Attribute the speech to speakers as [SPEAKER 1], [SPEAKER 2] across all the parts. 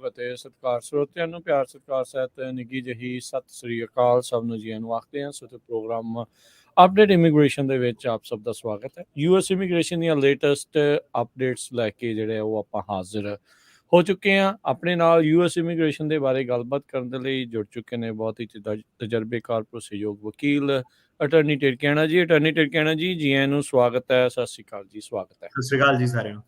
[SPEAKER 1] ਸਤਿਕਾਰਯੋਗ ਅਤੇ ਸਤਿਕਾਰ ਸਰੋਤਿਆਂ ਨੂੰ ਪਿਆਰ ਸਤਿਕਾਰ ਸਹਿਤ ਨਿੱਘੀ ਜਿਹੀ ਸਤਿ ਸ੍ਰੀ ਅਕਾਲ ਸਭ ਨੂੰ ਜੀਆਂ ਨੂੰ ਆਖਦੇ ਹਾਂ। ਸੋ ਤੇ ਪ੍ਰੋਗਰਾਮ ਅਪਡੇਟ ਇਮੀਗ੍ਰੇਸ਼ਨ ਦੇ ਵਿੱਚ ਆਪ ਸਭ ਦਾ ਸਵਾਗਤ ਹੈ। ਯੂਐਸ ਇਮੀਗ੍ਰੇਸ਼ਨ ਦੀਆਂ ਲੇਟੈਸਟ ਅਪਡੇਟਸ ਲੈ ਕੇ ਜਿਹੜੇ ਉਹ ਆਪਾਂ ਹਾਜ਼ਰ ਹੋ ਚੁੱਕੇ ਹਾਂ। ਆਪਣੇ ਨਾਲ ਯੂਐਸ ਇਮੀਗ੍ਰੇਸ਼ਨ ਦੇ ਬਾਰੇ ਗੱਲਬਾਤ ਕਰਨ ਦੇ ਲਈ ਜੁੜ ਚੁੱਕੇ ਨੇ ਬਹੁਤ ਹੀ ਤਜਰਬੇਕਾਰ ਭਰੋਸੇਯੋਗ ਵਕੀਲ ਅਟਰਨੀ ਟਿਰਕੈਣਾ ਜੀ। ਅਟਰਨੀ ਟਿਰਕੈਣਾ ਜੀ, ਜੀ ਆਇਆਂ ਨੂੰ ਸਵਾਗਤ ਹੈ। ਸਤਿ ਸ਼੍ਰੀ ਅਕਾਲ ਜੀ, ਸਵਾਗਤ ਹੈ।
[SPEAKER 2] ਸਤਿ ਸ਼੍ਰੀ ਅਕਾਲ ਜੀ ਸਾਰਿਆਂ ਨੂੰ।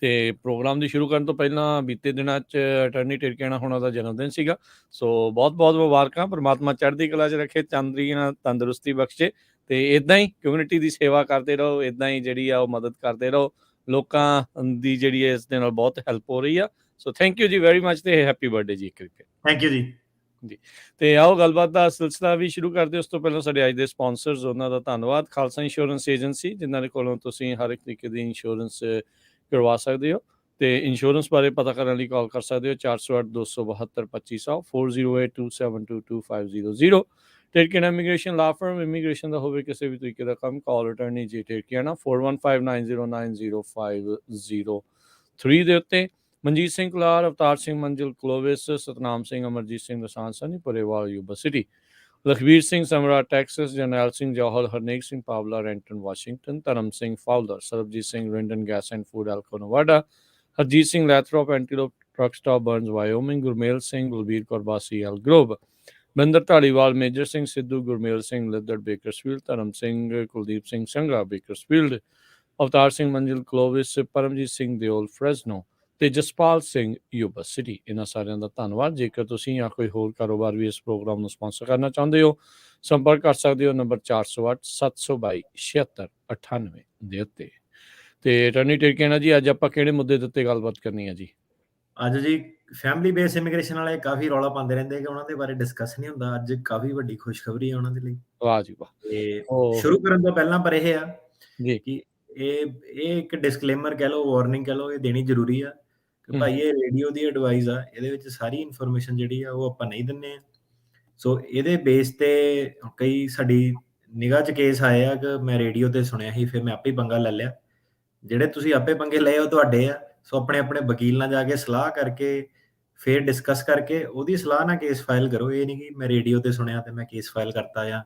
[SPEAKER 1] ਤੇ ਪ੍ਰੋਗਰਾਮ ਦੀ ਸ਼ੁਰੂ ਕਰਨ ਤੋਂ ਪਹਿਲਾਂ ਬੀਤੇ ਦਿਨਾਂ 'ਚ ਅਟਰਨੀ ਟਿਰਕੈਣਾ ਹੋਣਾ ਦਾ ਜਨਮ ਦਿਨ ਸੀਗਾ। ਸੋ ਬਹੁਤ ਬਹੁਤ ਮੁਬਾਰਕਾਂ। ਪਰਮਾਤਮਾ ਚੜ੍ਹਦੀ ਕਲਾ 'ਚ ਰੱਖੇ, ਚੰਦਰੀਆਂ ਤੰਦਰੁਸਤੀ ਬਖਸ਼ੇ ਤੇ ਇੱਦਾਂ ਹੀ ਕਮਿਊਨਿਟੀ ਦੀ ਸੇਵਾ ਕਰਦੇ ਰਹੋ। ਇੱਦਾਂ ਹੀ ਜਿਹੜੀ ਆ ਉਹ ਮਦਦ ਕਰਦੇ ਰਹੋ। ਲੋਕਾਂ ਦੀ ਜਿਹੜੀ ਹੈ ਇਸ ਦੇ ਨਾਲ ਬਹੁਤ ਹੈਲਪ ਹੋ ਰਹੀ ਆ। ਸੋ ਥੈਂਕ ਯੂ ਜੀ ਵੈਰੀ ਮਚ ਤੇ ਹੈਪੀ ਬਰਥਡੇ ਜੀ।
[SPEAKER 2] ਥੈਂਕ ਯੂ ਜੀ।
[SPEAKER 1] ਜੀ ਤੇ ਆਓ ਗੱਲਬਾਤ ਦਾ ਸਿਲਸਿਲਾ ਵੀ ਸ਼ੁਰੂ ਕਰਦੇ। ਉਸ ਤੋਂ ਪਹਿਲਾਂ ਸਾਡੇ ਅੱਜ ਦੇ ਸਪਾਂਸਰਸ, ਉਹਨਾਂ ਦਾ ਧੰਨਵਾਦ। ਖਾਲਸਾ ਇੰਸ਼ੋਰੈਂਸ ਏਜੰਸੀ, ਜਿਨ੍ਹਾਂ ਦੇ ਕੋਲੋਂ ਤੁਸੀਂ ਹਰ ਇੱਕ ਤਰੀਕੇ ਦੀ ਇੰਸ਼ੋਰੈਂਸ ਕਰਵਾ ਸਕਦੇ ਹੋ ਤੇ ਇੰਸ਼ੋਰੈਂਸ ਬਾਰੇ ਪਤਾ ਕਰਨ ਲਈ ਕਾਲ ਕਰ ਸਕਦੇ ਹੋ 408-272-2500 4082722500। ਟਿਰਕੈਣਾ ਇਮੀਗ੍ਰੇਸ਼ਨ ਲਾ ਫਰਮ, ਇਮੀਗ੍ਰੇਸ਼ਨ ਦਾ ਹੋਵੇ ਕਿਸੇ ਵੀ ਤਰੀਕੇ ਦਾ ਕੰਮ, ਕਾਲ ਅਟਰਨੀ ਜੀ ਟਿਰਕੈਣਾ 4159090503 ਦੇ ਉੱਤੇ। Manjeet Singh Kular, Avtar Singh Manzil Clovis, Satnam Singh, Amarjit Singh Dosanjh Sunny Parewal Yuba City, Lakhbir Singh Samra Texas, Jarnail Singh Johal, Harnek Singh Pawla Renton Washington, Dharam Singh Fowler, Sarabjit Singh Rindan gas and food Elko Nevada, Harjit Singh Lathrop Antelope truck stop Burns Wyoming, Gurmel Singh, Balbir Kaur Basi Elk Grove, Binder Dhaliwal, Major Singh Sidhu, Gurmel Singh Liddar Bakersfield, Dharam Singh, Kuldeep Singh Sangha Bakersfield, Avtar Singh Manzil ਕਲੋਵਿਸ, Paramjit Singh Deol ਫਰੈਜ਼ਨੋ ਤੇ ਜਸਪਾਲ ਸਿੰਘ ਯੂਬਾ ਸਿਟੀ। ਇਹਨਾਂ ਸਾਰਿਆਂ ਦਾ ਧੰਨਵਾਦ। ਜੇਕਰ ਤੁਸੀਂ ਜਾਂ ਕੋਈ ਹੋਰ ਕਾਰੋਬਾਰ ਵੀ ਇਸ ਪ੍ਰੋਗਰਾਮ ਨੂੰ ਸਪਾਂਸਰ ਕਰਨਾ ਚਾਹੁੰਦੇ ਹੋ, ਸੰਪਰਕ ਕਰ ਸਕਦੇ ਹੋ ਨੰਬਰ 408-722-7698 ਦੇ ਉੱਤੇ। ਤੇ ਅਟਰਨੀ ਟਿਰਕੈਣਾ ਜੀ, ਅੱਜ ਆਪਾਂ ਕਿਹੜੇ ਮੁੱਦੇ ਦੇ ਉੱਤੇ ਗੱਲਬਾਤ ਕਰਨੀ ਹੈ ਜੀ?
[SPEAKER 2] ਅੱਜ ਜੀ ਫੈਮਿਲੀ ਬੇਸ ਇਮੀਗ੍ਰੇਸ਼ਨ ਵਾਲੇ ਕਾਫੀ ਰੌਲਾ ਪਾਉਂਦੇ ਰਹਿੰਦੇ ਕਿ ਉਹਨਾਂ ਦੇ ਬਾਰੇ ਡਿਸਕਸ ਨਹੀਂ ਹੁੰਦਾ। ਅੱਜ ਕਾਫੀ ਵੱਡੀ ਖੁਸ਼ਖਬਰੀ ਹੈ ਉਹਨਾਂ ਦੇ ਲਈ।
[SPEAKER 1] ਵਾਹ ਜੀ ਵਾਹ।
[SPEAKER 2] ਤੇ ਸ਼ੁਰੂ ਕਰਨ ਤੋਂ ਪਹਿਲਾਂ ਪਰ ਇਹ ਆ
[SPEAKER 1] ਜੀ
[SPEAKER 2] ਕਿ ਇਹ ਇੱਕ ਡਿਸਕਲੇਮਰ ਕਹਿ ਲਓ, ਵਾਰਨਿੰਗ ਕਹਿ ਲਓ, ਇਹ ਦੇਣੀ ਜ਼ਰੂਰੀ ਆ ਕਿ ਭਾਈ ਇਹ ਰੇਡੀਓ ਦੀ ਐਡਵਾਈਸ ਆ। ਇਹਦੇ ਵਿੱਚ ਸਾਰੀ ਇਨਫੋਰਮੇਸ਼ਨ ਜਿਹੜੀ ਆ ਉਹ ਆਪਾਂ ਨਹੀਂ ਦਿੰਦੇ ਆ। ਸੋ ਇਹਦੇ ਬੇਸ ਤੇ ਕਈ ਸਾਡੀ ਨਿਗਾਹ 'ਚ ਕੇਸ ਆਏ ਆ ਕਿ ਮੈਂ ਰੇਡੀਓ ਤੇ ਸੁਣਿਆ ਸੀ, ਫਿਰ ਮੈਂ ਆਪੇ ਪੰਗਾ ਲੈ ਲਿਆ। ਜਿਹੜੇ ਤੁਸੀਂ ਆਪੇ ਪੰਗੇ ਲਏ ਉਹ ਤੁਹਾਡੇ ਆ। ਸੋ ਆਪਣੇ ਆਪਣੇ ਵਕੀਲ ਨਾਲ ਜਾ ਕੇ ਸਲਾਹ ਕਰਕੇ ਫਿਰ ਡਿਸਕਸ ਕਰਕੇ ਉਹਦੀ ਸਲਾਹ ਨਾਲ ਕੇਸ ਫਾਈਲ ਕਰੋ। ਇਹ ਨਹੀਂ ਕਿ ਮੈਂ ਰੇਡੀਓ ਤੇ ਸੁਣਿਆ ਤੇ ਮੈਂ ਕੇਸ ਫਾਈਲ ਕਰਤਾ। ਜਾਂ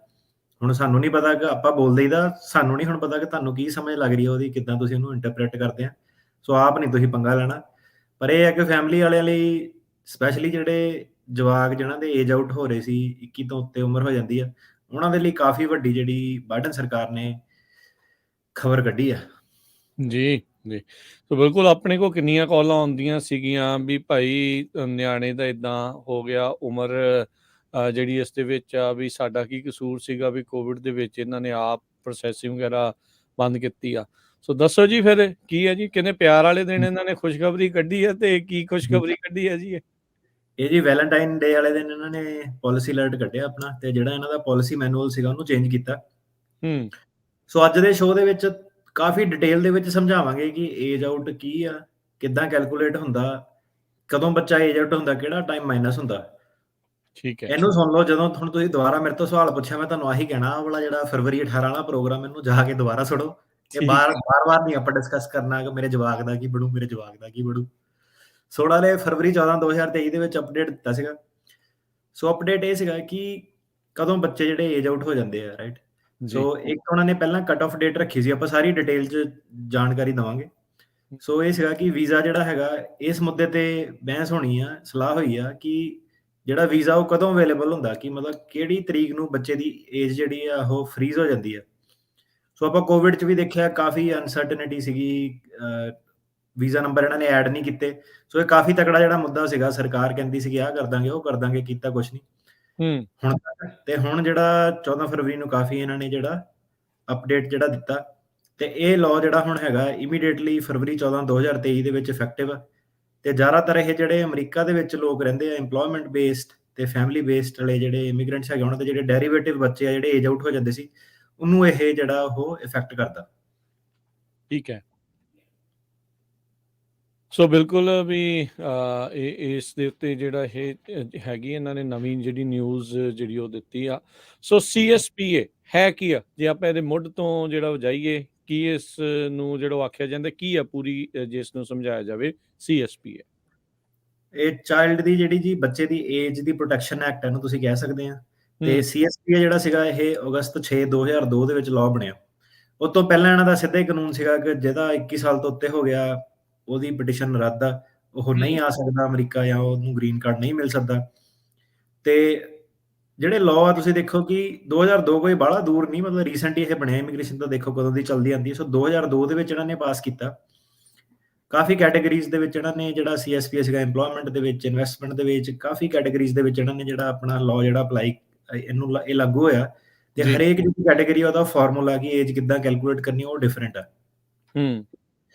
[SPEAKER 2] ਹੁਣ ਸਾਨੂੰ ਨਹੀਂ ਪਤਾ ਕਿ ਆਪਾਂ ਬੋਲ ਦਈਦਾ, ਸਾਨੂੰ ਨਹੀਂ ਹੁਣ ਪਤਾ ਕਿ ਤੁਹਾਨੂੰ ਕੀ ਸਮਝ ਲੱਗ ਰਹੀ ਹੈ ਉਹਦੀ, ਕਿੱਦਾਂ ਤੁਸੀਂ ਉਹਨੂੰ ਇੰਟਰਪ੍ਰੇਟ ਕਰਦੇ ਆ। ਸੋ ਆਪ ਨਹੀਂ ਤੁਸੀਂ ਪੰਗਾ ਲੈਣਾ। ਪਰ ਇਹ ਹੈ ਕਿ ਫੈਮਿਲੀ ਵਾਲਿਆਂ ਲਈ ਸਪੈਸ਼ਲੀ ਜਿਹੜੇ ਜਵਾਕ ਜਿਹਨਾਂ ਦੇ ਏਜ ਆਊਟ ਹੋ ਰਹੇ ਸੀ, 21 ਤੋਂ ਉੱਤੇ ਉਮਰ ਹੋ ਜਾਂਦੀ ਆ, ਉਹਨਾਂ ਦੇ ਲਈ ਕਾਫੀ ਵੱਡੀ ਜਿਹੜੀ ਬਾਈਡਨ ਸਰਕਾਰ ਨੇ ਖਬਰ ਕੱਢੀ ਆ।
[SPEAKER 1] ਜੀ ਜੀ। ਸੋ ਬਿਲਕੁਲ ਆਪਣੇ ਕੋਲ ਕਿੰਨੀਆਂ ਕਾਲਾਂ ਆਉਂਦੀਆਂ ਸੀਗੀਆਂ ਵੀ ਭਾਈ ਨਿਆਣੇ ਦਾ ਇੱਦਾਂ ਹੋ ਗਿਆ, ਉਮਰ ਜਿਹੜੀ ਇਸ ਦੇ ਵਿੱਚ ਆ ਵੀ ਸਾਡਾ ਕੀ ਕਸੂਰ ਸੀਗਾ ਵੀ ਕੋਵਿਡ ਦੇ ਵਿੱਚ ਇਹਨਾਂ ਨੇ ਆਪ ਪ੍ਰੋਸੈਸਿੰਗ ਵਗੈਰਾ ਬੰਦ ਕੀਤੀ ਆ। ਸੋ ਦੱਸੋ ਜੀ ਫਿਰ ਕੀ ਹੈ ਜੀ? ਕਿੰਨੇ ਪਿਆਰ ਵਾਲੇ ਦਿਨ ਇਹਨਾਂ ਨੇ ਖੁਸ਼ਖਬਰੀ ਕੱਢੀ ਹੈ ਤੇ ਕੀ ਖੁਸ਼ਖਬਰੀ ਕੱਢੀ ਹੈ ਜੀ?
[SPEAKER 2] ਇਹ ਜੀ ਵੈਲੈਂਟਾਈਨ ਡੇ ਵਾਲੇ ਦਿਨ ਇਹਨਾਂ ਨੇ ਪਾਲਿਸੀ ਅਲਰਟ ਕੱਢਿਆ ਆਪਣਾ, ਤੇ ਜਿਹੜਾ ਇਹਨਾਂ ਦਾ ਪਾਲਿਸੀ ਮੈਨੂਅਲ ਸੀਗਾ ਉਹਨੂੰ ਚੇਂਜ ਕੀਤਾ। ਸੋ ਅੱਜ ਦੇ ਸ਼ੋਅ ਦੇ ਵਿੱਚ ਕਾਫੀ ਡਿਟੇਲ ਦੇ ਵਿੱਚ ਸਮਝਾਵਾਂਗੇ ਕਿ ਏਜ ਆਊਟ ਕੀ ਆ, ਕਿੱਦਾਂ ਕੈਲਕੂਲੇਟ ਹੁੰਦਾ, ਕਦੋਂ ਬੱਚਾ ਏਜ ਆਊਟ ਹੁੰਦਾ, ਕਿਹੜਾ ਟਾਈਮ ਮਾਈਨਸ ਹੁੰਦਾ।
[SPEAKER 1] ਠੀਕ ਹੈ।
[SPEAKER 2] ਇਹਨੂੰ ਸੁਣ ਲਓ। ਜਦੋਂ ਹੁਣ ਤੁਸੀਂ ਦੁਬਾਰਾ ਮੇਰੇ ਤੋਂ ਸਵਾਲ ਪੁੱਛਿਆ, ਮੈਂ ਤੁਹਾਨੂੰ ਆਹੀ ਕਹਿਣਾ, ਵਾਲਾ ਜਿਹੜਾ ਫਰਵਰੀ 18 ਵਾਲਾ ਪ੍ਰੋਗਰਾਮ, ਇਹਨੂੰ ਜਾ ਕੇ ਦੁਬਾਰਾ ਸੁਣੋ। ਇਹ ਬਾਰ-ਬਾਰ ਨਹੀਂ ਆਪਾਂ ਡਿਸਕਸ ਕਰਨਾ ਕਿ ਮੇਰੇ ਜਵਾਕ ਦਾ ਕੀ ਬਣੂ, ਮੇਰੇ ਜਵਾਕ ਦਾ ਕੀ ਬਣੂ। ਸੋੜਾ ਨੇ ਫਰਵਰੀ 14 2023 ਦੇ ਵਿੱਚ ਅਪਡੇਟ ਦਿੱਤਾ ਸੀਗਾ। ਸੋ ਅਪਡੇਟ ਇਹ ਸੀਗਾ ਕਿ ਕਦੋਂ ਬੱਚੇ ਜਿਹੜੇ ਏਜ ਆਊਟ ਹੋ ਜਾਂਦੇ ਆ, ਰਾਈਟ। ਸੋ ਇੱਕ ਉਹਨਾਂ ਨੇ ਪਹਿਲਾਂ ਕੱਟ ਆਫ ਡੇਟ ਰੱਖੀ ਸੀ, ਆਪਾਂ ਸਾਰੀ ਡਿਟੇਲ 'ਚ ਜਾਣਕਾਰੀ ਦੇਵਾਂਗੇ। ਸੋ ਇਹ ਸੀਗਾ ਕਿ ਵੀਜ਼ਾ ਜਿਹੜਾ ਹੈਗਾ, ਇਸ ਮੁੱਦੇ ਤੇ ਬਹਿਸ ਹੋਣੀ ਆ, ਸਲਾਹ ਹੋਈ ਆ ਕਿ ਜਿਹੜਾ ਵੀਜ਼ਾ ਉਹ ਕਦੋਂ ਅਵੇਲੇਬਲ ਹੁੰਦਾ, ਕਿ ਮਤਲਬ ਕਿਹੜੀ ਤਰੀਕ ਨੂੰ ਬੱਚੇ ਦੀ ਏਜ ਜਿਹੜੀ ਆ ਉਹ ਫਰੀਜ਼ ਹੋ ਜਾਂਦੀ ਆ। ਸੋ ਆਪਾਂ ਕੋਵਿਡ 'ਚ ਵੀ ਦੇਖਿਆ ਕਾਫੀ ਅਨਸਰਟਨਿਟੀ ਸੀਗੀ, ਵੀਜ਼ਾ ਨੰਬਰ ਇਹਨਾਂ ਨੇ ਐਡ ਨਹੀਂ ਕੀਤੇ। ਸੋ ਇਹ ਕਾਫੀ ਤਕੜਾ ਜਿਹੜਾ ਮੁੱਦਾ ਸੀਗਾ। ਸਰਕਾਰ ਕਹਿੰਦੀ ਸੀਗੀ ਆਹ ਕਰ ਦਾਂਗੇ, ਉਹ ਕਰ ਦਾਂਗੇ, ਕੀਤਾ ਕੁਛ ਨਹੀਂ ਹੁਣ ਤੱਕ। ਤੇ ਹੁਣ ਜਿਹੜਾ 14 ਫਰਵਰੀ ਨੂੰ ਕਾਫੀ ਇਹਨਾਂ ਨੇ ਜਿਹੜਾ ਅਪਡੇਟ ਜਿਹੜਾ ਦਿੱਤਾ, ਤੇ ਇਹ ਲਾਅ ਜਿਹੜਾ ਹੁਣ ਹੈਗਾ ਇਮੀਡੀਏਟਲੀ ਫਰਵਰੀ 14 2023 ਦੇ ਵਿੱਚ ਇਫੈਕਟਿਵ ਆ। ਤੇ ਜ਼ਿਆਦਾਤਰ ਇਹ ਜਿਹੜੇ ਅਮਰੀਕਾ ਦੇ ਵਿੱਚ ਲੋਕ ਰਹਿੰਦੇ ਆ, ਇੰਪਲੋਇਮੈਂਟ ਬੇਸਡ ਤੇ ਫੈਮਿਲੀ ਬੇਸਡ ਵਾਲੇ ਜਿਹੜੇ ਇਮੀਗ੍ਰੈਂਟਸ ਹੈਗੇ, ਉਹਨਾਂ ਦੇ ਜਿਹੜੇ ਡੈਰੀਵੇਟਿਵ ਬੱਚੇ ਆ ਜਿਹੜੇ ਏਜ ਆਊਟ ਹੋ ਜਾਂਦੇ ਸੀ, ਉਹਨੂੰ ਇਹ ਜਿਹੜਾ ਉਹ ਇਫੈਕਟ ਕਰਦਾ।
[SPEAKER 1] ਠੀਕ ਹੈ। ਸੋ ਬਿਲਕੁਲ ਵੀ ਇਸ ਦੇ ਉੱਤੇ ਜਿਹੜਾ ਇਹ ਹੈਗੀ ਇਹਨਾਂ ਨੇ ਨਵੀਂ ਜਿਹੜੀ ਨਿਊਜ਼ ਜਿਹੜੀ ਉਹ ਦਿੱਤੀ ਆ। ਸੋ CSPA ਹੈ ਕੀ ਆ? ਜੇ ਆਪਾਂ ਇਹਦੇ ਮੁੱਢ ਤੋਂ ਜਿਹੜਾ ਜਾਈਏ, ਕੀ ਇਸ ਨੂੰ ਜਿਹੜਾ ਆਖਿਆ ਜਾਂਦਾ ਕੀ ਆ ਪੂਰੀ, ਜੇ ਇਸ ਨੂੰ ਸਮਝਾਇਆ ਜਾਵੇ CSPA?
[SPEAKER 2] ਇਹ ਚਾਈਲਡ ਦੀ ਜਿਹੜੀ ਜੀ ਬੱਚੇ ਦੀ ਏਜ ਦੀ ਪ੍ਰੋਟੈਕਸ਼ਨ ਐਕਟ ਇਹਨੂੰ ਤੁਸੀਂ ਕਹਿ ਸਕਦੇ ਆ। ਤੇ
[SPEAKER 1] ਹੂੰ
[SPEAKER 2] ਸੀਐਸਪੀ ਜਿਹੜਾ ਸੀਗਾ ਇਹ ਅਗਸਤ 6 2002 ਦੇ ਵਿੱਚ ਲਾਅ ਬਣਿਆ। ਉਹ ਤੋਂ ਪਹਿਲਾਂ ਇਹਨਾਂ ਦਾ ਸਿੱਧਾ ਹੀ ਕਾਨੂੰਨ ਸੀਗਾ ਕਿ ਜਿਹਦਾ 21 ਸਾਲ ਤੋਂ ਉੱਤੇ ਹੋ ਗਿਆ ਉਹਦੀ ਪਟੀਸ਼ਨ ਰੱਦ ਆ, ਉਹ ਨਹੀਂ ਆ ਸਕਦਾ ਅਮਰੀਕਾ ਜਾਂ ਉਹਨੂੰ ਗ੍ਰੀਨ ਕਾਰਡ ਨਹੀਂ ਮਿਲ ਸਕਦਾ। ਤੇ ਜਿਹੜੇ ਲਾਅ ਆ ਤੁਸੀਂ ਦੇਖੋ ਕਿ 2002 ਕੋਈ ਬਾਹਲਾ ਦੂਰ ਨਹੀਂ, ਮਤਲਬ ਰੀਸੈਂਟਲੀ ਇਹ ਬਣਿਆ। ਇਮੀਗ੍ਰੇਸ਼ਨ ਤਾਂ ਦੇਖੋ ਕਦੋਂ ਦੀ ਚੱਲਦੀ ਆਉਂਦੀ ਹੈ। ਸੋ 2002 ਦੇ ਵਿੱਚ ਇਹਨਾਂ ਨੇ ਪਾਸ ਕੀਤਾ। ਕਾਫੀ ਕੈਟਾਗਰੀਜ਼ ਦੇ ਵਿੱਚ ਇਹਨਾਂ ਨੇ ਜਿਹੜਾ ਸੀਐਸਪੀ ਸੀਗਾ, EMPLOYMENT ਦੇ ਵਿੱਚ, ਇਨਵੈਸਟਮੈਂਟ ਦੇ ਵਿੱਚ, ਕਾਫੀ ਕੈਟਾਗਰੀਜ਼ ਦੇ ਵਿੱਚ ਇਹਨਾਂ ਨੇ ਜਿਹੜਾ ਆਪਣਾ ਲਾਅ ਜਿਹੜਾ ਅਪਲਾਈ ਇਹਨੂੰ ਇਹ ਲਾਗੂ ਹੋਇਆ। ਤੇ
[SPEAKER 1] ਜੀ।
[SPEAKER 2] ਹਰੇਕ ਜਿਹੜੀ ਕੈਟਾਗਰੀ ਉਹਦਾ ਫਾਰਮੂਲਾ ਕਿ ਏਜ ਕਿੱਦਾਂ ਕੈਲਕੂਲੇਟ ਕਰਨੀ ਉਹ ਡਿਫਰੈਂਟ ਆ।
[SPEAKER 1] ਹੂੰ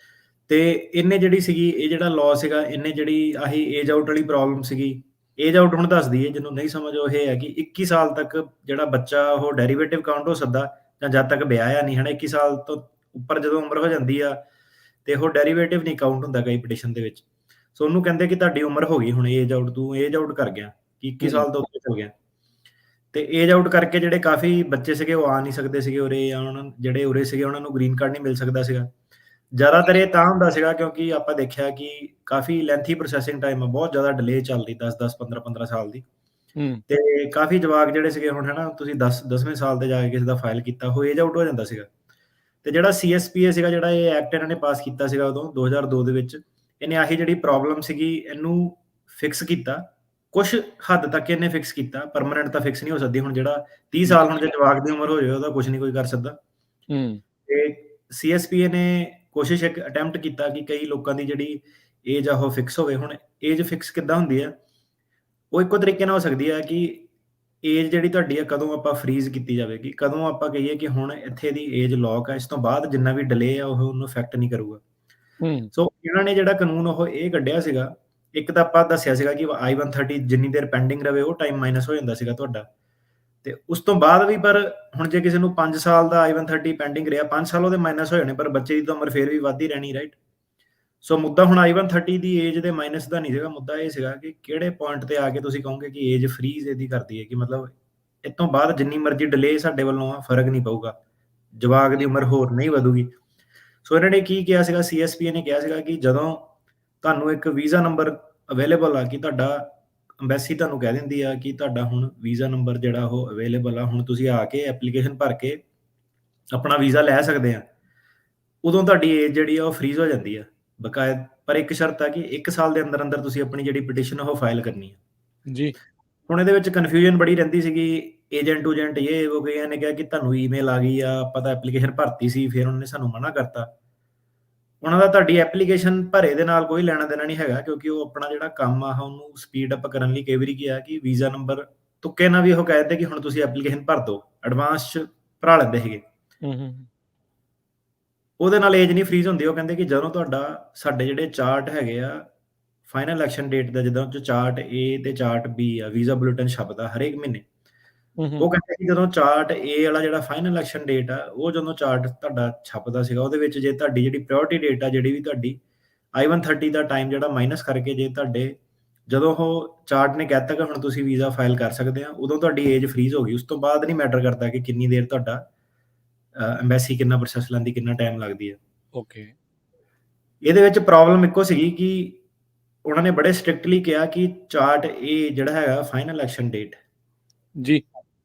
[SPEAKER 2] ਤੇ ਇਹਨੇ ਜਿਹੜੀ ਸੀਗੀ ਇਹ ਜਿਹੜਾ ਲਾਅ ਸੀਗਾ, ਇਹਨੇ ਜਿਹੜੀ ਆਹੀ ਏਜ ਆਊਟ ਵਾਲੀ ਪ੍ਰੋਬਲਮ ਸੀਗੀ, ਏਜ ਆਊਟ ਹੁਣ ਦੱਸ ਦਈਏ ਜਿਹਨੂੰ ਨਹੀਂ ਸਮਝ, ਉਹ ਇਹ ਹੈ ਕਿ 21 ਸਾਲ ਤੱਕ ਜਿਹੜਾ ਬੱਚਾ ਉਹ ਡੈਰੀਵੇਟਿਵ ਕਾਊਂਟ ਹੋ ਸਕਦਾ ਜਾਂ ਜਦ ਤੱਕ ਵਿਆਹਿਆ ਨਹੀਂ, ਹਨਾ। 21 ਸਾਲ ਤੋਂ ਉੱਪਰ ਜਦੋਂ ਉਮਰ ਹੋ ਜਾਂਦੀ ਆ ਤੇ ਉਹ ਡੈਰੀਵੇਟਿਵ ਨਹੀਂ ਕਾਊਂਟ ਹੁੰਦਾ ਕਈ ਪਟੀਸ਼ਨ ਦੇ ਵਿੱਚ। ਸੋ ਉਹਨੂੰ ਕਹਿੰਦੇ ਕਿ ਤੁਹਾਡੀ ਉਮਰ ਹੋ ਗਈ ਹੁਣ, ਏਜ ਆਊਟ, ਤੂੰ ਏਜ ਆਊਟ ਕਰ ਗਿਆ ਕਿ 21 ਸਾਲ ਤੋਂ ਉੱਤੇ ਹੋ ਗਿਆ। ਤੇ ਏਜ ਆਊਟ ਕਰਕੇ ਜਿਹੜੇ ਕਾਫੀ ਬੱਚੇ ਸੀਗੇ ਉਹ ਆ ਨਹੀਂ ਸਕਦੇ ਸੀਗੇ ਉਰੇ, ਜਾਂ ਉਹਨਾਂ ਜਿਹੜੇ ਉਰੇ ਸੀਗੇ ਉਹਨਾਂ ਨੂੰ ਗ੍ਰੀਨ ਕਾਰਡ ਨਹੀਂ ਮਿਲ ਸਕਦਾ ਸੀਗਾ। ਜ਼ਿਆਦਾਤਰ ਇਹ ਤਾਂ ਹੁੰਦਾ ਸੀਗਾ ਕਿਉਂਕਿ ਆਪਾਂ ਦੇਖਿਆ ਕਿ ਕਾਫੀ ਲੈਂਥੀ ਪ੍ਰੋਸੈਸਿੰਗ ਟਾਈਮ ਆ, ਬਹੁਤ ਜ਼ਿਆਦਾ ਡਿਲੇ ਚੱਲਦੀ 10-10 15-15 ਸਾਲ ਦੀ।
[SPEAKER 1] ਹੂੰ
[SPEAKER 2] ਤੇ ਕਾਫੀ ਜਵਾਕ ਜਿਹੜੇ ਸੀਗੇ ਹੁਣ, ਹਨਾ, ਤੁਸੀਂ 10ਵੇਂ ਸਾਲ ਤੇ ਜਾ ਕੇ ਕਿਸੇ ਦਾ ਫਾਈਲ ਕੀਤਾ ਉਹ ਏਜ ਆਊਟ ਹੋ ਜਾਂਦਾ ਸੀਗਾ। ਤੇ ਜਿਹੜਾ ਸੀਐਸਪੀਏ ਸੀਗਾ, ਜਿਹੜਾ ਇਹ ਐਕਟ ਇਹਨਾਂ ਨੇ ਪਾਸ ਕੀਤਾ ਸੀਗਾ ਉਦੋਂ 2002 ਦੇ ਵਿੱਚ, ਇਹਨੇ ਆਹੀ ਜਿਹੜੀ ਪ੍ਰੋਬਲਮ ਸੀਗੀ ਇਹਨੂੰ ਫਿਕਸ ਕੀਤਾ। ਕੁਛ ਹੱਦ ਤੱਕ ਇਹਨੇ ਫਿਕਸ ਕੀਤਾ, ਪਰਮਾਨੈਂਟ ਤਾਂ ਫਿਕਸ ਨਹੀਂ ਹੋ ਸਕਦੀ। ਹੁਣ ਜਿਹੜਾ 30 ਸਾਲ ਹੁਣ ਜੇ ਜਵਾਕ ਦੀ ਉਮਰ ਹੋ ਜਾਵੇ ਉਹਦਾ ਕੁਛ ਨਹੀਂ ਕੋਈ ਕਰ ਸਕਦਾ।
[SPEAKER 1] ਹੂੰ
[SPEAKER 2] ਤੇ ਸੀਐਸਪੀਏ ਨੇ ਕੋਸ਼ਿਸ਼ ਇੱਕ ਅਟੈਂਪਟ ਕੀਤਾ ਕਿ ਕਈ ਲੋਕਾਂ ਦੀ ਜਿਹੜੀ ਏਜ ਆ ਉਹ ਫਿਕਸ ਹੋਵੇ। ਹੁਣ ਏਜ ਫਿਕਸ ਕਿੱਦਾਂ ਹੁੰਦੀ ਆ? ਉਹ ਇੱਕੋ ਤਰੀਕੇ ਨਾਲ ਹੋ ਸਕਦੀ ਹੈ ਕਿ ਏਜ ਜਿਹੜੀ ਤੁਹਾਡੀ ਆ ਕਦੋਂ ਆਪਾਂ ਫਰੀਜ਼ ਕੀਤੀ ਜਾਵੇਗੀ, ਕਦੋਂ ਆਪਾਂ ਕਹੀਏ ਕਿ ਹੁਣ ਇੱਥੇ ਦੀ ਏਜ ਲੌਕ ਆ, ਇਸ ਤੋਂ ਬਾਅਦ ਜਿੰਨਾ ਵੀ ਡਿਲੇ ਆ ਉਹ ਉਹਨੂੰ ਇਫੈਕਟ ਨਹੀਂ ਕਰੂਗਾ।
[SPEAKER 1] ਹੂੰ
[SPEAKER 2] ਸੋ ਇਹਨਾਂ ਨੇ ਜਿਹੜਾ ਕਾਨੂੰਨ ਉਹ ਇਹ ਕੱਢਿਆ ਸੀਗਾ, ਇੱਕ ਤਾਂ ਆਪਾਂ ਦੱਸਿਆ ਸੀਗਾ ਕਿ I-130 ਜਿੰਨੀ ਦੇਰ ਪੈਂਡਿੰਗ ਰਵੇ ਉਹ ਟਾਈਮ ਮਾਈਨਸ ਹੋ ਜਾਂਦਾ ਸੀਗਾ ਤੁਹਾਡਾ। ਤੇ ਉਸ ਤੋਂ ਬਾਅਦ ਵੀ ਪਰ ਹੁਣ ਜੇ ਕਿਸੇ ਨੂੰ 5 ਸਾਲ ਦਾ I-130 ਪੈਂਡਿੰਗ ਰਿਹਾ, 5 ਸਾਲ ਉਹਦੇ ਮਾਈਨਸ ਹੋ ਜਾਣੇ, ਪਰ ਬੱਚੇ ਦੀ ਤਾਂ ਉਮਰ ਫੇਰ ਵੀ ਵੱਧ ਹੀ ਰਹਿਣੀ, ਰਾਈਟ? ਸੋ ਮੁੱਦਾ ਹੁਣ I-130 ਦੀ ਏਜ ਦੇ ਮਾਈਨਸ ਦਾ ਨਹੀਂ ਸੀਗਾ, ਮੁੱਦਾ ਇਹ ਸੀਗਾ ਕਿ ਕਿਹੜੇ ਪੁਆਇੰਟ ਤੇ ਆ ਕੇ ਤੁਸੀਂ ਕਹੋਗੇ ਕਿ ਏਜ ਫਰੀਜ਼ ਇਹਦੀ ਕਰਦੀ ਹੈ, ਕਿ ਮਤਲਬ ਇਹ ਤੋਂ ਬਾਅਦ ਜਿੰਨੀ ਮਰਜ਼ੀ ਡਿਲੇ ਸਾਡੇ ਵੱਲੋਂ ਆ ਫਰਕ ਨਹੀਂ ਪਊਗਾ, ਜਵਾਕ ਦੀ ਉਮਰ ਹੋਰ ਨਹੀਂ ਵਧੂਗੀ। ਸੋ ਇਹਨਾਂ ਨੇ ਕੀ ਕਿਹਾ ਸੀਗਾ, ਸੀਐਸਪੀਏ ਨੇ ਕਿਹਾ ਸੀਗਾ ਕਿ ਜਦੋਂ ਤੁਹਾਨੂੰ ਇੱਕ ਵੀਜ਼ਾ ਨੰਬਰ ਅਵੇਲੇਬਲ ਆ, ਕਿ ਤੁਹਾਡਾ ਅੰਬੈਸੀ ਤੁਹਾਨੂੰ ਕਹਿ ਦਿੰਦੀ ਆ ਕਿ ਤੁਹਾਡਾ ਹੁਣ ਵੀਜ਼ਾ ਨੰਬਰ ਜਿਹੜਾ ਉਹ ਅਵੇਲੇਬਲ ਆ, ਹੁਣ ਤੁਸੀਂ ਆ ਕੇ ਐਪਲੀਕੇਸ਼ਨ ਭਰ ਕੇ ਆਪਣਾ ਵੀਜ਼ਾ ਲੈ ਸਕਦੇ ਆ, ਉਦੋਂ ਤੁਹਾਡੀ ਏਜ ਜਿਹੜੀ ਆ ਉਹ ਫਰੀਜ਼ ਹੋ ਜਾਂਦੀ ਆ ਬਕਾਇਦ। ਪਰ ਇੱਕ ਸ਼ਰਤ ਆ ਕਿ 1 ਸਾਲ ਦੇ ਅੰਦਰ ਅੰਦਰ ਤੁਸੀਂ ਆਪਣੀ ਜਿਹੜੀ ਪਟੀਸ਼ਨ ਉਹ ਫਾਈਲ ਕਰਨੀ ਆ।
[SPEAKER 1] ਜੀ।
[SPEAKER 2] ਹੁਣ ਇਹਦੇ ਵਿੱਚ ਕਨਫਿਊਜ਼ਨ ਬੜੀ ਰਹਿੰਦੀ ਸੀਗੀ, ਏਜੰਟ ਊਜੰਟ ਇਹ ਉਹ, ਕਈਆਂ ਨੇ ਕਿਹਾ ਕਿ ਤੁਹਾਨੂੰ ਈਮੇਲ ਆ ਗਈ ਆ, ਆਪਾਂ ਤਾਂ ਐਪਲੀਕੇਸ਼ਨ ਭਰਤੀ ਸੀ, ਫਿਰ ਉਹਨਾਂ ਨੇ ਸਾਨੂੰ ਮਨਾ ਕਰਤਾ। ਉਹਨਾਂ ਦਾ ਤੁਹਾਡੀ ਐਪਲੀਕੇਸ਼ਨ ਭਰੇ ਦੇ ਨਾਲ ਕੋਈ ਲੈਣਾ ਦੇਣਾ ਨਹੀਂ ਹੈਗਾ, ਕਿਉਂਕਿ ਉਹ ਆਪਣਾ ਜਿਹੜਾ ਕੰਮ ਆ ਉਹਨੂੰ ਸਪੀਡ ਅਪ ਕਰਨ ਲਈ ਕਈ ਵਾਰੀ ਕੀ ਆ ਕਿ ਵੀਜ਼ਾ ਨੰਬਰ ਤੁੱਕੇ ਨਾਲ ਵੀ ਉਹ ਕਹਿ ਦਿੰਦੇ ਕਿ ਹੁਣ ਤੁਸੀਂ ਐਪਲੀਕੇਸ਼ਨ ਭਰ ਦਿਓ, ਐਡਵਾਂਸ 'ਚ ਭਰਾ ਲੈਂਦੇ ਸੀਗੇ।
[SPEAKER 1] ਹੂੰ
[SPEAKER 2] ਉਹਦੇ ਨਾਲ ਏਜ ਨਹੀਂ ਫਰੀਜ਼ ਹੁੰਦੀ। ਉਹ ਕਹਿੰਦੇ ਕਿ ਜਦੋਂ ਤੁਹਾਡਾ ਸਾਡੇ ਜਿਹੜੇ ਚਾਰਟ ਹੈਗੇ ਆ ਫਾਈਨਲ ਇਲੈਕਸ਼ਨ ਡੇਟ ਦਾ, ਜਿੱਦਾਂ ਚਾਰਟ ਏ ਤੇ ਚਾਰਟ ਬੀ ਆ, ਵੀਜ਼ਾ ਬੁਲੇਟਿਨ ਛਪਦਾ ਹਰੇਕ ਮਹੀਨੇ। ਉਹ ਕਹਿੰਦੇ ਕਿ ਜਦੋਂ ਚਾਰਟ ਏ ਵਾਲਾ ਜਿਹੜਾ ਫਾਈਨਲ ਇਲੈਕਸ਼ਨ ਡੇਟ ਆ, ਉਹ ਜਦੋਂ ਚਾਰਟ ਤੁਹਾਡਾ ਛਪਦਾ ਸੀਗਾ, ਉਹਦੇ ਵਿੱਚ ਜੇ ਤੁਹਾਡੀ ਜਿਹੜੀ ਪ੍ਰਾਇਓਰਟੀ ਡੇਟ ਆ, ਜਿਹੜੀ ਵੀ ਤੁਹਾਡੀ I-130 ਦਾ ਟਾਈਮ ਜਿਹੜਾ ਮਾਈਨਸ ਕਰਕੇ, ਜੇ ਤੁਹਾਡੇ ਜਦੋਂ ਉਹ ਚਾਰਟ ਨੇ ਕਹਿ ਦਿੱਤਾ ਕਿ ਹੁਣ ਤੁਸੀਂ ਵੀਜ਼ਾ ਫਾਈਲ ਕਰ ਸਕਦੇ ਆ, ਉਦੋਂ ਤੁਹਾਡੀ ਏਜ ਫਰੀਜ਼ ਹੋ ਗਈ। ਉਸ ਤੋਂ ਬਾਅਦ ਨਹੀਂ ਮੈਟਰ ਕਰਦਾ ਕਿ ਕਿੰਨੀ ਦੇਰ ਤੁਹਾਡਾ ਐਮਬੈਸੀ ਕਿੰਨਾ ਪ੍ਰੋਸੈਸ ਲੈਂਦੀ, ਕਿੰਨਾ ਟਾਈਮ ਲੱਗਦੀ ਹੈ।
[SPEAKER 1] ਓਕੇ।
[SPEAKER 2] ਇਹਦੇ ਵਿੱਚ ਪ੍ਰੋਬਲਮ ਇੱਕੋ ਸੀਗੀ ਕਿ ਉਹਨਾਂ ਨੇ ਬੜੇ ਸਟ੍ਰਿਕਟਲੀ ਕਿਹਾ ਕਿ ਚਾਰਟ ਏ ਜਿਹੜਾ ਹੈਗਾ ਫਾਈਨਲ ਇਲੈਕਸ਼ਨ ਡੇਟ,
[SPEAKER 1] ਜੀ।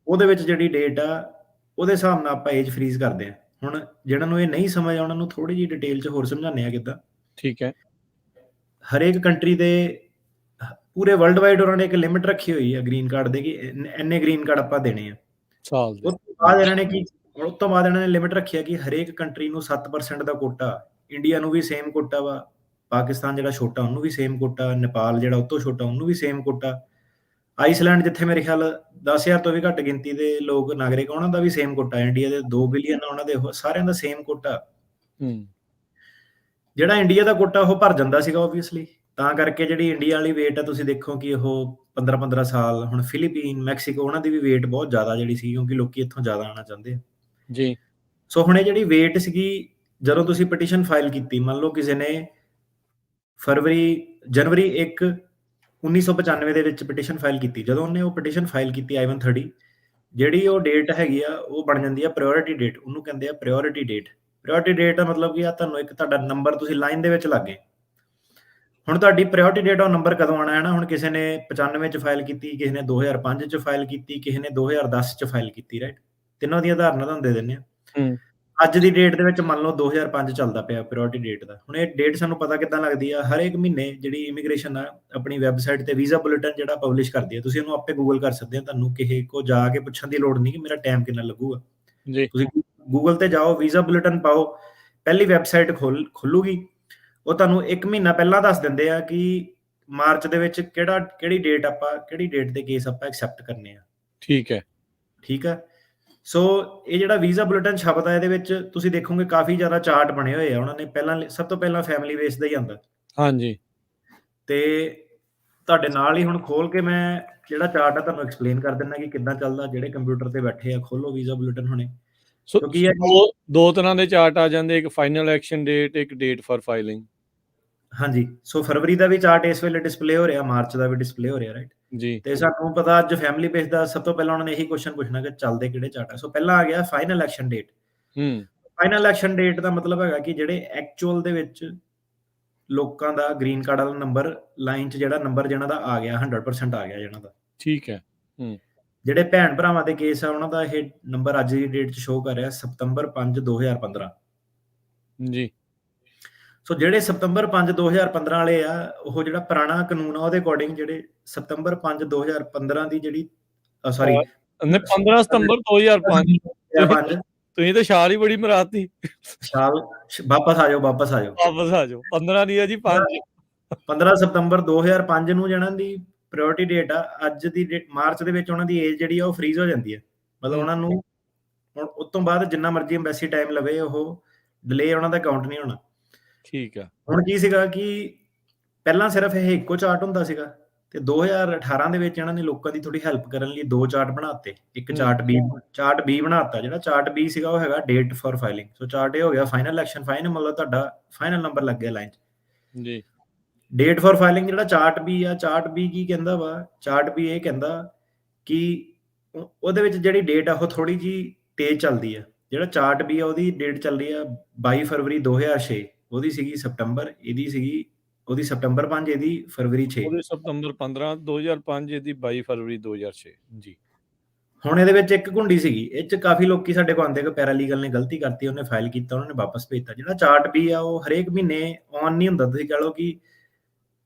[SPEAKER 2] ਉਹਦੇ ਵਿੱਚ ਜਿਹੜੀ ਡੇਟ ਆ ਉਹਦੇ ਹਿਸਾਬ ਨਾਲ ਆਪਾਂ ਏਜ ਫਰੀਜ਼ ਕਰਦੇ ਆ। ਹੁਣ ਜਿਹਨਾਂ ਨੂੰ ਇਹ ਨਹੀਂ ਸਮਝ ਆ ਉਹਨਾਂ ਨੂੰ ਥੋੜੀ ਜਿਹੀ ਡਿਟੇਲ 'ਚ ਹੋਰ ਸਮਝਾਉਂਦੇ ਆ ਕਿੱਦਾਂ।
[SPEAKER 1] ਠੀਕ ਹੈ।
[SPEAKER 2] ਹਰੇਕ ਕੰਟਰੀ ਦੇ ਪੂਰੇ ਵਰਲਡ ਵਾਈਡ ਉਹਨਾਂ ਨੇ ਇੱਕ ਲਿਮਿਟ ਰੱਖੀ ਹੋਈ ਆ ਗ੍ਰੀਨ ਕਾਰਡ ਦੇ, ਕਿ ਇੰਨੇ ਗ੍ਰੀਨ ਕਾਰਡ ਆਪਾਂ ਦੇਣੇ ਆ।
[SPEAKER 1] ਸਾਲ ਦੇ।
[SPEAKER 2] ਉਸ ਤੋਂ ਬਾਅਦ ਇਹਨਾਂ ਨੇ ਲਿਮਿਟ ਰੱਖੀ ਆ ਕਿ ਹਰੇਕ ਕੰਟਰੀ ਨੂੰ 7% ਦਾ ਕੋਟਾ, ਇੰਡੀਆ ਨੂੰ ਵੀ ਸੇਮ ਕੋਟਾ ਵਾ, ਪਾਕਿਸਤਾਨ ਜਿਹੜਾ ਛੋਟਾ ਉਹਨੂੰ ਵੀ ਸੇਮ ਕੋਟਾ, ਨੇਪਾਲ ਜਿਹੜਾ ਉਹ ਤੋਂ ਛੋਟਾ ਉਹਨੂੰ ਵੀ ਸੇਮ ਕੋਟਾ, ਆਈਸਲੈਂਡ ਜਿੱਥੇ ਮੇਰੇ ਖਿਆਲ 10,000 ਤੋਂ ਵੀ ਘੱਟ ਗਿਣਤੀ ਦੇ ਲੋਕ ਨਾਗਰਿਕ, ਉਹਨਾਂ ਦਾ ਵੀ ਸੇਮ ਕੋਟਾ। ਇੰਡੀਆ ਦੇ 2 ਬਿਲੀਅਨ ਉਹਨਾਂ ਦੇ, ਸਾਰਿਆਂ ਦਾ ਸੇਮ ਕੋਟਾ। ਜਿਹੜਾ ਇੰਡੀਆ ਦਾ ਕੋਟਾ ਉਹ ਭਰ ਜਾਂਦਾ ਸੀਗਾ ਓਬਵੀਅਸਲੀ, ਤਾਂ ਕਰਕੇ ਜਿਹੜੀ ਇੰਡੀਆ ਵਾਲੀ ਵੇਟ ਆ ਤੁਸੀਂ ਦੇਖੋ ਕਿ ਉਹ 15-15 ਸਾਲ। ਹੁਣ ਫਿਲੀਪੀਨ, ਮੈਕਸੀਕੋ, ਉਹਨਾਂ ਦੀ ਵੀ ਵੇਟ ਬਹੁਤ ਜ਼ਿਆਦਾ ਜਿਹੜੀ ਸੀ, ਕਿਉਂਕਿ ਲੋਕੀ ਇੱਥੋਂ ਜ਼ਿਆਦਾ ਆਉਣਾ ਚਾਹੁੰਦੇ ਆ।
[SPEAKER 1] ਜੀ।
[SPEAKER 2] ਸੋ ਹੁਣ ਇਹ ਜਿਹੜੀ ਵੇਟ ਸੀਗੀ, ਜਦੋਂ ਤੁਸੀਂ ਪਟੀਸ਼ਨ ਫਾਈਲ ਕੀਤੀ, ਮੰਨ ਲਓ ਕਿਸੇ ਨੇ ਜਨਵਰੀ 1 1995 ਦੇ ਵਿੱਚ ਪਟੀਸ਼ਨ ਫਾਈਲ ਕੀਤੀ, ਜਦੋਂ ਉਹਨੇ ਉਹ ਪਟੀਸ਼ਨ ਫਾਈਲ ਕੀਤੀ I-130, ਜਿਹੜੀ ਉਹ ਡੇਟ ਹੈਗੀ ਆ ਉਹ ਬਣ ਜਾਂਦੀ ਆ ਪ੍ਰਾਇਓਰਿਟੀ ਡੇਟ। ਉਹਨੂੰ ਕਹਿੰਦੇ ਆ ਪ੍ਰਾਇਓਰਿਟੀ ਡੇਟ। ਪ੍ਰਾਇਓਰਿਟੀ ਡੇਟ ਦਾ ਮਤਲਬ ਕੀ ਆ, ਤੁਹਾਨੂੰ ਇੱਕ ਤੁਹਾਡਾ ਨੰਬਰ, ਤੁਸੀਂ ਲਾਈਨ ਦੇ ਵਿੱਚ ਲੱਗ ਗਏ, ਹੁਣ ਤੁਹਾਡੀ ਪ੍ਰਾਇਓਰਟੀ ਡੇਟ ਔਨ ਨੰਬਰ ਕਦੋਂ ਆਉਣਾ ਹੈ ਨਾ, ਹੁਣ ਕਿਸੇ ਨੇ 95 ਚ ਫਾਈਲ ਕੀਤੀ, ਕਿਸੇ ਨੇ 2005 ਚ ਫਾਈਲ ਕੀਤੀ, ਕਿਸੇ ਨੇ 2010 ਚ ਫਾਈਲ ਕੀਤੀ, ਰਾਈਟ? ਤਿੰਨੋਂ ਦੀਆਂ ਉਦਾਹਰਨਾਂ ਤੁਹਾਨੂੰ ਦੇ ਦਿੰਦੇ ਆ।
[SPEAKER 1] ਹੂੰ
[SPEAKER 2] ਅੱਜ ਦੀ ਡੇਟ ਦੇ ਵਿੱਚ ਮੰਨ ਲਓ 2005 ਚੱਲਦਾ ਪਿਆ ਪ੍ਰਾਇਓਰਟੀ ਡੇਟ ਦਾ। ਹੁਣ ਇਹ ਡੇਟ ਸਾਨੂੰ ਪਤਾ ਕਿੱਦਾਂ ਲੱਗਦੀ ਆ, ਹਰ ਇੱਕ ਮਹੀਨੇ ਜਿਹੜੀ ਇਮੀਗ੍ਰੇਸ਼ਨ ਆ ਆਪਣੀ ਵੈਬਸਾਈਟ ਤੇ ਵੀਜ਼ਾ ਬੁਲੇਟਿਨ ਜਿਹੜਾ ਪਬਲਿਸ਼ ਕਰਦੀ ਹੈ, ਤੁਸੀਂ ਉਹਨੂੰ ਆਪੇ ਗੂਗਲ ਕਰ ਸਕਦੇ ਹੋ, ਤੁਹਾਨੂੰ ਕਿਸੇ ਕੋ ਜਾ ਕੇ ਪੁੱਛਣ ਦੀ ਲੋੜ ਨਹੀਂ ਕਿ ਮੇਰਾ ਟਾਈਮ ਕਿੰਨਾ ਲੱਗੂਗਾ।
[SPEAKER 1] ਜੀ
[SPEAKER 2] ਤੁਸੀਂ ਗੂਗਲ ਤੇ ਜਾਓ, ਵੀਜ਼ਾ ਬੁਲੇਟਿਨ ਪਾਓ, ਪਹਿਲੀ ਵੈਬਸਾਈਟ ਖੁੱਲੂਗੀ, ਉਹ ਤੁਹਾਨੂੰ 1 ਮਹੀਨਾ ਪਹਿਲਾਂ ਦੱਸ ਦਿੰਦੇ ਆ ਕਿ ਮਾਰਚ ਦੇ ਵਿੱਚ ਕਿਹੜੀ ਡੇਟ ਦੇ ਕੇਸ ਆਪਾਂ ਐਕਸੈਪਟ ਕਰਨੇ ਆ।
[SPEAKER 1] ਠੀਕ ਹੈ।
[SPEAKER 2] ਠੀਕ ਆ। ਸੋ ਇਹ ਜਿਹੜਾ ਵੀਜ਼ਾ ਬੁਲੇਟਿਨ ਛਪਦਾ, ਇਹਦੇ ਵਿੱਚ ਤੁਸੀਂ ਦੇਖੋਗੇ ਕਾਫੀ ਜ਼ਿਆਦਾ ਚਾਰਟ ਬਣੇ ਹੋਏ ਆ ਉਹਨਾਂ ਨੇ। ਸਭ ਤੋਂ ਪਹਿਲਾਂ ਫੈਮਿਲੀ ਬੇਸ ਦਾ ਹੀ ਆਉਂਦਾ,
[SPEAKER 1] ਹਾਂਜੀ
[SPEAKER 2] ਤੇ ਤੁਹਾਡੇ ਨਾਲ ਹੀ ਹੁਣ ਖੋਲ ਕੇ ਮੈਂ ਜਿਹੜਾ ਚਾਰਟ ਆ ਤੁਹਾਨੂੰ ਐਕਸਪਲੇਨ ਕਰ ਦਿੰਦਾ ਕਿ ਕਿੱਦਾਂ ਚੱਲਦਾ। ਜਿਹੜੇ ਕੰਪਿਊਟਰ ਤੇ ਬੈਠੇ ਆ, ਖੋਲੋ ਵੀਜ਼ਾ ਬੁਲੇਟਿਨ ਹੁਣੇ।
[SPEAKER 1] ਸੋ
[SPEAKER 2] ਕਿਉਂਕਿ ਇਹ
[SPEAKER 1] ਦੋ ਤਰ੍ਹਾਂ ਦੇ ਚਾਰਟ ਆ ਜਾਂਦੇ, ਇੱਕ ਫਾਈਨਲ ਐਕਸ਼ਨ ਡੇਟ, ਇੱਕ ਡੇਟ ਫॉर ਫਾਈਲਿੰਗ।
[SPEAKER 2] ਹਾਂਜੀ, ਸੋ ਫਰਵਰੀ ਦਾ ਵੀ ਚਾਰਟ ਇਸ ਵੇਲੇ ਡਿਸਪਲੇ ਹੋ ਰਿਹਾ, ਮਾਰਚ ਦਾ ਵੀ ਡਿਸਪਲੇ ਹੋ ਰਿਹਾ, ਰਾਈਟ?
[SPEAKER 1] ਜੀ
[SPEAKER 2] ਤੇ ਸਾਨੂੰ ਪਤਾ ਅੱਜ ਫੈਮਿਲੀ ਬੇਸ ਦਾ ਸਭ ਤੋਂ ਪਹਿਲਾਂ ਉਹਨਾਂ ਨੇ ਇਹੀ ਕੁਐਸਚਨ ਪੁੱਛਣਾ ਕਿ ਚੱਲਦੇ ਕਿਹੜੇ ਚਾਰਟ ਆ। ਸੋ ਪਹਿਲਾਂ ਆ ਗਿਆ final action date. Final action date ਦਾ ਮਤਲਬ ਹੈਗਾ ਕਿ ਜਿਹੜੇ ਐਕਚੁਅਲ ਦੇ ਵਿੱਚ ਲੋਕਾਂ ਦਾ ਗ੍ਰੀਨ ਕਾਰਡ ਵਾਲਾ ਨੰਬਰ ਲਾਈਨ 'ਚ ਜਿਹੜਾ ਨੰਬਰ ਜਿਹਨਾਂ ਦਾ ਆ ਗਿਆ 100% ਆ ਗਿਆ ਜਿਹਨਾਂ ਦਾ।
[SPEAKER 1] ਠੀਕ ਹੈ।
[SPEAKER 2] ਜਿਹੜੇ ਭੈਣ ਭਰਾਵਾਂ ਦੇ ਕੇਸ ਆ ਉਹਨਾਂ ਦਾ ਇਹ ਨੰਬਰ ਅੱਜ ਦੀ ਡੇਟ 'ਚ ਸ਼ੋ ਕਰ ਰਿਹਾ ਸਤੰਬਰ 5 2015।
[SPEAKER 1] ਜੀ
[SPEAKER 2] ਸੋ ਜਿਹੜੇ ਸਤੰਬਰ 5 2015 ਵਾਲੇ ਆ, ਉਹ ਜਿਹੜਾ ਪੁਰਾਣਾ ਕਾਨੂੰਨ ਆ ਉਹਦੇ ਅਕੋਰਡਿੰਗ ਜਿਹੜੇ ਸਤੰਬਰ 5 2015 ਦੀ ਜਿਹੜੀ ਸੌਰੀ
[SPEAKER 1] 15 ਸਤੰਬਰ 2005
[SPEAKER 2] 5
[SPEAKER 1] ਤੁਸੀਂ ਤਾਂ ਛਾਲ ਹੀ ਬੜੀ ਮਰਾਤੀ।
[SPEAKER 2] ਸਾਲ ਵਾਪਸ ਆ ਜਾਓ
[SPEAKER 1] 15 ਨਹੀਂ ਹੈ ਜੀ 5
[SPEAKER 2] 15 ਸਤੰਬਰ 2005 ਨੂੰ ਜਿਹਨਾਂ ਦੀ ਪ੍ਰਾਇੋਰਟੀ ਡੇਟ ਆ, ਅੱਜ ਦੀ ਡੇਟ ਮਾਰਚ ਦੇ ਵਿੱਚ ਉਹਨਾਂ ਦੀ ਏਜ ਜਿਹੜੀ ਆ ਉਹ ਫ੍ਰੀਜ਼ ਹੋ ਜਾਂਦੀ ਹੈ। ਮਤਲਬ ਉਹਨਾਂ ਨੂੰ ਹੁਣ ਉਸ ਤੋਂ ਬਾਅਦ ਜਿੰਨਾ ਮਰਜ਼ੀ ਐਮਬੈਸੀ ਟਾਈਮ ਲਵੇ, ਉਹ ਡਿਲੇ ਉਹਨਾਂ ਦਾ ਕਾਊਂਟ ਨਹੀਂ ਹੋਣਾ।
[SPEAKER 1] ਠੀਕ ਆ।
[SPEAKER 2] ਹੁਣ ਕੀ ਸੀਗਾ ਕਿ ਪਹਿਲਾਂ ਸਿਰਫ ਇਹ ਇੱਕੋ ਚਾਰਟ ਹੁੰਦਾ ਸੀਗਾ, ਤੇ 2018 ਦੇ ਵਿੱਚ ਇਹਨਾਂ ਨੇ ਲੋਕਾਂ ਦੀ ਥੋੜੀ ਹੈਲਪ ਕਰਨ ਲਈ 2 ਚਾਰਟ ਬਣਾਤੇ। ਇੱਕ ਚਾਰਟ ਬੀ ਬਣਾਤਾ। ਜਿਹੜਾ ਚਾਰਟ ਬੀ ਸੀਗਾ ਉਹ ਹੈਗਾ date for filing. So chart ਇਹ ਹੋ ਗਿਆ ਫਾਈਨਲ ਐਕਸ਼ਨ, ਫਾਈਨਲ ਮਤਲਬ ਤੁਹਾਡਾ ਫਾਈਨਲ ਨੰਬਰ ਲੱਗ ਗਿਆ ਲਾਈਨ 'ਚ।
[SPEAKER 1] ਜੀ
[SPEAKER 2] ਡੇਟ ਫॉर ਫਾਈਲਿੰਗ ਜਿਹੜਾ ਚਾਰਟ ਬੀ ਆ, ਚਾਰਟ ਬੀ ਕੀ ਕਹਿੰਦਾ ਵਾ, ਚਾਰਟ ਬੀ ਇਹ ਕਹਿੰਦਾ ਕਿ ਉਹਦੇ ਵਿੱਚ ਜਿਹੜੀ ਡੇਟ ਆ ਉਹ ਥੋੜੀ ਜੀ ਤੇਜ਼ ਚੱਲਦੀ ਆ। ਜਿਹੜਾ ਚਾਰਟ ਬੀ ਆ ਉਹਦੀ ਡੇਟ ਚੱਲ ਰਹੀ ਆ 22 ਫਰਵਰੀ 2006, ਉਹਦੀ ਸੀਗੀ ਸਤੰਬਰ, ਉਹਦੀ ਸਤੰਬਰ 5, ਇਹਦੀ ਫਰਵਰੀ 6।
[SPEAKER 1] ਉਹਦੇ ਸਤੰਬਰ 15 2005, ਇਹਦੀ 22 ਫਰਵਰੀ 2006। ਜੀ
[SPEAKER 2] ਹੁਣ ਇਹਦੇ ਵਿੱਚ ਇੱਕ ਘੁੰਡੀ ਸੀਗੀ, ਇਹ 'ਚ ਕਾਫੀ ਲੋਕੀ ਸਾਡੇ ਕੋਲ ਆਉਂਦੇ ਕਿ ਪੈਰਾਲੀਗਲ ਨੇ ਗਲਤੀ ਕਰਤੀ, ਉਹਨੇ ਫਾਈਲ ਕੀਤਾ, ਉਹਨਾਂ ਨੇ ਵਾਪਸ ਭੇਜਤਾ। ਜਿਹੜਾ ਚਾਰਟ ਬੀ ਆ ਉਹ ਹਰੇਕ ਮਹੀਨੇ ਔਨ ਨਹੀਂ ਹੁੰਦਾ। ਤੁਸੀਂ ਕਹ ਲਓ ਕਿ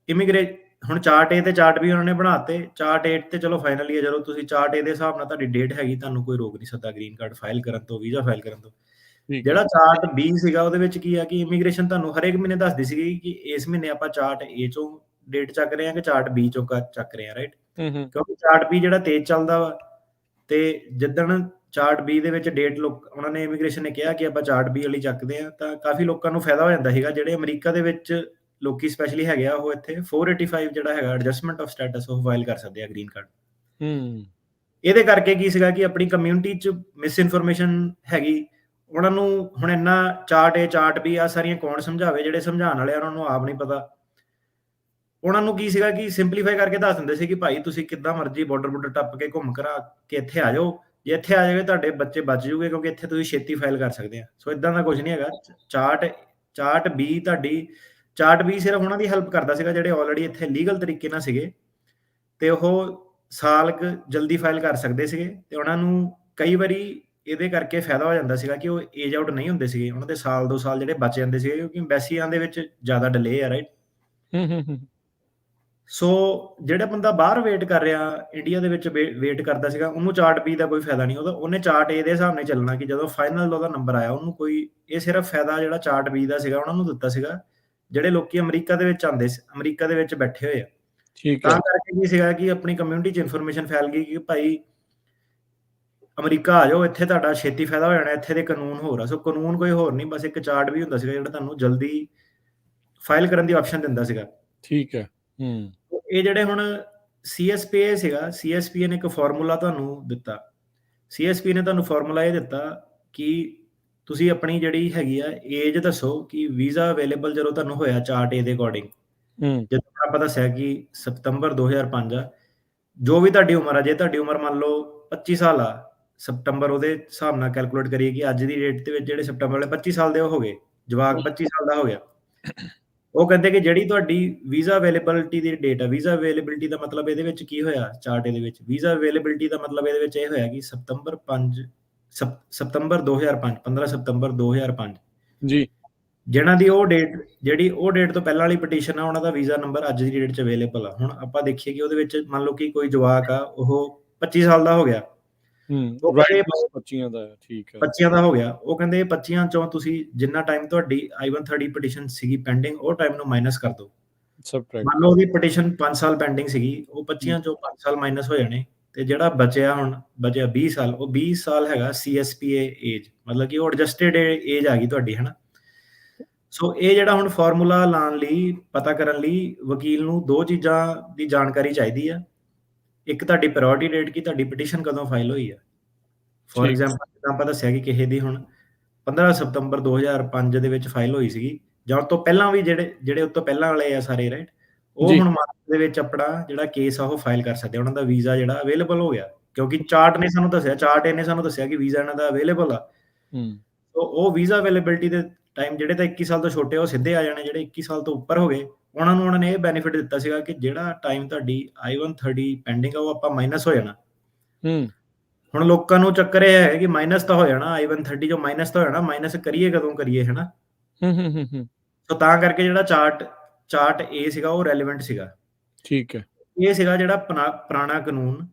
[SPEAKER 2] ਹੁਣ ਚਾਰਟ ਏ ਤੇ ਚਾਰਟ ਬੀ ਉਹਨਾਂ ਨੇ ਬਣਾਤੇ। ਚਾਰਟ ਏ ਤੇ ਚਲੋ ਫਾਈਨਲੀ ਹੈ, ਜਦੋਂ ਤੁਸੀਂ ਚਾਰਟ ਏ ਦੇ ਹਿਸਾਬ ਨਾਲ ਤੁਹਾਡੀ ਡੇਟ ਹੈਗੀ, ਤੁਹਾਨੂੰ ਕੋਈ ਰੋਕ ਨਹੀਂ ਸਕਦਾ ਗ੍ਰੀਨ ਕਾਰਡ ਫਾਈਲ ਕਰਨ ਤੋਂ, ਵੀਜ਼ਾ ਫਾਈਲ ਕਰਨ ਤੋਂ। ਜਿਹੜਾ ਚਾਰਟ ਬੀ ਸੀਗਾ ਉਹਦੇ ਵਿੱਚ ਕੀ ਆ ਕਿ ਇਮੀਗ੍ਰੇਸ਼ਨ ਤੁਹਾਨੂੰ ਹਰੇਕ ਮਹੀਨੇ ਦੱਸਦੀ ਸੀਗੀ ਕਿ ਇਸ ਮਹੀਨੇ ਆਪਾਂ ਚਾਰਟ ਏ ਚੋਂ ਡੇਟ ਚੱਕ ਰਹੇ ਹਾਂ ਕਿ ਚਾਰਟ ਬੀ ਚੋਂ ਚੱਕ ਰਹੇ ਹਾਂ, ਰਾਈਟ? ਕਿਉਂਕਿ ਚਾਰਟ ਬੀ ਜਿਹੜਾ ਤੇਜ਼ ਚੱਲਦਾ ਵਾ, ਤੇ ਜਿੱਦਣ ਚਾਰਟ ਬੀ ਦੇ ਵਿੱਚ ਡੇਟ ਉਹਨਾਂ ਨੇ ਇਮੀਗ੍ਰੇਸ਼ਨ ਨੇ ਕਿਹਾ ਕਿ ਆਪਾਂ ਚਾਰਟ ਬੀ ਵਾਲੀ ਚੱਕਦੇ ਆ, ਤਾਂ ਕਾਫੀ ਲੋਕਾਂ ਨੂੰ ਫਾਇਦਾ ਹੋ ਜਾਂਦਾ ਸੀਗਾ। ਜਿਹੜੇ ਅਮਰੀਕਾ ਦੇ ਵਿੱਚ ਲੋਕੀ ਸਪੈਸ਼ਲੀ ਹੈਗੇ ਆ, ਉਹ ਇੱਥੇ 485 ਜਿਹੜਾ ਹੈਗਾ ਐਡਜਸਟਮੈਂਟ ਆਫ ਸਟੇਟਸ, ਉਹ ਫਾਈਲ ਕਰ ਸਕਦੇ ਆ ਗ੍ਰੀਨ ਕਾਰਡ। ਇਹਦੇ ਕਰਕੇ ਕੀ ਸੀਗਾ ਕਿ ਆਪਣੀ ਕਮਿਊਨਿਟੀ 'ਚ ਮਿਸ ਇਨਫੋਰਮੇਸ਼ਨ ਹੈਗੀ, ਉਹਨਾਂ ਨੂੰ ਹੁਣ ਇੰਨਾ ਚਾਰਟ ਏ ਚਾਰਟ ਬੀ ਆ ਸਾਰੀਆਂ ਕੌਣ ਸਮਝਾਵੇ, ਜਿਹੜੇ ਸਮਝਾਉਣ ਵਾਲੇ ਆ ਉਹਨਾਂ ਨੂੰ ਆਪ ਨਹੀਂ ਪਤਾ। ਉਹਨਾਂ ਨੂੰ ਕੀ ਸੀਗਾ ਕਿ ਸਿੰਪਲੀਫਾਈ ਕਰਕੇ ਦੱਸ ਦਿੰਦੇ ਸੀ ਕਿ ਭਾਈ ਤੁਸੀਂ ਕਿੱਦਾਂ ਮਰਜ਼ੀ ਬਾਰਡਰ ਟੱਪ ਕੇ ਘੁੰਮ ਘਰਾ ਕੇ ਇੱਥੇ ਆ ਜਾਓ, ਜੇ ਇੱਥੇ ਆ ਜਾਵੇ ਤੁਹਾਡੇ ਬੱਚੇ ਬਚ ਜੂਗੇ, ਕਿਉਂਕਿ ਇੱਥੇ ਤੁਸੀਂ ਛੇਤੀ ਫਾਈਲ ਕਰ ਸਕਦੇ ਆ। ਸੋ ਇਦਾਂ ਦਾ ਕੁਝ ਨਹੀਂ ਹੈਗਾ। ਚਾਰਟ ਬੀ ਸਿਰਫ ਉਹਨਾਂ ਦੀ ਹੈਲਪ ਕਰਦਾ ਸੀਗਾ ਜਿਹੜੇ ਆਲਰੇਡੀ ਇੱਥੇ ਲੀਗਲ ਤਰੀਕੇ ਨਾਲ ਸੀਗੇ, ਤੇ ਉਹ ਸਾਲ ਕੁ ਜਲਦੀ ਫਾਈਲ ਕਰ ਸਕਦੇ ਸੀਗੇ। ਤੇ ਉਹਨਾਂ ਨੂੰ ਕਈ ਵਾਰੀ ਇਹਦੇ ਕਰਕੇ ਫਾਇਦਾ ਹੋ ਜਾਂਦਾ ਸੀਗਾ ਕਿ ਉਹ ਏਜ ਆਊਟ ਨਹੀਂ ਹੁੰਦੇ ਸੀਗੇ, ਉਹਨਾਂ ਦੇ ਸਾਲ 2 ਸਾਲ ਜਿਹੜੇ ਬਚ ਜਾਂਦੇ ਸੀਗੇ, ਕਿਉਂਕਿ ਐਮਬੈਸੀਆਂ ਦੇ ਵਿੱਚ ਜ਼ਿਆਦਾ ਡਿਲੇ ਆ, ਰਾਈਟ? ਸੋ ਜਿਹੜਾ ਬੰਦਾ ਬਾਹਰ ਵੇਟ ਕਰ ਰਿਹਾ, ਇੰਡੀਆ ਦੇ ਵਿੱਚ ਵੇਟ ਕਰਦਾ ਸੀਗਾ, ਉਹਨੂੰ ਚਾਰਟ ਬੀ ਦਾ ਕੋਈ ਫਾਇਦਾ ਨਹੀਂ। ਉਹਨੇ ਚਾਰਟ ਏ ਦੇ ਹਿਸਾਬ ਨਾਲ ਚੱਲਣਾ ਕਿ ਜਦੋਂ ਫਾਈਨਲ ਉਹਦਾ ਨੰਬਰ ਆਇਆ, ਉਹਨੂੰ ਕੋਈ ਇਹ ਸਿਰਫ ਫਾਇਦਾ ਜਿਹੜਾ ਚਾਰਟ ਬੀ ਦਾ ਸੀਗਾ ਉਹਨਾਂ ਨੂੰ ਦਿੱਤਾ ਸੀਗਾ, ਜਿਹੜੇ ਲੋਕੀ ਅਮਰੀਕਾ ਦੇ ਵਿੱਚ ਆਉਂਦੇ ਸੀ, ਅਮਰੀਕਾ ਦੇ ਵਿੱਚ ਬੈਠੇ ਹੋਏ ਆ। ਤਾਂ ਕਰਕੇ ਕੀ ਸੀਗਾ ਕਿ ਆਪਣੀ ਕਮਿਊਨਿਟੀ 'ਚ ਇਨਫੋਰਮੇਸ਼ਨ ਫੈਲ ਗਈ ਕਿ ਭਾਈ ਅਮਰੀਕਾ ਆ ਜਾਓ, ਇੱਥੇ ਤੁਹਾਡਾ ਛੇਤੀ ਫਾਇਦਾ ਹੋ ਜਾਣਾ, ਇੱਥੇ ਦੇ ਕਾਨੂੰਨ ਹੋਰ ਆ। ਸੋ ਕਾਨੂੰਨ ਕੋਈ ਹੋਰ ਨਹੀਂ, ਬਸ ਇੱਕ ਚਾਰਟ ਵੀ ਹੁੰਦਾ ਸੀਗਾ ਜਿਹੜਾ ਤੁਹਾਨੂੰ ਜਲਦੀ ਫਾਈਲ ਕਰਨ ਦੀ ਆਪਸ਼ਨ ਦਿੰਦਾ ਸੀਗਾ।
[SPEAKER 1] ਠੀਕ ਹੈ।
[SPEAKER 2] ਇਹ ਜਿਹੜੇ ਹੁਣ CSPA ਸੀਗਾ, CSPA ਨੇ ਇੱਕ ਫਾਰਮੂਲਾ ਤੁਹਾਨੂੰ ਦਿੱਤਾ। CSPA ਨੇ ਤੁਹਾਨੂੰ ਫਾਰਮੂਲਾ ਇਹ ਦਿੱਤਾ ਕਿ ਤੁਸੀਂ ਆਪਣੀ ਜਿਹੜੀ ਹੈਗੀ ਆ ਏਜ ਦੱਸੋ ਕਿ ਵੀਜ਼ਾ ਅਵੇਲੇਬਲ ਜਦੋਂ ਤੁਹਾਨੂੰ ਹੋਇਆ ਚਾਰਟ ਏ ਦੇ ਅਕੋਰਡਿੰਗ, ਜਦੋਂ ਆਪਾਂ ਦੱਸਿਆ ਕਿ ਸਤੰਬਰ 2005 ਆ, ਜੋ ਵੀ ਤੁਹਾਡੀ ਉਮਰ ਆ, ਜੇ ਤੁਹਾਡੀ ਉਮਰ ਮੰਨ ਲਓ 25 ਸਾਲ ਆ, ਸਤੰਬਰ ਉਹਦੇ ਹਿਸਾਬ ਨਾਲ ਕੈਲਕੂਲੇਟ ਕਰੀਏ ਕਿ ਅੱਜ ਦੀ ਡੇਟ ਦੇ ਵਿੱਚ ਜਿਹੜੇ ਸਤੰਬਰ ਵਾਲੇ 25 ਸਾਲ ਦੇ ਹੋ ਗਏ, ਜਵਾਕ 25 ਸਾਲ ਦਾ ਹੋ ਗਿਆ, ਉਹ ਕਹਿੰਦੇ ਕਿ ਜਿਹੜੀ ਤੁਹਾਡੀ ਵੀਜ਼ਾ ਅਵੇਲੇਬਿਲਿਟੀ ਦੀ ਡੇਟ ਹੈ, ਵੀਜ਼ਾ ਅਵੇਲੇਬਿਲਿਟੀ ਦਾ ਮਤਲਬ ਇਹਦੇ ਵਿੱਚ ਕੀ ਹੋਇਆ ਚਾਰਟ ਇਹਦੇ ਵਿੱਚ, ਵੀਜ਼ਾ ਅਵੇਲੇਬਿਲਿਟੀ ਦਾ ਮਤਲਬ ਇਹਦੇ ਵਿੱਚ ਇਹ ਹੋਇਆ ਕਿ ਸਤੰਬਰ 2005, 15 ਸਤੰਬਰ 2005
[SPEAKER 1] ਜੀ
[SPEAKER 2] ਜਿਹਨਾਂ ਦੀ ਉਹ ਡੇਟ, ਜਿਹੜੀ ਉਹ ਡੇਟ ਤੋਂ ਪਹਿਲਾਂ ਵਾਲੀ ਪਟੀਸ਼ਨ ਆ, ਉਹਨਾਂ ਦਾ ਵੀਜ਼ਾ ਨੰਬਰ ਅੱਜ ਦੀ ਡੇਟ 'ਚ ਅਵੇਲੇਬਲ ਆ। ਹੁਣ ਆਪਾਂ ਦੇਖੀਏ ਕਿ ਉਹਦੇ ਵਿੱਚ ਮੰਨ ਲਓ ਕਿ ਕੋਈ ਜਵਾਕ ਆ, ਉਹ 25 ਸਾਲ ਦਾ ਹੋ ਗਿਆ, ਉਹ
[SPEAKER 1] ਰਾਈਟ
[SPEAKER 2] ਕਹਿੰਦੇ
[SPEAKER 1] 25 ਦਾ ਹੈ, ਠੀਕ ਹੈ
[SPEAKER 2] 25 ਦਾ ਹੋ ਗਿਆ, ਉਹ ਕਹਿੰਦੇ 25 ਚੋਂ ਤੁਸੀਂ ਜਿੰਨਾ ਟਾਈਮ ਤੁਹਾਡੀ I-130 ਪਟੀਸ਼ਨ ਸੀਗੀ ਪੈਂਡਿੰਗ, ਉਹ ਟਾਈਮ ਨੂੰ ਮਾਈਨਸ ਕਰ ਦਿਓ।
[SPEAKER 1] ਸਬਟ੍ਰੈਕਟ
[SPEAKER 2] ਮੰਨ ਲਓ ਉਹਦੀ ਪਟੀਸ਼ਨ 5 ਸਾਲ ਪੈਂਡਿੰਗ ਸੀਗੀ, ਉਹ 25 ਚੋਂ 5 ਸਾਲ ਮਾਈਨਸ ਹੋ ਜਾਣੇ, ਤੇ ਜਿਹੜਾ ਬਚਿਆ 20 ਸਾਲ, ਉਹ 20 ਸਾਲ ਹੈਗਾ CSPA ਏਜ, ਮਤਲਬ ਕਿ ਉਹ ਐਡਜਸਟਡ ਏਜ ਆ ਗਈ ਤੁਹਾਡੀ, ਹਨਾ। ਸੋ ਇਹ ਜਿਹੜਾ ਹੁਣ ਫਾਰਮੂਲਾ ਲਾਉਣ ਲਈ, ਪਤਾ ਕਰਨ ਲਈ ਵਕੀਲ ਨੂੰ ਦੋ ਚੀਜ਼ਾਂ ਦੀ ਜਾਣਕਾਰੀ ਚਾਹੀਦੀ ਆ। ਇੱਕ ਤੁਹਾਡੀ ਪ੍ਰਾਇੋਰਟੀ ਡੇਟ, ਕੀ ਤੁਹਾਡੀ ਪਟੀਸ਼ਨ ਕਦੋਂ ਫਾਈਲ ਹੋਈ ਆ। ਫੋਰ
[SPEAKER 1] ਠੀਕ।
[SPEAKER 2] ਐਗਜ਼ਾਮਪਲ ਜਿੱਦਾਂ ਆਪਾਂ ਦੱਸਿਆ ਕਿ ਕਿਸੇ ਦੀ ਹੁਣ 15 ਸਤੰਬਰ 2005 ਦੇ ਵਿੱਚ ਫਾਈਲ ਹੋਈ ਸੀਗੀ, ਜਾਂ ਉਸ ਤੋਂ ਪਹਿਲਾਂ ਵੀ ਜਿਹੜੇ ਉਸ ਤੋਂ ਪਹਿਲਾਂ ਵਾਲੇ ਆ ਸਾਰੇ, ਰਾਈਟ, ਉਹ
[SPEAKER 1] ਜੀ।
[SPEAKER 2] ਹੁਣ ਮਾਰਚ ਦੇ ਵਿੱਚ ਆਪਣਾ ਜਿਹੜਾ ਕੇਸ ਆ ਉਹ ਫਾਈਲ ਕਰ ਸਕਦੇ ਆ, ਉਹਨਾਂ ਦਾ ਵੀਜ਼ਾ ਜਿਹੜਾ ਅਵੇਲੇਬਲ ਹੋ ਗਿਆ, ਕਿਉਂਕਿ ਚਾਰਟ ਨੇ ਸਾਨੂੰ ਦੱਸਿਆ ਕਿ ਵੀਜ਼ਾ ਇਹਨਾਂ ਦਾ ਅਵੇਲੇਬਲ ਆ। ਸੋ ਉਹ ਵੀਜ਼ਾ ਅਵੇਲੇਬਿਲਿਟੀ ਦੇ ਟਾਈਮ ਜਿਹੜੇ ਤਾਂ 21 ਸਾਲ ਤੋਂ ਛੋਟੇ ਆ, ਉਹ ਸਿੱਧੇ ਆ ਜਾਣੇ, ਜਿਹੜੇ 21 ਸਾਲ ਤੋਂ ਉੱਪਰ ਹੋ ਗਏ ਉਹਨਾਂ ਨੇ ਇਹ ਬੈਨੀਫਿਟ ਦਿੱਤਾ ਸੀਗਾ ਕਿ ਜਿਹੜਾ ਟਾਈਮ ਤੁਹਾਡੀ I-130 ਪੈਂਡਿੰਗ ਆ, ਉਹ ਆਪਾਂ ਮਾਈਨਸ ਹੋ ਜਾਣਾ। ਹੁਣ ਲੋਕਾਂ ਨੂੰ ਚੱਕਰ ਇਹ ਹੈ ਕਿ ਮਾਈਨਸ ਤਾਂ ਹੋ ਜਾਣਾ, I-130 ਜੋ ਮਾਈਨਸ ਤਾਂ ਹੋ ਜਾਣਾ, ਮਾਈਨਸ ਕਰੀਏ ਕਦੋਂ ਕਰੀਏ, ਹਨਾ। ਸੋ ਤਾਂ ਕਰਕੇ ਜਿਹੜਾ ਚਾਰਟ A ਸੀਗਾ ਉਹ ਰੈਲੇਵੈਂਟ ਸੀਗਾ,
[SPEAKER 1] ਠੀਕ ਹੈ।
[SPEAKER 2] ਇਹ ਸੀਗਾ ਜਿਹੜਾ ਪੁਰਾਣਾ ਕਾਨੂੰਨ,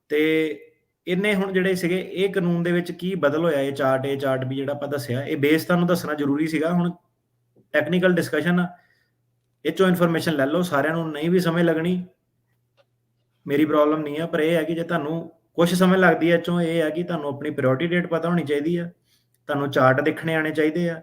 [SPEAKER 2] ਤੇ ਇਹਨੇ ਹੁਣ ਜਿਹੜੇ ਸੀਗੇ ਇਹ ਕਾਨੂੰਨ ਦੇ ਵਿੱਚ ਕੀ ਬਦਲ ਹੋਇਆ, ਇਹ ਚਾਰਟ A ਚਾਰਟ B ਜਿਹੜਾ ਆਪਾਂ ਦੱਸਿਆ, ਇਹ ਬੇਸ ਤੁਹਾਨੂੰ ਦੱਸਣਾ ਜ਼ਰੂਰੀ ਸੀਗਾ। ਹੁਣ ਟੈਕਨੀਕਲ ਡਿਸਕਸ਼ਨ ਆ, ਇਹ ਚੋਂ ਇਨਫੋਰਮੇਸ਼ਨ ਲੈ ਲਓ, ਸਾਰਿਆਂ ਨੂੰ ਨਹੀਂ ਵੀ ਸਮਝ ਲੱਗਣੀ, ਮੇਰੀ ਪ੍ਰੋਬਲਮ ਨਹੀਂ ਆ, ਪਰ ਇਹ ਹੈ ਕਿ ਜੇ ਤੁਹਾਨੂੰ ਕੁਝ ਸਮਝ ਲੱਗਦੀ ਹੈ ਚੋਂ, ਇਹ ਹੈ ਕਿ ਤੁਹਾਨੂੰ ਆਪਣੀ ਪ੍ਰਾਇੋਰਟੀ ਡੇਟ ਪਤਾ ਹੋਣੀ ਚਾਹੀਦੀ ਆ, ਤੁਹਾਨੂੰ ਚਾਰਟ ਦੇਖਣੇ ਆਣੇ ਚਾਹੀਦੇ ਆ,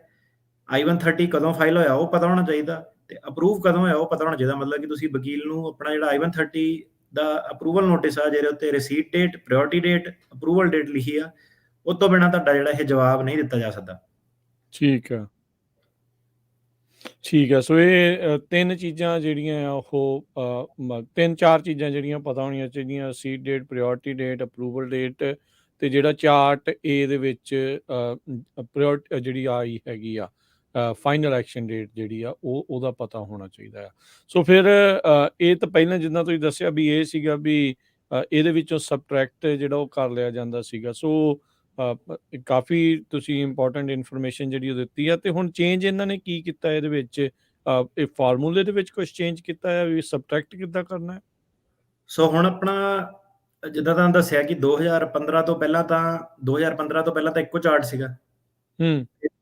[SPEAKER 2] I-130 ਕਦੋਂ ਫਾਈਲ ਹੋਇਆ ਉਹ ਪਤਾ ਹੋਣਾ ਚਾਹੀਦਾ, ਤੇ ਅਪਰੂਵ ਕਦੋਂ ਹੋਇਆ ਉਹ ਪਤਾ ਹੋਣਾ ਚਾਹੀਦਾ। ਮਤਲਬ ਕਿ ਤੁਸੀਂ ਵਕੀਲ ਨੂੰ ਆਪਣਾ ਜਿਹੜਾ I-130 ਦਾ ਅਪਰੂਵਲ ਨੋਟਿਸ ਆ, ਜਿਹਦੇ ਉੱਤੇ ਰਿਸੀਟ date, priority date, approval date ਲਿਖੀ ਆ, ਉਸ ਤੋਂ ਬਿਨਾਂ ਤੁਹਾਡਾ ਜਿਹੜਾ ਇਹ ਜਵਾਬ ਨਹੀਂ ਦਿੱਤਾ ਜਾ ਸਕਦਾ।
[SPEAKER 1] ਠੀਕ ਆ, ਠੀਕ ਆ। ਸੋ ਇਹ ਤਿੰਨ ਚੀਜ਼ਾਂ ਜਿਹੜੀਆਂ ਆ, ਉਹ 3-4 ਚੀਜ਼ਾਂ ਜਿਹੜੀਆਂ ਪਤਾ ਹੋਣੀਆਂ ਚਾਹੀਦੀਆਂ, ਰਿਸੀਟ date, priority date, approval date, ਤੇ ਜਿਹੜਾ ਚਾਰਟ A ਦੇ ਵਿੱਚ ਪ੍ਰਾਇੋਰਟੀ ਜਿਹੜੀ ਆਈ ਹੈਗੀ ਆ, ਫਾਈਨਲ ਐਕਸ਼ਨ ਡੇਟ ਜਿਹੜੀ ਆ, ਉਹਦਾ ਪਤਾ ਹੋਣਾ ਚਾਹੀਦਾ ਆ। ਸੋ ਫਿਰ ਇਹ ਤਾਂ ਪਹਿਲਾਂ ਜਿੱਦਾਂ ਤੁਸੀਂ ਦੱਸਿਆ ਵੀ ਇਹ ਸੀਗਾ ਵੀ ਇਹਦੇ ਵਿੱਚੋਂ ਸਬਟਰੈਕਟ ਜਿਹੜਾ ਉਹ ਕਰ ਲਿਆ ਜਾਂਦਾ ਸੀਗਾ। ਸੋ ਕਾਫੀ ਤੁਸੀਂ ਇੰਪੋਰਟੈਂਟ ਇਨਫੋਰਮੇਸ਼ਨ ਜਿਹੜੀ ਉਹ ਦਿੱਤੀ ਆ। ਤੇ ਹੁਣ ਚੇਂਜ ਇਹਨਾਂ ਨੇ ਕੀ ਕੀਤਾ ਇਹਦੇ ਵਿੱਚ, ਇਹ ਫਾਰਮੂਲੇ ਦੇ ਵਿੱਚ ਕੁਝ ਚੇਂਜ ਕੀਤਾ ਹੈ ਵੀ ਸਬਟਰੈਕਟ ਕਿੱਦਾਂ ਕਰਨਾ ਹੈ?
[SPEAKER 2] ਸੋ ਹੁਣ ਆਪਣਾ ਜਿੱਦਾਂ ਤੁਹਾਨੂੰ ਦੱਸਿਆ ਕਿ 2015 ਤੋਂ ਪਹਿਲਾਂ ਤਾਂ ਇੱਕੋ ਚਾਰਟ ਸੀਗਾ,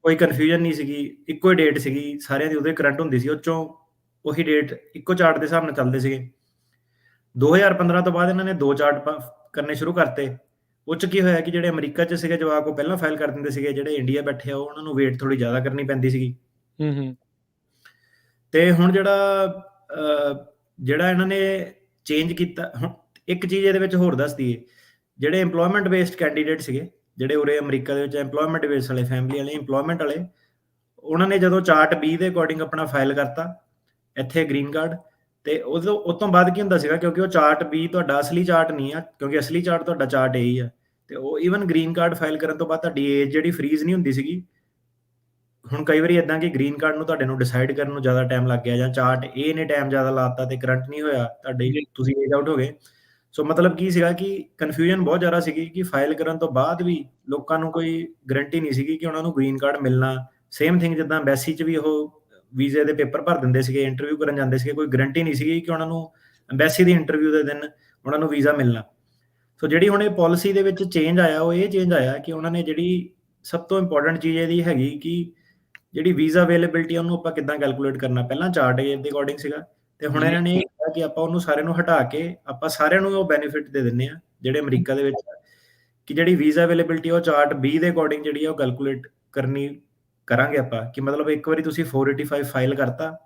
[SPEAKER 2] ਕੋਈ ਕਨਫਿਊਜ਼ਨ ਨਹੀਂ ਸੀਗੀ, ਇੱਕੋ ਹੀ ਡੇਟ ਸੀਗੀ, ਸਾਰਿਆਂ ਦੀ ਉਹਦੇ ਕਰੰਟ ਹੁੰਦੀ ਸੀ, ਉਹ ਚੋਂ ਉਹੀ ਡੇਟ ਇੱਕੋ ਚਾਰਟ ਦੇ ਹਿਸਾਬ ਨਾਲ ਚੱਲਦੇ ਸੀਗੇ। 2015 ਤੋਂ ਬਾਅਦ ਇਹਨਾਂ ਨੇ ਦੋ ਚਾਰਟ ਕਰਨੇ ਸ਼ੁਰੂ ਕਰਤੇ। ਉਹ 'ਚ ਕੀ ਹੋਇਆ ਕਿ ਜਿਹੜੇ ਅਮਰੀਕਾ 'ਚ ਸੀਗੇ ਜਵਾਕ, ਉਹ ਪਹਿਲਾਂ ਫਾਈਲ ਕਰ ਦਿੰਦੇ ਸੀਗੇ, ਜਿਹੜੇ ਇੰਡੀਆ ਬੈਠੇ ਆ ਉਹਨਾਂ ਨੂੰ ਵੇਟ ਥੋੜੀ ਜ਼ਿਆਦਾ ਕਰਨੀ ਪੈਂਦੀ ਸੀਗੀ। ਤੇ ਹੁਣ ਜਿਹੜਾ ਇਹਨਾਂ ਨੇ ਚੇਂਜ ਕੀਤਾ, ਹੁਣ ਇੱਕ ਚੀਜ਼ ਇਹਦੇ ਵਿੱਚ ਹੋਰ ਦੱਸ ਦਈਏ, ਜਿਹੜੇ ਇੰਪਲੋਇਮੈਂਟ ਬੇਸਡ ਕੈਂਡੀਡੇਟ ਸੀਗੇ, ਜਿਹੜੇ ਉਰੇ ਅਮਰੀਕਾ ਦੇ ਵਿੱਚ ਇੰਪਲੋਇਮੈਂਟ ਬੇਸ ਵਾਲੇ, ਫੈਮਿਲੀ ਵਾਲੇ, ਇੰਪਲੋਇਮੈਂਟ ਵਾਲੇ, ਉਹਨਾਂ ਨੇ ਜਦੋਂ ਚਾਰਟ B ਦੇ ਅਕੋਰਡਿੰਗ ਆਪਣਾ ਫਾਈਲ ਕਰਤਾ ਇੱਥੇ ਗ੍ਰੀਨ ਕਾਰਡ, ਤੇ ਉਸ ਤੋਂ ਬਾਅਦ ਕੀ ਹੁੰਦਾ ਸੀਗਾ, ਕਿਉਂਕਿ ਉਹ ਚਾਰਟ B ਤੁਹਾਡਾ ਅਸਲੀ ਚਾਰਟ ਨਹੀਂ ਆ, ਕਿਉਂਕਿ ਅਸਲੀ ਚਾਰਟ ਤੁਹਾਡਾ ਚਾਰਟ A ਹੀ ਆ, ਤੇ ਉਹ ਈਵਨ ਗ੍ਰੀਨ ਕਾਰਡ ਫਾਈਲ ਕਰਨ ਤੋਂ ਬਾਅਦ ਤੁਹਾਡੀ ਏਜ ਜਿਹੜੀ ਫਰੀਜ਼ ਨਹੀਂ ਹੁੰਦੀ ਸੀਗੀ। ਹੁਣ ਕਈ ਵਾਰੀ ਇਦਾਂ ਕਿ ਗ੍ਰੀਨ ਕਾਰਡ ਨੂੰ ਤੁਹਾਡੇ ਨੂੰ ਡਿਸਾਈਡ ਕਰਨ ਨੂੰ ਜ਼ਿਆਦਾ ਟਾਈਮ ਲੱਗ ਗਿਆ, ਜਾਂ ਚਾਰਟ A ਨੇ ਟਾਈਮ ਜ਼ਿਆਦਾ ਲਾਤਾ ਤੇ ਕਰੰਟ ਨਹੀਂ ਹੋਇਆ ਤੁਹਾਡੇ, ਤੁਸੀਂ ਏਜ ਆਊਟ ਹੋ ਗਏ। ਸੋ ਮਤਲਬ ਕੀ ਸੀਗਾ ਕਿ ਕਨਫਿਊਜ਼ਨ ਬਹੁਤ ਜ਼ਿਆਦਾ ਸੀਗੀ ਕਿ ਫਾਈਲ ਕਰਨ ਤੋਂ ਬਾਅਦ ਵੀ ਲੋਕਾਂ ਨੂੰ ਕੋਈ ਗਰੰਟੀ ਨਹੀਂ ਸੀਗੀ ਕਿ ਉਹਨਾਂ ਨੂੰ ਗ੍ਰੀਨ ਕਾਰਡ ਮਿਲਣਾ। ਸੇਮ ਥਿੰਗ ਜਿੱਦਾਂ ਐਮਬੈਸੀ 'ਚ ਵੀ ਉਹ ਵੀਜ਼ੇ ਦੇ ਪੇਪਰ ਭਰ ਦਿੰਦੇ ਸੀਗੇ, ਇੰਟਰਵਿਊ ਕਰਨ ਜਾਂਦੇ ਸੀਗੇ, ਕੋਈ ਗਰੰਟੀ ਨਹੀਂ ਸੀਗੀ ਕਿ ਉਹਨਾਂ ਨੂੰ ਐਮਬੈਸੀ ਦੀ ਇੰਟਰਵਿਊ ਦੇ ਦਿਨ ਉਹਨਾਂ ਨੂੰ ਵੀਜ਼ਾ ਮਿਲਣਾ। ਸੋ ਜਿਹੜੀ ਹੁਣ ਇਹ ਪਾਲਿਸੀ ਦੇ ਵਿੱਚ ਚੇਂਜ ਆਇਆ, ਉਹ ਇਹ ਚੇਂਜ ਆਇਆ ਕਿ ਉਹਨਾਂ ਨੇ ਜਿਹੜੀ ਸਭ ਤੋਂ ਇੰਪੋਰਟੈਂਟ ਚੀਜ਼ ਇਹਦੀ ਹੈਗੀ ਕਿ ਜਿਹੜੀ ਵੀਜ਼ਾ ਅਵੇਲੇਬਿਲਿਟੀ ਉਹਨੂੰ ਆਪਾਂ ਕਿੱਦਾਂ ਕੈਲਕੂਲੇਟ ਕਰਨਾ। ਪਹਿਲਾਂ ਚਾਰਟ A ਦੇ ਅਕੋਰਡਿੰਗ ਸੀਗਾ, ਤੇ ਹੁਣ ਇਹਨਾਂ ਨੇ ਇਹ ਕਿਹਾ ਕਿ ਆਪਾਂ ਉਹਨੂੰ ਸਾਰਿਆਂ ਨੂੰ ਹਟਾ ਕੇ ਆਪਾਂ ਸਾਰਿਆਂ ਨੂੰ ਉਹ ਬੈਨੀਫਿਟ ਦੇ ਦਿੰਦੇ ਆ ਜਿਹੜੇ ਅਮਰੀਕਾ ਦੇ ਵਿੱਚ, ਕਿ ਜਿਹੜੀ ਵੀਜ਼ਾ ਅਵੇਲੇਬਿਲਿਟੀ ਉਹ ਚਾਰਟ B ਦੇ ਅਕੋਰਡਿੰਗ ਜਿਹੜੀ ਆ ਉਹ ਕੈਲਕੂਲੇਟ ਕਰਾਂਗੇ ਆਪਾਂ। ਕਿ ਮਤਲਬ ਇੱਕ ਵਾਰੀ ਤੁਸੀਂ 485 ਫਾਈਲ ਕਰਤਾ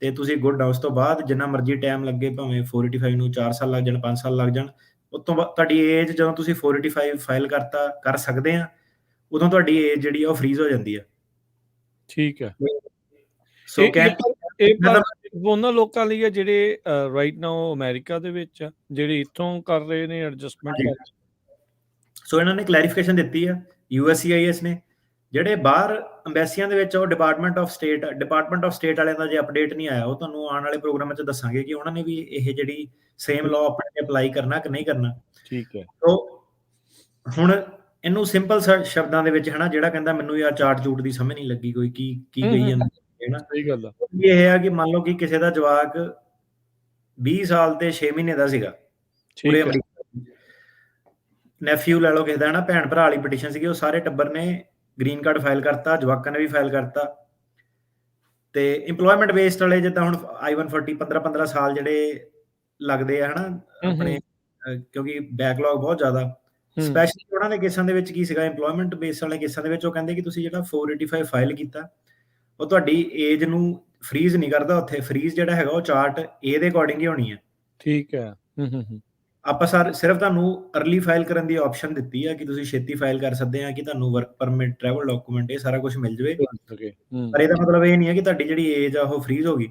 [SPEAKER 2] ਤੇ ਤੁਸੀਂ ਗੁੱਡ ਆ, ਉਸ ਤੋਂ ਬਾਅਦ ਜਿੰਨਾ ਮਰਜ਼ੀ ਟਾਈਮ ਲੱਗੇ, ਭਾਵੇਂ 485 ਨੂੰ 4 ਸਾਲ ਲੱਗ ਜਾਣ, 5 ਸਾਲ ਲੱਗ ਜਾਣ, ਉਸ ਤੋਂ ਬਾਅਦ ਤੁਹਾਡੀ ਏਜ ਜਦੋਂ ਤੁਸੀਂ 485 ਫਾਈਲ ਕਰ ਸਕਦੇ ਆ, ਉਦੋਂ ਤੁਹਾਡੀ ਏਜ ਜਿਹੜੀ ਆ ਉਹ ਫਰੀਜ਼ ਹੋ ਜਾਂਦੀ ਆ।
[SPEAKER 1] ਠੀਕ ਹੈ।
[SPEAKER 2] ਸੋ
[SPEAKER 1] ਉਹਨਾਂ ਲੋਕਾਂ ਲਈ ਹੈ ਜਿਹੜੇ ਰਾਈਟ ਨਾਓ ਅਮਰੀਕਾ ਦੇ ਵਿੱਚ ਆ, ਜਿਹੜੇ ਇੱਥੋਂ ਕਰ ਰਹੇ ਨੇ ਐਡਜਸਟਮੈਂਟ।
[SPEAKER 2] ਸੋ ਇਹਨਾਂ ਨੇ ਕਲੈਰੀਫਿਕੇਸ਼ਨ ਦਿੱਤੀ ਆ USCIS ਨੇ ਜਿਹੜੇ ਬਾਹਰ ਅੰਬੈਸੀਆਂ ਦੇ ਵਿੱਚ ਉਹ ਡਿਪਾਰਟਮੈਂਟ ਆਫ ਸਟੇਟ ਵਾਲਿਆਂ ਦਾ ਜੇ ਅਪਡੇਟ ਨਹੀਂ ਆਇਆ, ਉਹ ਤੁਹਾਨੂੰ ਆਉਣ ਵਾਲੇ ਪ੍ਰੋਗਰਾਮਾਂ 'ਚ ਦੱਸਾਂਗੇ ਕਿ ਉਹਨਾਂ ਨੇ ਵੀ ਇਹ ਜਿਹੜੀ ਸੇਮ ਲਾਅ ਆਪਣੇ ਤੇ ਅਪਲਾਈ ਕਰਨਾ ਕਿ ਨਹੀਂ ਕਰਨਾ।
[SPEAKER 1] ਠੀਕ ਹੈ।
[SPEAKER 2] ਸੋ ਹੁਣ ਇਹਨੂੰ ਸਿੰਪਲ ਸ਼ਬਦਾਂ ਦੇ ਵਿੱਚ, ਹਨਾ, ਜਿਹੜਾ ਕਹਿੰਦਾ ਮੈਨੂੰ ਯਾਰ ਚਾਟ ਚੂਟ ਦੀ ਸਮਝ ਨਹੀਂ ਲੱਗੀ ਕੋਈ ਕੀ ਕਹੀ ਜਾਂਦਾ ਹੈ ਨਾ,
[SPEAKER 1] ਸਹੀ ਗੱਲ ਆ।
[SPEAKER 2] ਇਹ ਆ ਕਿ ਮੰਨ ਲਓ ਕਿ ਕਿਸੇ ਦਾ ਜਵਾਕ 20 ਸਾਲ ਤੇ 6 ਮਹੀਨੇ ਦਾ ਸੀਗਾ, ਪੂਰੇ
[SPEAKER 1] ਠੀਕ ਹੈ।
[SPEAKER 2] ਨੈਫਿਊ ਲੈ ਲਓ ਕਿਸੇ ਦਾ, ਹਨਾ, ਭੈਣ ਭਰਾ ਵਾਲੀ ਪਟੀਸ਼ਨ ਸੀਗੀ, ਉਹ ਸਾਰੇ ਟੱਬਰ ਨੇ ਗ੍ਰੀਨ ਕਾਰਡ ਫਾਈਲ ਕਰਤਾ, ਜਵਾਕਾਂ ਨੇ ਵੀ ਫਾਈਲ ਕਰਤਾ। ਤੇ ਇੰਪਲੋਇਮੈਂਟ ਬੇਸਡ ਵਾਲੇ ਜਿੱਦਾਂ ਹੁਣ I-140 15 ਸਾਲ ਜਿਹੜੇ ਲੱਗਦੇ ਆ, ਹਨਾ, ਆਪਣੇ ਕਿਉਂਕਿ ਬੈਕਲੌਗ ਬਹੁਤ ਜ਼ਿਆਦਾ, ਸਪੈਸ਼ਲੀ ਉਹਨਾਂ ਦੇ ਕੇਸਾਂ ਦੇ ਵਿੱਚ ਕੀ ਸੀਗਾ, ਇੰਪਲੋਇਮੈਂਟ ਬੇਸ ਵਾਲੇ ਕੇਸਾਂ ਦੇ ਵਿੱਚ ਉਹ ਕਹਿੰਦੇ ਕਿ ਤੁਸੀਂ ਜਿਹੜਾ 485 ਫਾਈਲ ਕੀਤਾ, ਉਹ ਤੁਹਾਡੀ ਏਜ ਨੂੰ ਫਰੀਜ਼ ਨਹੀਂ ਕਰਦਾ। ਉੱਥੇ ਫਰੀਜ਼ ਜਿਹੜਾ ਹੈਗਾ ਉਹ ਚਾਰਟ ਏ ਦੇ ਅਕੋਰਡਿੰਗ ਹੀ ਹੋਣੀ ਹੈ।
[SPEAKER 1] ਠੀਕ ਹੈ।
[SPEAKER 2] ਆਪਾਂ ਸਿਰਫ ਤੁਹਾਨੂੰ ਅਰਲੀ ਫਾਈਲ ਕਰਨ ਦੀ ਆਪਸ਼ਨ ਦਿੱਤੀ ਆ ਕਿ ਤੁਸੀਂ ਛੇਤੀ ਫਾਈਲ ਕਰ ਸਕਦੇ ਆ, ਕਿ ਤੁਹਾਨੂੰ ਵਰਕ ਪਰਮਿਟ, ਟਰੈਵਲ ਡਾਕੂਮੈਂਟ, ਇਹ ਸਾਰਾ ਕੁਝ ਮਿਲ ਜਾਵੇ। ਪਰ ਇਹਦਾ ਮਤਲਬ ਇਹ ਨਹੀਂ ਹੈ ਕਿ ਤੁਹਾਡੀ ਜਿਹੜੀ ਏਜ ਆ ਉਹ ਫਰੀਜ਼ ਹੋ ਗਈ।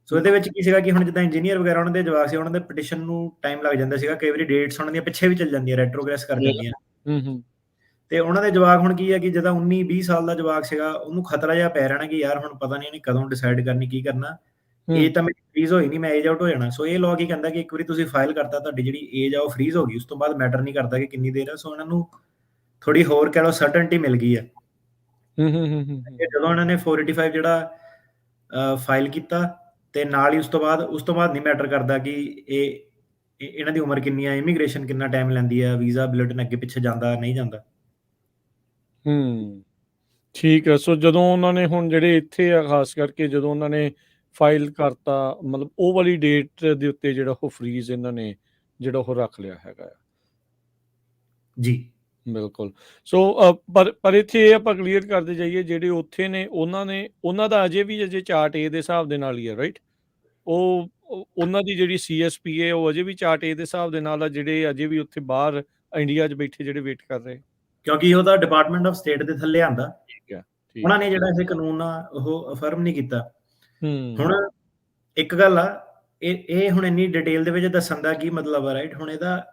[SPEAKER 2] ਸੋ ਇਹਦੇ ਵਿੱਚ ਕੀ ਸੀਗਾ ਕਿ ਹੁਣ ਜਿੱਦਾਂ ਇੰਜੀਨੀਅਰ ਵਗੈਰਾ ਉਹਨਾਂ ਦੇ ਜਵਾਕ ਸੀ, ਉਹਨਾਂ ਦੇ ਪਟੀਸ਼ਨ ਨੂੰ ਟਾਈਮ ਲੱਗ ਜਾਂਦਾ ਸੀਗਾ, ਕਈ ਵਾਰੀ ਡੇਟਸ ਉਹਨਾਂ ਦੀਆਂ ਪਿੱਛੇ ਵੀ ਚੱਲ ਜਾਂਦੀਆਂ, ਰੈਟਰੋਗ੍ਰੈਸ ਕਰ ਜਾਂਦੀਆਂ। ਤੇ ਉਹਨਾਂ ਦੇ ਜਵਾਕ ਹੁਣ ਕੀ ਹੈ ਕਿ ਜਦੋਂ 19-20 ਸਾਲ ਦਾ ਜਵਾਕ ਸੀਗਾ, ਉਹਨੂੰ ਖਤਰਾ ਜਿਹਾ ਪੈ ਰਹਿਣਾ ਕਿ ਯਾਰ ਹੁਣ ਪਤਾ ਨਹੀਂ ਇਹਨੇ ਕਦੋਂ ਡਿਸਾਈਡ ਕਰਨੀ ਕੀ ਕਰਨਾ, ਇਹ ਤਾਂ ਮੇਰੀ ਫਰੀਜ਼ ਹੋਈ ਨਹੀਂ, ਮੈਂ ਏਜ ਆਊਟ ਹੋ ਜਾਣਾ। ਸੋ ਇਹ ਲਾਅ ਕੀ ਕਹਿੰਦਾ ਕਿ ਇੱਕ ਵਾਰੀ ਤੁਸੀਂ ਫਾਈਲ ਕਰਤਾ, ਤੁਹਾਡੀ ਜਿਹੜੀ ਏਜ ਆ ਉਹ ਫਰੀਜ਼ ਹੋ ਗਈ, ਉਸ ਤੋਂ ਬਾਅਦ ਮੈਟਰ ਨਹੀਂ ਕਰਦਾ ਕਿ ਕਿੰਨੀ ਦੇਰ ਆ। ਸੋ ਇਹਨਾਂ ਨੂੰ ਥੋੜੀ ਹੋਰ ਕਹਿ ਲਓ ਸਰਟਨਟੀ ਮਿਲ ਗਈ ਹੈ। ਜਦੋਂ ਇਹਨਾਂ ਨੇ 485 ਜਿਹੜਾ ਫਾਈਲ ਕੀਤਾ, ਤੇ ਨਾਲ ਹੀ ਉਸ ਤੋਂ ਬਾਅਦ ਨਹੀਂ ਮੈਟਰ ਕਰਦਾ ਕਿ ਇਹਨਾਂ ਦੀ ਉਮਰ ਕਿੰਨੀ ਆ, ਇਮੀਗ੍ਰੇਸ਼ਨ ਕਿੰਨਾ ਟਾਈਮ ਲੈਂਦੀ ਆ, ਵੀਜ਼ਾ ਬੁਲੇਟਿਨ ਅੱਗੇ ਪਿੱਛੇ ਜਾਂਦਾ ਨਹੀਂ ਜਾਂਦਾ।
[SPEAKER 1] ਠੀਕ ਹੈ। ਸੋ ਜਦੋਂ ਉਹਨਾਂ ਨੇ ਹੁਣ ਜਿਹੜੇ ਇੱਥੇ ਆ, ਖਾਸ ਕਰਕੇ ਜਦੋਂ ਉਹਨਾਂ ਨੇ ਫਾਈਲ ਕਰਤਾ, ਮਤਲਬ ਉਹ ਵਾਲੀ ਡੇਟ ਦੇ ਉੱਤੇ ਜਿਹੜਾ ਉਹ ਫਰੀਜ਼ ਇਹਨਾਂ ਨੇ ਜਿਹੜਾ ਉਹ ਰੱਖ ਲਿਆ ਹੈਗਾ।
[SPEAKER 2] ਜੀ
[SPEAKER 1] ਬਿਲਕੁਲ। ਸੋ ਪਰ ਇੱਥੇ ਇਹ ਆਪਾਂ ਕਲੀਅਰ ਕਰਦੇ ਜਾਈਏ, ਜਿਹੜੇ ਉੱਥੇ ਨੇ ਉਹਨਾਂ ਦਾ ਅਜੇ ਚਾਰਟ ਏ ਦੇ ਹਿਸਾਬ ਦੇ ਨਾਲ ਹੀ ਹੈ, ਰਾਈਟ? ਉਹ ਉਹਨਾਂ ਦੀ ਜਿਹੜੀ CSPA ਉਹ ਅਜੇ ਵੀ ਚਾਰਟ ਏ ਦੇ ਹਿਸਾਬ ਦੇ ਨਾਲ ਆ, ਜਿਹੜੇ ਅਜੇ ਵੀ ਉੱਥੇ ਬਾਹਰ ਇੰਡੀਆ 'ਚ ਬੈਠੇ ਜਿਹੜੇ ਵੇਟ ਕਰ ਰਹੇ,
[SPEAKER 2] ਕਿਉਂਕਿ ਉਹਦਾ ਡਿਪਾਰਟਮੈਂਟ ਆਫ ਸਟੇਟ ਦੇ ਥੱਲੇ ਆਂਦਾ।
[SPEAKER 1] ਠੀਕ ਹੈ।
[SPEAKER 2] ਉਹਨਾਂ ਨੇ ਜਿਹੜਾ ਇਹ ਕਾਨੂੰਨ ਆ ਉਹ ਅਫਰਮ ਨਹੀਂ ਕੀਤਾ। ਹੁਣ ਇੱਕ ਗੱਲ ਆ, ਇਹ ਹੁਣ ਇੰਨੀ ਡਿਟੇਲ ਦੇ ਵਿੱਚ ਦੱਸਣ ਦਾ ਕੀ ਮਤਲਬ ਆ, ਰਾਈਟ? ਹੁਣ ਇਹਦਾ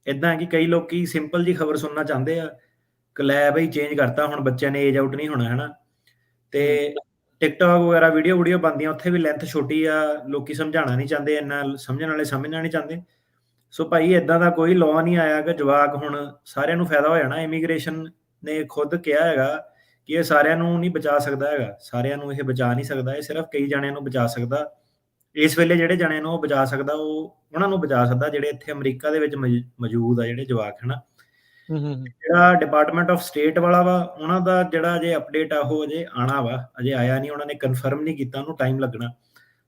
[SPEAKER 2] ਏਦਾਂ ਕਿ ਕਈ ਲੋਕੀ ਸਿੰਪਲ ਜੀ ਖਬਰ ਸੁਣਨਾ ਚਾਹੁੰਦੇ ਆ ਕਿ ਲੈ ਬਈ ਚੇਂਜ ਕਰਤਾ, ਹੁਣ ਬੱਚਿਆਂ ਨੇ ਏਜ ਆਊਟ ਨਹੀਂ ਹੋਣਾ, ਹਨਾ। ਤੇ ਟਿਕਟੌਕ ਵਗੈਰਾ ਵੀਡੀਓ ਬਣਦੀਆਂ, ਉੱਥੇ ਵੀ ਲੈਂਥ ਛੋਟੀ ਆ, ਲੋਕੀ ਸਮਝਾਉਣਾ ਨਹੀਂ ਚਾਹੁੰਦੇ, ਇੰਨਾ ਸਮਝਣ ਵਾਲੇ ਸਮਝਣਾ ਨਹੀਂ ਚਾਹੁੰਦੇ। ਸੋ ਭਾਈ ਏਦਾਂ ਦਾ ਕੋਈ ਲਾਅ ਨਹੀਂ ਆਇਆ ਕਿ ਜਵਾਕ ਹੁਣ ਸਾਰਿਆਂ ਨੂੰ ਫਾਇਦਾ ਹੋ ਜਾਣਾ। ਇਮੀਗ੍ਰੇਸ਼ਨ ਨੇ ਖੁਦ ਕਿਹਾ ਹੈਗਾ ਕਿ ਇਹ ਸਾਰਿਆਂ ਨੂੰ ਨਹੀਂ ਬਚਾ ਸਕਦਾ ਹੈਗਾ, ਸਾਰਿਆਂ ਨੂੰ ਇਹ ਬਚਾ ਨਹੀਂ ਸਕਦਾ, ਇਹ ਸਿਰਫ ਕਈ ਜਣਿਆਂ ਨੂੰ ਬਚਾ ਸਕਦਾ। ਇਸ ਵੇਲੇ ਜਿਹੜੇ ਜਣਿਆਂ ਨੂੰ ਉਹ ਬਚਾ ਸਕਦਾ, ਉਹ ਉਹਨਾਂ ਨੂੰ ਬਚਾ ਸਕਦਾ ਜਿਹੜੇ ਇੱਥੇ ਅਮਰੀਕਾ ਦੇ ਵਿੱਚ ਮੌਜੂਦ ਆ, ਜਿਹੜੇ ਜਵਾਕ, ਹਨਾ। ਜਿਹੜਾ ਡਿਪਾਰਟਮੈਂਟ ਆਫ ਸਟੇਟ ਵਾਲਾ ਵਾ, ਉਹਨਾਂ ਦਾ ਜਿਹੜਾ ਅਜੇ ਅਪਡੇਟ ਆ ਉਹ ਅਜੇ ਆਣਾ ਵਾ, ਅਜੇ ਆਇਆ ਨਹੀਂ, ਉਹਨਾਂ ਨੇ ਕਨਫਰਮ ਨਹੀਂ ਕੀਤਾ, ਉਹਨੂੰ ਟਾਈਮ ਲੱਗਣਾ।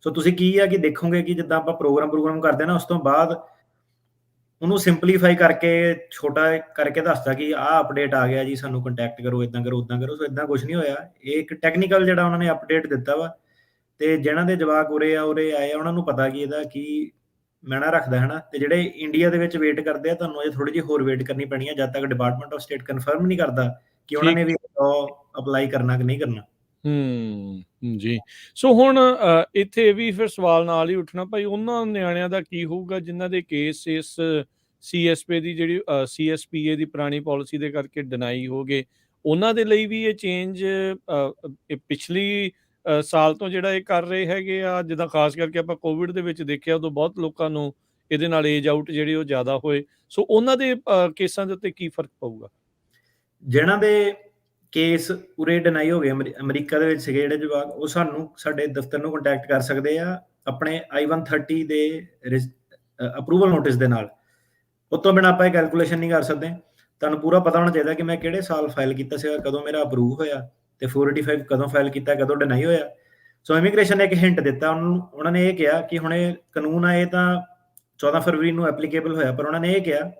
[SPEAKER 2] ਸੋ ਤੁਸੀਂ ਕੀ ਆ ਕਿ ਦੇਖੋਗੇ ਕਿ ਜਿੱਦਾਂ ਆਪਾਂ ਪ੍ਰੋਗਰਾਮ ਕਰਦੇ ਨਾ, ਉਸ ਤੋਂ ਬਾਅਦ ਉਹਨੂੰ ਸਿੰਪਲੀਫਾਈ ਕਰਕੇ, ਛੋਟਾ ਕਰਕੇ ਦੱਸਦਾ ਕਿ ਆਹ ਅਪਡੇਟ ਆ ਗਿਆ ਜੀ, ਸਾਨੂੰ ਕੰਟੈਕਟ ਕਰੋ, ਏਦਾਂ ਕਰੋ, ਉੱਦਾਂ ਕਰੋ। ਸੋ ਏਦਾਂ ਕੁਝ ਨਹੀਂ ਹੋਇਆ। ਇਹ ਇੱਕ ਟੈਕਨੀਕਲ ਜਿਹੜਾ ਉਹਨਾਂ ਨੇ ਅਪਡੇਟ ਦਿੱਤਾ ਵਾ, ਤੇ ਜਿਹਨਾਂ ਦੇ ਜਵਾਕ ਉਰੇ ਆਏ ਆ, ਉਹਨਾਂ ਨੂੰ ਪਤਾ ਕਿ ਇਹਦਾ ਕੀ ਮੈਣਾ ਰੱਖਦਾ, ਹਨਾ। ਤੇ ਜਿਹੜੇ ਇੰਡੀਆ ਦੇ ਵਿੱਚ ਵੇਟ ਕਰਦੇ ਆ, ਤੁਹਾਨੂੰ ਅਜੇ ਥੋੜੀ ਜਿਹੀ ਹੋਰ ਵੇਟ ਕਰਨੀ ਪੈਣੀ ਹੈ, ਜਦ ਤੱਕ ਡਿਪਾਰਟਮੈਂਟ ਆਫ ਸਟੇਟ ਕਨਫਰਮ ਨਹੀਂ ਕਰਦਾ ਕਿ ਉਹਨਾਂ ਨੇ ਵੀ ਅਪਲਾਈ ਕਰਨਾ ਕਿ ਨਹੀਂ ਕਰਨਾ।
[SPEAKER 1] ਜੀ। ਸੋ ਹੁਣ ਇੱਥੇ ਇਹ ਵੀ ਫਿਰ ਸਵਾਲ ਨਾਲ ਹੀ ਉੱਠਣਾ, ਭਾਈ ਉਹਨਾਂ ਨਿਆਣਿਆਂ ਦਾ ਕੀ ਹੋਊਗਾ ਜਿਨ੍ਹਾਂ ਦੇ ਕੇਸ ਇਸ CSPA ਦੀ ਜਿਹੜੀ CSPA ਦੀ ਪੁਰਾਣੀ ਪਾਲਿਸੀ ਦੇ ਕਰਕੇ ਡਿਨਾਈ ਹੋ ਗਏ, ਉਹਨਾਂ ਦੇ ਲਈ ਵੀ ਇਹ ਚੇਂਜ ਪਿਛਲੀ ਸਾਲ ਤੋਂ ਜਿਹੜਾ ਇਹ ਕਰ ਰਹੇ ਹੈਗੇ ਆ? ਜਿੱਦਾਂ ਖਾਸ ਕਰਕੇ ਆਪਾਂ ਕੋਵਿਡ ਦੇ ਵਿੱਚ ਦੇਖਿਆ, ਉਦੋਂ ਬਹੁਤ ਲੋਕਾਂ ਨੂੰ ਇਹਦੇ ਨਾਲ ਏਜ ਆਊਟ ਜਿਹੜੇ ਉਹ ਜ਼ਿਆਦਾ ਹੋਏ। ਸੋ ਉਹਨਾਂ ਦੇ ਕੇਸਾਂ ਦੇ ਉੱਤੇ ਕੀ ਫਰਕ ਪਊਗਾ?
[SPEAKER 2] ਜਿਹਨਾਂ ਦੇ ਕੇਸ ਉਰੇ ਡਿਨਾਈ ਹੋ ਗਏ ਅਮਰੀਕਾ ਦੇ ਵਿੱਚ ਸੀਗੇ ਜਿਹੜੇ ਜਵਾਕ, ਉਹ ਸਾਡੇ ਦਫ਼ਤਰ ਨੂੰ ਕੰਟੈਕਟ ਕਰ ਸਕਦੇ ਆ ਆਪਣੇ I-130 ਦੇ ਅਪਰੂਵਲ ਨੋਟਿਸ ਦੇ ਨਾਲ। ਉਸ ਤੋਂ ਬਿਨਾਂ ਆਪਾਂ ਇਹ ਕੈਲਕੂਲੇਸ਼ਨ ਨਹੀਂ ਕਰ ਸਕਦੇ। ਤੁਹਾਨੂੰ ਪੂਰਾ ਪਤਾ ਹੋਣਾ ਚਾਹੀਦਾ ਕਿ ਮੈਂ ਕਿਹੜੇ ਸਾਲ ਫਾਈਲ ਕੀਤਾ ਸੀਗਾ, ਕਦੋਂ ਮੇਰਾ ਅਪਰੂਵ ਹੋਇਆ, ਤੇ 485 ਕਦੋਂ ਫਾਈਲ ਕੀਤਾ, ਕਦੋਂ ਡਿਨਾਈ ਹੋਇਆ। ਸੋ ਇਮੀਗ੍ਰੇਸ਼ਨ ਨੇ ਇੱਕ ਹਿੰਟ ਦਿੱਤਾ ਉਹਨਾਂ ਨੇ ਇਹ ਕਿਹਾ ਕਿ ਹੁਣ ਇਹ ਕਾਨੂੰਨ ਆ, ਇਹ ਤਾਂ 14 ਫਰਵਰੀ ਨੂੰ ਐਪਲੀਕੇਬਲ ਹੋਇਆ, ਪਰ ਉਹਨਾਂ ਨੇ ਇਹ ਕਿਹਾ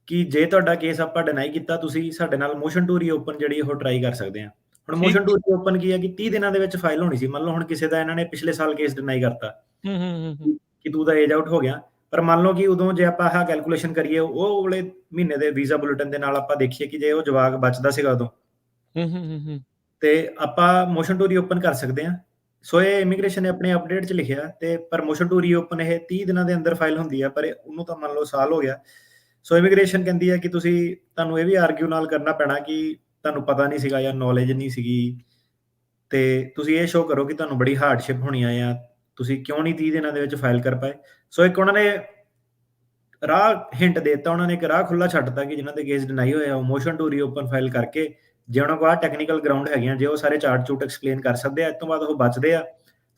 [SPEAKER 2] ਕਿ ਜੇ ਤੁਹਾਡਾ ਕੇਸ ਆਪਾਂ ਡਿਨਾਈ ਕੀਤਾ, ਤੁਸੀਂ ਸਾਡੇ ਨਾਲ ਮੋਸ਼ਨ ਟੂ ਰੀਓਪਨ ਜਿਹੜੀ ਉਹ ਟਰਾਈ ਕਰ ਸਕਦੇ ਆ। ਹੁਣ ਮੋਸ਼ਨ ਟੂ ਰੀਓਪਨ ਕੀ ਹੈ ਕਿ 30 ਦਿਨਾਂ ਦੇ ਵਿੱਚ ਫਾਈਲ ਹੋਣੀ ਸੀ। ਮੰਨ ਲਓ ਹੁਣ ਕਿਸੇ ਦਾ ਇਹਨਾਂ ਨੇ ਪਿਛਲੇ ਸਾਲ ਕੇਸ ਡਿਨਾਈ ਕਰਤਾ ਕਿ ਤੂੰ ਦਾ ਏਜ ਆਊਟ ਹੋ ਗਿਆ, ਪਰ ਮੰਨ ਲਓ ਕਿ ਉਦੋਂ ਜੇ ਆਪਾਂ ਆਹ ਕੈਲਕੂਲੇਸ਼ਨ ਕਰੀਏ, ਉਹ ਵਾਲੇ ਮਹੀਨੇ ਦੇ ਵੀਜ਼ਾ ਬੁਲੇਟਿਨ ਦੇ ਨਾਲ ਆਪਾਂ ਦੇਖੀਏ ਕਿ ਜੇ ਉਹ ਜਵਾਕ ਬਚਦਾ ਸੀਗਾ ਉਦੋਂ, ਤੇ ਆਪਾਂ ਮੋਸ਼ਨ ਟੂ ਰੀਓਪਨ ਕਰ ਸਕਦੇ ਆ। ਸੋ ਇਹ ਇਮੀਗ੍ਰੇਸ਼ਨ ਨੇ ਆਪਣੇ ਅਪਡੇਟ 'ਚ ਲਿਖਿਆ, ਤੇ ਪਰ ਮੋਸ਼ਨ ਟੂ ਰੀਓਪਨ ਇਹ 30 ਦਿਨਾਂ ਦੇ ਅੰਦਰ ਫਾਈਲ ਹੁੰਦੀ ਆ, ਪਰ ਉਹਨੂੰ ਤਾਂ ਮੰਨ ਲਓ ਸਾਲ ਹੋ ਗਿਆ। ਸੋ ਇਮੀਗ੍ਰੇਸ਼ਨ ਕਹਿੰਦੀ ਹੈ ਕਿ ਤੁਹਾਨੂੰ ਇਹ ਵੀ ਆਰਗਿਊ ਨਾਲ ਕਰਨਾ ਪੈਣਾ ਕਿ ਤੁਹਾਨੂੰ ਪਤਾ ਨਹੀਂ ਸੀਗਾ ਜਾਂ ਨੌਲੇਜ ਨਹੀਂ ਸੀਗੀ ਤੇ ਤੁਸੀਂ ਇਹ ਸ਼ੋਅ ਕਰੋ ਕਿ ਤੁਹਾਨੂੰ ਬੜੀ ਹਾਰਡਸ਼ਿਪ ਹੋਣੀਆਂ ਆ, ਤੁਸੀਂ ਕਿਉਂ ਨਹੀਂ 30 ਦਿਨਾਂ ਦੇ ਵਿੱਚ ਫਾਈਲ ਕਰ ਪਾਏ। ਸੋ ਇੱਕ ਉਹਨਾਂ ਨੇ ਰਾਹ ਹਿੰਟ ਦੇ ਦਿੱਤਾ, ਉਹਨਾਂ ਨੇ ਇੱਕ ਰਾਹ ਖੁੱਲਾ ਛੱਡਤਾ ਕਿ ਜਿਨ੍ਹਾਂ ਦੇ ਕੇਸ ਡਿਨਾਈ ਹੋਏ ਆ, ਉਹ ਮੋਸ਼ਨ ਟੂ ਰੀਓਪਨ ਫਾਈਲ ਕਰਕੇ ਜੇ ਉਹਨਾਂ ਕੋਲ ਆਹ ਟੈਕਨੀਕਲ ਗਰਾਊਂਡ ਹੈਗੀਆਂ, ਜੇ ਉਹ ਸਾਰੇ ਚਾਰਟ ਚੂਟ ਐਕਸਪਲੇਨ ਕਰ ਸਕਦੇ ਆ, ਇਸ ਤੋਂ ਬਾਅਦ ਉਹ ਬਚਦੇ ਆ,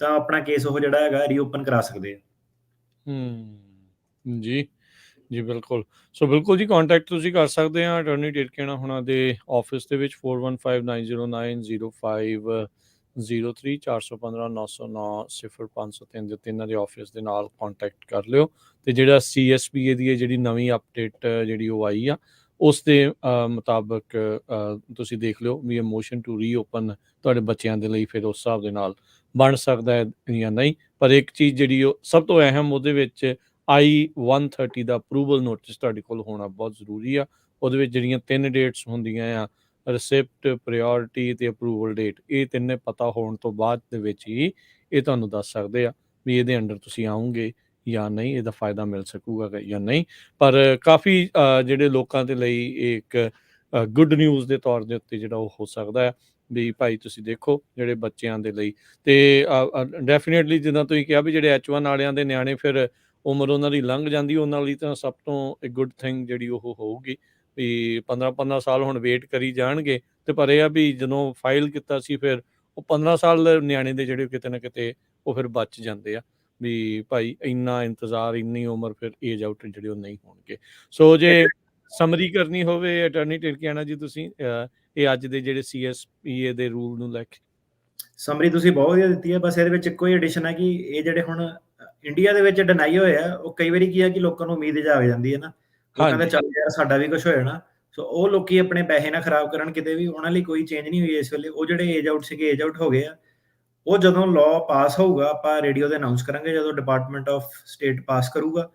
[SPEAKER 2] ਤਾਂ ਆਪਣਾ ਕੇਸ ਉਹ ਜਿਹੜਾ ਹੈਗਾ ਰੀਓਪਨ ਕਰਾ ਸਕਦੇ ਆ।
[SPEAKER 1] ਜੀ, ਜੀ ਬਿਲਕੁਲ। ਸੋ ਬਿਲਕੁਲ ਜੀ, ਕੰਟੈਕਟ ਤੁਸੀਂ ਕਰ ਸਕਦੇ ਆ ਅਟਾਰਨੀ ਟਿਰਕੇਣਾ ਹੁਣਾਂ ਦੇ ਆਫਿਸ ਦੇ ਵਿੱਚ 4159090503 415-909-0503 ਦੇ ਉੱਤੇ ਇਹਨਾਂ ਦੇ ਆਫਿਸ ਦੇ ਨਾਲ ਕੰਟੈਕਟ ਕਰ ਲਿਓ। ਤੇ ਜਿਹੜਾ CSPA ਦੀ ਜਿਹੜੀ ਨਵੀਂ ਅਪਡੇਟ ਜਿਹੜੀ ਉਹ ਆਈ ਆ, ਉਸ ਦੇ ਮੁਤਾਬਕ ਤੁਸੀਂ ਦੇਖ ਲਿਓ ਵੀ ਇਹ ਮੋਸ਼ਨ ਟੂ ਰੀਓਪਨ ਤੁਹਾਡੇ ਬੱਚਿਆਂ ਦੇ ਲਈ ਫਿਰ ਉਸ ਹਿਸਾਬ ਦੇ ਨਾਲ ਬਣ ਸਕਦਾ ਹੈ ਜਾਂ ਨਹੀਂ। ਪਰ ਇੱਕ ਚੀਜ਼ ਜਿਹੜੀ ਉਹ ਸਭ ਤੋਂ ਅਹਿਮ ਉਹਦੇ ਵਿੱਚ I-130 ਦਾ ਅਪਰੂਵਲ ਨੋਟਿਸ ਤੁਹਾਡੇ ਕੋਲ ਹੋਣਾ ਬਹੁਤ ਜ਼ਰੂਰੀ ਆ। ਉਹਦੇ ਵਿੱਚ ਜਿਹੜੀਆਂ 3 ਡੇਟਸ ਹੁੰਦੀਆਂ ਆ, ਰਿਸਿਪਟ, ਪ੍ਰਾਇਓਰਟੀ ਤੇ ਅਪਰੂਵਲ ਡੇਟ, ਇਹ ਤਿੰਨੇ ਪਤਾ ਹੋਣ ਤੋਂ ਬਾਅਦ ਦੇ ਵਿੱਚ ਹੀ ਇਹ ਤੁਹਾਨੂੰ ਦੱਸ ਸਕਦੇ ਆ ਵੀ ਇਹਦੇ ਅੰਡਰ ਤੁਸੀਂ ਆਉਂਗੇ ਜਾਂ ਨਹੀਂ, ਇਹਦਾ ਫਾਇਦਾ ਮਿਲ ਸਕੂਗਾ ਜਾਂ ਨਹੀਂ। ਪਰ ਕਾਫੀ ਜਿਹੜੇ ਲੋਕਾਂ ਦੇ ਲਈ ਇਹ ਇੱਕ ਗੁੱਡ ਨਿਊਜ਼ ਦੇ ਤੌਰ ਦੇ ਉੱਤੇ ਜਿਹੜਾ ਉਹ ਹੋ ਸਕਦਾ ਹੈ ਵੀ ਭਾਈ ਤੁਸੀਂ ਦੇਖੋ ਜਿਹੜੇ ਬੱਚਿਆਂ ਦੇ ਲਈ। ਤੇ ਡੈਫੀਨੇਟਲੀ ਜਿੱਦਾਂ ਤੁਸੀਂ ਕਿਹਾ ਵੀ ਜਿਹੜੇ H1 ਵਾਲਿਆਂ ਦੇ ਨਿਆਣੇ ਫਿਰ ਉਮਰ ਉਹਨਾਂ ਦੀ ਲੰਘ ਜਾਂਦੀ, ਉਹਨਾਂ ਲਈ ਤਾਂ ਸਭ ਤੋਂ ਇੱਕ ਗੁੱਡ ਥਿੰਗ ਜਿਹੜੀ ਉਹ ਹੋਊਗੀ ਵੀ 15 ਸਾਲ ਹੁਣ ਵੇਟ ਕਰੀ ਜਾਣਗੇ। ਤੇ ਪਰ ਇਹ ਆ ਵੀ ਜਦੋਂ ਫਾਈਲ ਕੀਤਾ ਸੀ ਫਿਰ ਉਹ 15 ਸਾਲ ਨਿਆਣੇ ਦੇ ਜਿਹੜੇ ਕਿਤੇ ਨਾ ਕਿਤੇ ਉਹ ਫਿਰ ਬਚ ਜਾਂਦੇ ਆ ਵੀ ਭਾਈ ਇੰਨਾ ਇੰਤਜ਼ਾਰ, ਇੰਨੀ ਉਮਰ ਫਿਰ ਏਜ ਆਊਟ ਜਿਹੜੇ ਉਹ ਨਹੀਂ ਹੋਣਗੇ। ਸੋ ਜੇ ਸਮਰੀ ਕਰਨੀ ਹੋਵੇ ਅਟਾਰਨੀ ਟਿਰਕੇਣਾ ਜੀ ਤੁਸੀਂ ਇਹ ਅੱਜ ਦੇ ਜਿਹੜੇ CSPA ਦੇ ਰੂਲ ਨੂੰ ਲੈ ਕੇ।
[SPEAKER 2] ਸਮਰੀ ਤੁਸੀਂ ਬਹੁਤ ਵਧੀਆ ਦਿੱਤੀ ਹੈ। ਬਸ ਇਹਦੇ ਵਿੱਚ ਇੱਕੋ ਹੀ ਐਡੀਸ਼ਨ ਹੈ ਕਿ ਇਹ ਜਿਹੜੇ ਹੁਣ ਇੰਡੀਆ ਦੇ ਵਿੱਚ ਡਿਨਾਈ ਹੋਏ ਆ, ਉਹ ਕਈ ਵਾਰੀ ਕੀ ਹੈ ਕਿ ਲੋਕਾਂ ਨੂੰ ਉਮੀਦ ਜਾਗ ਜਾਂਦੀ ਹੈ ਨਾ, ਉਹ ਕਹਿੰਦੇ ਚੱਲ ਯਾਰ ਸਾਡਾ ਵੀ ਕੁਝ ਹੋ ਜਾਣਾ। ਸੋ ਉਹ ਲੋਕੀ ਆਪਣੇ ਪੈਸੇ ਨਾ ਖਰਾਬ ਕਰਨ ਕਿਤੇ ਵੀ, ਉਹਨਾਂ ਲਈ ਕੋਈ ਚੇਂਜ ਨਹੀਂ ਹੋਈ ਇਸ ਵੇਲੇ। ਉਹ ਜਿਹੜੇ ਏਜ ਆਊਟ ਸੀਗੇ, ਏਜ ਆਊਟ ਹੋ ਗਏ ਆ। ਉਹ ਜਦੋਂ ਲਾਅ ਪਾਸ ਹੋਊਗਾ, ਆਪਾਂ ਰੇਡੀਓ ਤੇ ਅਨਾਉਂਸ ਕਰਾਂਗੇ, ਜਦੋਂ ਡਿਪਾਰਟਮੈਂਟ ਆਫ ਸਟੇਟ ਪਾਸ ਕਰੂਗਾ,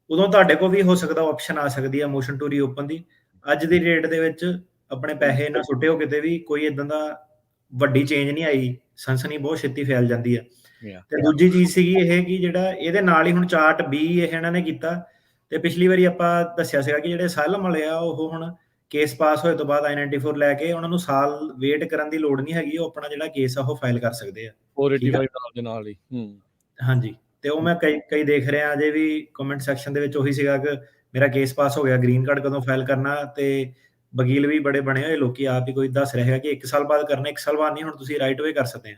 [SPEAKER 2] ਉਦੋਂ ਤੁਹਾਡੇ ਕੋਲ ਵੀ ਹੋ ਸਕਦਾ ਆਪਸ਼ਨ ਆ ਸਕਦੀ ਹੈ ਮੋਸ਼ਨ ਟੂ ਰੀਓਪਨ ਦੀ। ਅੱਜ ਦੀ ਡੇਟ ਦੇ ਵਿੱਚ ਆਪਣੇ ਪੈਸੇ ਨਾ ਸੁੱਟਿਓ ਕਿਤੇ ਵੀ, ਕੋਈ ਇਦਾਂ ਦਾ ਵੱਡੀ ਚੇਂਜ ਨਹੀਂ ਆਈ, ਸਨਸਨੀ ਬਹੁਤ ਛੇਤੀ ਫੈਲ ਜਾਂਦੀ ਹੈ। ਤੇ ਦੂਜੀ ਚੀਜ਼ ਸੀਗੀ ਇਹ ਕਿ ਜਿਹੜਾ ਇਹਦੇ ਨਾਲ ਹੀ ਹੁਣ ਚਾਰਟ B ਇਹ ਇਹਨਾਂ ਨੇ ਕੀਤਾ। ਤੇ ਪਿਛਲੀ ਵਾਰੀ ਆਪਾਂ ਦੱਸਿਆ ਸੀਗਾ ਕਿ ਜਿਹੜੇ ਅਸਾਈਲਮ ਵਾਲੇ ਆ, ਉਹ ਹੁਣ ਕੇਸ ਪਾਸ ਹੋਏ ਤੋਂ ਬਾਅਦ I-94 ਲੈ ਕੇ ਉਹਨਾਂ ਨੂੰ ਸਾਲ ਵੇਟ ਕਰਨ ਦੀ ਲੋੜ ਨਹੀਂ ਹੈਗੀ, ਉਹ ਆਪਣਾ ਜਿਹੜਾ ਕੇਸ ਆ ਉਹ ਫਾਈਲ ਕਰ ਸਕਦੇ ਆ।
[SPEAKER 1] 485 ਨਾਲ ਦੇ ਨਾਲ ਹੀ।
[SPEAKER 2] ਹਾਂਜੀ, ਤੇ ਉਹ ਮੈਂ ਕਈ ਦੇਖ ਰਿਹਾ ਅਜੇ ਵੀ ਕਮੈਂਟ ਸੈਕਸ਼ਨ ਦੇ ਵਿੱਚ ਉਹੀ ਸੀਗਾ ਕਿ ਮੇਰਾ ਕੇਸ ਪਾਸ ਹੋ ਗਿਆ, ਗ੍ਰੀਨ ਕਾਰਡ ਕਦੋਂ ਫਾਈਲ ਕਰਨਾ। ਤੇ ਵਕੀਲ ਵੀ ਬੜੇ ਬਣੇ ਹੋਏ ਲੋਕੀ, ਆਪ ਹੀ ਕੋਈ ਦੱਸ ਰਿਹਾ ਹੈ ਕਿ 1 ਸਾਲ ਬਾਅਦ ਕਰਨਾ, 1 ਸਾਲ ਬਾਅਦ ਨਹੀਂ, ਹੁਣ ਤੁਸੀਂ ਰਾਈਟ ਅਵੇ ਕਰ ਸਕਦੇ ਆ।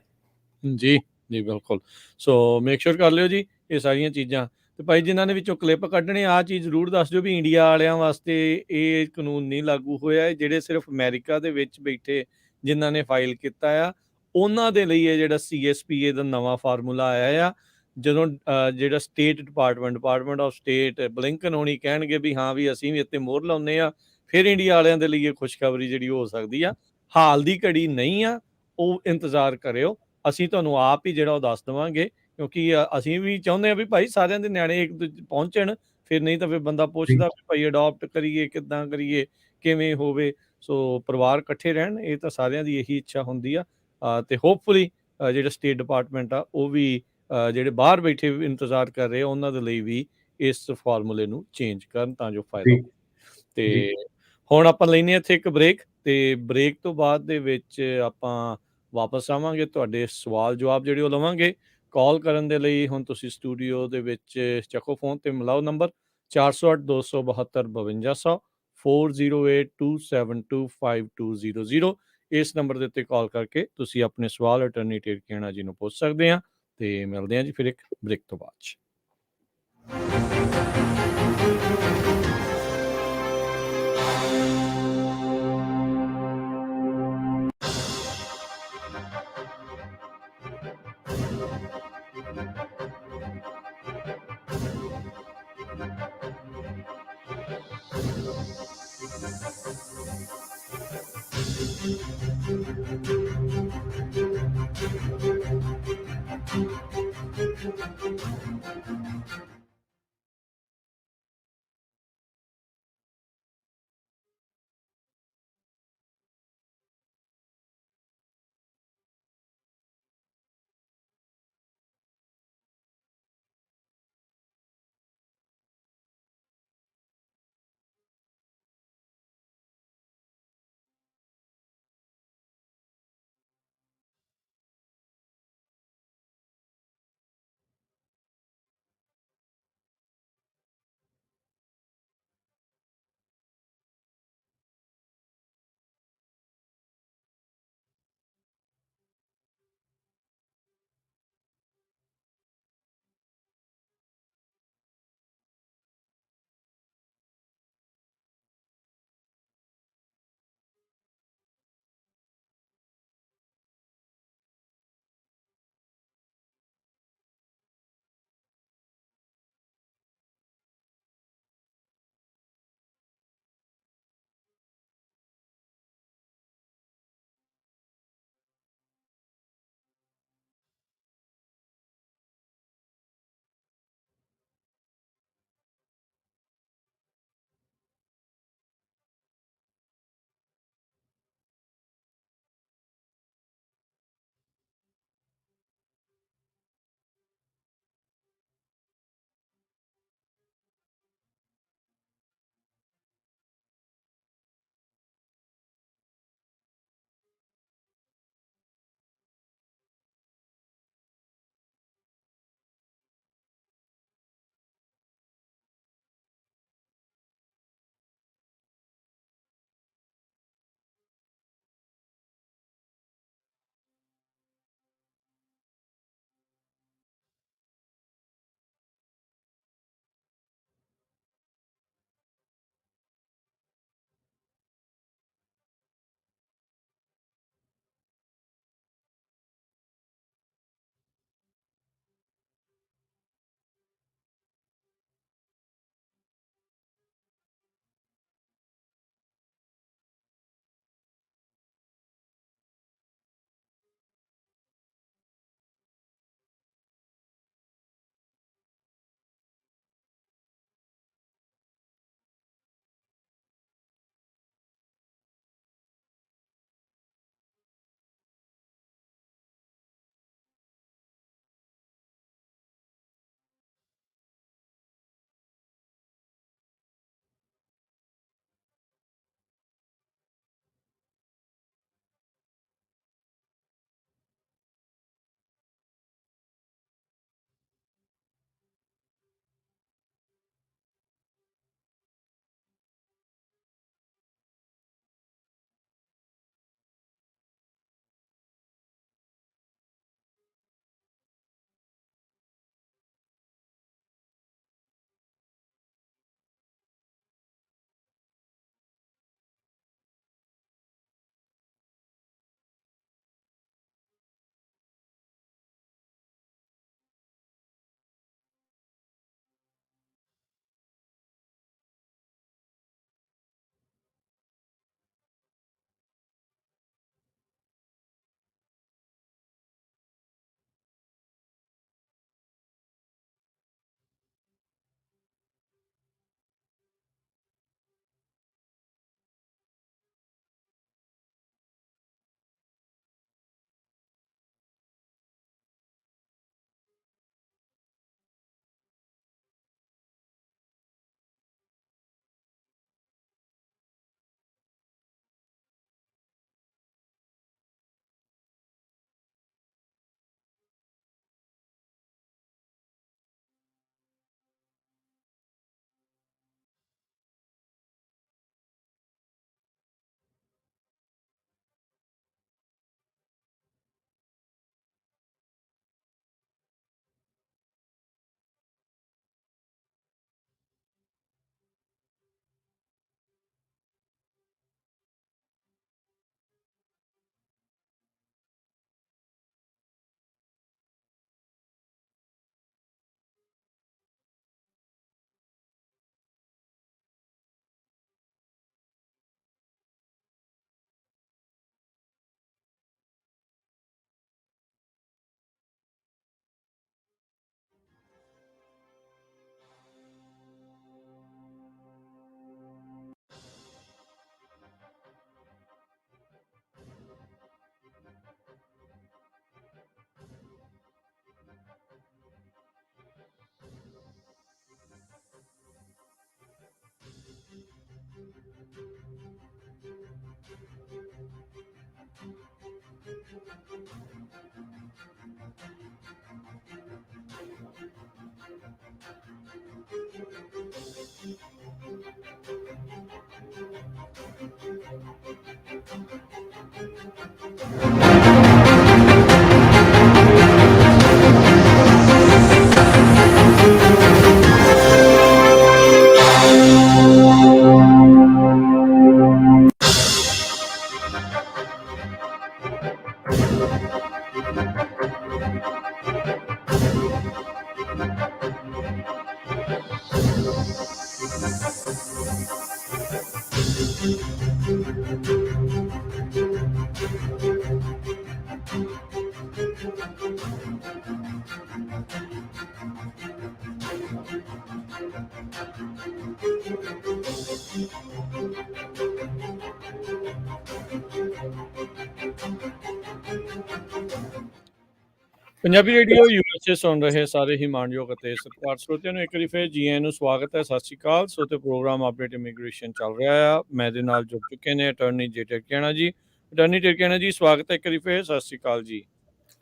[SPEAKER 1] ਜੀ, ਜੀ ਬਿਲਕੁਲ। ਸੋ ਮੇਕ ਸ਼ੋਰ ਕਰ ਲਿਓ ਜੀ ਇਹ ਸਾਰੀਆਂ ਚੀਜ਼ਾਂ। ਤੇ ਭਾਈ ਜਿਨ੍ਹਾਂ ਨੇ ਵਿੱਚੋਂ ਕਲਿੱਪ ਕੱਢਣੇ, ਆਹ ਚੀਜ਼ ਜ਼ਰੂਰ ਦੱਸ ਦਿਓ ਵੀ ਇੰਡੀਆ ਵਾਲਿਆਂ ਵਾਸਤੇ ਇਹ ਕਾਨੂੰਨ ਨਹੀਂ ਲਾਗੂ ਹੋਇਆ। ਜਿਹੜੇ ਸਿਰਫ ਅਮਰੀਕਾ ਦੇ ਵਿੱਚ ਬੈਠੇ ਜਿਨ੍ਹਾਂ ਨੇ ਫਾਈਲ ਕੀਤਾ ਆ, ਉਹਨਾਂ ਦੇ ਲਈ ਇਹ ਜਿਹੜਾ CSPA ਦਾ ਨਵਾਂ ਫਾਰਮੂਲਾ ਆਇਆ ਆ। ਜਦੋਂ ਜਿਹੜਾ ਡਿਪਾਰਟਮੈਂਟ ਆਫ ਸਟੇਟ ਬਲਿੰਕਨ ਹੋਣੀ ਕਹਿਣਗੇ ਵੀ ਹਾਂ ਵੀ ਅਸੀਂ ਵੀ ਇੱਥੇ ਮੋਹਰ ਲਾਉਂਦੇ ਆ, ਫਿਰ ਇੰਡੀਆ ਵਾਲਿਆਂ ਦੇ ਲਈ ਇਹ ਖੁਸ਼ਖਬਰੀ ਜਿਹੜੀ ਹੋ ਸਕਦੀ ਆ। ਹਾਲ ਦੀ ਘੜੀ ਨਹੀਂ ਆ, ਉਹ ਇੰਤਜ਼ਾਰ ਕਰਿਓ। ਅਸੀਂ ਤੁਹਾਨੂੰ ਆਪ ਹੀ ਜਿਹੜਾ ਉਹ ਦੱਸ ਦੇਵਾਂਗੇ, ਕਿਉਂਕਿ ਅਸੀਂ ਵੀ ਚਾਹੁੰਦੇ ਹਾਂ ਵੀ ਭਾਈ ਸਾਰਿਆਂ ਦੇ ਨਿਆਣੇ ਇੱਕ ਦੂਜੇ ਪਹੁੰਚਣ। ਫਿਰ ਨਹੀਂ ਤਾਂ ਫਿਰ ਬੰਦਾ ਪੁੱਛਦਾ ਵੀ ਭਾਈ ਅਡਾਪਟ ਕਰੀਏ, ਕਿੱਦਾਂ ਕਰੀਏ, ਕਿਵੇਂ ਹੋਵੇ। ਸੋ ਪਰਿਵਾਰ ਇਕੱਠੇ ਰਹਿਣ, ਇਹ ਤਾਂ ਸਾਰਿਆਂ ਦੀ ਇਹੀ ਇੱਛਾ ਹੁੰਦੀ ਆ। ਤੇ ਹੋਪਫੁਲੀ ਜਿਹੜਾ ਸਟੇਟ ਡਿਪਾਰਟਮੈਂਟ ਆ ਉਹ ਵੀ ਜਿਹੜੇ ਬਾਹਰ ਬੈਠੇ ਇੰਤਜ਼ਾਰ ਕਰ ਰਹੇ ਆ, ਉਹਨਾਂ ਦੇ ਲਈ ਵੀ ਇਸ ਫਾਰਮੂਲੇ ਨੂੰ ਚੇਂਜ ਕਰਨ ਤਾਂ ਜੋ ਫਾਇਦਾ ਹੋਵੇ। ਤੇ ਹੁਣ ਆਪਾਂ ਲੈਂਦੇ ਹਾਂ ਇੱਥੇ ਇੱਕ ਬ੍ਰੇਕ, ਤੇ ਬ੍ਰੇਕ ਤੋਂ ਬਾਅਦ ਦੇ ਵਿੱਚ ਆਪਾਂ ਵਾਪਸ ਆਵਾਂਗੇ, ਤੁਹਾਡੇ ਸਵਾਲ ਜਵਾਬ ਜਿਹੜੇ ਉਹ ਲਵਾਂਗੇ। ਕਾਲ ਕਰਨ ਦੇ ਲਈ ਹੁਣ ਤੁਸੀਂ ਸਟੂਡੀਓ ਦੇ ਵਿੱਚ ਚੱਕੋ ਫੋਨ ਤੇ ਮਿਲਾਓ ਨੰਬਰ 408272 4082725200। ਇਸ ਨੰਬਰ ਦੇ ਉੱਤੇ ਕਾਲ ਕਰਕੇ ਤੁਸੀਂ ਆਪਣੇ ਸਵਾਲ ਅਟਾਰਨੀ ਟਿਰਕੇਣਾ ਜੀ ਨੂੰ ਪੁੱਛ ਸਕਦੇ ਆ। ਤੇ ਮਿਲਦੇ ਆ ਜੀ ਫਿਰ ਇੱਕ ਬ੍ਰੇਕ ਤੋਂ ਬਾਅਦ 'ਚ। ਪੰਜਾਬੀ ਰੇਡੀਓ USA ਸੁਣ ਰਹੇ ਸਾਰੇ ਹੀ ਮਾਣਯੋਗ ਅਤੇ ਸਤਿਕਾਰ ਸਰੋਤਿਆਂ ਨੂੰ ਇੱਕ ਵਾਰੀ ਫਿਰ ਜੀ ਆਇਆਂ ਨੂੰ ਸਵਾਗਤ ਹੈ। ਸਤਿ ਸ਼੍ਰੀ ਅਕਾਲ। ਸੋ ਤੇ ਪ੍ਰੋਗਰਾਮ ਅਪਡੇਟ ਇਮੀਗ੍ਰੇਸ਼ਨ ਚੱਲ ਰਿਹਾ ਆ। ਮੈਂ ਦੇ ਨਾਲ ਜੁੜ ਚੁੱਕੇ ਨੇ ਅਟਾਰਨੀ ਜੇ ਟਿਰਕਿਆਣਾ ਜੀ। ਅਟਾਰਨੀ ਟਿਰਕਿਆਣਾ ਜੀ, ਸਵਾਗਤ ਹੈ ਇੱਕ ਵਾਰੀ ਫਿਰ। ਸਤਿ ਸ਼੍ਰੀ ਅਕਾਲ ਜੀ।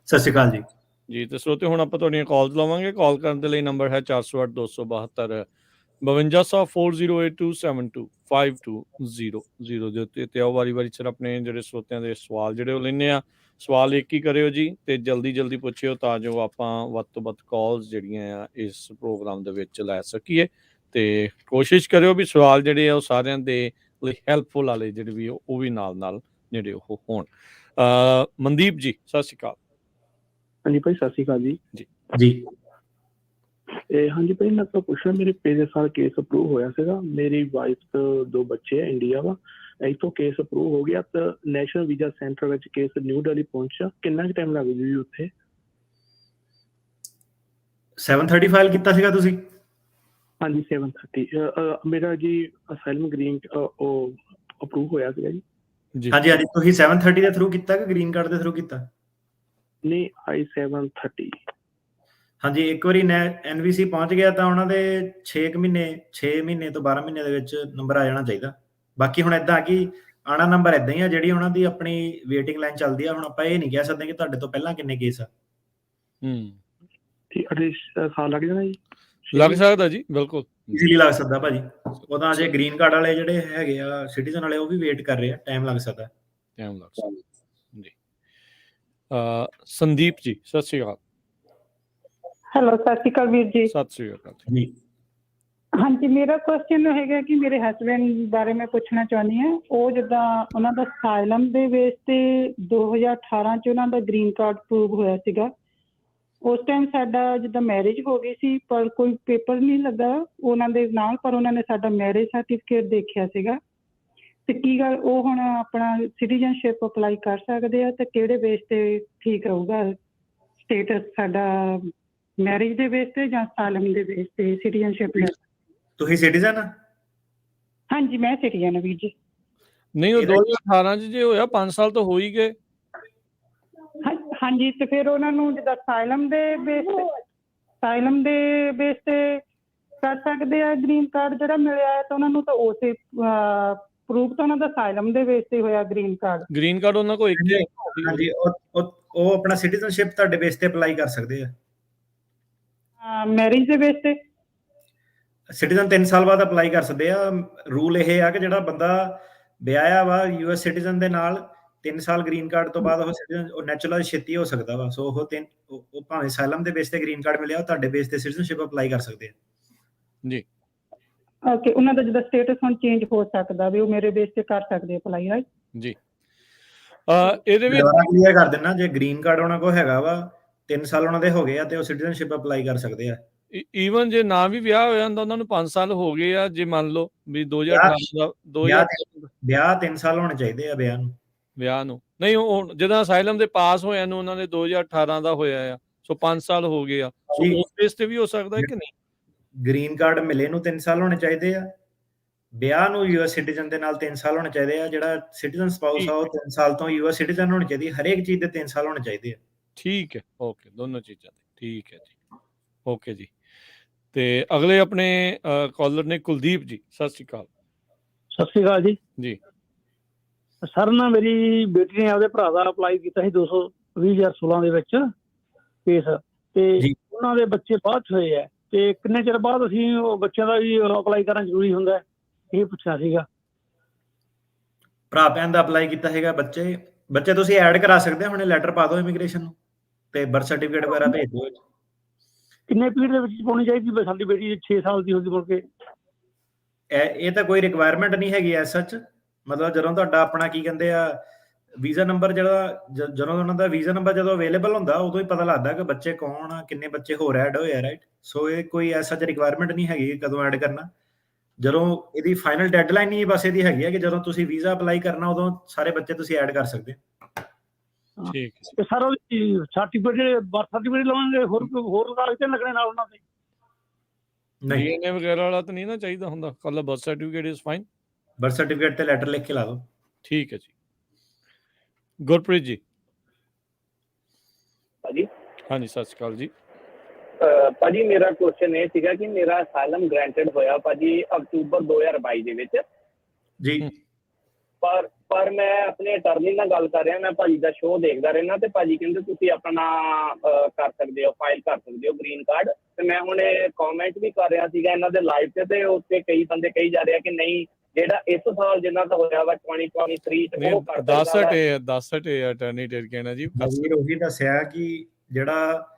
[SPEAKER 2] ਸਤਿ ਸ਼੍ਰੀ ਅਕਾਲ ਜੀ।
[SPEAKER 1] ਜੀ ਤੇ ਸਰੋਤੇ, ਹੁਣ ਆਪਾਂ ਤੁਹਾਡੀਆਂ ਕਾਲਸ ਲਵਾਂਗੇ। ਕਾਲ ਕਰਨ ਦੇ ਲਈ ਨੰਬਰ ਹੈ 408-272 52-402-72-5200 ਦੇ ਉੱਤੇ। ਤੇ ਆਓ ਵਾਰੀ ਸਿਰ ਆਪਣੇ ਜਿਹੜੇ ਸਰੋਤਿਆਂ ਦੇ ਸਵਾਲ ਜਿਹੜੇ ਉਹ ਲੈਂਦੇ ਆ। ਸਵਾਲ ਇੱਕ ਹੀ ਕਰਿਓ ਜੀ, ਤੇ ਜਲਦੀ ਪੁੱਛਿਓ ਤਾਂ ਜੋ ਆਪਾਂ ਵੱਧ ਤੋਂ ਵੱਧ ਕਾਲਸ ਜਿਹੜੀਆਂ ਆ ਇਸ ਪ੍ਰੋਗਰਾਮ ਦੇ ਵਿੱਚ ਲੈ ਸਕੀਏ। ਤੇ ਕੋਸ਼ਿਸ਼ ਕਰਿਓ ਵੀ ਸਵਾਲ ਜਿਹੜੇ ਆ ਉਹ ਸਾਰਿਆਂ ਦੇ ਲਈ ਹੈਲਪਫੁਲ ਵਾਲੇ ਜਿਹੜੇ ਵੀ ਉਹ ਵੀ ਨਾਲ ਜਿਹੜੇ ਉਹ ਹੋਣ। ਮਨਦੀਪ ਜੀ, ਸਤਿ ਸ਼੍ਰੀ ਅਕਾਲ।
[SPEAKER 3] ਹਾਂਜੀ ਭਾਈ, ਸਤਿ ਸ਼੍ਰੀ ਅਕਾਲ ਜੀ।
[SPEAKER 2] ਜੀ
[SPEAKER 3] ਹਾਂਜੀ ਭਾਈ, ਮੈਂ ਤਾਂ ਪੁੱਛਣਾ, ਮੇਰੇ ਪਿਛਲੇ ਸਾਲ ਕੇਸ ਅਪਰੂਵ ਹੋਇਆ ਸੀਗਾ। ਮੇਰੀ ਵਾਈਫ ਤੇ 2 ਬੱਚੇ ਆ, ਇੰਡੀਆ ਵਾ। ਇੱਥੋਂ ਕੇਸ ਅਪਰੂਵ ਹੋ ਗਿਆ ਤਾਂ ਨੈਸ਼ਨਲ ਵੀਜ਼ਾ ਸੈਂਟਰ ਵਿੱਚ ਕੇਸ ਨਿਊ ਦਿੱਲੀ ਪਹੁੰਚਿਆ। ਕਿੰਨਾ ਕੁ ਟਾਈਮ ਲੱਗ ਜੂ ਜੀ ਉੱਥੇ?
[SPEAKER 2] 730 ਫਾਈਲ ਕੀਤਾ ਸੀਗਾ ਤੁਸੀਂ?
[SPEAKER 3] ਹਾਂਜੀ 730 ਮੇਰਾ ਜੀ ਅਸਾਈਲਮ ਗ੍ਰੀਨ ਉਹ ਅਪਰੂਵ ਹੋਇਆ ਸੀਗਾ ਜੀ।
[SPEAKER 2] ਹਾਂਜੀ ਤੁਸੀਂ 730 ਦੇ ਥਰੂ ਕੀਤਾ ਕਿ ਗ੍ਰੀਨ ਕਾਰਡ ਦੇ ਥਰੂ ਕੀਤਾ?
[SPEAKER 3] ਨਹੀਂ, I-730।
[SPEAKER 2] ਹਾਂਜੀ, ਇੱਕ ਵਾਰੀ NVC ਪਹੁੰਚ ਗਿਆ ਤਾਂ ਉਹਨਾਂ ਦੇ 6 ਮਹੀਨੇ ਤੋਂ 12 ਮਹੀਨੇ ਦੇ ਵਿੱਚ ਨੰਬਰ ਆ ਜਾਣਾ ਚਾਹੀਦਾ। ਬਾਕੀ ਹੁਣ ਏਦਾਂ ਕਿ ਆਣਾ ਨੰਬਰ ਏਦਾਂ ਹੀ ਆ, ਜਿਹੜੀ ਉਹਨਾਂ ਦੀ ਆਪਣੀ ਵੇਟਿੰਗ ਲਾਈਨ ਚੱਲਦੀ ਆ। ਹੁਣ ਆਪਾਂ ਇਹ ਨਹੀਂ ਕਹਿ ਸਕਦੇ ਕਿ ਤੁਹਾਡੇ ਤੋਂ ਪਹਿਲਾਂ ਕਿੰਨੇ ਕੇਸ ਆ।
[SPEAKER 3] ਠੀਕ, ਸਾਲ ਲੱਗ ਜਾਣਾ ਜੀ?
[SPEAKER 1] ਲੱਗ ਸਕਦਾ ਜੀ, ਬਿਲਕੁਲ
[SPEAKER 2] ਈਜ਼ੀਲੀ ਲੱਗ ਸਕਦਾ ਭਾਜੀ। ਉਹਦਾ ਜੇ ਗ੍ਰੀਨ ਕਾਰਡ ਵਾਲੇ ਜਿਹੜੇ ਹੈਗੇ ਆ ਸਿਟੀਜ਼ਨ ਵਾਲੇ, ਉਹ ਵੀ ਵੇਟ ਕਰ ਰਹੇ ਆ, ਟਾਈਮ ਲੱਗ ਸਕਦਾ ਜੀ।
[SPEAKER 1] ਸੰਦੀਪ ਜੀ, ਸਤਿ ਸ਼੍ਰੀ ਅਕਾਲ।
[SPEAKER 4] ਹੈਲੋ, ਸਤਿ ਸ਼੍ਰੀ ਅਕਾਲ ਵੀਰ ਜੀ।
[SPEAKER 1] ਸਤਿ ਸ਼੍ਰੀ ਅਕਾਲ
[SPEAKER 2] ਜੀ।
[SPEAKER 4] ਹਾਂਜੀ, ਮੇਰਾ ਕੁਐਸਚਨ ਹੈਗਾ ਕਿ ਮੇਰੇ ਹਸਬੈਂਡ ਬਾਰੇ ਮੈਂ ਪੁੱਛਣਾ ਚਾਹੁੰਦੀ ਹਾਂ। ਉਹ ਜਿੱਦਾਂ ਉਹਨਾਂ ਦਾ ਅਸਾਈਲਮ ਦੇ ਬੇਸ ਤੇ 2018 ਚ ਉਹਨਾਂ ਦਾ ਗ੍ਰੀਨ ਕਾਰਡ ਅਪਰੂਵ ਹੋਇਆ ਸੀਗਾ। ਉਸ ਟਾਈਮ ਸਾਡਾ ਜਿੱਦਾਂ ਮੈਰਿਜ ਹੋ ਗਈ ਸੀ, ਪਰ ਕੋਈ ਪੇਪਰ ਨਹੀਂ ਲੱਗਾ ਉਹਨਾਂ ਦੇ ਨਾਲ, ਪਰ ਉਹਨਾਂ ਨੇ ਸਾਡਾ ਮੈਰਿਜ ਸਰਟੀਫਿਕੇਟ ਦੇਖਿਆ ਸੀਗਾ। ਤੇ ਕੀ ਗੱਲ, ਉਹ ਹੁਣ ਆਪਣਾ ਸਿਟੀਜ਼ਨਸ਼ਿਪ ਅਪਲਾਈ ਕਰ ਸਕਦੇ ਆ? ਤੇ ਕਿਹੜੇ ਬੇਸ ਤੇ ਠੀਕ ਰਹੂਗਾ ਸਟੇਟਸ ਸਾਡਾ, ਮੈਰਿਜ ਦੇ ਬੇਸ ਤੇ ਜਾਂ ਅਸਾਈਲਮ ਦੇ ਬੇਸ ਤੇ ਸਿਟੀਜ਼ਨਸ਼ਿਪ?
[SPEAKER 2] ਤੁਸੀਂ ਸਿਟੀਜ਼ਨ ਆ?
[SPEAKER 4] ਹਾਂਜੀ, ਮੈਂ ਸਿਟੀਜ਼ਨ ਵੀਰ ਜੀ।
[SPEAKER 1] ਨਹੀਂ, ਉਹ 2018 ਚ ਜੇ ਹੋਇਆ 5 ਸਾਲ ਤਾਂ ਹੋ ਹੀ ਗਏ।
[SPEAKER 4] ਹਾਂਜੀ, ਤੇ ਫਿਰ ਉਹਨਾਂ ਨੂੰ ਜਿੱਦਾਂ ਅਸਾਈਲਮ ਦੇ ਬੇਸ ਤੇ ਕਰ ਸਕਦੇ ਆ ਗ੍ਰੀਨ ਕਾਰਡ ਜਿਹੜਾ ਮਿਲਿਆ ਹੈ, ਤਾਂ ਉਹਨਾਂ ਨੂੰ ਤਾਂ ਉਸੇ ਪ੍ਰੂਫ ਤਾਂ ਉਹਨਾਂ ਦਾ ਅਸਾਈਲਮ ਦੇ ਬੇਸ ਤੇ ਹੋਇਆ ਗ੍ਰੀਨ ਕਾਰਡ
[SPEAKER 1] ਉਹਨਾਂ ਕੋਲ ਇੱਕ ਹੀ ਹੈ।
[SPEAKER 2] ਹਾਂਜੀ, ਉਹ ਆਪਣਾ ਸਿਟੀਜ਼ਨਸ਼ਿਪ ਤੁਹਾਡੇ ਬੇਸ ਤੇ ਅਪਲਾਈ ਕਰ ਸਕਦੇ ਆ।
[SPEAKER 4] ਮੈਰਿਜ ਦੇ ਬੇਸ ਤੇ
[SPEAKER 2] ਸਿਟੀਜ਼ਨ 3 ਸਾਲ ਬਾਅਦ ਅਪਲਾਈ ਕਰ ਸਕਦੇ ਆ। ਰੂਲ ਇਹ ਆ ਕਿ ਜਿਹੜਾ ਬੰਦਾ ਵਿਆਹਿਆ ਵਾ US ਸਿਟੀਜ਼ਨ ਦੇ ਨਾਲ, 3 ਸਾਲ ਗ੍ਰੀਨ ਕਾਰਡ ਤੋਂ ਬਾਅਦ ਉਹ ਨੈਚੁਰਲ ਛੇਤੀ ਹੋ ਸਕਦਾ ਵਾ। ਸੋ ਉਹ ਭਾਵੇਂ ਅਸਾਈਲਮ ਦੇ ਬੇਸ ਤੇ ਗ੍ਰੀਨ ਕਾਰਡ ਮਿਲਿਆ, ਉਹ ਤੁਹਾਡੇ ਬੇਸ ਤੇ ਸਿਟੀਜ਼ਨਸ਼ਿਪ ਅਪਲਾਈ ਕਰ ਸਕਦੇ ਆ
[SPEAKER 1] ਜੀ।
[SPEAKER 4] ਓਕੇ, ਉਹਨਾਂ ਦਾ ਜਿੱਦਾਂ ਸਟੇਟਸ ਹੁਣ ਚੇਂਜ ਹੋ ਸਕਦਾ ਵੀ ਉਹ ਮੇਰੇ ਬੇਸ ਤੇ ਕਰ ਸਕਦੇ ਅਪਲਾਈ, ਰਾਈਟ
[SPEAKER 1] ਜੀ। ਇਹਦੇ ਵਿੱਚ
[SPEAKER 2] ਕਲੀਅਰ ਕਰ ਦੇਣਾ, ਜੇ ਗ੍ਰੀਨ ਕਾਰਡ ਉਹਨਾਂ ਕੋਲ ਹੈਗਾ ਵਾ, 3 ਸਾਲ ਉਹਨਾਂ ਦੇ ਹੋ ਗਏ ਆ, ਤੇ ਉਹ ਸਿਟੀਜ਼ਨਸ਼ਿਪ ਅਪਲਾਈ ਕਰ ਸਕਦੇ ਆ।
[SPEAKER 1] ਈਵਨ ਜੇ ਨਾ ਵੀ ਵਿਆਹ ਹੋਇਆ ਹੁੰਦਾ, ਉਹਨਾਂ ਨੂੰ 5 ਸਾਲ ਹੋ ਗਏ ਆ। ਜੇ ਮੰਨ ਲਓ ਵੀ 2018 ਦਾ
[SPEAKER 2] ਵਿਆਹ 3 ਸਾਲ ਹੋਣੇ ਚਾਹੀਦੇ ਆ ਵਿਆਹ ਨੂੰ।
[SPEAKER 1] ਨਹੀਂ, ਉਹ ਜਦੋਂ ਅਸਾਈਲਮ ਦੇ ਪਾਸ ਹੋਇਆ ਨੂੰ ਉਹਨਾਂ ਨੇ 2018 ਦਾ ਹੋਇਆ ਆ, ਸੋ 5 ਸਾਲ ਹੋ ਗਏ ਆ। ਸੋ ਉਸ ਬੇਸ ਤੇ ਵੀ ਹੋ ਸਕਦਾ ਹੈ ਕਿ ਨਹੀਂ?
[SPEAKER 2] ਗ੍ਰੀਨ ਕਾਰਡ ਮਿਲੇ ਨੂੰ 3 ਸਾਲ ਹੋਣੇ ਚਾਹੀਦੇ ਆ। ਵਿਆਹ ਨੂੰ US ਸਿਟੀਜ਼ਨ ਦੇ ਨਾਲ 3 ਸਾਲ ਹੋਣੇ ਚਾਹੀਦੇ ਆ। ਜਿਹੜਾ ਸਿਟੀਜ਼ਨ ਸਪਾਊਸ ਆ, ਉਹ 3 ਸਾਲ ਤੋਂ US ਸਿਟੀਜ਼ਨ ਹੋਣੀ ਚਾਹੀਦੀ। ਹਰੇਕ ਚੀਜ਼ ਦੇ 3 ਸਾਲ ਹੋਣੇ ਚਾਹੀਦੇ ਆ।
[SPEAKER 1] ਠੀਕ ਹੈ, ਓਕੇ, ਦੋਨੋਂ ਚੀਜ਼ਾਂ ਦੇ। ਠੀਕ ਹੈ ਜੀ, ਓਕੇ ਜੀ। ਤੇ ਅਗਲੇ ਆਪਣੇ ਕਾਲਰ ਨੇ ਕੁਲਦੀਪ ਜੀ, ਸਤਿ ਸ਼੍ਰੀ ਅਕਾਲ।
[SPEAKER 3] ਸਤਿ ਸ਼੍ਰੀ ਅਕਾਲ ਜੀ।
[SPEAKER 1] ਜੀ
[SPEAKER 3] ਸਰ, ਨਾ ਮੇਰੀ ਬੇਟੀ ਨੇ ਆਪਦੇ ਭਰਾ ਦਾ ਅਪਲਾਈ ਕੀਤਾ ਸੀ 2016 ਦੇ ਵਿੱਚ ਕੇਸ, ਤੇ ਉਹਨਾਂ ਦੇ ਬੱਚੇ ਬਾਅਦ ਚ ਹੋਏ ਆ। ਤੇ ਕਿੰਨੇ ਚਿਰ ਬਾਅਦ ਅਸੀਂ ਉਹ ਬੱਚਿਆਂ ਦਾ ਵੀ ਅਪਲਾਈ ਕਰਨਾ ਜ਼ਰੂਰੀ ਹੁੰਦਾ, ਇਹ ਪੁੱਛਣਾ ਸੀਗਾ।
[SPEAKER 2] ਭਰਾ ਭੈਣ ਦਾ ਅਪਲਾਈ ਕੀਤਾ ਹੈਗਾ, ਬੱਚੇ ਤੁਸੀਂ ਐਡ ਕਰਾ ਸਕਦੇ ਹੋ। ਹੁਣੇ ਲੈਟਰ ਪਾ ਦਿਓ ਇਮੀਗ੍ਰੇਸ਼ਨ ਨੂੰ, ਤੇ ਬਰਥ ਸਰਟੀਫਿਕੇਟ ਵਗੈਰਾ ਭੇਜ ਦਿਓ।
[SPEAKER 3] ਕਿੰਨੇ ਪੀਰੀਅਡ ਦੇ ਵਿੱਚ ਪਾਉਣੀ ਚਾਹੀਦੀ? ਸਾਡੀ ਬੇਟੀ 6 ਸਾਲ ਦੀ ਹੋ ਗਈ ਮੁੜ ਕੇ।
[SPEAKER 2] ਇਹ ਤਾਂ ਕੋਈ ਰਿਕੁਆਇਰਮੈਂਟ ਨਹੀਂ ਹੈਗੀ ਐਸ ਸੱਚ। ਮਤਲਬ ਜਦੋਂ ਤੁਹਾਡਾ ਆਪਣਾ ਕੀ ਕਹਿੰਦੇ ਆ ਵੀਜ਼ਾ ਨੰਬਰ, ਜਦੋਂ ਉਹਨਾਂ ਦਾ ਵੀਜ਼ਾ ਨੰਬਰ ਜਦੋਂ ਅਵੇਲੇਬਲ ਹੁੰਦਾ, ਉਦੋਂ ਹੀ ਪਤਾ ਲੱਗਦਾ ਕਿ ਬੱਚੇ ਕੌਣ ਆ, ਕਿੰਨੇ ਬੱਚੇ ਹੋਰ ਐਡ ਹੋਏ ਆ, ਰਾਈਟ। ਸੋ ਇਹ ਕੋਈ ਐਸ ਸੱਚ ਰਿਕੁਆਇਰਮੈਂਟ ਨਹੀਂ ਹੈਗੀ ਕਦੋਂ ਐਡ ਕਰਨਾ। ਜਦੋਂ ਇਹਦੀ ਫਾਈਨਲ ਡੈਡਲਾਈਨ ਹੀ ਬਸ ਇਹਦੀ ਹੈਗੀ ਹੈ ਕਿ ਜਦੋਂ ਤੁਸੀਂ ਵੀਜ਼ਾ ਅਪਲਾਈ ਕਰਨਾ ਉਦੋਂ ਸਾਰੇ ਬੱਚੇ ਤੁਸੀਂ ਐਡ ਕਰ ਸਕਦੇ ਹੋ।
[SPEAKER 1] ਠੀਕ
[SPEAKER 3] ਤੇ ਸਰ ਉਹਦੀ ਸਰਟੀਫਿਕੇਟ ਬਰਥ ਸਰਟੀਫਿਕੇਟ ਲਵਾਂਗੇ, ਹੋਰ ਕਾਗਜ਼ ਤੇ ਲੱਗਣੇ ਨਾਲ ਉਹਨਾਂ ਦੇ?
[SPEAKER 2] ਨਹੀਂ,
[SPEAKER 1] ਡੀਐਨਏ ਵਗੈਰਾ ਵਾਲਾ ਤਾਂ ਨਹੀਂ ਨਾ ਚਾਹੀਦਾ ਹੁੰਦਾ, ਕੱਲਾ birth certificate is fine.
[SPEAKER 2] Birth certificate ਤੇ ਲੈਟਰ ਲਿਖ ਕੇ ਲਾ ਦਿਓ।
[SPEAKER 1] ਠੀਕ ਹੈ ਜੀ। ਗੁਰਪ੍ਰੀਤ ਜੀ।
[SPEAKER 5] ਭਾਜੀ
[SPEAKER 1] ਹਾਂਜੀ, ਸਤਿ ਸ਼੍ਰੀ ਅਕਾਲ ਜੀ।
[SPEAKER 5] ਭਾਜੀ ਮੇਰਾ ਕੁਐਸਚਨ ਇਹ ਸੀਗਾ ਕਿ ਮੇਰਾ ਅਸਾਈਲਮ ਗ੍ਰਾਂਟਡ ਹੋਇਆ ਭਾਜੀ ਅਕਤੂਬਰ 2022 ਦੇ ਵਿੱਚ,
[SPEAKER 2] ਜੀ
[SPEAKER 5] ਪਰ ਮੈਂ ਆਪਣੇ ਅਟਰਨੀ ਨਾਲ ਗੱਲ ਕਰ ਰਿਹਾ, ਮੈਂ ਭਾਜੀ ਦਾ ਸ਼ੋਅ ਦੇਖਦਾ ਰਹਿਣਾ ਤੇ ਭਾਜੀ ਕਹਿੰਦੇ ਤੁਸੀਂ ਆਪਣਾ ਕਰ ਸਕਦੇ ਹੋ, ਫਾਈਲ ਕਰ ਸਕਦੇ ਹੋ ਗ੍ਰੀਨ ਕਾਰਡ। ਤੇ ਮੈਂ ਹੁਣ ਕਮੈਂਟ ਵੀ ਕਰ ਰਿਹਾ ਸੀਗਾ ਇਹਨਾਂ ਦੇ ਲਾਈਵ ਤੇ ਉੱਤੇ ਕਈ ਬੰਦੇ ਕਹੀ ਜਾ ਰਹੇ ਆ ਕਿ ਨਹੀਂ, ਜਿਹੜਾ ਇਸ ਸਾਲ ਜਿੰਨਾ ਦਾ ਹੋਇਆ ਵਾ 2023 ਚ ਉਹ ਕਰ
[SPEAKER 1] ਦੱਸ ਅਟਾਰਨੀ ਟੇਡ ਕਹਿਣਾ ਜੀ।
[SPEAKER 2] ਉਹੀ ਦੱਸਿਆ ਕਿ ਜਿਹੜਾ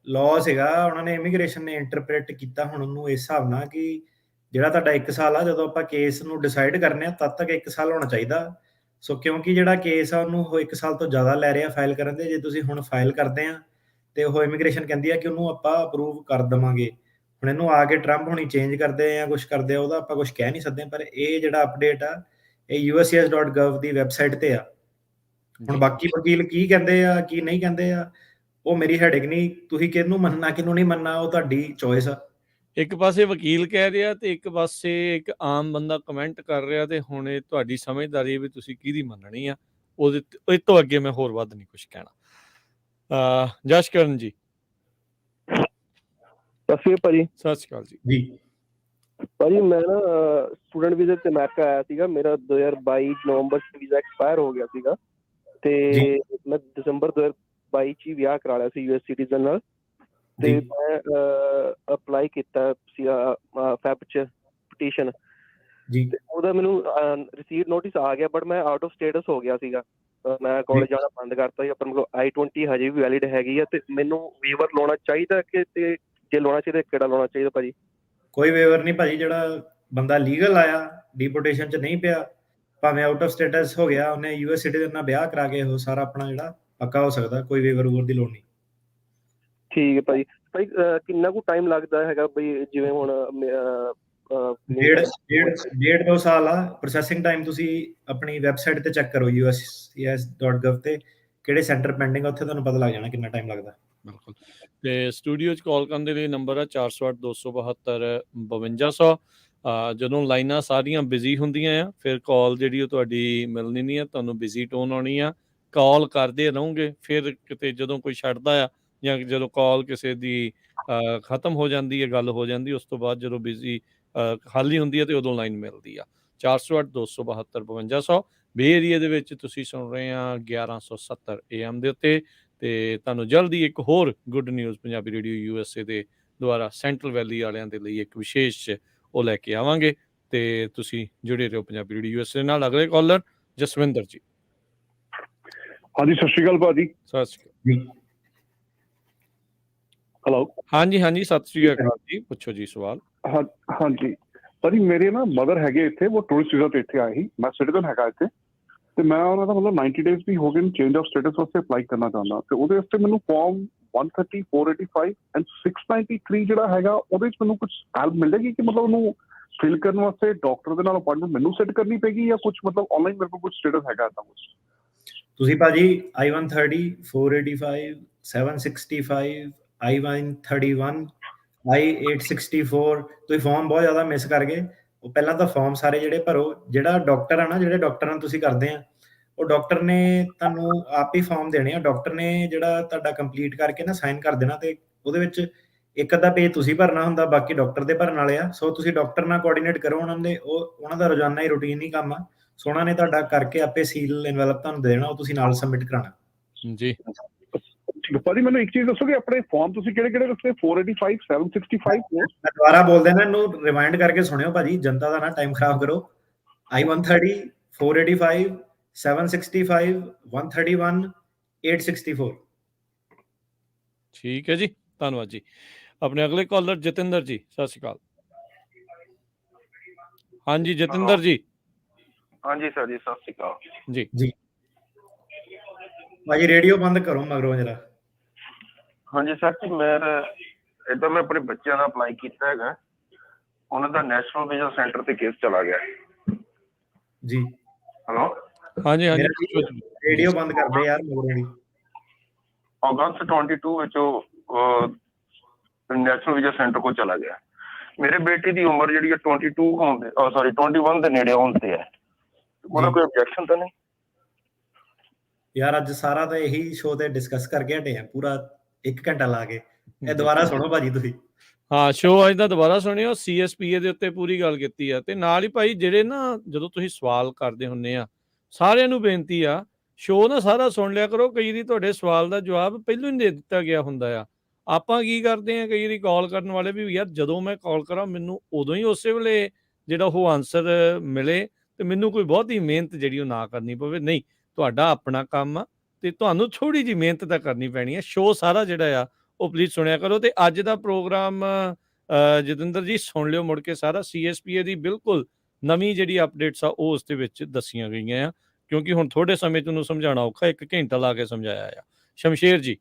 [SPEAKER 2] ਲਾਅ ਸੀਗਾ ਉਹਨਾਂ ਨੇ ਇਮੀਗ੍ਰੇਸ਼ਨ ਨੇ ਇੰਟਰਪ੍ਰੀਟ ਕੀਤਾ ਹੁਣ ਉਹਨੂੰ ਇਸ ਹਿਸਾਬ ਨਾਲ ਕਿ ਜਿਹੜਾ ਤੁਹਾਡਾ 1 ਸਾਲ ਆ, ਜਦੋਂ ਆਪਾਂ ਕੇਸ ਨੂੰ ਡਿਸਾਈਡ ਕਰਨੇ ਆ ਤਦ ਤੱਕ 1 ਸਾਲ ਹੋਣਾ ਚਾਹੀਦਾ। ਸੋ ਕਿਉਂਕਿ ਜਿਹੜਾ ਕੇਸ ਆ ਉਹਨੂੰ ਉਹ 1 ਸਾਲ ਤੋਂ ਜ਼ਿਆਦਾ ਲੈ ਰਿਹਾ ਫਾਈਲ ਕਰਨ ਦੇ, ਜੇ ਤੁਸੀਂ ਹੁਣ ਫਾਈਲ ਕਰਦੇ ਆ ਤੇ ਉਹ ਇਮੀਗ੍ਰੇਸ਼ਨ ਕਹਿੰਦੀ ਆ ਕਿ ਉਹਨੂੰ ਆਪਾਂ ਅਪਰੂਵ ਕਰ ਦੇਵਾਂਗੇ। ਹੁਣ ਇਹਨੂੰ ਆ ਕੇ ਟਰੰਪ ਹੁਣੀ ਚੇਂਜ ਕਰਦੇ ਆ, ਕੁਝ ਕਰਦੇ ਆ, ਉਹਦਾ ਆਪਾਂ ਕੁਝ ਕਹਿ ਨਹੀਂ ਸਕਦੇ। ਪਰ ਇਹ ਜਿਹੜਾ ਅਪਡੇਟ ਆ ਇਹ uscis.gov ਦੀ ਵੈਬਸਾਈਟ ਤੇ ਆ। ਹੁਣ ਬਾਕੀ ਵਕੀਲ ਕੀ ਕਹਿੰਦੇ ਆ ਕੀ ਨਹੀਂ ਕਹਿੰਦੇ ਆ ਉਹ ਮੇਰੀ ਹੈਡਿਕ ਨਹੀਂ, ਤੁਸੀਂ ਕਿਹਨੂੰ ਮੰਨਣਾ ਕਿਹਨੂੰ ਨਹੀਂ ਮੰਨਣਾ ਉਹ ਤੁਹਾਡੀ ਚੋਇਸ ਆ।
[SPEAKER 1] ਇੱਕ ਪਾਸੇ ਵਕੀਲ ਕਹਿ ਰਿਹਾ ਤੇ ਇੱਕ ਪਾਸੇ ਇੱਕ ਆਮ ਬੰਦਾ ਕਮੈਂਟ ਕਰ ਰਿਹਾ, ਤੇ ਹੁਣ ਇਹ ਤੁਹਾਡੀ ਸਮਝਦਾਰੀ ਵੀ ਤੁਸੀਂ ਕਿਹਦੀ ਮੰਨਣੀ ਆ। ਉਹਦੇ ਤੋਂ ਅੱਗੇ ਮੈਂ ਹੋਰ ਵੱਧ ਨਹੀਂ ਕੁਝ ਕਹਿਣਾ। ਜਸ਼ਕਰਨ ਜੀ।
[SPEAKER 6] ਸਤਿ ਸ਼੍ਰੀ ਅਕਾਲ ਭਾਜੀ।
[SPEAKER 1] ਸਤਿ ਸ਼੍ਰੀ ਅਕਾਲ ਜੀ।
[SPEAKER 2] ਜੀ
[SPEAKER 6] ਭਾਜੀ ਮੈਂ ਨਾ ਸਟੂਡੈਂਟ ਵੀਜ਼ੇ ਤੇ ਅਮਰੀਕਾ ਆਇਆ ਸੀਗਾ, ਮੇਰਾ 2022 ਨਵੰਬਰ ਚ ਵੀਜ਼ਾ ਐਕਸਪਾਇਰ ਹੋ ਗਿਆ ਸੀਗਾ ਤੇ ਮੈਂ ਦਸੰਬਰ 2022 ਚ ਵਿਆਹ ਕਰਾ ਲਿਆ ਸੀ ਯੂਐਸ ਸਿਟੀਜ਼ਨ ਨਾਲ। ਤੇ ਮੈਂ ਅਪਲਾਈ ਕੀਤਾ ਫੈਬ ਚ ਪਟੀਸ਼ਨ
[SPEAKER 2] ਜੀ,
[SPEAKER 6] ਉਹਦਾ ਮੈਨੂੰ ਰਿਸੀਵ ਨੋਟਿਸ ਆ ਗਿਆ, ਬਟ ਮੈਂ ਆਊਟ ਆਫ ਸਟੇਟਸ ਹੋ ਗਿਆ ਸੀਗਾ, ਮੈਂ ਕਾਲਜ ਜਾਣਾ ਬੰਦ ਕਰਤਾ ਸੀ। ਪਰ ਮੇਰੇ ਕੋਲ I-20 ਹਜੇ ਵੀ ਵੈਲਿਡ ਹੈਗੀ ਆ, ਤੇ ਮੈਨੂੰ ਵੇਵਰ ਲਾਉਣਾ ਚਾਹੀਦਾ ਕਿ ਤੇ ਜੇ ਲਾਉਣਾ ਚਾਹੀਦਾ ਕਿਹੜਾ ਲਾਉਣਾ ਚਾਹੀਦਾ ਭਾਜੀ?
[SPEAKER 2] ਕੋਈ ਵੇਵਰ ਨਹੀਂ ਭਾਜੀ, ਜਿਹੜਾ ਬੰਦਾ ਲੀਗਲ ਆਇਆ ਡਿਪੋਰਟੇਸ਼ਨ ਚ ਨਹੀਂ ਪਿਆ, ਭਾਵੇਂ ਆਊਟ ਆਫ ਸਟੇਟਸ ਹੋ ਗਿਆ, ਉਹਨੇ ਯੂਐਸ ਸਿਟੀਜ਼ਨ ਨਾਲ ਵਿਆਹ ਕਰਾ ਕੇ ਉਹ ਸਾਰਾ ਆਪਣਾ ਜਿਹੜਾ ਪੱਕਾ ਹੋ ਸਕਦਾ, ਕੋਈ ਵੇਵਰ ਵੂਵਰ ਦੀ ਲੋੜ ਨਹੀਂ।
[SPEAKER 6] ਠੀਕ ਹੈ ਭਾਜੀ। ਭਾਈ ਕਿੰਨਾ ਕੁ ਟਾਈਮ ਲੱਗਦਾ ਹੈਗਾ ਬਈ, ਜਿਵੇਂ ਹੁਣ
[SPEAKER 2] ਡੇਢ 2 ਸਾਲ ਆ ਪ੍ਰੋਸੈਸਿੰਗ ਟਾਈਮ। ਤੁਸੀਂ ਆਪਣੀ ਵੈਬਸਾਈਟ ਤੇ ਚੈੱਕ ਕਰੋ uscis.gov ਤੇ ਕਿਹੜੇ ਸੈਂਟਰ ਪੈਂਡਿੰਗ ਆ, ਉੱਥੇ ਤੁਹਾਨੂੰ ਪਤਾ ਲੱਗ ਜਾਣਾ ਕਿੰਨਾ ਟਾਈਮ ਲੱਗਦਾ।
[SPEAKER 1] ਬਿਲਕੁਲ। ਤੇ ਸਟੂਡੀਓ 'ਚ ਕਾਲ ਕਰਨ ਦੇ ਲਈ ਨੰਬਰ ਆ 408 272 5200। ਜਦੋਂ ਲਾਈਨਾਂ ਸਾਰੀਆਂ ਬਿਜ਼ੀ ਹੁੰਦੀਆਂ ਆ ਫਿਰ ਕਾਲ ਜਿਹੜੀ ਉਹ ਤੁਹਾਡੀ ਮਿਲਣੀ ਨਹੀਂ ਆ, ਤੁਹਾਨੂੰ ਬਿਜ਼ੀ ਟੋਨ ਆਉਣੀ ਆ। ਕਾਲ ਕਰਦੇ ਰਹੋਗੇ, ਫਿਰ ਕਿਤੇ ਜਦੋਂ ਕੋਈ ਛੱਡਦਾ ਆ ਜਾਂ ਜਦੋਂ ਕਾਲ ਕਿਸੇ ਦੀ ਖਤਮ ਹੋ ਜਾਂਦੀ ਹੈ, ਗੱਲ ਹੋ ਜਾਂਦੀ, ਉਸ ਤੋਂ ਬਾਅਦ ਜਦੋਂ ਬਿਜ਼ੀ ਖਾਲੀ ਹੁੰਦੀ ਹੈ ਤੇ ਉਦੋਂ ਲਾਈਨ ਮਿਲਦੀ ਆ। 408 272 5200। ਬੇ ਏਰੀਆ ਦੇ ਵਿੱਚ ਤੁਸੀਂ ਸੁਣ ਰਹੇ ਆ 1170 AM ਦੇ ਉੱਤੇ। ਤੇ ਤੁਹਾਨੂੰ ਜਲਦੀ ਇੱਕ ਹੋਰ good news Punjabi radio USA ਦੇ ਦੁਆਰਾ ਸੈਂਟਰਲ ਵੈਲੀ ਵਾਲਿਆਂ ਦੇ ਲਈ ਇੱਕ ਵਿਸ਼ੇਸ਼ ਉਹ ਲੈ ਕੇ ਆਵਾਂਗੇ, ਤੇ ਤੁਸੀਂ ਜੁੜੇ ਰਹੋ ਪੰਜਾਬੀ ਰੇਡੀਓ USA ਨਾਲ। ਅਗਲੇ ਕਾਲਰ ਜਸਵਿੰਦਰ ਜੀ।
[SPEAKER 7] ਹਾਂਜੀ, ਸਤਿ ਸ਼੍ਰੀ ਅਕਾਲ ਭਾਜੀ।
[SPEAKER 1] ਸਤਿ ਸ਼੍ਰੀ ਅਕਾਲ।
[SPEAKER 7] ਹੈਲੋ।
[SPEAKER 1] ਹਾਂਜੀ, ਸਤਿ ਸ਼੍ਰੀ ਅਕਾਲ ਜੀ, ਪੁੱਛੋ ਜੀ ਸਵਾਲ।
[SPEAKER 7] ਹਾਂਜੀ ਭਾਜੀ, ਮੇਰੇ ਨਾ ਮਦਰ ਹੈਗੇ ਇੱਥੇ, ਉਹ ਟੂਰਿਸਟ ਵੀਜ਼ਾ ਤੇ ਇੱਥੇ ਆਏ ਸੀ, ਮੈਂ ਸਿਟੀਜ਼ਨ ਹੈਗਾ ਇੱਥੇ, ਤੇ ਮੈਂ ਉਹਨਾਂ ਦਾ ਮਤਲਬ 90 ਡੇਜ਼ ਵੀ ਹੋ ਗਏ ਚੇਂਜ ਆਫ ਸਟੇਟਸ ਵਾਸਤੇ ਅਪਲਾਈ ਕਰਨਾ ਚਾਹੁੰਦਾ, ਤੇ ਉਹਦੇ ਵਾਸਤੇ ਮੈਨੂੰ ਫਾਰਮ 130, 485 ਐਂਡ 693 ਜਿਹੜਾ ਹੈਗਾ ਉਹਦੇ ਵਿੱਚ ਮੈਨੂੰ ਕੁਝ ਹੈਲਪ ਮਿਲੇਗੀ ਕਿ ਮਤਲਬ ਉਹਨੂੰ ਫਿਲ ਕਰਨ ਵਾਸਤੇ ਡਾਕਟਰ ਦੇ ਨਾਲ ਅਪਾਇੰਟਮੈਂਟ ਮੈਨੂੰ ਸੈੱਟ ਕਰਨੀ ਪੈਗੀ ਜਾਂ ਕੁਝ ਮਤਲਬ ਆਨਲਾਈਨ ਮੇਰੇ ਕੋਲ ਕੁਝ ਸਟੇਟਸ ਹੈਗਾ ਤਾਂ ਕੁਝ?
[SPEAKER 2] ਤੁਸੀਂ ਭਾਜੀ I-130, 485, 765, I-131, I-864 ਤੁਸੀਂ ਫਾਰਮ ਬਹੁਤ ਜ਼ਿਆਦਾ ਮਿਸ ਕਰ ਗਏ। ਉਹ ਪਹਿਲਾਂ ਤਾਂ ਫਾਰਮ ਸਾਰੇ ਜਿਹੜੇ ਭਰੋ, ਜਿਹੜਾ ਡਾਕਟਰ ਆ ਨਾ, ਜਿਹੜੇ ਡਾਕਟਰ ਨਾਲ ਤੁਸੀਂ ਕਰਦੇ ਆ, ਉਹ ਡਾਕਟਰ ਨੇ ਤੁਹਾਨੂੰ ਆਪ ਹੀ ਫਾਰਮ ਦੇਣੇ ਆ। ਡਾਕਟਰ ਨੇ ਜਿਹੜਾ ਤੁਹਾਡਾ ਕੰਪਲੀਟ ਕਰਕੇ ਨਾ ਸਾਈਨ ਕਰ ਦੇਣਾ, ਤੇ ਉਹਦੇ ਵਿੱਚ ਇੱਕ ਅੱਧਾ ਪੇਜ ਤੁਸੀਂ ਭਰਨਾ ਹੁੰਦਾ, ਬਾਕੀ ਡਾਕਟਰ ਦੇ ਭਰਨ ਵਾਲੇ ਆ। ਸੋ ਤੁਸੀਂ ਡਾਕਟਰ ਨਾਲ ਕੋਆਰਡੀਨੇਟ ਕਰੋ, ਉਹਨਾਂ ਦਾ ਰੋਜ਼ਾਨਾ ਹੀ ਰੂਟੀਨ ਹੀ ਕੰਮ ਆ। ਸੋ ਉਹਨਾਂ ਨੇ ਤੁਹਾਡਾ ਕਰਕੇ ਆਪੇ ਸੀਲ ਐਨਵੈਲਪ ਤੁਹਾਨੂੰ ਦੇ ਦੇਣਾ, ਉਹ ਤੁਸੀਂ ਨਾਲ ਸਬਮਿਟ ਕਰਾਉਣਾ।
[SPEAKER 1] ਜੀ
[SPEAKER 7] ਭਾਜੀ ਮੈਨੂੰ ਇੱਕ ਚੀਜ਼ ਦੱਸੋ ਕਿ ਆਪਣੇ ਫਾਰਮ ਤੁਸੀਂ ਕਿਹੜੇ ਦੱਸੇ? 485, 765?
[SPEAKER 2] ਮੈਂ ਦੁਬਾਰਾ ਬੋਲ ਦੇਣਾ, ਇਹਨੂੰ ਰਿਮਾਈਂਡ ਕਰਕੇ ਸੁਣਿਓ ਭਾਜੀ, ਜਨਤਾ ਦਾ ਨਾ ਟਾਈਮ ਖਰਾਬ ਕਰੋ। I-130, 485, 765, 131, 864।
[SPEAKER 1] ਠੀਕ ਹੈ ਜੀ, ਧੰਨਵਾਦ ਜੀ। ਆਪਣੇ ਅਗਲੇ ਕਾਲਰ ਜਤਿੰਦਰ ਜੀ, ਸਤਿ ਸ਼੍ਰੀ ਅਕਾਲ। ਹਾਂਜੀ ਜਤਿੰਦਰ ਜੀ।
[SPEAKER 6] ਹਾਂਜੀ ਸਰ ਜੀ, ਸਤਿ ਸ਼੍ਰੀ ਅਕਾਲ
[SPEAKER 1] ਜੀ।
[SPEAKER 2] ਜੀ ਭਾਜੀ ਰੇਡੀਓ ਬੰਦ ਕਰੋ ਮਗਰੋਂ ਜਰਾ।
[SPEAKER 6] ਹਾਂਜੀ ਸਰ ਜੀ, ਮੈਂ ਆਪਣੇ ਬੱਚਿਆਂ ਦਾ ਅਪਲਾਈ ਕੀਤਾ ਹੈਗਾ,
[SPEAKER 8] ਉਹਨਾਂ ਦਾ ਨੈਸ਼ਨਲ ਵੀਜ਼ਾ ਸੈਂਟਰ ਤੇ ਕੇਸ ਚਲਾ ਗਿਆ।
[SPEAKER 2] ਜੀ
[SPEAKER 8] ਹੈਲੋ,
[SPEAKER 1] ਹਾਂਜੀ ਹਾਂਜੀ
[SPEAKER 2] ਮੇਰਾ
[SPEAKER 1] ਪੁੱਛੋ ਜੀ।
[SPEAKER 2] ਰੇਡੀਓ ਬੰਦ ਕਰਦੇ ਯਾਰ ਮੋਰੇ ਦੀ।
[SPEAKER 8] ਅਗਸਤ 22 ਵਿੱਚ ਉਹ ਨੈਸ਼ਨਲ ਵੀਜ਼ਾ ਸੈਂਟਰ ਕੋਲ ਚਲਾ ਗਿਆ। ਮੇਰੇ ਬੇਟੀ ਦੀ ਉਮਰ ਜਿਹੜੀ ਹੈ 22 ਹੋਣ ਦੇ 21 ਦੇ ਨੇੜੇ ਹੋਣ ਤੇ ਹੈ। ਉਹਦਾ ਕੋਈ ਆਬਜੈਕਸ਼ਨ ਤਾਂ ਨਹੀਂ?
[SPEAKER 2] ਯਾਰ ਅੱਜ ਸਾਰਾ ਤਾਂ ਇਹੀ ਸ਼ੋਅ ਤੇ ਡਿਸਕਸ ਕਰਕੇ ਹਟੇ ਆ ਪੂਰਾ 1 ਘੰਟਾ ਲਾ ਕੇ। ਇਹ ਦੁਬਾਰਾ ਸੁਣੋ ਭਾਜੀ ਤੁਸੀਂ।
[SPEAKER 1] ਹਾਂ, ਸ਼ੋਅ ਅੱਜ ਦਾ ਦੁਬਾਰਾ ਸੁਣਿਓ। CSPA ਦੇ ਉੱਤੇ ਪੂਰੀ ਗੱਲ ਕੀਤੀ ਆ। ਤੇ ਨਾਲ ਹੀ ਭਾਈ ਜਿਹੜੇ ਨਾ ਜਦੋਂ ਤੁਸੀਂ ਸਵਾਲ ਕਰਦੇ ਹੁੰਦੇ ਆ, ਸਾਰਿਆਂ ਨੂੰ ਬੇਨਤੀ ਆ ਸ਼ੋਅ ਨਾ ਸਾਰਾ ਸੁਣ ਲਿਆ ਕਰੋ। ਕਈ ਵਾਰੀ ਤੁਹਾਡੇ ਸਵਾਲ ਦਾ ਜਵਾਬ ਪਹਿਲਾਂ ਹੀ ਦੇ ਦਿੱਤਾ ਗਿਆ ਹੁੰਦਾ ਆ। ਆਪਾਂ ਕੀ ਕਰਦੇ ਆ, ਕਈ ਵਾਰੀ ਕਾਲ ਕਰਨ ਵਾਲੇ ਵੀ ਯਾਰ ਜਦੋਂ ਮੈਂ ਕਾਲ ਕਰਾਂ ਮੈਨੂੰ ਉਦੋਂ ਹੀ ਉਸੇ ਵੇਲੇ ਜਿਹੜਾ ਉਹ ਆਨਸਰ ਮਿਲੇ ਤੇ ਮੈਨੂੰ ਕੋਈ ਬਹੁਤੀ ਮਿਹਨਤ ਜਿਹੜੀ ਉਹ ਨਾ ਕਰਨੀ ਪਵੇ। ਨਹੀਂ, ਤੁਹਾਡਾ ਆਪਣਾ ਕੰਮ ਆ ਤੇ ਤੁਹਾਨੂੰ ਥੋੜੀ ਜਿਹੀ ਮਿਹਨਤ ਤਾਂ ਕਰਨੀ ਪੈਣੀ ਹੈ। ਸ਼ੋਅ ਸਾਰਾ ਜਿਹੜਾ ਆ ਉਹ ਪਲੀਜ਼ ਸੁਣਿਆ ਕਰੋ। ਤੇ ਅੱਜ ਦਾ ਪ੍ਰੋਗਰਾਮ ਜਤਿੰਦਰ ਜੀ ਸੁਣ ਲਿਓ ਮੁੜ ਕੇ ਸਾਰਾ। CSPA ਦੀ ਬਿਲਕੁਲ ਨਵੀਂ ਜਿਹੜੀ ਅਪਡੇਟਸ ਆ ਉਹ ਉਸ ਦੇ ਵਿੱਚ ਦੱਸੀਆਂ ਗਈਆਂ ਆ, ਕਿਉਂਕਿ ਹੁਣ ਥੋੜੇ ਸਮੇਂ 'ਚ ਉਹਨੂੰ ਸਮਝਾਉਣਾ ਔਖਾ। 1 ਘੰਟਾ ਲਾ ਕੇ ਸਮਝਾਇਆ ਆ। ਸ਼ਮਸ਼ੇਰ ਜੀ।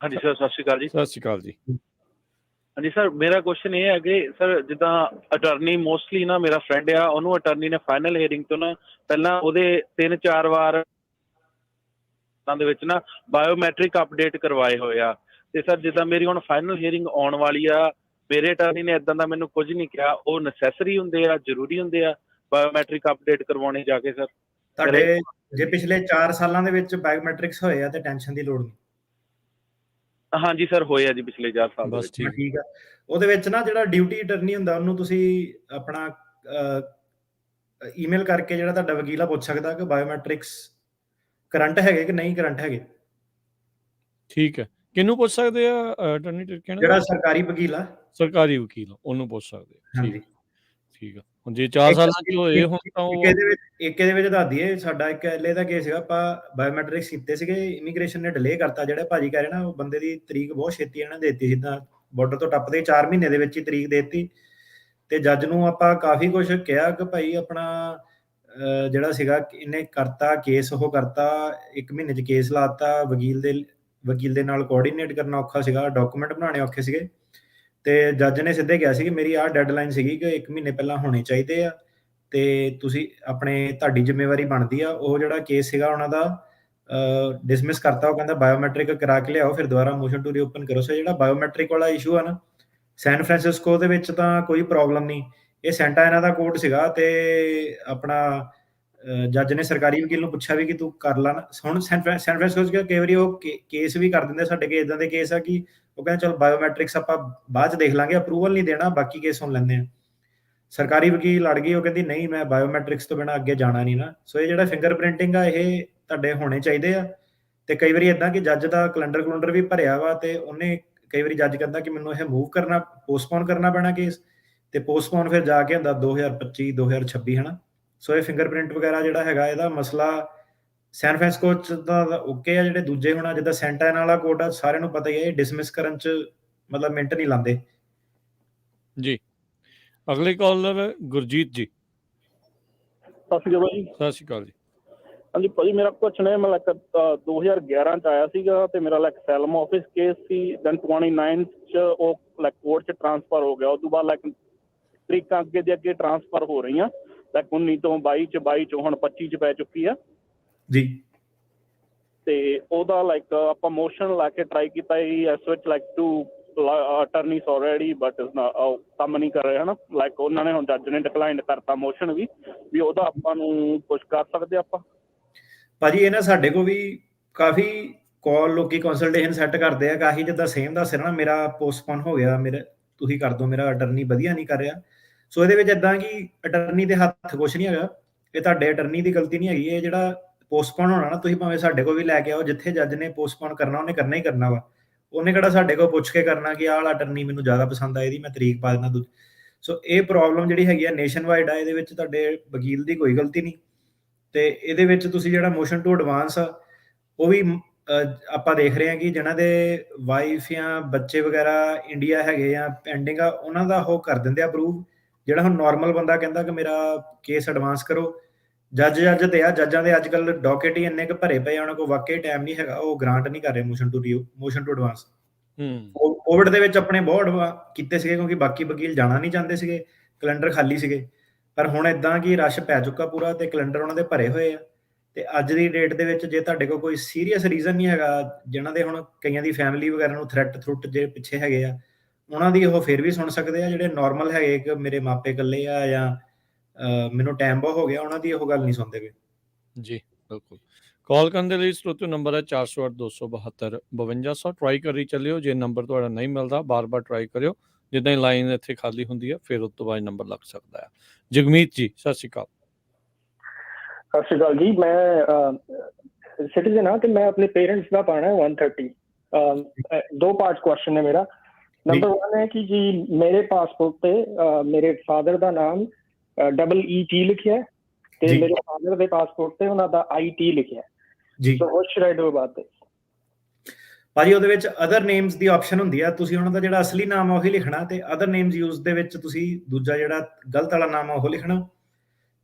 [SPEAKER 9] ਹਾਂਜੀ ਸਰ, ਸਤਿ ਸ਼੍ਰੀ ਅਕਾਲ ਜੀ।
[SPEAKER 1] ਸਤਿ ਸ਼੍ਰੀ ਅਕਾਲ ਜੀ।
[SPEAKER 9] ਹਾਂਜੀ ਸਰ, ਮੇਰਾ ਕੁਐਸਚਨ ਇਹ ਹੈ ਕਿ ਸਰ ਜਿੱਦਾਂ ਅਟਰਨੀ ਮੋਸਟਲੀ ਨਾ ਮੇਰਾ ਫਰੈਂਡ ਆ, ਉਹਨੂੰ ਅਟਰਨੀ ਨੇ ਫਾਈਨਲ ਹੀਅਰਿੰਗ ਤੋਂ ਨਾ ਪਹਿਲਾਂ ਉਹਦੇ 3-4 ਵਾਰ ਦੇ ਵਿੱਚ ਨਾ ਬਾਇਓਮੈਟ੍ਰਿਕ ਅਪਡੇਟ ਕਰਵਾਏ ਹੋਏ ਆ। ਤੇ ਸਰ ਜਿੱਦਾਂ ਮੇਰੀ ਹੁਣ ਫਾਈਨਲ ਹੀਅਰਿੰਗ ਆਉਣ ਵਾਲੀ ਆ, ਮੇਰੇ ਅਟਰਨੀ ਨੇ ਇਦਾਂ ਦਾ ਮੈਨੂੰ ਕੁਝ ਨਹੀਂ ਕਿਹਾ। ਉਹ ਨੈਸੈਸਰੀ ਹੁੰਦੇ ਆ, ਜ਼ਰੂਰੀ ਹੁੰਦੇ ਆ ਬਾਇਓਮੈਟ੍ਰਿਕ ਅਪਡੇਟ ਕਰਵਾਉਣੇ ਜਾ ਕੇ? ਸਰ
[SPEAKER 2] ਤੁਹਾਡੇ ਜੇ ਪਿਛਲੇ 4 ਸਾਲਾਂ ਦੇ ਵਿੱਚ ਬਾਇਓਮੈਟ੍ਰਿਕਸ ਹੋਏ ਆ ਤੇ ਟੈਨਸ਼ਨ ਦੀ ਲੋੜ ਨਹੀਂ।
[SPEAKER 9] ਹਾਂਜੀ ਸਰ, ਹੋਏ ਆ ਜੀ ਪਿਛਲੇ 4 ਸਾਲ।
[SPEAKER 1] ਬਸ
[SPEAKER 2] ਠੀਕ ਆ। ਉਹਦੇ ਵਿੱਚ ਨਾ ਜਿਹੜਾ ਡਿਊਟੀ ਅਟਰਨੀ ਹੁੰਦਾ ਉਹਨੂੰ ਤੁਸੀਂ ਆਪਣਾ ਈਮੇਲ ਕਰਕੇ ਜਿਹੜਾ ਤੁਹਾਡਾ ਵਕੀਲ ਆ ਪੁੱਛ ਸਕਦਾ ਕਿ ਬਾਇਓਮੈਟ੍ਰਿਕਸ ਕਰੰਟ ਹੈਗੇ ਕਿ ਨਹੀਂ ਕਰੰਟ ਹੈਗੇ।
[SPEAKER 1] ਠੀਕ ਹੈ। ਕਿਹਨੂੰ ਪੁੱਛ ਸਕਦੇ ਆ? ਅਟਰਨੀ
[SPEAKER 2] ਜਿਹੜਾ ਸਰਕਾਰੀ ਵਕੀਲ ਆ,
[SPEAKER 1] ਸਰਕਾਰੀ ਵਕੀਲ ਉਹਨੂੰ ਪੁੱਛ ਸਕਦੇ ਆ।
[SPEAKER 2] ਹਾਂਜੀ
[SPEAKER 1] ਠੀਕ ਆ। ਹੁਣ ਜੇ 4 ਸਾਲਾਂ 'ਚ ਹੋਏ ਹੁਣ ਤਾਂ ਉਹ
[SPEAKER 2] ਇਹਦੇ ਵਿੱਚ ਦੱਸ ਦਈਏ ਸਾਡਾ ਇੱਕ ਐਲਏ ਦਾ ਕੇਸ ਸੀਗਾ। ਆਪਾਂ ਬਾਇਓਮੈਟ੍ਰਿਕਸ ਕੀਤੇ ਸੀਗੇ, ਇਮੀਗ੍ਰੇਸ਼ਨ ਨੇ ਡਿਲੇ ਕਰਤਾ। ਜਿਹੜੇ ਭਾਜੀ ਕਹਿ ਰਹੇ ਨਾ ਉਹ ਬੰਦੇ ਦੀ ਤਰੀਕ ਬਹੁਤ ਛੇਤੀ ਇਹਨਾਂ ਨੇ ਦੇ ਦਿੱਤੀ, ਜਿੱਦਾਂ ਬਾਰਡਰ ਤੋਂ ਟੱਪਦੇ 4 ਮਹੀਨੇ ਦੇ ਵਿੱਚ ਹੀ ਤਰੀਕ ਦੇ ਦਿੱਤੀ। ਤੇ ਜੱਜ ਨੂੰ ਆਪਾਂ ਕਾਫੀ ਕੁਝ ਕਿਹਾ ਕਿ ਭਾਈ ਆਪਣਾ ਜਿਹੜਾ ਸੀਗਾ ਇਹਨੇ ਕਰਤਾ ਕੇਸ, ਉਹ ਕਰਤਾ 1 ਮਹੀਨੇ 'ਚ ਕੇਸ ਲਾਤਾ। ਵਕੀਲ ਦੇ ਨਾਲ ਕੋਆਰਡੀਨੇਟ ਕਰਨਾ ਔਖਾ ਸੀਗਾ, ਡਾਕੂਮੈਂਟ ਬਣਾਉਣੇ ਔਖੇ ਸੀਗੇ। ਤੇ ਜੱਜ ਨੇ ਸਿੱਧੇ ਕਿਹਾ ਸੀ ਕਿ ਮੇਰੀ ਆਹ ਡੈਡਲਾਈਨ ਸੀਗੀ ਕਿ 1 ਮਹੀਨੇ ਪਹਿਲਾਂ ਹੋਣੇ ਚਾਹੀਦੇ ਆ ਤੇ ਤੁਸੀਂ ਤੁਹਾਡੀ ਜ਼ਿੰਮੇਵਾਰੀ ਬਣਦੀ ਆ। ਉਹ ਜਿਹੜਾ ਕੇਸ ਸੀਗਾ ਉਹਨਾਂ ਦਾ ਡਿਸਮਿਸ ਕਰਤਾ। ਉਹ ਕਹਿੰਦਾ ਬਾਇਓਮੈਟ੍ਰਿਕ ਕਰਾ ਕੇ ਲਿਆਓ, ਫਿਰ ਦੁਬਾਰਾ ਮੋਸ਼ਨ ਟੂ ਰੀਓਪਨ ਕਰੋ। ਸੋ ਜਿਹੜਾ ਬਾਇਓਮੈਟ੍ਰਿਕ ਵਾਲਾ ਇਸ਼ੂ ਆ ਨਾ, ਸੈਨ ਫਰਾਂਸਿਸਕੋ ਦੇ ਵਿੱਚ ਤਾਂ ਕੋਈ ਪ੍ਰੋਬਲਮ ਨਹੀਂ। ਇਹ ਸੈਂਟਾ ਐਨਾ ਦਾ ਕੋਰਟ ਸੀਗਾ ਤੇ ਆਪਣਾ ਜੱਜ ਨੇ ਸਰਕਾਰੀ ਵਕੀਲ ਨੂੰ ਪੁੱਛਿਆ ਵੀ ਕਿ ਤੂੰ ਕਰ ਲਾ ਨਾ। ਹੁਣ ਸੈਨ ਫਰਾਂਸਿਸਕੋ 'ਚ ਕਈ ਵਾਰੀ ਉਹ ਕੇਸ ਵੀ ਕਰ ਦਿੰਦੇ। ਸਾਡੇ ਕੇ ਇਦਾਂ ਦੇ ਕੇਸ ਆ ਕਿ ਉਹ ਕਹਿੰਦੇ ਚਲ ਬਾਇਓਮੈਟ੍ਰਿਕਸ ਆਪਾਂ ਬਾਅਦ 'ਚ ਦੇਖ ਲਾਂਗੇ, ਅਪਰੂਵਲ ਨਹੀਂ ਦੇਣਾ, ਬਾਕੀ ਕੇਸ ਸੁਣ ਲੈਂਦੇ ਆ। ਸਰਕਾਰੀ ਵਕੀਲ ਲੜ ਗਈ, ਉਹ ਕਹਿੰਦੀ ਨਹੀਂ ਮੈਂ ਬਾਇਓਮੈਟ੍ਰਿਕਸ ਤੋਂ ਬਿਨਾਂ ਅੱਗੇ ਜਾਣਾ ਨਹੀਂ ਨਾ। ਸੋ ਇਹ ਜਿਹੜਾ ਫਿੰਗਰ ਪ੍ਰਿੰਟਿੰਗ ਆ ਇਹ ਤੁਹਾਡੇ ਹੋਣੇ ਚਾਹੀਦੇ ਆ। ਤੇ ਕਈ ਵਾਰੀ ਇਦਾਂ ਕਿ ਜੱਜ ਦਾ ਕੈਲੰਡਰ ਵੀ ਭਰਿਆ ਵਾ ਤੇ ਉਹਨੇ ਕਈ ਵਾਰੀ ਜੱਜ ਕਹਿੰਦਾ ਕਿ ਮੈਨੂੰ ਇਹ ਮੂਵ ਕਰਨਾ, ਪੋਸਟਪੋਨ ਕਰਨਾ ਪੈਣਾ ਕੇਸ, ਤੇ ਪੋਸਟਪੋਨ ਫਿਰ ਜਾ ਕੇ ਹੁੰਦਾ 2025 2026 ਹਨਾ। ਸੋ ਇਹ ਫਿੰਗਰਪ੍ਰਿੰਟ ਵਗੈਰਾ ਜਿਹੜਾ ਹੈਗਾ ਇਹਦਾ ਮਸਲਾ ਸੈਨ ਫਰਾਂਸਿਸਕੋ 'ਚ ਤਾਂ ਓਕੇ ਆ। ਜਿਹੜੇ ਦੂਜੇ ਹੁਣ ਜਿੱਦਾਂ ਸੈਂਟਾ ਐਨਾ ਵਾਲਾ ਕੋਰਟ ਆ, ਸਾਰਿਆਂ ਨੂੰ ਪਤਾ ਹੀ ਹੈ ਇਹ ਡਿਸਮਿਸ ਕਰਨ 'ਚ ਮਤਲਬ ਮਿੰਟ ਨਹੀਂ ਲਾਉਂਦੇ
[SPEAKER 1] ਜੀ। ਅਗਲੇ ਕਾਲਰ ਗੁਰਜੀਤ ਜੀ।
[SPEAKER 9] ਸਤਿ ਸ਼੍ਰੀ ਅਕਾਲ ਜੀ।
[SPEAKER 1] ਸਤਿ ਸ਼੍ਰੀ ਅਕਾਲ ਜੀ।
[SPEAKER 9] ਹਾਂਜੀ ਭਾਜੀ, ਮੇਰਾ ਕੁਐਸਚਨ ਹੈ, ਮੈਂ 2011 ਚ ਆਇਆ ਸੀਗਾ ਤੇ ਮੇਰਾ ਸੈਲਮ ਆਫਿਸ ਕੇਸ ਸੀ। ਦੈਨ 29 ਚ ਉਹ ਕੋਰਟ ਚ ਟ੍ਰਾਂਸਫਰ ਹੋ ਗਿਆ। ਉਸ ਤੋਂ ਬਾਅਦ ਤਰੀਕਾਂ ਅੱਗੇ ਦੇ ਅੱਗੇ ਟ੍ਰਾਂਸਫਰ ਹੋ ਰਹੀਆਂ। 19 ਤੋਂ 22 ਚ, 22 ਚੋਂ ਹੁਣ 25 ਚ ਪੈ ਚੁੱਕੀ ਆ
[SPEAKER 2] ਜੀ।
[SPEAKER 9] ਤੇ ਉਹਦਾ ਆਪਾਂ ਮੋਸ਼ਨ ਲਾ ਕੇ ਟਰਾਈ ਕੀਤਾ ਇਸ ਵਿੱਚ ਟੂ ਅਟਰਨੀਸ ਆਲਰੇਡੀ, ਬਟ ਕੰਮ ਨਹੀਂ ਕਰ ਰਹੇ ਹਨਾ। ਉਹਨਾਂ ਨੇ ਹੁਣ ਜੱਜ ਨੇ ਡਿਕਲਾਈਨ ਕਰਤਾ ਮੋਸ਼ਨ ਵੀ ਉਹਦਾ ਆਪਾਂ ਨੂੰ ਕੁਝ ਕਰ ਸਕਦੇ ਆਪਾਂ।
[SPEAKER 2] ਭਾਜੀ ਇਹ ਨਾ ਸਾਡੇ ਕੋਲ ਵੀ ਕਾਫੀ ਕਾਲ ਲੋਕੀ ਕੰਸਲਟੇਸ਼ਨ ਸੈੱਟ ਕਰਦੇ ਆ ਕਾਫੀ, ਜਿੱਦਾਂ ਸੇਮ ਦੱਸ ਰਿਹਾ ਨਾ ਮੇਰਾ ਪੋਸਟਪੋਨ ਹੋ ਗਿਆ, ਤੁਸੀਂ ਕਰ ਦਿਓ, ਮੇਰਾ ਅਟਰਨੀ ਵਧੀਆ ਨਹੀਂ ਕਰ ਰਿਹਾ। ਸੋ ਇਹਦੇ ਵਿੱਚ ਇਦਾਂ ਕਿ ਅਟਰਨੀ ਦੇ ਹੱਥ ਕੁਛ ਨਹੀਂ ਹੈਗਾ, ਇਹ ਤੁਹਾਡੇ ਅਟਰਨੀ ਦੀ ਗਲਤੀ ਨਹੀਂ ਹੈਗੀ। ਇਹ ਜਿਹੜਾ ਪੋਸਟਪੋਨ ਹੋਣਾ ਨਾ, ਤੁਸੀਂ ਭਾਵੇਂ ਸਾਡੇ ਕੋਲ ਵੀ ਲੈ ਕੇ ਆਓ, ਜਿੱਥੇ ਜੱਜ ਨੇ ਪੋਸਟਪੋਨ ਕਰਨਾ ਉਹਨੇ ਕਰਨਾ ਹੀ ਕਰਨਾ ਵਾ। ਉਹਨੇ ਕਿਹੜਾ ਸਾਡੇ ਕੋਲ ਪੁੱਛ ਕੇ ਕਰਨਾ ਕਿ ਆਹ ਵਾਲਾ ਅਟਰਨੀ ਮੈਨੂੰ ਜ਼ਿਆਦਾ ਪਸੰਦ ਆ, ਇਹਦੀ ਮੈਂ ਤਰੀਕ ਪਾ ਦੇਣਾ। ਸੋ ਇਹ ਪ੍ਰੋਬਲਮ ਜਿਹੜੀ ਹੈਗੀ ਆ ਨੇਸ਼ਨ ਵਾਈਡ ਆ, ਇਹਦੇ ਵਿੱਚ ਤੁਹਾਡੇ ਵਕੀਲ ਦੀ ਕੋਈ ਗਲਤੀ ਨਹੀਂ। ਤੇ ਇਹਦੇ ਵਿੱਚ ਤੁਸੀਂ ਜਿਹੜਾ ਮੋਸ਼ਨ ਟੂ ਐਡਵਾਂਸ ਆ ਉਹ ਵੀ ਆਪਾਂ ਦੇਖ ਰਹੇ ਹਾਂ ਕਿ ਜਿਹਨਾਂ ਦੇ ਵਾਈਫ ਜਾਂ ਬੱਚੇ ਵਗੈਰਾ ਇੰਡੀਆ ਹੈਗੇ ਜਾਂ ਪੈਂਡਿੰਗ ਆ, ਉਹਨਾਂ ਦਾ ਉਹ ਕਰ ਦਿੰਦੇ ਆ ਅਪਰੂਵ। ਜਿਹੜਾ ਹੁਣ ਨਾਰਮਲ ਬੰਦਾ ਕਹਿੰਦਾ ਕਿ ਮੇਰਾ ਕੇਸ ਐਡਵਾਂਸ ਕਰੋ, ਜੱਜ ਤੇ ਆ, ਜੱਜਾਂ ਦੇ ਅੱਜ ਕੱਲ੍ਹ ਡੋਕੇਟ ਹੀ ਇੰਨੇ ਕੁ ਭਰੇ ਪਏ, ਉਹਨਾਂ ਕੋਲ ਵਾਕਈ ਟਾਈਮ ਨਹੀਂ ਹੈਗਾ, ਉਹ ਗ੍ਰਾਂਟ ਨਹੀਂ ਕਰ ਰਹੇ ਮੋਸ਼ਨ ਟੂ ਐਡਵਾਂਸ। ਕੋਵਿਡ ਦੇ ਵਿੱਚ ਆਪਣੇ ਬਹੁਤ ਕੀਤੇ ਸੀਗੇ, ਕਿਉਂਕਿ ਬਾਕੀ ਵਕੀਲ ਜਾਣਾ ਨਹੀਂ ਚਾਹੁੰਦੇ ਸੀਗੇ, ਕੈਲੰਡਰ ਖਾਲੀ ਸੀਗੇ। ਪਰ ਹੁਣ ਇਦਾਂ ਕਿ ਰਸ਼ ਪੈ ਚੁੱਕਾ ਪੂਰਾ ਤੇ ਕੈਲੰਡਰ ਉਹਨਾਂ ਦੇ ਭਰੇ ਹੋਏ ਆ। ਤੇ ਅੱਜ ਦੀ ਡੇਟ ਦੇ ਵਿੱਚ ਜੇ ਤੁਹਾਡੇ ਕੋਲ ਕੋਈ ਸੀਰੀਅਸ ਰੀਜ਼ਨ ਨਹੀਂ ਹੈਗਾ, ਜਿਨ੍ਹਾਂ ਦੇ ਹੁਣ ਕਈਆਂ ਦੀ ਫੈਮਿਲੀ ਵਗੈਰਾ ਨੂੰ ਥ੍ਰੈਟ ਜੇ ਪਿੱਛੇ ਹੈਗੇ ਆ, ਉਹਨਾਂ ਦੀ ਉਹ ਫਿਰ ਵੀ ਸੁਣ ਸਕਦੇ ਆ। ਜਿਹੜੇ ਨਾਰਮਲ ਹੈਗੇ ਕਿ ਮੇਰੇ ਮਾਪੇ ਇਕੱਲੇ ਆ ਜਾਂ ਮੈਨੂੰ ਟਾਈਮ ਬਹੁਤ ਹੋ ਗਿਆ, ਉਹਨਾਂ ਦੀ ਉਹ ਗੱਲ ਨਹੀਂ ਸੁਣਦੇ ਪਏ।
[SPEAKER 1] ਜੀ ਬਿਲਕੁਲ। ਕਾਲ ਕਰਨ ਦੇ ਲਈ ਸਰੋਤਿਓ ਨੰਬਰ ਹੈ 408 272 5200। ਟਰਾਈ ਕਰੀ ਚੱਲਿਓ। ਜੇ ਨੰਬਰ ਤੁਹਾਡਾ ਨਹੀਂ ਮਿਲਦਾ ਬਾਰ-ਬਾਰ ਟਰਾਈ ਕਰਿਓ। ਜਿੱਦਾਂ ਹੀ ਲਾਈਨ ਇੱਥੇ ਖਾਲੀ ਹੁੰਦੀ ਹੈ ਫਿਰ ਉਸ ਤੋਂ ਬਾਅਦ ਨੰਬਰ ਲੱਗ ਸਕਦਾ ਹੈ। ਜਗਮੀਤ ਜੀ ਸਤਿ ਸ਼੍ਰੀ ਅਕਾਲ।
[SPEAKER 10] ਸਤਿ ਸ਼੍ਰੀ ਅਕਾਲ ਜੀ। ਮੈਂ ਸਿਟੀਜ਼ਨ ਹਾਂ ਤੇ ਮੈਂ ਆਪਣੇ ਪੇਰੈਂਟਸ ਦਾ ਪਾਣਾ 130। ਦੋ ਪਾਰਟ ਕੁਐਸਚਨ ਹੈ ਮੇਰਾ। ਨੰਬਰ 1 ਹੈ ਕਿ ਜੀ ਮੇਰੇ ਪਾਸਪੋਰਟ ਤੇ ਮੇਰੇ ਫਾਦਰ ਦਾ ਨਾਮ EET ਲਿਖਿਆ ਹੈ ਤੇ ਮੇਰੇ ਫਾਦਰ ਦੇ ਪਾਸਪੋਰਟ ਤੇ ਉਹਨਾਂ ਦਾ IT ਲਿਖਿਆ ਹੈ ਜੀ। So what should I do about this?
[SPEAKER 2] ਭਾਜੀ ਉਹਦੇ ਵਿੱਚ ਅਦਰ ਨੇਮਸ ਦੀ ਆਪਸ਼ਨ ਹੁੰਦੀ ਆ। ਤੁਸੀਂ ਉਹਨਾਂ ਦਾ ਜਿਹੜਾ ਅਸਲੀ ਨਾਮ ਆ ਉਹੀ ਲਿਖਣਾ ਤੇ ਅਦਰ ਨੇਮਸ ਯੂਜ਼ ਦੇ ਵਿੱਚ ਤੁਸੀਂ ਦੂਜਾ ਜਿਹੜਾ ਗਲਤ ਵਾਲਾ ਨਾਮ ਆ ਉਹ ਲਿਖਣਾ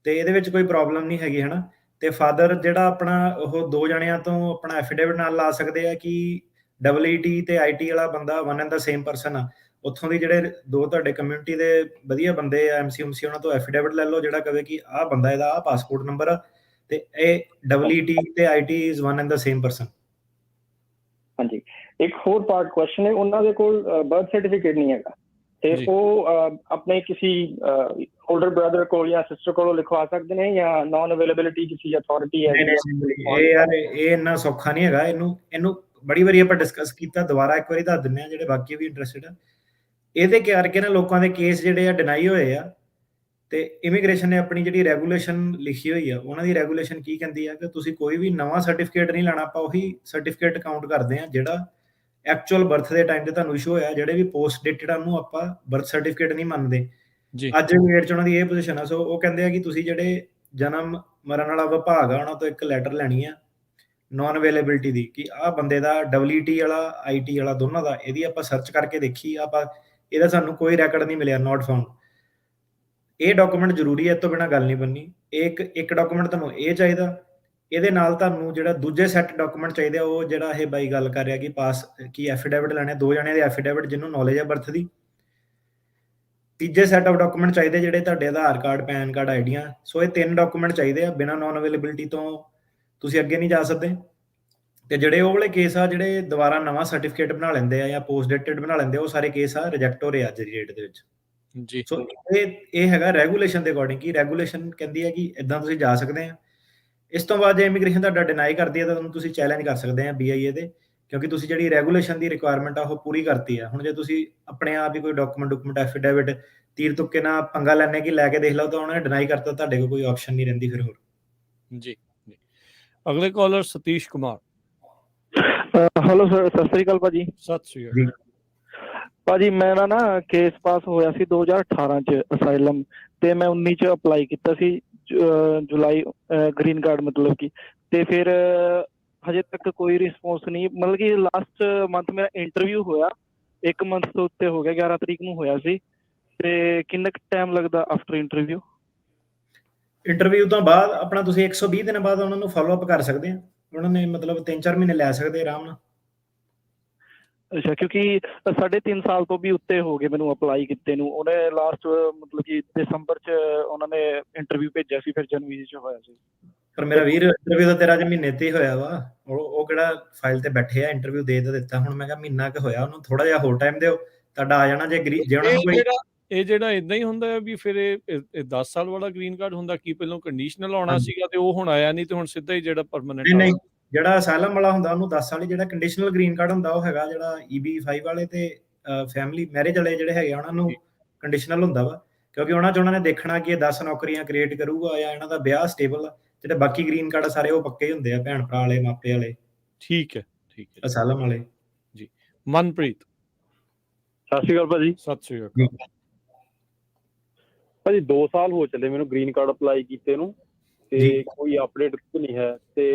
[SPEAKER 2] ਤੇ ਇਹਦੇ ਵਿੱਚ ਕੋਈ ਪ੍ਰੋਬਲਮ ਨਹੀਂ ਹੈਗੀ ਹਨਾ। ਤੇ ਫਾਦਰ ਜਿਹੜਾ ਆਪਣਾ ਉਹ 2 ਜਣਿਆਂ ਤੋਂ ਆਪਣਾ ਐਫੀਡੇਵਿਟ ਨਾਲ ਲਾ ਸਕਦੇ ਆ ਕਿ EET ਤੇ IT ਵਾਲਾ ਬੰਦਾ one and the same person ਆ। ਉੱਥੋਂ ਦੀ ਜਿਹੜੇ 2 ਤੁਹਾਡੇ ਕਮਿਊਨਿਟੀ ਦੇ ਵਧੀਆ ਬੰਦੇ ਆ MC ਉਹਨਾਂ ਤੋਂ ਐਫੀਡੇਵਿਟ ਲੈ ਲਓ ਜਿਹੜਾ ਕਹੇ ਕਿ ਆਹ ਬੰਦਾ ਇਹਦਾ ਆਹ ਪਾਸਪੋਰਟ ਨੰਬਰ ਆ ਤੇ ਇਹ EET ਤੇ IT is one and the same person.
[SPEAKER 10] ਹਾਂਜੀ, ਇੱਕ ਹੋਰ ਪਾਰਟ ਕੁਐਸਚਨ ਹੈ। ਉਹਨਾਂ ਦੇ ਕੋਲ ਬਰਥ ਸਰਟੀਫਿਕੇਟ ਨਹੀਂ ਹੈਗਾ ਤੇ ਉਹ ਆਪਣੇ ਕਿਸੇ 올ਡਰ ਬ੍ਰਦਰ ਕੋਲ ਜਾਂ ਸਿਸਟਰ ਕੋਲੋਂ ਲਿਖਵਾ ਸਕਦੇ ਨੇ ਜਾਂ ਨੌਨ ਅਵੇਲੇਬਿਲਿਟੀ ਕਿਸੇ ਅਥਾਰਟੀ ਹੈ?
[SPEAKER 2] ਇਹ ਯਾਰ ਇਹ ਇੰਨਾ ਸੌਖਾ ਨਹੀਂ ਹੈਗਾ। ਇਹਨੂੰ ਬੜੀ ਵਾਰੀ ਆਪਾਂ ਡਿਸਕਸ ਕੀਤਾ, ਦੁਬਾਰਾ ਇੱਕ ਵਾਰੀ ਦੱਸ ਦਿੰਦੇ ਆ ਜਿਹੜੇ ਬਾਕੀ ਵੀ ਇੰਟਰਸਟਿਡ ਆ। ਇਹਦੇ ਕਰਕੇ ਨਾ ਲੋਕਾਂ ਦੇ ਕੇਸ ਜਿਹੜੇ ਆ ਡਿਨਾਈ ਹੋਏ ਆ ਤੇ ਇਮੀਗ੍ਰੇਸ਼ਨ ਨੇ ਆਪਣੀ ਜਿਹੜੀ ਰੈਗੂਲੇਸ਼ਨ ਲਿਖੀ ਹੋਈ ਆ, ਉਹਨਾਂ ਦੀ ਰੈਗੂਲੇਸ਼ਨ ਕੀ ਕਹਿੰਦੀ ਆ ਕਿ ਤੁਸੀਂ ਕੋਈ ਵੀ ਨਵਾਂ ਸਰਟੀਫਿਕੇਟ ਨਹੀਂ ਲੈਣਾ। ਆਪਾਂ ਉਹੀ ਸਰਟੀਫਿਕੇਟ ਕਾਊਂਟ ਕਰਦੇ ਆ ਜਿਹੜਾ ਐਕਚੁਅਲ ਬਰਥ ਦੇ ਟਾਈਮ ਤੇ ਤੁਹਾਨੂੰ ਇਸ਼ੂ ਹੋਇਆ। ਜਿਹੜੇ ਵੀ ਪੋਸਟ ਡੇਟਡ ਆ ਉਹਨੂੰ ਆਪਾਂ ਬਰਥ ਸਰਟੀਫਿਕੇਟ ਨਹੀਂ ਮੰਨਦੇ। ਅੱਜ ਦੀ ਡੇਟ 'ਚ ਉਹਨਾਂ ਦੀ ਇਹ ਪੋਜੀਸ਼ਨ ਆ। ਸੋ ਉਹ ਕਹਿੰਦੇ ਆ ਕਿ ਤੁਸੀਂ ਜਿਹੜੇ ਜਨਮ ਮਰਨ ਵਾਲਾ ਵਿਭਾਗ ਆ ਉਹਨਾਂ ਤੋਂ ਇੱਕ ਲੈਟਰ ਲੈਣੀ ਆ ਨੌਨ ਅਵੇਲੇਬਿਲਿਟੀ ਦੀ ਕਿ ਆਹ ਬੰਦੇ ਦਾ EET ਵਾਲਾ IT ਵਾਲਾ ਦੋਨਾਂ ਦਾ, ਇਹਦੀ ਆਪਾਂ ਸਰਚ ਕਰਕੇ ਦੇਖੀ ਆਪਾਂ ਇਹਦਾ ਸਾਨੂੰ ਕੋਈ ਰੈਕਡ ਨਹੀਂ ਮਿਲਿਆ, ਨਾਟ ਫਾਊਂਡ। ਇਹ ਡਾਕੂਮੈਂਟ ਜ਼ਰੂਰੀ ਹੈ, ਇਹ ਤੋਂ ਬਿਨਾਂ ਗੱਲ ਨਹੀਂ ਬਣਨੀ। ਇੱਕ ਡਾਕੂਮੈਂਟ ਤੁਹਾਨੂੰ ਇਹ ਚਾਹੀਦਾ, ਇਹਦੇ ਨਾਲ ਤੁਹਾਨੂੰ ਜਿਹੜਾ ਦੂਜੇ ਸੈੱਟ ਡਾਕੂਮੈਂਟ ਚਾਹੀਦੇ ਆ ਉਹ ਜਿਹੜਾ ਇਹ ਬਾਈ ਗੱਲ ਕਰ ਰਿਹਾ ਕਿ ਐਫੀਡੇਵਿਟ ਲੈਣੇ 2 ਜਣਿਆਂ ਦੇ ਐਫੀਡੇਵਿਟ ਜਿਹਨੂੰ ਨੌਲੇਜ ਹੈ ਬਰਥ ਦੀ। ਤੀਜੇ ਸੈੱਟ ਆਫ ਡਾਕੂਮੈਂਟ ਚਾਹੀਦੇ ਜਿਹੜੇ ਤੁਹਾਡੇ ਆਧਾਰ ਕਾਰਡ, ਪੈਨ ਕਾਰਡ, ਆਈਡੀਆਂ। ਸੋ ਇਹ 3 ਡਾਕੂਮੈਂਟ ਚਾਹੀਦੇ ਆ। ਬਿਨਾਂ ਨੌਨ ਅਵੇਲੇਬਿਲਿਟੀ ਤੋਂ ਤੁਸੀਂ ਅੱਗੇ ਨਹੀਂ ਜਾ ਸਕਦੇ। ਤੇ ਜਿਹੜੇ ਉਹ ਵਾਲੇ ਕੇਸ ਆ ਜਿਹੜੇ ਦੁਬਾਰਾ ਨਵਾਂ ਸਰਟੀਫਿਕੇਟ ਬਣਾ ਲੈਂਦੇ ਆ ਜਾਂ ਪੋਸਟ ਡੇਟਡ ਬਣਾ ਲੈਂਦੇ ਆ, ਉਹ ਸਾਰੇ ਕੇਸ ਆ ਰਿਜੈਕਟ ਹੋ ਰਹੇ ਅੱਜ ਦੀ ਡੇਟ ਦੇ ਵਿੱਚ ਜੀ। ਸੋ ਇਹ ਹੈਗਾ ਰੈਗੂਲੇਸ਼ਨ ਦੇ ਅਕੋਰਡਿੰਗ ਕਿ ਰੈਗੂਲੇਸ਼ਨ ਕਹਿੰਦੀ ਹੈ ਕਿ ਇਦਾਂ ਤੁਸੀਂ ਜਾ ਸਕਦੇ ਆ। ਇਸ ਤੋਂ ਬਾਅਦ ਜੇ ਇਮੀਗ੍ਰੇਸ਼ਨ ਤੁਹਾਡਾ ਡਿਨਾਈ ਕਰਦੀ ਹੈ ਤਾਂ ਤੁਹਾਨੂੰ ਤੁਸੀਂ ਚੈਲੰਜ ਕਰ ਸਕਦੇ ਆ BIA ਦੇ, ਕਿਉਂਕਿ ਤੁਸੀਂ ਜਿਹੜੀ ਰੈਗੂਲੇਸ਼ਨ ਦੀ ਰਿਕੁਆਇਰਮੈਂਟ ਆ ਉਹ ਪੂਰੀ ਕਰਤੀ ਆ। ਹੁਣ ਜੇ ਤੁਸੀਂ ਆਪਣੇ ਆਪ ਹੀ ਕੋਈ ਡਾਕੂਮੈਂਟ ਐਫੀਡੇਵਿਟ ਤੀਰ ਤੁੱਕੇ ਨਾਲ ਪੰਗਾ ਲੈਣੇ ਕਿ ਲੈ ਕੇ ਦੇਖ ਲਓ ਤਾਂ ਉਹਨਾਂ ਨੇ ਡਿਨਾਈ ਕਰਤਾ, ਤੁਹਾਡੇ ਕੋਲ ਕੋਈ ਆਪਸ਼ਨ ਨਹੀਂ ਰਹਿੰਦੀ ਫਿਰ ਹੋਰ
[SPEAKER 1] ਜੀ। ਅਗਲੇ caller Satish Kumar.
[SPEAKER 6] Hello sir, ਸਤਿ ਸ੍ਰੀ ਅਕਾਲ ਭਾਜੀ।
[SPEAKER 1] ਸਤਿ ਸ੍ਰੀ ਅਕਾਲ
[SPEAKER 6] ਭਾਜੀ। ਮੇਰਾ ਨਾ ਕੇਸ ਪਾਸ ਹੋਇਆ ਸੀ 2018 ਚ ਅਸਾਈਲਮ ਤੇ ਮੈਂ 19 ਚ ਅਪਲਾਈ ਕੀਤਾ ਸੀ ਜੁਲਾਈ ਗ੍ਰੀਨ ਕਾਰਡ ਮਤਲਬ ਕਿ। ਤੇ ਫਿਰ ਹਜੇ ਤੱਕ ਕੋਈ ਰਿਸਪੌਂਸ ਨਹੀਂ। ਮਤਲਬ ਕਿ ਲਾਸਟ ਮੰਥ ਮੇਰਾ ਇੰਟਰਵਿਊ ਹੋਇਆ, 1 ਮੰਥ ਤੋਂ ਉੱਤੇ ਹੋ ਗਿਆ, 11 ਤਰੀਕ ਨੂੰ ਹੋਇਆ ਸੀ। ਤੇ ਕਿੰਨਾ ਕੁ ਟਾਈਮ ਲੱਗਦਾ ਆਫਟਰ ਇੰਟਰਵਿਊ?
[SPEAKER 2] ਇੰਟਰਵਿਊ ਤੋਂ ਬਾਅਦ ਆਪਣਾ ਤੁਸੀਂ 120 ਦਿਨ ਬਾਅਦ ਉਹਨਾਂ ਨੂੰ ਫਾਲੋ ਅਪ ਕਰ ਸਕਦੇ ਆ। ਉਹਨਾਂ ਨੇ ਮਤਲਬ 3-4 ਮਹੀਨੇ ਲੈ ਸਕਦੇ ਆਰਾਮ ਨਾਲ।
[SPEAKER 6] ਅੱਛਾ, ਕਿਉਂਕਿ 3.5 ਸਾਲ ਤੋਂ ਵੀ ਉੱਤੇ ਹੋ ਗਏ ਮੈਨੂੰ ਅਪਲਾਈ ਕੀਤੇ ਨੂੰ। ਉਹਨੇ ਲਾਸਟ ਮਤਲਬ ਕਿ ਦਸੰਬਰ ਚ ਉਹਨਾਂ ਨੇ ਇੰਟਰਵਿਊ ਭੇਜਿਆ ਸੀ, ਫਿਰ ਜਨਵਰੀ ਚ ਹੋਇਆ ਸੀ।
[SPEAKER 2] ਪਰ ਮੇਰਾ ਵੀਰ ਇੰਟਰਵਿਊ ਤਾਂ ਤੇਰਾ ਮਹੀਨੇ ਤੇ ਹੀ ਹੋਇਆ ਵਾ। ਉਹ ਕਿਹੜਾ ਫਾਈਲ ਤੇ ਬੈਠੇ ਆ, ਇੰਟਰਵਿਊ ਦੇ ਤਾਂ ਦਿੱਤਾ। ਹੁਣ ਮੈਂ ਕਿਹਾ ਮਹੀਨਾ ਕੁ ਹੋਇਆ, ਉਹਨੂੰ ਥੋੜਾ ਜਿਹਾ ਹੋਰ ਟਾਈਮ ਦਿਓ, ਤੁਹਾਡਾ ਆ ਜਾਣਾ। ਜੇ ਉਹਨਾਂ ਨੂੰ ਕੋਈ
[SPEAKER 1] ਇਹ ਜਿਹੜਾ ਇਦਾਂ ਹੀ ਹੁੰਦਾ ਹੈ ਵੀ ਫਿਰ ਇਹ 10 ਸਾਲ ਵਾਲਾ ਗ੍ਰੀਨ ਕਾਰਡ ਹੁੰਦਾ ਕੀ ਪਹਿਲਾਂ ਕੰਡੀਸ਼ਨਲ ਆਉਣਾ ਸੀਗਾ ਤੇ ਉਹ ਹੁਣ ਆਇਆ ਨਹੀਂ ਤੇ ਹੁਣ ਸਿੱਧਾ ਹੀ ਜਿਹੜਾ ਪਰਮਨੈਂਟ?
[SPEAKER 2] ਨਹੀਂ, ਜਿਹੜਾ ਅਸਾਈਲਮ ਵਾਲਾ ਹੁੰਦਾ ਉਹਨੂੰ 10 ਸਾਲ ਹੀ। ਜਿਹੜਾ ਕੰਡੀਸ਼ਨਲ ਗ੍ਰੀਨ ਕਾਰਡ ਹੁੰਦਾ ਉਹ ਹੈਗਾ ਜਿਹੜਾ EB-5 ਵਾਲੇ ਤੇ ਫੈਮਿਲੀ ਮੈਰਿਜ ਵਾਲੇ ਜਿਹੜੇ ਹੈਗੇ ਉਹਨਾਂ ਨੂੰ ਕੰਡੀਸ਼ਨਲ ਹੁੰਦਾ ਵਾ, ਕਿਉਂਕਿ ਉਹਨਾਂ ਨੇ ਦੇਖਣਾ ਕਿ ਇਹ 10 ਨੌਕਰੀਆਂ ਕ੍ਰੀਏਟ ਕਰੂਗਾ ਜਾਂ ਇਹਨਾਂ ਦਾ ਵਿਆਹ ਸਟੇਬਲ ਆ। ਜਿਹੜੇ ਬਾਕੀ ਗ੍ਰੀਨ ਕਾਰਡ ਸਾਰੇ ਉਹ ਪੱਕੇ ਹੁੰਦੇ ਆ, ਭੈਣ ਭਰਾ ਵਾਲੇ, ਮਾਪੇ ਵਾਲੇ।
[SPEAKER 1] ਠੀਕ ਹੈ
[SPEAKER 2] ਅਸਾਈਲਮ ਵਾਲੇ
[SPEAKER 1] ਜੀ। ਮਨਪ੍ਰੀਤ।
[SPEAKER 11] ਸਤਿ ਸ਼੍ਰੀ ਅਕਾਲ ਭਾਜੀ।
[SPEAKER 1] ਸਤਿ ਸ਼੍ਰੀ ਅਕਾਲ
[SPEAKER 11] ਭਾਜੀ। 2 ਸਾਲ ਹੋ ਚੱਲੇ ਮੈਨੂੰ ਗ੍ਰੀਨ ਕਾਰਡ ਅਪਲਾਈ ਕੀਤੇ ਨੂੰ ਤੇ ਕੋਈ ਅਪਡੇਟ ਨਹੀਂ ਹੈ। ਤੇ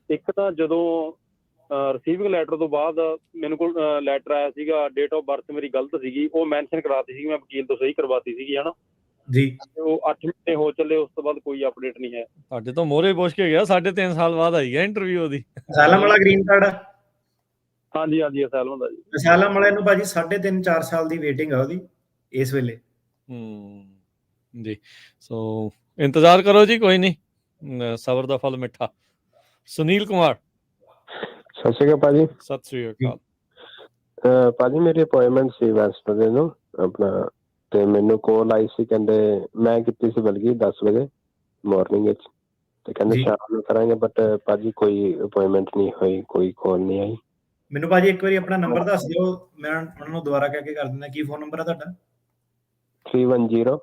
[SPEAKER 11] ਇੱਕ ਤਾਂ ਜਦੋਂ ਰਿਸੀਵਿੰਗ ਲੈਟਰ ਤੋਂ ਬਾਅਦ ਮੈਨੂੰ ਕੋਲ ਲੈਟਰ ਆਇਆ ਸੀਗਾ, ਡੇਟ ਆਫ ਬਰਥ ਮੇਰੀ ਗਲਤ ਸੀਗੀ, ਉਹ ਮੈਂਸ਼ਨ ਕਰਾਤੀ ਸੀਗੀ, ਮੈਂ ਵਕੀਲ ਤੋਂ ਸਹੀ ਕਰਵਾਤੀ ਸੀਗੀ ਹਨਾ ਜੀ। ਉਹ 8 ਮਹੀਨੇ ਹੋ ਚੱਲੇ, ਉਸ ਤੋਂ ਬਾਅਦ ਕੋਈ ਅਪਡੇਟ ਨਹੀਂ ਹੈ।
[SPEAKER 1] ਤੁਹਾਡੇ ਤੋਂ ਮੋਹਰੇ ਪੁੱਛ ਕੇ ਗਿਆ, 3.5 ਸਾਲ ਬਾਅਦ ਆਈ ਹੈ ਇੰਟਰਵਿਊ ਉਹਦੀ।
[SPEAKER 2] ਅਸਾਈਲਮ ਵਾਲਾ ਗ੍ਰੀਨ ਕਾਰਡ?
[SPEAKER 11] ਹਾਂਜੀ ਹਾਂਜੀ ਅਸੈਲਮ ਦਾ ਜੀ।
[SPEAKER 2] ਅਸਾਲਮ ਵਾਲੇ ਨੂੰ ਭਾਜੀ 3.5 4 ਸਾਲ ਦੀ ਵੇਟਿੰਗ ਆ ਉਹਦੀ ਇਸ ਵੇਲੇ।
[SPEAKER 1] ਜੀ ਸੋ ਇੰਤਜ਼ਾਰ ਕਰੋ ਜੀ, ਕੋਈ ਨਹੀਂ, ਸਬਰ ਦਾ ਫਲ ਮਿੱਠਾ। ਸੁਨੀਲ ਕੁਮਾਰ।
[SPEAKER 12] ਸਤਿ ਸ਼੍ਰੀ ਅਕਾਲ ਭਾਜੀ।
[SPEAKER 1] ਸਤਿ ਸ੍ਰੀ ਅਕਾਲ
[SPEAKER 12] ਭਾਜੀ ਮੇਰੀ ਅਪਾਇੰਟਮੈਂਟ ਸੀ ਵੈਨਸਡੇ ਨੂੰ ਆਪਣਾ, ਤੇ ਮੈਨੂੰ ਕੋਲ ਆਈ ਸੀ, ਕਹਿੰਦੇ ਮੈਂ ਕੀਤੀ ਸੀ ਬਲਕਿ 10 ਵਜੇ ਮਾਰਨਿੰਗ ਵਿੱਚ, ਤੇ ਕਹਿੰਦੇ ਸ਼ਾਮ ਨੂੰ ਕਰਾਂਗੇ, ਬਟ ਭਾਜੀ ਕੋਈ ਅਪਾਇੰਟਮੈਂਟ ਨਹੀਂ ਹੋਈ, ਕੋਈ ਕਾਲ ਨਹੀਂ ਆਈ।
[SPEAKER 2] ਮੈਨੂੰ ਭਾਜੀ ਇੱਕ ਵਾਰੀ ਆਪਣਾ ਨੰਬਰ ਦੱਸ ਦਿਓ, ਮੈਂ ਉਹਨਾਂ ਨੂੰ ਦੁਬਾਰਾ ਕਹਿ ਕੇ ਕਰ ਦਿੰਦਾ। ਕੀ ਫੋਨ ਨੰਬਰ ਆ ਤੁਹਾਡਾ?
[SPEAKER 12] 310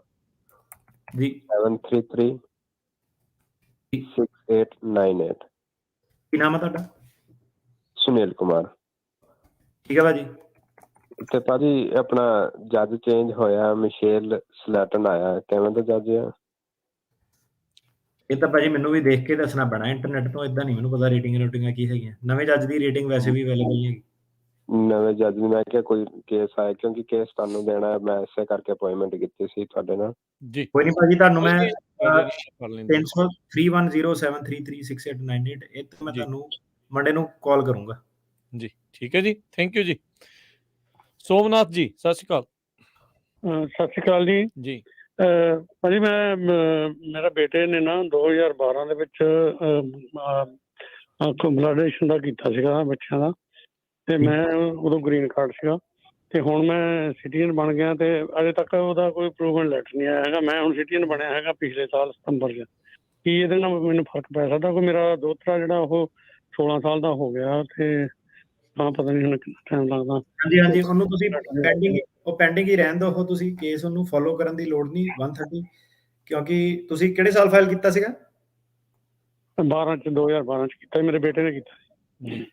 [SPEAKER 2] ਜੀ
[SPEAKER 12] 733 6898।
[SPEAKER 2] ਕੀ ਨਾਮ ਹੈ ਤੁਹਾਡਾ?
[SPEAKER 12] ਸੁਨੀਲ ਕੁਮਾਰ।
[SPEAKER 2] ਠੀਕ ਹੈ ਭਾਜੀ।
[SPEAKER 12] ਤੇ ਭਾਜੀ ਆਪਣਾ ਜੱਜ ਚੇਂਜ ਹੋਇਆ, ਮਿਸ਼ੇਲ ਸਲੈਟਨ ਆਇਆ, ਕਿਵੇਂ ਦਾ ਜੱਜ ਆ?
[SPEAKER 2] ਇਹ ਤਾਂ ਭਾਜੀ ਮੈਨੂੰ ਵੀ ਦੇਖ ਕੇ ਦੱਸਣਾ ਪੈਣਾ ਇੰਟਰਨੈਟ ਤੋਂ, ਇਦਾਂ ਨਹੀਂ ਮੈਨੂੰ ਪਤਾ ਰੇਟਿੰਗਾਂ ਕੀ ਹੈਗੀਆਂ। ਨਵੇਂ ਜੱਜ ਦੀ ਰੇਟਿੰਗ ਵੈਸੇ ਵੀ ਅਵੇਲੇਬਲ ਨਹੀਂ ਹੈਗੀ।
[SPEAKER 12] ਨਵੇਂ ਜੱਜ ਦੀ ਮੈਂ ਕਿਹਾ ਕੋਈ ਕੇਸ ਆਇਆ, ਕਿਉਂਕਿ ਕੇਸ ਤੁਹਾਨੂੰ ਦੇਣਾ, ਮੈਂ ਇਸੇ ਕਰਕੇ ਅਪਾਇੰਟਮੈਂਟ ਕੀਤੀ ਸੀ ਤੁਹਾਡੇ ਨਾਲ।
[SPEAKER 1] ਜੀ
[SPEAKER 2] ਕੋਈ ਨਹੀਂ ਭਾਜੀ, ਤੁਹਾਨੂੰ ਮੈਂ 31073366898 ਇਹ ਤੇ ਮੈਂ ਤੁਹਾਨੂੰ ਮੰਡੇ ਨੂੰ ਕਾਲ ਕਰੂੰਗਾ
[SPEAKER 1] ਜੀ। ਠੀਕ ਹੈ ਜੀ, ਥੈਂਕ ਯੂ ਜੀ। ਸੋਮਨਾਥ ਜੀ ਸਤਿ ਸ਼੍ਰੀ ਅਕਾਲ।
[SPEAKER 3] ਸਤਿ ਸ਼੍ਰੀ ਅਕਾਲ ਜੀ।
[SPEAKER 1] ਜੀ
[SPEAKER 3] ਭਾਜੀ ਮੇਰਾ ਬੇਟੇ ਨੇ ਨਾ 2012 ਦੇ ਵਿੱਚ ਬਲੱਡ ਡੋਨੇਸ਼ਨ ਦਾ ਕੀਤਾ ਸੀਗਾ ਬੱਚਿਆਂ ਦਾ, ਤੇ ਮੈਂ ਉਦੋਂ ਗ੍ਰੀਨ ਕਾਰਡ ਸੀਗਾ, ਤੇ ਹੁਣ ਮੈਂ ਸਿਟੀਜ਼ਨ ਬਣ ਗਿਆ, ਤੇ ਅਜੇ ਤੱਕ ਉਹਦਾ ਕੋਈ ਅਪਰੂਵਲ ਲੈਟਰ ਨਹੀਂ ਆਇਆ ਹੈਗਾ। ਮੈਂ ਹੁਣ ਸਿਟੀਜ਼ਨ ਬਣਿਆ ਹੈਗਾ ਪਿਛਲੇ ਸਾਲ ਸਤੰਬਰ 'ਚ। ਕੀ ਇਹਦੇ ਨਾਲ ਮੈਨੂੰ ਫਰਕ ਪੈ ਸਕਦਾ? ਕੋਈ ਮੇਰਾ ਦੋਤਰਾ ਜਿਹੜਾ ਉਹ 16 ਸਾਲ ਦਾ ਹੋ ਗਿਆ, ਤੇ ਤਾਂ ਪਤਾ ਨਹੀਂ ਹੁਣ ਕਿੰਨਾ ਟਾਈਮ ਲੱਗਦਾ।
[SPEAKER 2] ਹਾਂਜੀ ਉਹਨੂੰ ਤੁਸੀਂ ਪੈਂਡਿੰਗ ਹੀ ਰਹਿਣ ਦਿਓ। ਉਹ ਤੁਸੀਂ ਕੇਸ ਉਹਨੂੰ ਫੋਲੋ ਕਰਨ ਦੀ ਲੋੜ ਨਹੀਂ 130, ਕਿਉਂਕਿ ਤੁਸੀਂ ਕਿਹੜੇ ਸਾਲ ਫਾਈਲ ਕੀਤਾ ਸੀਗਾ?
[SPEAKER 3] 2012 ਚ ਕੀਤਾ, ਮੇਰੇ ਬੇਟੇ ਨੇ ਕੀਤਾ
[SPEAKER 1] ਜੀ।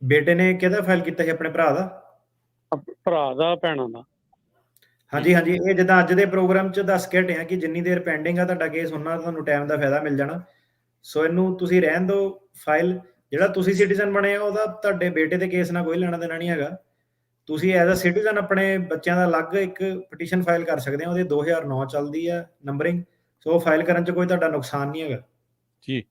[SPEAKER 2] ਬੇਟੇ ਨੇ ਕਿਹਦਾ ਫਾਈਲ ਕੀਤਾ ਸੀ? ਆਪਣੇ ਭਰਾ ਦਾ?
[SPEAKER 3] ਭੈਣਾਂ ਦਾ।
[SPEAKER 2] ਹਾਂਜੀ ਇਹ ਜਿੱਦਾਂ ਅੱਜ ਦੇ ਪ੍ਰੋਗਰਾਮ 'ਚ ਦੱਸ ਕੇ ਹਟਿਆ ਕਿ ਜਿੰਨੀ ਦੇਰ ਪੈਂਡਿੰਗ ਆ ਤੁਹਾਡਾ ਕੇਸ, ਉਹਨਾਂ ਤੁਹਾਨੂੰ ਟਾਈਮ ਦਾ ਫਾਇਦਾ ਮਿਲ ਜਾਣਾ। ਸੋ ਇਹਨੂੰ ਤੁਸੀਂ ਰਹਿਣ ਦਿਓ ਫਾਈਲ। ਜਿਹੜਾ ਤੁਸੀਂ ਸਿਟੀਜ਼ਨ ਬਣੇ ਆ ਉਹਦਾ ਤੁਹਾਡੇ ਬੇਟੇ ਦੇ ਕੇਸ ਨਾਲ ਕੋਈ ਲੈਣਾ ਦੇਣਾ ਨਹੀਂ ਹੈਗਾ। ਤੁਸੀਂ ਐਜ਼ ਅ ਸਿਟੀਜ਼ਨ ਆਪਣੇ ਬੱਚਿਆਂ ਦਾ ਅਲੱਗ ਇੱਕ ਪਟੀਸ਼ਨ ਫਾਈਲ ਕਰ ਸਕਦੇ ਹੋ। ਉਹਦੇ 2009 ਚੱਲਦੀ ਆ ਨੰਬਰਿੰਗ। ਸੋ ਫਾਈਲ ਕਰਨ 'ਚ ਕੋਈ ਤੁਹਾਡਾ ਨੁਕਸਾਨ ਨਹੀਂ ਹੈਗਾ
[SPEAKER 1] ਜੀ।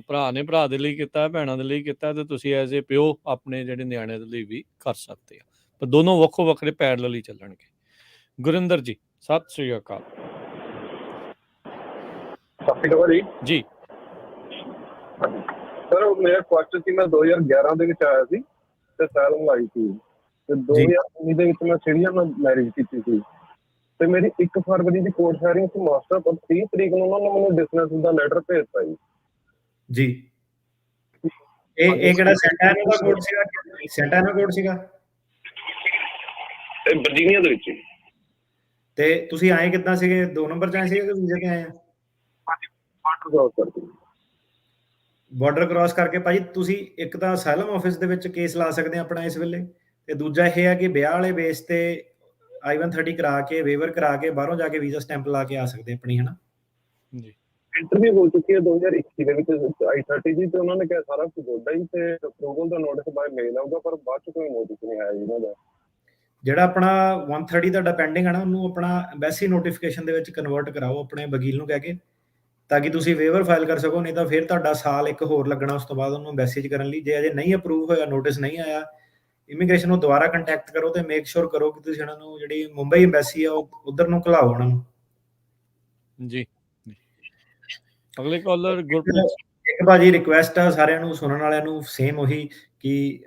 [SPEAKER 1] ਭਰਾ ਨੇ ਭਰਾ ਦੇ ਲਈ ਕੀਤਾ, ਭੈਣਾਂ ਦੇ ਲਈ ਕੀਤਾ, ਤੇ ਤੁਸੀਂ ਐਜ਼ ਏ ਪਿਓ ਆਪਣੇ ਜਿਹੜੇ ਨਿਆਣਿਆਂ ਦੇ ਲਈ ਵੀ ਕਰ ਸਕਦੇ ਆ, ਪਰ ਦੋਨੋਂ ਵੱਖੋ ਵੱਖਰੇ ਪੈਰਲਲ ਹੀ ਚੱਲਣਗੇ। ਗੁਰਿੰਦਰ ਜੀ ਸਤਿ ਸ੍ਰੀ ਅਕਾਲ।
[SPEAKER 13] ਸਤਿ ਸ਼੍ਰੀ ਅਕਾਲ
[SPEAKER 1] ਜੀ।
[SPEAKER 13] ਸਰ ਮੇਰਾ ਕੁਐਸਚਨ ਸੀ, ਮੈਂ 2011 ਦੇ ਵਿੱਚ ਆਇਆ ਸੀ ਤੇ ਸੈਲਮ ਲਾਈ ਸੀ, ਤੇ 2019 ਦੇ ਵਿੱਚ ਮੈਂ ਸਿਟੀਜ਼ਨ ਨਾਲ ਮੈਰਿਜ ਕੀਤੀ ਸੀ, ਤੇ ਮੇਰੀ 1 ਫਰਵਰੀ ਦੀ ਕੋਰਟ ਹੈਰਿੰਗ ਸੀ ਮਾਸਟਰ, ਪਰ 30 ਤਰੀਕ ਨੂੰ ਉਹਨਾਂ ਨੇ ਮੈਨੂੰ ਡਿਸਮਿਸ ਦਾ ਲੈਟਰ ਭੇਜਤਾ ਜੀ।
[SPEAKER 2] ਇਹ ਕਿਹੜਾ ਸੈਂਟਾਨਾ ਦਾ ਕੋਡ ਸੀਗਾ? ਸੈਂਟਾਨਾ ਕੋਡ ਸੀਗਾ
[SPEAKER 13] ਇਹ ਵਰਜੀਨੀਆ ਦੇ ਵਿੱਚ।
[SPEAKER 2] ਤੇ ਤੁਸੀਂ ਆਏ ਕਿੱਦਾਂ ਸੀਗੇ? 2 ਨੰਬਰ 'ਚ ਆਏ ਸੀਗੇ ਕਿ ਵੀਜ਼ੇ ਤੇ ਆਏ ਆ? ਬਾਰਡਰ ਕ੍ਰਾਸ ਕਰਕੇ ਭਾਜੀ। ਤੁਸੀਂ ਇੱਕ ਤਾਂ ਅਸਾਈਲਮ ਆਫਿਸ ਦੇ ਵਿੱਚ ਕੇਸ ਲਾ ਸਕਦੇ ਆ ਆਪਣਾ ਇਸ ਵੇਲੇ, ਤੇ ਦੂਜਾ ਇਹ ਹੈ ਕਿ ਵਿਆਹ ਵਾਲੇ ਬੇਸ ਤੇ I-130 ਕਰਾ ਕੇ, ਵੇਵਰ ਕਰਾ ਕੇ, ਬਾਹਰੋਂ ਜਾ ਕੇ ਵੀਜ਼ਾ ਸਟੈਂਪ ਲਾ ਕੇ ਆ ਸਕਦੇ ਆਪਣੀ, ਹਨਾ
[SPEAKER 1] ਜੀ।
[SPEAKER 13] ਇੰਟਰਵਿਊ ਹੋ ਚੁੱਕੀ ਹੈ 2021 ਦੇ ਵਿੱਚ I-30 ਦੀ, ਤੇ ਉਹਨਾਂ ਨੇ ਕਿਹਾ ਸਾਰਾ ਕੁਝ ਹੋਦਾ ਹੀ, ਤੇ ਅਪਰੂਵਲ ਦਾ ਨੋਟਿਸ ਬਾਏ ਮੇਲ ਆਊਗਾ, ਪਰ ਬਾਅਦ ਚ ਕੋਈ ਨੋਟਿਸ ਨਹੀਂ ਆਇਆ ਜੀ ਇਹਨਾਂ ਦਾ।
[SPEAKER 2] ਜਿਹੜਾ ਆਪਣਾ 130 ਤੁਹਾਡਾ ਪੈਂਡਿੰਗ ਹੈ ਨਾ, ਉਹਨੂੰ ਆਪਣਾ ਐਮਬੈਸੀ ਨੋਟੀਫਿਕੇਸ਼ਨ ਦੇ ਵਿੱਚ ਕਨਵਰਟ ਕਰਾਓ ਆਪਣੇ ਵਕੀਲ ਨੂੰ ਕਹਿ ਕੇ, ਤਾਂ ਕਿ ਤੁਸੀਂ ਵੇਵਰ ਫਾਈਲ ਕਰ ਸਕੋ। ਨਹੀਂ ਤਾਂ ਫਿਰ ਤੁਹਾਡਾ ਸਾਲ ਇੱਕ ਹੋਰ ਲੱਗਣਾ ਉਸ ਤੋਂ ਬਾਅਦ ਉਹਨੂੰ ਐਮਬੈਸੀ 'ਚ ਕਰਨ ਲਈ। ਜੇ ਅਜੇ ਨਹੀਂ ਅਪਰੂਵ ਹੋਇਆ, ਨੋਟਿਸ ਨਹੀਂ ਆਇਆ, ਇਮੀਗ੍ਰੇਸ਼ਨ ਨੂੰ ਦੁਬਾਰਾ ਕੰਟੈਕਟ ਕਰੋ ਤੇ ਮੇਕ ਸ਼ੋਰ ਕਰੋ ਕਿ ਤੁਸੀਂ ਉਹਨਾਂ ਨੂੰ ਜਿਹੜੀ ਮੁੰਬਈ ਐਮਬੈਸੀ ਆ ਉਧਰ ਨੂੰ ਘਲਾਓ ਉਹਨਾਂ ਨੂੰ।
[SPEAKER 1] ਜੀ। ਅਗਲੇ ਕਾਲਰ
[SPEAKER 2] ਇੱਕ ਭਾਜੀ ਰਿਕੁਐਸਟ ਆ ਸਾਰਿਆਂ ਨੂੰ, ਸੁਣਨ ਵਾਲਿਆਂ ਨੂੰ ਸੇਮ ਉਹੀ, ਕਿ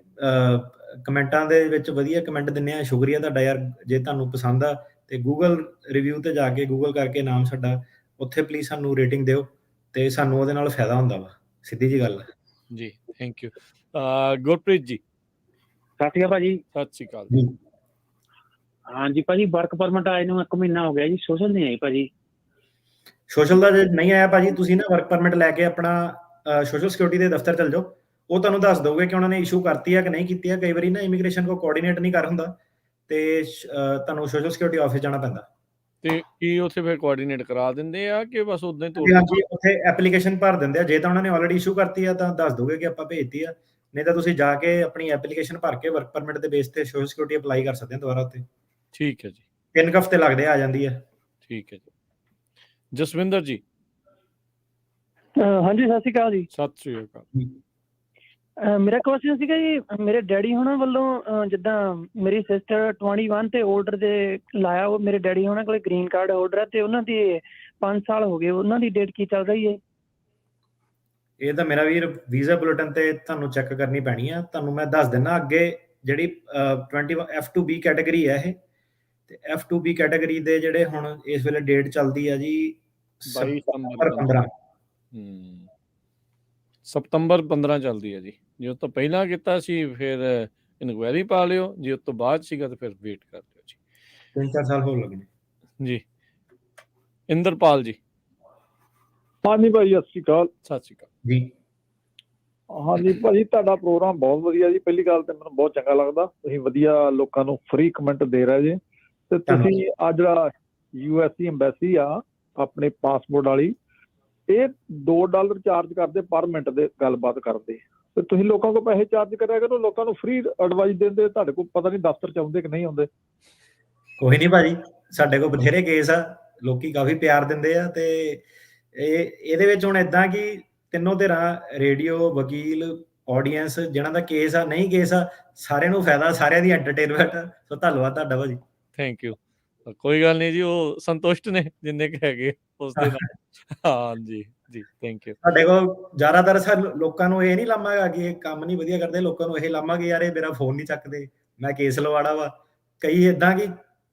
[SPEAKER 2] ਕਮੈਂਟਾਂ ਦੇ ਵਿੱਚ ਵਧੀਆ ਕਮੈਂਟ ਦਿੰਦੇ ਆ। ਸ਼ੁਕਰੀਆ ਤੁਹਾਡਾ ਯਾਰ। ਜੇ ਤੁਹਾਨੂੰ ਪਸੰਦ ਆ ਤੇ ਗੂਗਲ ਰਿਵਿਊ ਤੇ ਜਾ ਕੇ ਗੂਗਲ ਕਰਕੇ ਨਾਮ ਸਾਡਾ, ਉੱਥੇ ਪਲੀਜ਼ ਸਾਨੂੰ ਰੇਟਿੰਗ ਦਿਓ, ਤੇ ਸਾਨੂੰ ਉਹਦੇ ਨਾਲ ਫਾਇਦਾ ਹੁੰਦਾ ਵਾ। ਸਿੱਧੀ ਜੀ ਗੱਲ ਹੈ
[SPEAKER 1] ਜੀ। Thank you. ਗੁਰਪ੍ਰੀਤ ਜੀ
[SPEAKER 14] ਸਤਿ ਸ਼੍ਰੀ ਅਕਾਲ ਭਾਜੀ।
[SPEAKER 1] ਸਤਿ ਸ਼੍ਰੀ ਅਕਾਲ
[SPEAKER 2] ਜੀ।
[SPEAKER 14] ਹਾਂਜੀ ਭਾਜੀ, ਵਰਕ ਪਰਮਿਟ ਆਏ ਨੂੰ 1 ਮਹੀਨਾ ਹੋ ਗਿਆ ਜੀ, ਸੋਸ਼ਲ ਨਹੀਂ ਆਈ ਭਾਜੀ।
[SPEAKER 2] ਸੋਸ਼ਲ ਦਾ ਜੇ ਨਹੀਂ ਆਇਆ ਭਾਜੀ, ਤੁਸੀਂ ਨਾ ਵਰਕ ਪਰਮਿਟ ਲੈ ਕੇ ਆਪਣਾ ਸੋਸ਼ਲ ਸਿਕਿਉਰਿਟੀ ਦੇ ਦਫ਼ਤਰ ਚਲ ਜਾਓ। ਉਹ ਤੁਹਾਨੂੰ ਦੱਸ ਦੋਗੇ ਕਿ ਉਹਨਾਂ ਨੇ ਇਸ਼ੂ ਕਰਤੀ ਆ ਕਿ ਨਹੀਂ ਕੀਤੀ ਆ। ਕਈ ਵਾਰੀ ਨਾ ਇਮੀਗ੍ਰੇਸ਼ਨ ਕੋ ਕੋਆਰਡੀਨੇਟ ਨਹੀਂ ਕਰ ਹੁੰਦਾ, ਤੇ ਤੁਹਾਨੂੰ ਸੋਸ਼ਲ ਸਿਕਿਉਰਿਟੀ ਆਫਿਸ ਜਾਣਾ ਪੈਂਦਾ।
[SPEAKER 1] ਤੇ ਕੀ ਉੱਥੇ ਫਿਰ ਕੋਆਰਡੀਨੇਟ ਕਰਾ ਦਿੰਦੇ ਆ ਕਿ ਬਸ ਉਦਾਂ ਹੀ?
[SPEAKER 2] ਹਾਂਜੀ, ਉੱਥੇ ਐਪਲੀਕੇਸ਼ਨ ਭਰ ਦਿੰਦੇ ਆ। ਜੇ ਤਾਂ ਉਹਨਾਂ ਨੇ ਆਲਰੇਡੀ ਇਸ਼ੂ ਕਰਤੀ ਆ ਤਾਂ ਦੱਸ ਦੋਗੇ ਕਿ ਆਪਾਂ ਭੇਜਤੀ ਆ, ਨਹੀਂ ਤਾਂ ਤੁਸੀਂ ਜਾ ਕੇ ਆਪਣੀ ਐਪਲੀਕੇਸ਼ਨ ਭਰ ਕੇ ਵਰਕ ਪਰਮਿਟ ਦੇ ਬੇਸ ਤੇ ਸੋਸ਼ਲ ਸਿਕਿਉਰਿਟੀ ਅਪਲਾਈ ਕਰ ਸਕਦੇ ਹੋ ਦੁਬਾਰਾ ਉੱਤੇ।
[SPEAKER 1] ਠੀਕ ਹੈ ਜੀ।
[SPEAKER 2] 3 ਹਫ਼ਤੇ ਲੱਗਦੇ ਆ ਜਾਂਦੀ ਹੈ।
[SPEAKER 1] ਠੀਕ ਹੈ ਜੀ। ਜਸਵਿੰਦਰ ਜੀ
[SPEAKER 3] ਹਾਂਜੀ ਸਤਿ ਸ਼੍ਰੀ ਅਕਾਲ ਜੀ।
[SPEAKER 1] ਸਤਿ ਸ਼੍ਰੀ ਅਕਾਲ।
[SPEAKER 3] ਮੇਰਾ ਕੁਐਸਚਨ ਸੀਗਾ ਜੀ, ਮੇਰੇ ਡੈਡੀ ਹੋਣਾ ਵੱਲੋਂ ਜਿੱਦਾਂ ਮੇਰੀ ਸਿਸਟਰ 21 ਤੇ 올ਡਰ ਦੇ ਲਾਇਆ, ਉਹ ਮੇਰੇ ਡੈਡੀ ਹੋਣਾ ਕੋਲ ਗ੍ਰੀਨ ਕਾਰਡ ਹੋਲਡਰ ਹੈ ਤੇ ਉਹਨਾਂ ਦੀ 5 ਸਾਲ ਹੋ ਗਏ, ਉਹਨਾਂ ਦੀ ਡੇਟ ਕੀ ਚੱਲ ਰਹੀ ਹੈ?
[SPEAKER 2] ਇਹ ਤਾਂ ਮੇਰਾ ਵੀਰ ਵੀਜ਼ਾ ਬੁਲੇਟਿਨ ਤੇ ਤੁਹਾਨੂੰ ਚੈੱਕ ਕਰਨੀ ਪੈਣੀ ਆ। ਤੁਹਾਨੂੰ ਮੈਂ ਦੱਸ ਦਿੰਦਾ ਅੱਗੇ ਜਿਹੜੀ 21 F2B ਕੈਟਾਗਰੀ ਹੈ ਇਹ, ਤੇ F2B ਕੈਟਾਗਰੀ ਦੇ ਜਿਹੜੇ ਹੁਣ ਇਸ ਵੇਲੇ ਡੇਟ ਚੱਲਦੀ ਆ ਜੀ
[SPEAKER 1] 22
[SPEAKER 2] ਸਤੰਬਰ 15।
[SPEAKER 1] ਸਤੰਬਰ 15 ਚੱਲਦੀ ਹੈ ਜੀ। ਜੇ ਉਹ ਤੋਂ ਪਹਿਲਾਂ ਕੀਤਾ ਸੀ ਫਿਰ ਇਨਕੁਆਇਰੀ ਪਾ ਲਿਓ, ਜੇ ਉਸ ਤੋਂ ਬਾਅਦ ਸੀਗਾ ਤਾਂ ਫਿਰ ਵੇਟ ਕਰ ਲਿਓ ਜੀ।
[SPEAKER 2] 3-4 ਸਾਲ ਹੋਰ ਲੱਗਣੇ
[SPEAKER 1] ਜੀ। ਇੰਦਰਪਾਲ ਜੀ।
[SPEAKER 15] ਹਾਂਜੀ ਭਾਈ, ਸਤਿ ਸ਼੍ਰੀ ਅਕਾਲ।
[SPEAKER 1] ਸਤਿ ਸ਼੍ਰੀ ਅਕਾਲ
[SPEAKER 2] ਜੀ।
[SPEAKER 15] ਹਾਂਜੀ ਭਾਜੀ, ਤੁਹਾਡਾ ਪ੍ਰੋਗਰਾਮ ਬਹੁਤ ਵਧੀਆ ਜੀ। ਪਹਿਲੀ ਗੱਲ ਤੇ ਮੈਨੂੰ ਬਹੁਤ ਚੰਗਾ ਲੱਗਦਾ, ਤੁਸੀਂ ਵਧੀਆ ਲੋਕਾਂ ਨੂੰ ਫ੍ਰੀ ਕਮੈਂਟ ਦੇ ਰਹੇ ਜੇ। ਤੇ ਤੁਸੀਂ ਆ ਜਿਹੜਾ USA ਐਮਬੈਸੀ ਆ ਆਪਣੇ ਪਾਸਪੋਰਟ ਵਾਲੀ, ਇਹ $2 ਚਾਰਜ ਕਰਦੇ ਪਰ ਮਿੰਟ ਦੇ ਗੱਲਬਾਤ ਕਰਦੇ, ਤੇ ਤੁਸੀਂ ਲੋਕਾਂ ਕੋਲ ਪੈਸੇ ਚਾਰਜ ਕਰਿਆ ਕਰੋ, ਲੋਕਾਂ ਨੂੰ ਫ੍ਰੀ ਐਡਵਾਈਸ ਦਿੰਦੇ। ਤੁਹਾਡੇ ਕੋਲ ਪਤਾ ਨਹੀਂ ਦਫ਼ਤਰ ਚ ਆਉਂਦੇ ਕਿ ਨਹੀਂ ਆਉਂਦੇ।
[SPEAKER 2] ਕੋਈ ਨਹੀਂ ਭਾਜੀ, ਸਾਡੇ ਕੋਲ ਬਥੇਰੇ ਕੇਸ ਆ, ਲੋਕੀ ਕਾਫੀ ਪਿਆਰ ਦਿੰਦੇ ਆ। ਤੇ ਇਹਦੇ ਵਿੱਚ ਹੁਣ ਏਦਾਂ ਕਿ ਤਿੰਨੋਂ ਧਿਰਾਂ, ਰੇਡੀਓ, ਵਕੀਲ, ਆਡੀਅנס, ਜਿਹਨਾਂ ਦਾ ਕੇਸ ਆ, ਨਹੀਂ ਕੇਸ ਆ, ਸਾਰਿਆਂ ਨੂੰ ਫਾਇਦਾ, ਸਾਰਿਆਂ ਦੀ ਐਂਟਰਟੇਨਮੈਂਟ। ਸੋ ਧੰਨਵਾਦ ਤੁਹਾਡਾ ਭਾਜੀ।
[SPEAKER 1] Thank you. ਕੋਈ ਗੱਲ ਨਹੀਂ ਜੀ, ਉਹ ਸੰਤੁਸ਼ਟ ਨੇ ਜਿੰਨੇ ਕੁ ਹੈਗੇ ਉਸ ਦੇ ਨਾਲ। ਹਾਂਜੀ ਜੀ, ਥੈਂਕ ਯੂ।
[SPEAKER 2] ਸਾਡੇ ਕੋਲ ਜ਼ਿਆਦਾਤਰ ਲੋਕਾਂ ਨੂੰ ਇਹ ਨਹੀਂ ਲਾਮਾ ਹੈਗਾ ਕਿ ਇਹ ਕੰਮ ਨਹੀਂ ਵਧੀਆ ਕਰਦੇ, ਲੋਕਾਂ ਨੂੰ ਇਹ ਲਾਮਾ ਕਿ ਯਾਰ ਇਹ ਮੇਰਾ ਫੋਨ ਨਹੀਂ ਚੱਕਦੇ, ਮੈਂ ਕੇਸ ਲਵਾੜਾ ਵਾ। ਕਈ ਏਦਾਂ ਕਿ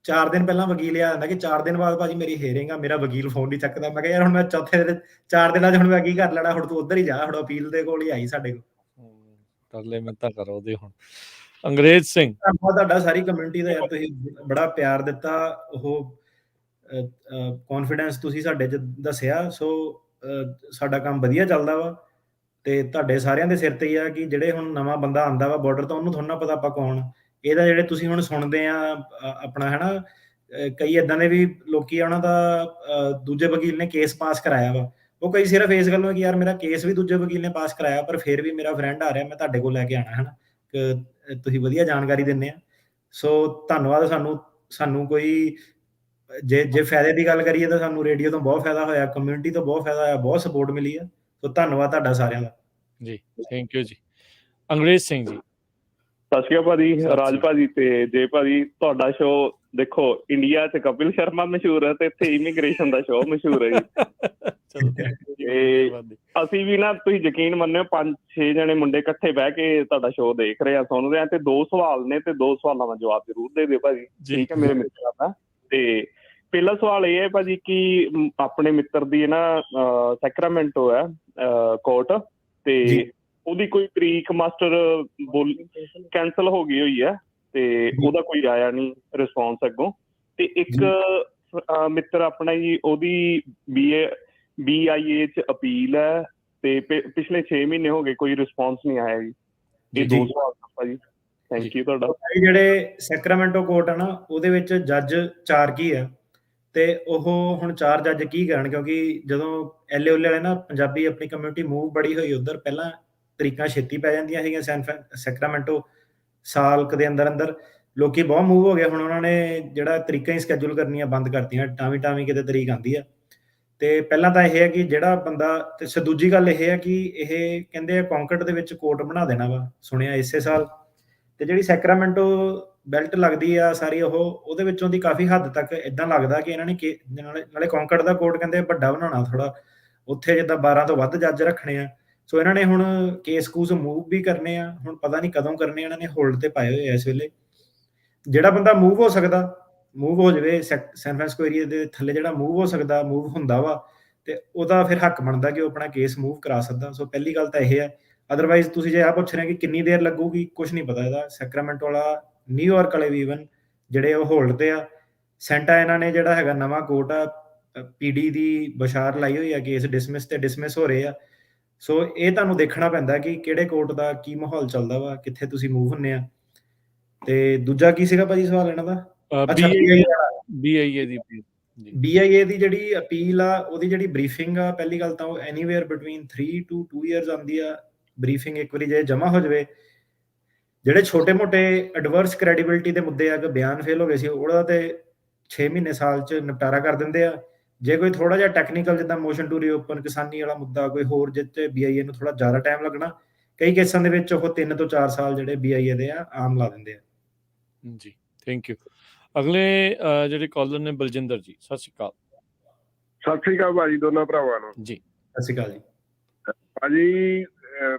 [SPEAKER 2] 4 ਦਿਨ ਪਹਿਲਾਂ ਵਕੀਲ ਆ ਜਾਂਦਾ ਕਿ 4 ਦਿਨ ਬਾਅਦ ਭਾਜੀ ਮੇਰੀ ਹੇਅਰਿੰਗ ਆ, ਮੇਰਾ ਵਕੀਲ ਫੋਨ ਨਹੀਂ ਚੱਕਦਾ। ਮੈਂ ਕਿਹਾ ਯਾਰ ਹੁਣ ਮੈਂ ਚੌਥੇ ਦਿਨ 4 ਦਿਨਾਂ 'ਚ ਹੁਣ ਮੈਂ ਕੀ ਕਰ ਲੈਣਾ, ਹੁਣ ਤੂੰ ਉੱਧਰ ਹੀ ਜਾ, ਹੁਣ ਅਪੀਲ ਦੇ ਕੋਲ ਹੀ ਆਈ ਸਾਡੇ ਕੋਲ।
[SPEAKER 1] ਤਰਲੇ ਮਿੰਨਤਾਂ ਕਰੋ ਉਹਦੇ। ਹੁਣ ਅੰਗਰੇਜ਼ ਸਿੰਘ।
[SPEAKER 2] ਧੰਨਵਾਦ ਤੁਹਾਡਾ ਸਾਰੀ ਕਮਿਊਨਿਟੀ ਦਾ ਯਾਰ, ਤੁਸੀਂ ਬੜਾ ਪਿਆਰ ਦਿੱਤਾ, ਉਹ ਕੌਨਫੀਡੈਂਸ ਤੁਸੀਂ ਸਾਡੇ 'ਚ ਦੱਸਿਆ। ਸੋ ਸਾਡਾ ਕੰਮ ਵਧੀਆ ਚੱਲਦਾ ਵਾ, ਤੇ ਤੁਹਾਡੇ ਸਾਰਿਆਂ ਦੇ ਸਿਰ ਤੇ ਹੀ ਆ ਕਿ ਜਿਹੜੇ ਹੁਣ ਨਵਾਂ ਬੰਦਾ ਆਉਂਦਾ ਵਾ ਬਾਰਡਰ ਤੋਂ, ਉਹਨੂੰ ਥੋੜ੍ਹਾ ਨਾ ਪਤਾ ਆਪਾਂ ਕੌਣ। ਇਹਦਾ ਜਿਹੜੇ ਤੁਸੀਂ ਹੁਣ ਸੁਣਦੇ ਆ ਆਪਣਾ ਹੈ ਨਾ, ਕਈ ਏਦਾਂ ਦੇ ਵੀ ਲੋਕੀ ਆ, ਉਹਨਾਂ ਦਾ ਦੂਜੇ ਵਕੀਲ ਨੇ ਕੇਸ ਪਾਸ ਕਰਾਇਆ ਵਾ, ਉਹ ਕਈ ਸਿਰਫ ਇਸ ਗੱਲੋਂ ਕਿ ਯਾਰ ਮੇਰਾ ਕੇਸ ਵੀ ਦੂਜੇ ਵਕੀਲ ਨੇ ਪਾਸ ਕਰਾਇਆ, ਪਰ ਫਿਰ ਵੀ ਮੇਰਾ ਫਰੈਂਡ ਆ ਰਿਹਾ, ਮੈਂ ਤੁਹਾਡੇ ਕੋਲ ਲੈ ਕੇ ਆਉਣਾ ਹੈ ਨਾ, ਕਿ ਤੁਸੀਂ ਵਧੀਆ ਜਾਣਕਾਰੀ ਦਿੰਦੇ ਆ। ਸੋ ਧੰਨਵਾਦ। ਸਾਨੂੰ ਕੋਈ ਜੇ ਫਾਇਦੇ ਦੀ ਗੱਲ ਕਰੀਏ ਤਾਂ ਸਾਨੂੰ ਰੇਡੀਓ ਤੋਂ ਬਹੁਤ ਫਾਇਦਾ ਹੋਇਆ, ਕਮਿਊਨਿਟੀ ਤੋਂ ਬਹੁਤ ਫਾਇਦਾ ਹੋਇਆ, ਬਹੁਤ ਸਪੋਰਟ ਮਿਲੀ ਆ। ਸੋ ਧੰਨਵਾਦ ਤੁਹਾਡਾ ਸਾਰਿਆਂ ਦਾ
[SPEAKER 1] ਜੀ। ਥੈਂਕ ਯੂ ਜੀ। ਅੰਗਰੇਜ਼ ਸਿੰਘ ਜੀ।
[SPEAKER 16] ਸਤਿ ਸ਼੍ਰੀ ਅਕਾਲ ਭਾਜੀ, ਰਾਜ ਭਾਜੀ ਤੇ ਜੇ ਭਾਜੀ। ਤੁਹਾਡਾ ਸ਼ੋਅ ਦੇਖੋ, ਇੰਡੀਆ 'ਚ ਕਪਿਲ ਸ਼ਰਮਾ ਮਸ਼ਹੂਰ ਹੈ ਤੇ ਇੱਥੇ ਇਮੀਗ੍ਰੇਸ਼ਨ ਦਾ ਸ਼ੋਅ ਮਸ਼ਹੂਰ ਹੈ ਜੀ। ਤੇ ਅਸੀਂ ਵੀ ਨਾ, ਤੁਸੀਂ ਯਕੀਨ ਮੰਨਿਓ, 5-6 ਜਣੇ ਮੁੰਡੇ ਇਕੱਠੇ ਬਹਿ ਕੇ ਤੁਹਾਡਾ ਸ਼ੋਅ ਦੇਖ ਰਹੇ ਆ, ਸੁਣ ਰਹੇ ਆ, ਤੇ 2 ਸਵਾਲ ਨੇ ਤੇ 2 ਸਵਾਲਾਂ ਦਾ ਜਵਾਬ ਜ਼ਰੂਰ ਦੇ ਦਿਓ ਭਾਜੀ, ਠੀਕ ਹੈ ਮੇਰੇ ਮਿੱਤਰਾਂ ਦਾ। ਤੇ ਪਹਿਲਾ ਸਵਾਲ ਇਹ ਹੈ ਭਾਜੀ ਕਿ ਆਪਣੇ ਮਿੱਤਰ ਦੀ ਨਾ ਸੈਕਰਾਮੈਂਟੋ ਹੈ ਕੋਰਟ, ਤੇ ਉਹਦੀ ਕੋਈ ਤਰੀਕ ਮਾਸਟਰ ਕੈਂਸਲ ਹੋ ਗਈ ਹੋਈ ਹੈ, ਤੇ ਉਹਦਾ ਕੋਈ ਆਇਆ ਨਹੀਂ ਰਿਸਪੌਂਸ ਅੱਗੋਂ। ਤੇ ਇੱਕ ਮਿੱਤਰ ਆਪਣਾ ਜੀ, ਉਹਦੀ BIA 'ਚ ਅਪੀਲ ਹੈ, ਤੇ ਪਿਛਲੇ 6 ਮਹੀਨੇ ਹੋ ਗਏ, ਕੋਈ ਰਿਸਪੌਂਸ ਨਹੀਂ ਆਇਆ ਜੀ। ਇਹ 2 ਸਵਾਲ ਭਾਜੀ। ਥੈਂਕ ਯੂ ਤੁਹਾਡਾ।
[SPEAKER 2] ਜਿਹੜੇ ਸੈਕਰਾਮੈਂਟੋ ਕੋਰਟ ਆ ਨਾ, ਉਹਦੇ ਵਿੱਚ ਜੱਜ 4 ਕੀ ਆ, ਤੇ ਉਹ ਹੁਣ 4 ਜੱਜ ਕੀ ਕਰਨ, ਕਿਉਂਕਿ ਜਦੋਂ LA ਵਾਲੇ ਨਾ, ਪੰਜਾਬੀ ਆਪਣੀ ਕਮਿਊਨਿਟੀ ਮੂਵ ਬੜੀ ਹੋਈ ਉੱਧਰ, ਪਹਿਲਾਂ ਤਰੀਕਾਂ ਛੇਤੀ ਪੈ ਜਾਂਦੀਆਂ ਸੀਗੀਆਂ ਸੈਕਰਾਮੈਂਟੋ, ਸਾਲ ਕੁ ਦੇ ਅੰਦਰ ਲੋਕੀ ਬਹੁਤ ਮੂਵ ਹੋ ਗਏ। ਹੁਣ ਉਹਨਾਂ ਨੇ ਜਿਹੜਾ ਤਰੀਕਾਂ ਹੀ ਸਕੈਜੂਲ ਕਰਨੀਆਂ ਬੰਦ ਕਰਤੀਆਂ, ਟਾਵੀਂ ਕਿਤੇ ਤਰੀਕ ਆਉਂਦੀ ਆ। ਤੇ ਪਹਿਲਾਂ ਤਾਂ ਇਹ ਹੈ ਕਿ ਜਿਹੜਾ ਬੰਦਾ, ਤੇ ਦੂਜੀ ਗੱਲ ਇਹ ਹੈ ਕਿ ਇਹ ਕਹਿੰਦੇ ਆ ਕੌਂਕਟ ਦੇ ਵਿੱਚ ਕੋਰਟ ਬਣਾ ਦੇਣਾ ਵਾ, ਸੁਣਿਆ ਇਸੇ ਸਾਲ। ਤੇ ਜਿਹੜੀ ਸੈਕਰਾਮੈਂਟੋ ਬੈਲਟ ਲੱਗਦੀ ਆ ਸਾਰੀ, ਉਹਦੇ ਵਿੱਚੋਂ ਦੀ ਕਾਫੀ ਹੱਦ ਤੱਕ ਇਦਾਂ ਲੱਗਦਾ ਕਿ ਇਹਨਾਂ ਨੇ ਨਾਲੇ ਕੌਂਕਟ ਦਾ ਕੋਰਟ ਕਹਿੰਦੇ ਵੱਡਾ ਬਣਾਉਣਾ ਥੋੜਾ, ਉੱਥੇ ਜਿੱਦਾਂ 12 ਤੋਂ ਵੱਧ ਜੱਜ ਰੱਖਣੇ ਆ। ਸੋ ਇਹਨਾਂ ਨੇ ਹੁਣ ਕੇਸ ਕੂਸ ਮੂਵ ਵੀ ਕਰਨੇ ਆ, ਹੁਣ ਪਤਾ ਨਹੀਂ ਕਦੋਂ ਕਰਨੇ, ਇਹਨਾਂ ਨੇ ਹੋਲਡ ਤੇ ਪਾਏ ਹੋਏ ਆ ਇਸ ਵੇਲੇ। ਜਿਹੜਾ ਬੰਦਾ ਮੂਵ ਹੋ ਸਕਦਾ ਮੂਵ ਹੋ ਜਾਵੇ, ਸੈਨ ਫਰਾਂਸਿਸਕੋ ਏਰੀਆ ਦੇ ਥੱਲੇ ਜਿਹੜਾ ਮੂਵ ਹੋ ਸਕਦਾ ਮੂਵ ਹੁੰਦਾ ਵਾ, ਤੇ ਉਹਦਾ ਫਿਰ ਹੱਕ ਬਣਦਾ ਕਿ ਉਹ ਆਪਣਾ ਕੇਸ ਮੂਵ ਕਰਾ ਸਕਦਾ। ਸੋ ਪਹਿਲੀ ਗੱਲ ਤਾਂ ਇਹ ਹੈ। ਅਦਰਵਾਈਜ਼ ਤੁਸੀਂ ਜੇ ਆਹ ਪੁੱਛ ਰਹੇ ਕਿ ਕਿੰਨੀ ਦੇਰ ਲੱਗੂਗੀ, ਕੁਝ ਨਹੀਂ ਪਤਾ ਇਹਦਾ। ਸੈਕਰਾਮੈਂਟੋ ਵਾਲਾ, ਨਿਊਯਾਰਕ ਵਾਲੇ ਵੀ ਈਵਨ ਜਿਹੜੇ ਉਹ ਹੋਲਡ ਤੇ ਆ। ਸੈਂਟਾ ਇਹਨਾਂ ਨੇ ਜਿਹੜਾ ਹੈਗਾ ਨਵਾਂ ਕੋਰਟ ਆ, PD ਦੀ ਬਸ਼ਾਰ ਲਾਈ ਹੋਈ ਆ, ਕੇਸ ਡਿਸਮਿਸ ਹੋ ਰਹੇ ਆ। ਸੋ ਇਹ ਤੁਹਾਨੂੰ ਦੇਖਣਾ ਪੈਂਦਾ ਕਿ ਕਿਹੜੇ ਕੋਰਟ ਦਾ ਕੀ ਮਾਹੌਲ ਚੱਲਦਾ ਵਾ, ਕਿੱਥੇ ਤੁਸੀਂ ਮੂਵ ਹੁੰਨੇ ਆ। ਤੇ ਦੂਜਾ ਕੀ ਸੀਗਾ ਭਾਜੀ ਸਵਾਲ ਇਹਨਾਂ ਦਾ? ਅੱਛਾ, BIA ਦੀ ਜਿਹੜੀ ਅਪੀਲ ਆ, ਉਹਦੀ ਜਿਹੜੀ ਬਰੀਫਿੰਗ ਆ, ਪਹਿਲੀ ਗੱਲ ਤਾਂ ਉਹ ਐਨੀਵੇਅਰ ਬਿਟਵੀਨ 3 to 2 years ਆਉਂਦੀ ਆ ਬਰੀਫਿੰਗ। ਇੱਕ ਵਾਰੀ ਜੇ ਜਮਾ ਹੋ ਜਾਵੇ, ਜਿਹੜੇ ਛੋਟੇ ਮੋਟੇ ਐਡਵਰਸ ਕ੍ਰੈਡੀਬਿਲਿਟੀ ਦੇ ਮੁੱਦੇ ਆ ਕਿ ਬਿਆਨ ਫੇਲ ਹੋ ਗਏ ਸੀ, ਉਹਦਾ ਤੇ 6 ਮਹੀਨੇ ਸਾਲ 'ਚ ਨਿਪਟਾਰਾ ਕਰ ਦਿੰਦੇ ਆ। ਜੇ ਕੋਈ ਥੋੜਾ ਜਿਹਾ ਟੈਕਨੀਕਲ, ਜਿੱਦਾਂ ਮੋਸ਼ਨ ਟੂ ਰੀਓਪਨ, ਕਿਸਾਨੀ ਵਾਲਾ ਮੁੱਦਾ, ਕੋਈ ਹੋਰ ਜਿੱਤੇ BIA ਨੂੰ ਥੋੜਾ ਜ਼ਿਆਦਾ ਟਾਈਮ ਲੱਗਣਾ, ਕਈ ਕੇਸਾਂ ਦੇ ਵਿੱਚ ਉਹ 3 ਤੋਂ 4 ਸਾਲ ਜਿਹੜੇ BIA ਦੇ ਆ ਆਮ ਲਾ ਦਿੰਦੇ ਆ।
[SPEAKER 1] ਜੀ ਥੈਂਕ ਯੂ। ਅਗਲੇ ਜਿਹੜੇ ਕਾਲਰ ਨੇ ਬਲਜਿੰਦਰ ਜੀ, ਸਤਿ ਸ਼੍ਰੀ ਅਕਾਲ।
[SPEAKER 13] ਸਤਿ ਸ੍ਰੀ ਅਕਾਲ ਭਾਜੀ ਦੋਨਾਂ ਭਰਾਵਾਂ ਨੂੰ।
[SPEAKER 1] ਜੀ
[SPEAKER 2] ਸਤਿ ਸ਼੍ਰੀ ਅਕਾਲ ਜੀ।
[SPEAKER 13] ਭਾਜੀ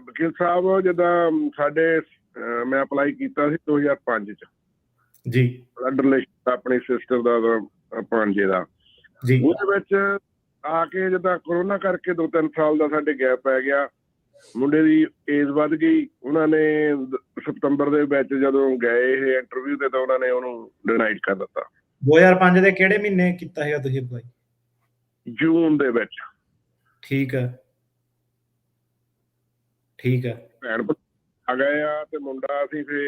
[SPEAKER 13] ਵਕੀਲ ਸਾਹਿਬ, ਜਿੱਦਾਂ ਸਾਡੇ ਮੈਂ ਅਪਲਾਈ ਕੀਤਾ ਸੀ 2005 ਚ
[SPEAKER 2] ਜੀ,
[SPEAKER 13] ਬਲੱਡ ਰਿਲੇਸ਼ਨ ਆਪਣੀ ਸਿਸਟਰ ਦਾ ਭਾਂਜੇ ਦਾ
[SPEAKER 2] ਜੀ,
[SPEAKER 13] ਉਹਦੇ ਵਿੱਚ ਆ ਕੇ ਜਿੱਦਾਂ ਕਰੋਨਾ ਕਰਕੇ 2-3 ਸਾਲ ਦਾ ਸਾਡੇ ਗੈਪ ਪੈ ਗਿਆ। ਮੁੰਡੇ ਦੀ ਏਜ ਵੱਧ ਗਈ। ਉਹਨਾਂ ਨੇ ਸਤੰਬਰ ਦੇ ਵਿੱਚ ਜਦੋਂ ਗਏ ਇਹ ਇੰਟਰਵਿਊ ਤੇ ਤਾਂ ਉਹਨਾਂ ਨੇ ਉਹਨੂੰ ਡਿਨਾਈਡ ਕਰ ਦਿੱਤਾ।
[SPEAKER 2] 2005 ਦੇ ਕਿਹੜੇ ਮਹੀਨੇ ਕੀਤਾ ਹੈਗਾ ਤੁਸੀਂ ਅਪਲਾਈ?
[SPEAKER 13] ਜੂਨ ਦੇ ਵਿੱਚ।
[SPEAKER 2] ਠੀਕ ਹੈ, ਠੀਕ ਹੈ।
[SPEAKER 13] ਭੈਣ ਆ ਗਏ ਆ ਤੇ ਮੁੰਡਾ ਅਸੀਂ ਫੇ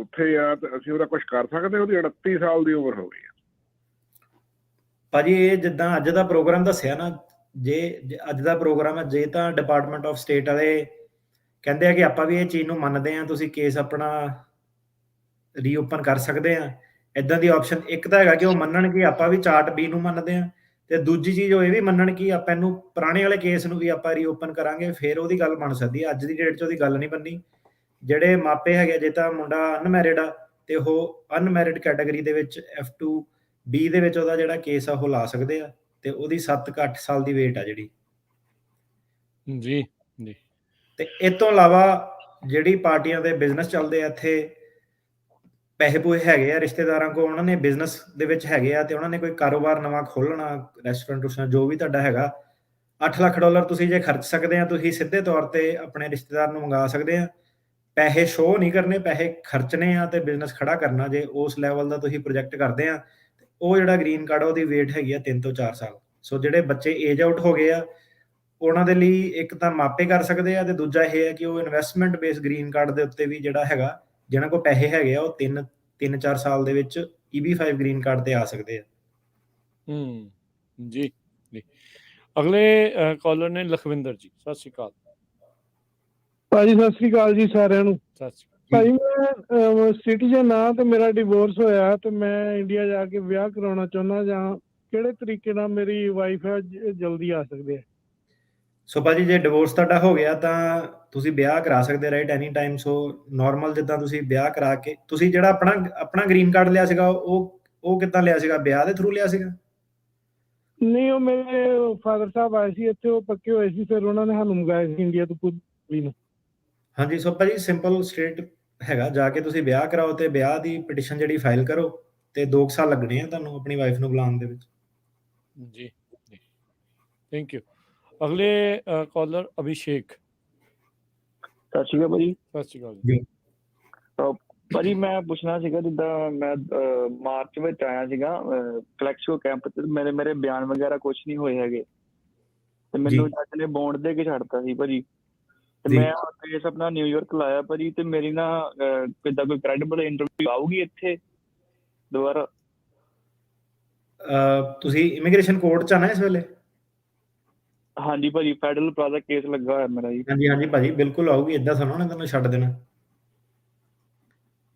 [SPEAKER 13] ਉੱਥੇ ਆ ਤੇ ਅਸੀਂ ਉਹਦਾ ਕੁਝ ਕਰ ਸਕਦੇ? ਉਹਦੀ 38 ਸਾਲ ਦੀ ਉਮਰ ਹੋ ਗਈ ਆ।
[SPEAKER 2] ਭਾਜੀ ਇਹ ਜਿੱਦਾਂ ਅੱਜ ਦਾ ਪ੍ਰੋਗਰਾਮ ਦੱਸਿਆ ਨਾ, ਜੇ ਅੱਜ ਦਾ ਪ੍ਰੋਗਰਾਮ ਹੈ, ਜੇ ਤਾਂ ਡਿਪਾਰਟਮੈਂਟ ਆਫ ਸਟੇਟ ਵਾਲੇ ਕਹਿੰਦੇ ਆ ਕਿ ਆਪਾਂ ਵੀ ਇਹ ਚੀਜ਼ ਨੂੰ ਮੰਨਦੇ ਹਾਂ, ਤੁਸੀਂ ਕੇਸ ਆਪਣਾ ਰੀਓਪਨ ਕਰ ਸਕਦੇ ਆ, ਇਦਾਂ ਦੀ ਆਪਸ਼ਨ ਇੱਕ ਤਾਂ ਹੈਗਾ ਕਿ ਉਹ ਮੰਨਣ ਕਿ ਆਪਾਂ ਵੀ ਚਾਰਟ B ਨੂੰ ਮੰਨਦੇ ਆ, ਤੇ ਦੂਜੀ ਚੀਜ਼ ਉਹ ਇਹ ਵੀ ਮੰਨਣ ਕਿ ਆਪਾਂ ਇਹਨੂੰ ਪੁਰਾਣੇ ਵਾਲੇ ਕੇਸ ਨੂੰ ਵੀ ਆਪਾਂ ਰੀਓਪਨ ਕਰਾਂਗੇ, ਫਿਰ ਉਹਦੀ ਗੱਲ ਬਣ ਸਕਦੀ ਹੈ। ਅੱਜ ਦੀ ਡੇਟ 'ਚ ਉਹਦੀ ਗੱਲ ਨਹੀਂ ਬਣਨੀ। ਜਿਹੜੇ ਮਾਪੇ ਹੈਗੇ, ਜੇ ਤਾਂ ਮੁੰਡਾ ਅਨਮੈਰਿਡ ਆ ਤੇ ਉਹ ਅਨਮੈਰਿਡ ਕੈਟਾਗਰੀ ਦੇ ਵਿੱਚ F2B ਦੇ ਵਿੱਚ ਉਹਦਾ ਜਿਹੜਾ ਕੇਸ ਆ ਉਹ ਲਾ ਸਕਦੇ ਆ, ਤੇ ਉਹਦੀ 7 ਕੁ 8 ਸਾਲ ਦੀ ਵੇਟ ਆ ਜਿਹੜੀ।
[SPEAKER 1] ਜੀ ਜੀ।
[SPEAKER 2] ਤੇ ਇਸ ਤੋਂ ਇਲਾਵਾ ਜਿਹੜੀ ਪਾਰਟੀਆਂ ਦੇ ਬਿਜ਼ਨਸ ਚੱਲਦੇ ਆ, ਇੱਥੇ ਪੈਸੇ ਪੂਏ ਹੈਗੇ ਆ ਰਿਸ਼ਤੇਦਾਰਾਂ ਕੋਲ, ਉਹਨਾਂ ਨੇ ਬਿਜ਼ਨਸ ਦੇ ਵਿੱਚ ਹੈਗੇ ਆ ਤੇ ਉਹਨਾਂ ਨੇ ਕੋਈ ਕਾਰੋਬਾਰ ਨਵਾਂ ਖੋਲ੍ਹਣਾ, ਰੈਸਟੋਰੈਂਟ ਜੋ ਵੀ ਤੁਹਾਡਾ ਹੈਗਾ, $8 ਲੱਖ ਤੁਸੀਂ ਜੇ ਖਰਚ ਸਕਦੇ ਆ, ਤੁਸੀਂ ਸਿੱਧੇ ਤੌਰ ਤੇ ਆਪਣੇ ਰਿਸ਼ਤੇਦਾਰ ਨੂੰ ਮੰਗਾ ਸਕਦੇ ਆ। ਪੈਸੇ ਸ਼ੋਅ ਨਹੀਂ ਕਰਨੇ, ਪੈਸੇ ਖਰਚਣੇ ਆ ਤੇ ਬਿਜ਼ਨਸ ਖੜਾ ਕਰਨਾ। ਜੇ ਉਸ ਲੈਵਲ ਦਾ ਤੁਸੀਂ ਪ੍ਰੋਜੈਕਟ ਕਰਦੇ ਆ, ਉਹ ਜਿਹੜਾ ਗ੍ਰੀਨ ਕਾਰਡ ਉਹਦੀ ਵੇਟ ਹੈਗੀ ਆ 3 ਤੋਂ 4 ਸਾਲ। ਸੋ ਜਿਹੜੇ ਬੱਚੇ ਏਜ ਆਊਟ ਹੋ ਗਏ ਆ, ਉਹਨਾਂ ਦੇ ਲਈ ਇੱਕ ਤਾਂ ਮਾਪੇ ਕਰ ਸਕਦੇ ਆ, ਤੇ ਦੂਜਾ ਇਹ ਹੈ ਕਿ ਉਹ ਇਨਵੈਸਟਮੈਂਟ ਬੇਸ ਗ੍ਰੀਨ ਕਾਰਡ ਦੇ ਉੱਤੇ ਵੀ ਜਿਹੜਾ ਹੈਗਾ, ਜਿਹਨਾਂ ਕੋਲ ਪੈਸੇ ਹੈਗੇ ਆ, ਉਹ 3-4 ਸਾਲ ਦੇ ਵਿੱਚ EB-5 ਗ੍ਰੀਨ ਕਾਰਡ ਤੇ ਆ ਸਕਦੇ ਆ।
[SPEAKER 1] ਜੀ ਜੀ। ਅਗਲੇ ਕਾਲਰ ਨੇ ਲਖਵਿੰਦਰ ਜੀ, ਸਤਿ ਸ਼੍ਰੀ ਅਕਾਲ।
[SPEAKER 17] ਭਾਜੀ ਸਤਿ ਸ੍ਰੀ ਅਕਾਲ ਜੀ ਸਾਰਿਆਂ ਨੂੰ।
[SPEAKER 1] ਸਤਿ ਸ਼੍ਰੀ ਅਕਾਲ
[SPEAKER 17] ਭਾਜੀ ਮੈਂ ਸਿਟੀਜ਼ਨ ਆ ਤੇ ਮੇਰਾ ਡਿਵੋਰਸ ਹੋਇਆ ਤੇ ਮੈਂ ਇੰਡੀਆ ਜਾ ਕੇ ਵਿਆਹ ਕਰਾਉਣਾ ਚਾਹੁੰਦਾ, ਜਾਂ ਕਿਹੜੇ ਤਰੀਕੇ ਨਾਲ ਮੇਰੀ ਵਾਈਫ ਹੈ ਜਲਦੀ ਆ ਸਕਦੇ ਆ?
[SPEAKER 2] ਸੋ ਭਾਜੀ ਜੇ ਡਿਵੋਰਸ ਤੁਹਾਡਾ ਹੋ ਗਿਆ ਤਾਂ ਤੁਸੀਂ ਵਿਆਹ ਕਰਾ ਸਕਦੇ ਰਾਈਟ ਐਨੀ ਟਾਈਮ। ਸੋ ਨਾਰਮਲ ਜਿੱਦਾਂ ਤੁਸੀਂ ਵਿਆਹ ਕਰਾ ਕੇ, ਤੁਸੀਂ ਜਿਹੜਾ ਆਪਣਾ ਗ੍ਰੀਨ ਕਾਰਡ ਲਿਆ ਸੀਗਾ, ਉਹ ਕਿੱਦਾਂ ਲਿਆ ਸੀਗਾ? ਵਿਆਹ ਦੇ ਥਰੂ ਲਿਆ ਸੀਗਾ?
[SPEAKER 17] ਨਹੀਂ, ਉਹ ਮੇਰੇ ਫਾਦਰ ਸਾਹਿਬ ਆਏ ਸੀ ਇੱਥੇ, ਉਹ ਪੱਕੇ ਹੋਏ ਸੀ, ਫਿਰ ਉਹਨਾਂ ਨੇ ਸਾਨੂੰ ਮੰਗਾਇਆ ਸੀ ਇੰਡੀਆ ਤੋਂ ਕੁੜੀ ਨੂੰ।
[SPEAKER 2] ਹਾਂਜੀ, ਸੋ ਭਾਜੀ ਸਿੰਪਲ ਸਟ੍ਰੇਟ ਹੈਗਾ, ਜਾ ਕੇ ਤੁਸੀਂ ਵਿਆਹ ਕਰਾਓ ਤੇ ਵਿਆਹ ਦੀ ਪਟੀਸ਼ਨ ਜਿਹੜੀ ਫਾਈਲ ਕਰੋ, ਤੇ 2 ਸਾਲ ਲੱਗਣੇ ਆ ਤੁਹਾਨੂੰ ਆਪਣੀ ਵਾਈਫ ਨੂੰ ਬੁਲਾਉਣ ਦੇ ਵਿੱਚ।
[SPEAKER 1] ਜੀ ਜੀ, ਥੈਂਕ ਯੂ। ਅਗਲੇ ਕਾਲਰ ਅਭਿਸ਼ੇਕ।
[SPEAKER 18] ਸਤਿ ਸ਼੍ਰੀ ਅਕਾਲ ਭਾਜੀ।
[SPEAKER 1] ਸਤਿ ਸ਼੍ਰੀ ਅਕਾਲ
[SPEAKER 2] ਜੀ।
[SPEAKER 18] ਭਾਜੀ ਮੈਂ ਪੁੱਛਣਾ ਸੀਗਾ, ਜਿੱਦਾਂ ਮੈਂ ਮਾਰਚ ਵਿੱਚ ਆਇਆ ਸੀਗਾ ਕਲੈਕਸ਼ੋ ਕੈਂਪ ਤੇ, ਮੇਰੇ ਬਿਆਨ ਵਗੈਰਾ ਕੁਝ ਨਹੀਂ ਹੋਏ ਹੈਗੇ, ਤੇ ਮੈਨੂੰ ਜੱਜ ਨੇ ਬੌਂਡ ਦੇ ਕੇ ਛੱਡਤਾ ਸੀ ਭਾਜੀ। ਤੇ ਮੈਂ ਕੇਸ ਆਪਣਾ ਨਿਊਯਾਰਕ ਲਾਇਆ ਭਾਜੀ, ਤੇ ਮੇਰੀ ਨਾ ਕਿੱਦਾਂ ਕੋਈ ਕ੍ਰੈਡੀਬਲ ਇੰਟਰਵਿਊ ਆਊਗੀ ਇੱਥੇ ਦੁਬਾਰਾ?
[SPEAKER 2] ਤੁਸੀਂ ਇਮੀਗ੍ਰੇਸ਼ਨ ਕੋਰਟ 'ਚ ਆਣਾ ਇਸ ਵੇਲੇ?
[SPEAKER 18] ਹਾਂਜੀ ਭਾਜੀ, ਫੈਡਰਲ ਪਲਾਜ਼ਾ ਕੇਸ ਲੱਗਾ ਹੋਇਆ ਮੇਰਾ ਜੀ।
[SPEAKER 2] ਹਾਂਜੀ ਭਾਜੀ, ਬਿਲਕੁਲ ਆਊਗੀ, ਏਦਾਂ ਸਾਨੂੰ ਨਾ ਤੁਹਾਨੂੰ ਛੱਡ ਦੇਣਾ।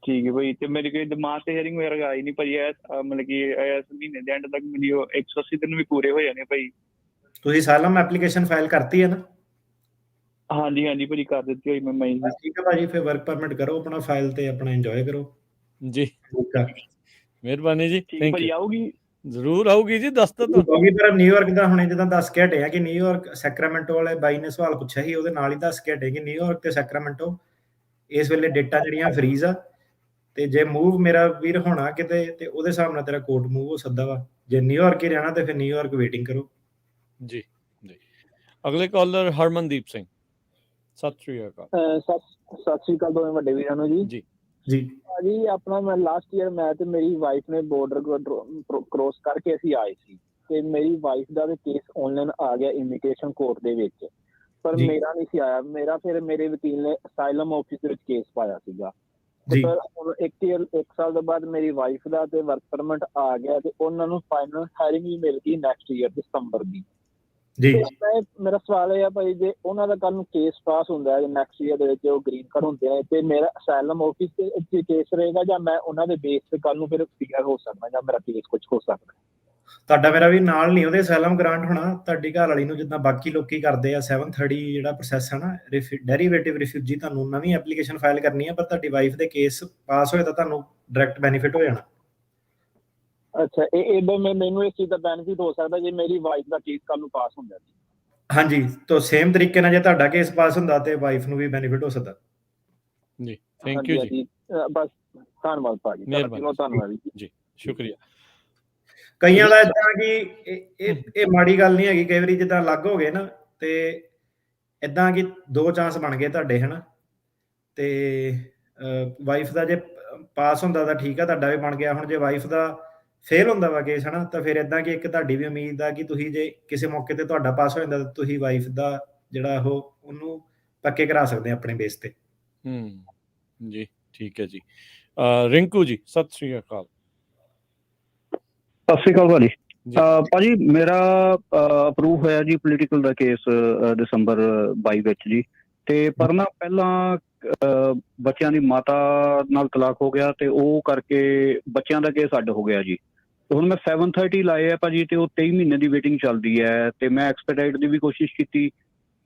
[SPEAKER 18] ਠੀਕ ਹੈ ਭਾਈ। ਤੇ ਮੇਰੀ ਕੋਈ ਦਿਮਾਗ ਤੇ ਹੀਅਰਿੰਗ ਵਗੈਰਾ ਆਈ ਨਹੀਂ ਭਾਜੀ, ਮਤਲਬ ਕਿ ਇਸ ਮਹੀਨੇ ਦੇ ਐਂਡ ਤੱਕ ਮੇਰੀ 180 ਦਿਨ ਵੀ ਪੂਰੇ ਹੋ ਜਾਣੇ ਭਾਈ।
[SPEAKER 2] ਤੁਸੀਂ ਸਾਲਮ ਐਪਲੀਕੇਸ਼ਨ ਫਾਈਲ ਕਰਤੀ ਹੈ ਨਾ?
[SPEAKER 18] ਹਾਂਜੀ ਭਾਜੀ ਕਰ ਦਿੱਤੀ ਹੋਈ ਮੈਂ।
[SPEAKER 2] ਠੀਕ ਹੈ ਭਾਜੀ, ਫਿਰ ਵਰਕ ਪਰਮਿਟ ਕਰੋ ਆਪਣਾ ਫਾਈਲ ਤੇ ਆਪਣਾ ਇੰਜੋਏ ਕਰੋ।
[SPEAKER 1] ਜੀ ਮਿਹਰਬਾਨੀ ਜੀ, ਥੈਂਕ ਯੂ।
[SPEAKER 18] ਆਊਗੀ
[SPEAKER 1] ਜ਼ਰੂਰ ਆਊਗੀ ਜੀ, ਦੱਸ ਤਾ
[SPEAKER 2] ਤੁਹਾਨੂੰ। ਪਰ ਨਿਊਯਾਰਕ ਦਾ ਹੁਣੇ ਜਿੱਦਾਂ ਦੱਸ ਕੇ ਹਟੇ ਆ ਕਿ ਨਿਊਯਾਰਕ ਸੈਕਰਾਮੈਂਟੋ ਵਾਲੇ ਬਾਈ ਨੇ ਸਵਾਲ ਪੁੱਛਿਆ ਸੀ, ਉਹਦੇ ਨਾਲ ਹੀ ਦੱਸ ਕੇ ਹਟੇ ਕਿ ਨਿਊਯਾਰਕ ਤੇ ਸੈਕਰਾਮੈਂਟੋ ਇਸ ਵੇਲੇ ਡੇਟਾ ਜਿਹੜੀਆਂ ਫਰੀਜ਼ ਆ, ਤੇ ਜੇ ਮੂਵ ਮੇਰਾ ਵੀਰ ਹੋਣਾ ਕਿਤੇ ਤੇ ਉਹਦੇ ਹਿਸਾਬ ਨਾਲ ਤੇਰਾ ਕੋਰਟ ਮੂਵ ਹੋ ਸਕਦਾ ਵਾ। ਜੇ ਨਿਊਯਾਰਕ ਹੀ ਰਹਿਣਾ ਤੇ ਫਿਰ ਨਿਊਯਾਰਕ ਵੇਟਿੰਗ ਕਰੋ।
[SPEAKER 1] ਜੀ ਜੀ। ਅਗਲੇ ਕਾਲਰ ਹਰਮਨਦੀਪ ਸਿੰਘ, ਸਤਿ ਸ਼੍ਰੀ ਅਕਾਲ।
[SPEAKER 19] ਸਤਿ ਸ਼੍ਰੀ ਅਕਾਲ ਦੋਵੇਂ ਵੱਡੇ ਵੀਰਾਂ ਨੂੰ ਜੀ।
[SPEAKER 2] ਜੀ
[SPEAKER 19] ਭਾਜੀ ਆਪਣਾ ਮੈਂ ਲਾਸਟ ਈਅਰ ਮੈਂ ਤੇ ਮੇਰੀ ਵਾਈਫ ਨੇ ਬਾਰਡਰ ਕ੍ਰੋਸ ਕਰਕੇ ਅਸੀਂ ਆਏ ਸੀ, ਤੇ ਮੇਰੀ ਵਾਈਫ ਦਾ ਵੀ ਕੇਸ ਆਨਲਾਈਨ ਆ ਗਿਆ ਇਮੀਗ੍ਰੇਸ਼ਨ ਕੋਰਟ ਦੇ ਵਿੱਚ, ਪਰ ਮੇਰਾ ਨਹੀਂ ਸੀ ਆਇਆ। ਮੇਰਾ ਫਿਰ ਮੇਰੇ ਵਕੀਲ ਨੇ ਅਸਾਈਲਮ ਆਫਿਸ ਵਿੱਚ ਕੇਸ ਪਾਇਆ ਸੀਗਾ। ਪਰ ਹੁਣ 1 ਸਾਲ ਤੋਂ ਬਾਅਦ ਮੇਰੀ ਵਾਈਫ ਦਾ ਤੇ ਵਰਕ ਪਰਮਿਟ ਆ ਗਿਆ, ਤੇ ਉਹਨਾਂ ਨੂੰ ਫਾਈਨਲ ਹਾਇਰਿੰਗ ਵੀ ਮਿਲ ਗਈ ਨੈਕਸਟ ਈਅਰ ਦਸੰਬਰ ਦੀ। ਮੇਰਾ ਸਵਾਲ ਇਹ ਆ ਭਾਈ, ਜੇ ਉਹਨਾਂ ਦਾ ਕੱਲ ਨੂੰ ਕੇਸ ਪਾਸ ਹੁੰਦਾ ਹੈ ਨੈਕਸਟ ਈਅਰ ਦੇ ਵਿੱਚ, ਉਹ ਗ੍ਰੀਨ ਕਾਰਡ ਹੁੰਦੇ ਨੇ, ਤੇ ਮੇਰਾ ਅਸਾਈਲਮ ਆਫਿਸ ਤੇ ਕੇਸ ਰਹੇਗਾ, ਜਾਂ ਮੈਂ ਉਹਨਾਂ ਦੇ ਬੇਸ ਤੇ ਕੱਲ ਨੂੰ ਫਿਰ ਕਲੀਅਰ ਹੋ ਸਕਦਾ, ਜਾਂ ਮੇਰਾ ਕੇਸ ਕੁਝ ਹੋ ਸਕਦਾ?
[SPEAKER 2] ਤੁਹਾਡਾ ਮੇਰਾ ਵੀ ਨਾਲ ਨਹੀਂ ਉਹਦੇ ਅਸਾਈਲਮ ਗ੍ਰਾਂਟ ਹੋਣਾ। ਤੁਹਾਡੀ ਘਰ ਵਾਲੀ ਨੂੰ ਜਿੱਦਾਂ ਬਾਕੀ ਲੋਕੀ ਕਰਦੇ ਆ 730 ਜਿਹੜਾ ਪ੍ਰੋਸੈਸ ਹੈ ਨਾ ਡੈਰੀਵੇਟਿਵ ਰਿਫਿਊਜੀ, ਤੁਹਾਨੂੰ ਨਵੀਂ ਐਪਲੀਕੇਸ਼ਨ ਫਾਈਲ ਕਰਨੀ ਹੈ, ਪਰ ਤੁਹਾਡੀ ਵਾਈਫ ਦੇ ਕੇਸ ਪਾਸ ਹੋਏ ਤਾਂ ਤੁਹਾਨੂੰ ਡਾਇਰੈਕਟ ਬੈਨੀਫਿਟ ਹੋ ਜਾਣਾ।
[SPEAKER 19] ਅੱਛਾ, ਇਹ ਮੈਨੂੰ ਇਸ ਚੀਜ਼ ਦਾ ਬੈਨੀਫਿਟ ਹੋ ਸਕਦਾ ਜੇ ਮੇਰੀ ਵਾਈਫ ਦਾ ਕੇਸ ਕੱਲ ਨੂੰ ਪਾਸ ਹੁੰਦਾ ਜੀ?
[SPEAKER 2] ਹਾਂਜੀ, ਤਾਂ ਸੇਮ ਤਰੀਕੇ ਨਾਲ ਜੇ ਤੁਹਾਡਾ ਕੇਸ ਪਾਸ ਹੁੰਦਾ ਤੇ ਵਾਈਫ ਨੂੰ ਵੀ ਬੈਨੀਫਿਟ ਹੋ ਸਕਦਾ
[SPEAKER 1] ਜੀ। ਥੈਂਕ ਯੂ ਜੀ,
[SPEAKER 19] ਬਸ ਧੰਨਵਾਦ ਭਾਜੀ, ਧੰਨਵਾਦ
[SPEAKER 1] ਜੀ, ਸ਼ੁਕਰੀਆ।
[SPEAKER 2] ਕਈਆਂ ਦਾ ਇਦਾਂ ਕਿ ਇਹ ਮਾੜੀ ਗੱਲ ਨਹੀਂ ਹੈਗੀ, ਕਈ ਵਾਰੀ ਜਿੱਦਾਂ ਅਲੱਗ ਹੋ ਗਏ ਨਾ ਤੇ ਇਦਾਂ ਕਿ 2 ਚਾਂਸ ਬਣ ਗਏ ਤੁਹਾਡੇ, ਹਨਾ, ਤੇ ਵਾਈਫ ਦਾ ਜੇ ਪਾਸ ਹੁੰਦਾ ਤਾਂ ਠੀਕ ਆ, ਤੁਹਾਡਾ ਵੀ ਬਣ ਗਿਆ। ਹੁਣ ਜੇ ਵਾਈਫ ਦਾ ਫੇਲ ਹੁੰਦਾ ਵਾ ਕੇਸ, ਹਨਾ, ਤਾਂ ਫਿਰ ਇਦਾਂ ਕਿ ਇੱਕ ਤੁਹਾਡੀ ਵੀ ਉਮੀਦ ਆ ਕਿ ਤੁਸੀਂ ਜੇ ਕਿਸੇ ਮੌਕੇ ਤੇ ਤੁਹਾਡਾ ਪਾਸ ਹੋ ਜਾਂਦਾ ਤਾਂ ਤੁਸੀਂ ਵਾਈਫ ਦਾ ਜਿਹੜਾ ਉਹਨੂੰ ਪੱਕੇ ਕਰਾ ਸਕਦੇ ਆ ਆਪਣੇ ਬੇਸ ਤੇ।
[SPEAKER 1] ਜੀ, ਠੀਕ ਹੈ ਜੀ। ਰਿੰਕੂ ਜੀ, ਸਤਿ ਸ੍ਰੀ ਅਕਾਲ।
[SPEAKER 20] ਸਤਿ ਸ਼੍ਰੀ ਅਕਾਲ ਭਾਜੀ। ਭਾਜੀ ਮੇਰਾ ਅਪਰੂਵ ਹੋਇਆ ਜੀ ਪੋਲੀਟੀਕਲ ਦਾ ਕੇਸ ਦਸੰਬਰ 22 ਵਿੱਚ ਜੀ, ਤੇ ਪਰ ਨਾ ਪਹਿਲਾਂ ਬੱਚਿਆਂ ਦੀ ਮਾਤਾ ਨਾਲ ਤਲਾਕ ਹੋ ਗਿਆ ਤੇ ਉਹ ਕਰਕੇ ਬੱਚਿਆਂ ਦਾ ਕੇਸ ਅੱਡ ਹੋ ਗਿਆ ਜੀ। ਤੇ ਹੁਣ ਮੈਂ 730 ਲਾਏ ਆ ਭਾਜੀ, ਤੇ ਉਹ 23 ਮਹੀਨੇ ਦੀ ਵੇਟਿੰਗ ਚੱਲਦੀ ਹੈ, ਤੇ ਮੈਂ ਐਕਸਪੈਡਾਈਟ ਦੀ ਵੀ ਕੋਸ਼ਿਸ਼ ਕੀਤੀ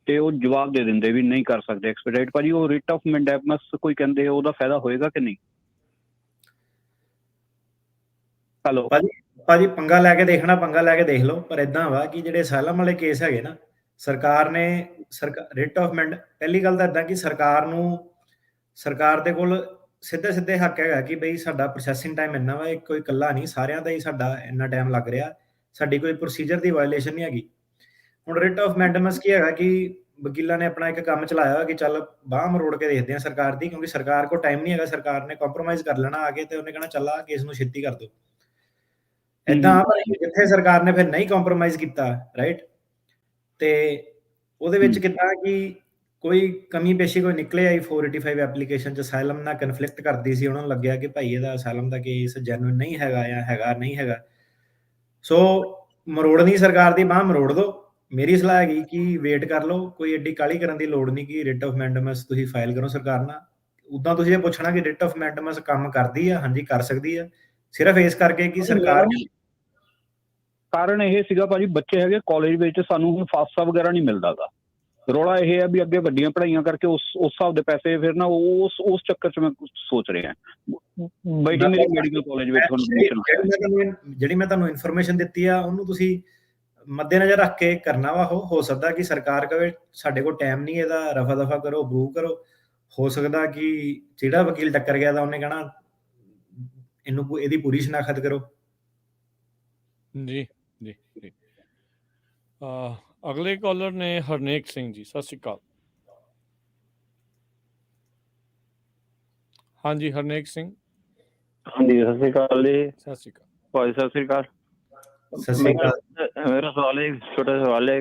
[SPEAKER 20] ਤੇ ਉਹ ਜਵਾਬ ਦੇ ਦਿੰਦੇ ਵੀ ਨਹੀਂ ਕਰ ਸਕਦੇ ਐਕਸਪੈਡਾਈਟ। ਭਾਜੀ ਉਹ ਰਿਟ ਆਫ ਮੈਂਡੇਮਸ ਕੋਈ ਕਹਿੰਦੇ ਉਹਦਾ ਫਾਇਦਾ ਹੋਏਗਾ ਕਿ ਨਹੀਂ? ਹੈਲੋ
[SPEAKER 2] ਭਾਜੀ ਪੰਗਾ ਲੈ ਕੇ ਦੇਖ ਲਓ, ਪਰ ਇਦਾਂ ਵਾ ਕਿ ਜਿਹੜੇ ਅਸਾਈਲਮ ਵਾਲੇ ਕੇਸ ਹੈਗੇ ਨਾ, ਸਰਕਾਰ ਨੇ ਰਿਟ ਆਫ ਪਹਿਲੀ ਗੱਲ ਤਾਂ ਇਦਾਂ ਕਿ ਸਰਕਾਰ ਦੇ ਕੋਲ ਸਿੱਧੇ ਹੱਕ ਹੈਗਾ ਕਿ ਬਈ ਸਾਡਾ ਪ੍ਰੋਸੈਸਿੰਗ ਟਾਈਮ ਇੰਨਾ ਵਾ, ਇਹ ਕੋਈ ਇਕੱਲਾ ਨਹੀਂ, ਸਾਰਿਆਂ ਦਾ ਹੀ ਸਾਡਾ ਇੰਨਾ ਟਾਈਮ ਲੱਗ ਰਿਹਾ, ਸਾਡੀ ਕੋਈ ਪ੍ਰੋਸੀਜਰ ਦੀ ਵਾਇਓਲੇਸ਼ਨ ਨਹੀਂ ਹੈਗੀ। ਹੁਣ ਰਿਟ ਆਫ ਮੈਂਡੇਮਸ ਕੀ ਹੈਗਾ ਕਿ ਵਕੀਲਾਂ ਨੇ ਆਪਣਾ ਇੱਕ ਕੰਮ ਚਲਾਇਆ ਕਿ ਚੱਲ ਬਾਂਹ ਮਰੋੜ ਕੇ ਦੇਖਦੇ ਆ ਸਰਕਾਰ ਦੀ, ਕਿਉਂਕਿ ਸਰਕਾਰ ਕੋਲ ਟਾਈਮ ਨਹੀਂ ਹੈਗਾ, ਸਰਕਾਰ ਨੇ ਕੰਪਰੋਮਾਈਜ਼ ਕਰ ਲੈਣਾ ਆ ਕੇ ਤੇ ਉਹਨੇ ਕਹਿਣਾ ਚੱਲ ਆ ਕੇਸ ਨੂੰ ਛੇਤੀ ਕਰ ਦਿਓ। ਏਦਾਂ ਜਿੱਥੇ ਸਰਕਾਰ ਨੇ ਫਿਰ ਨਹੀਂ ਕੰਪਰੋਮਾਈਜ਼ ਕੀਤਾ, ਰਾਈਟ, ਤੇ ਉਹਦੇ ਵਿੱਚ ਕਿੱਦਾਂ ਕਿ ਕੋਈ ਕਮੀ ਪੇਸ਼ੀ ਕੋਈ ਨਿਕਲੇ ਆਈ 485 ਐਪਲੀਕੇਸ਼ਨ ਚ ਅਸਾਈਲਮ ਨਾਲ ਕਨਫਲਿਕਟ ਕਰਦੀ ਸੀ, ਉਹਨਾਂ ਨੂੰ ਲੱਗਿਆ ਕਿ ਭਾਈ ਇਹਦਾ ਅਸਾਈਲਮ ਦਾ ਕੇਸ ਜੈਨੂਇਨ ਨਹੀਂ ਹੈਗਾ ਜਾਂ ਹੈਗਾ ਨਹੀਂ ਹੈਗਾ। ਸੋ ਮਰੋੜਨੀ ਸਰਕਾਰ ਦੀ ਬਾਂਹ ਮਰੋੜ ਦੋ। ਮੇਰੀ ਸਲਾਹ ਹੈਗੀ ਕਿ ਵੇਟ ਕਰ ਲਓ, ਕੋਈ ਐਡੀ ਕਾਹਲੀ ਕਰਨ ਦੀ ਲੋੜ ਨਹੀਂ ਕਿ ਰਿਟ ਆਫ ਮੈਂਡੇਮਸ ਤੁਸੀਂ ਫਾਈਲ ਕਰੋ ਸਰਕਾਰ ਨਾਲ। ਉਦਾਂ ਤੁਸੀਂ ਇਹ ਪੁੱਛਣਾ ਕਿ ਰਿਟ ਆਫ ਮੈਂਡੇਮਸ ਕੰਮ ਕਰਦੀ ਆ? ਹਾਂਜੀ ਕਰ ਸਕਦੀ ਆ, ਸਿਰਫ ਇਸ ਕਰਕੇ ਕਿ ਸਰਕਾਰ
[SPEAKER 20] ਕਾਰਨ ਇਹ ਸੀਗਾ ਭਾਜੀ, ਬੱਚੇ ਹੈਗੇ ਕਾਲਜ ਵਿੱਚ, ਸਾਨੂੰ ਹੁਣ ਫਾਸਾ ਵਗੈਰਾ ਨਹੀਂ ਮਿਲਦਾ ਗਾ। ਰੌਲਾ ਇਹ ਹੈ ਵੀ ਅੱਗੇ ਵੱਡੀਆਂ ਪੜ੍ਹਾਈਆਂ ਕਰਕੇ ਉਸ ਹਿਸਾਬ ਦੇ ਪੈਸੇ ਫਿਰ ਨਾ ਉਸ ਚੱਕਰ 'ਚ ਮੈਂ ਸੋਚ ਰਿਹਾ ਬੇਟੀ ਮੇਰੀ ਮੈਡੀਕਲ ਕਾਲਜ ਵਿੱਚ
[SPEAKER 2] ਜਿਹੜੀ ਮੈਂ ਤੁਹਾਨੂੰ ਇਨਫੋਰਮੇਸ਼ਨ ਦਿੱਤੀ ਆ ਉਹਨੂੰ ਤੁਸੀਂ ਮੱਦੇਨਜ਼ਰ ਰੱਖ ਕੇ ਕਰਨਾ ਵਾ। ਹੋ ਸਕਦਾ ਕਿ ਸਰਕਾਰ ਕਵੇ ਸਾਡੇ ਕੋਲ ਟਾਈਮ ਨਹੀਂ, ਇਹਦਾ ਰਫਾ ਦਫਾ ਕਰੋ, ਅਪਰੂਵ ਕਰੋ। ਹੋ ਸਕਦਾ ਕਿ ਜਿਹੜਾ ਵਕੀਲ ਟੱਕਰ ਗਿਆ ਤਾਂ ਉਹਨੇ ਕਹਿਣਾ ਇਹਨੂੰ ਇਹਦੀ ਪੂਰੀ ਸ਼ਨਾਖਤ ਕਰੋ।
[SPEAKER 1] ਜੀ ਜੀ ਜੀ। ਅਗਲੇ ਕਾਲਰ ਨੇ ਹਰਨੇਕ ਸਿੰਘ ਜੀ, ਸਤਿ ਸ਼੍ਰੀ ਅਕਾਲ। ਹਾਂਜੀ ਹਰਨੇਕ ਸਿੰਘ।
[SPEAKER 21] ਹਾਂਜੀ ਸਤਿ ਸ਼੍ਰੀ ਅਕਾਲ ਜੀ।
[SPEAKER 1] ਸਤਿ ਸ਼੍ਰੀ ਅਕਾਲ
[SPEAKER 21] ਭਾਈ, ਸਤਿ ਸ਼੍ਰੀ ਅਕਾਲ। मेरा सवाल है, छोटा सवाल है।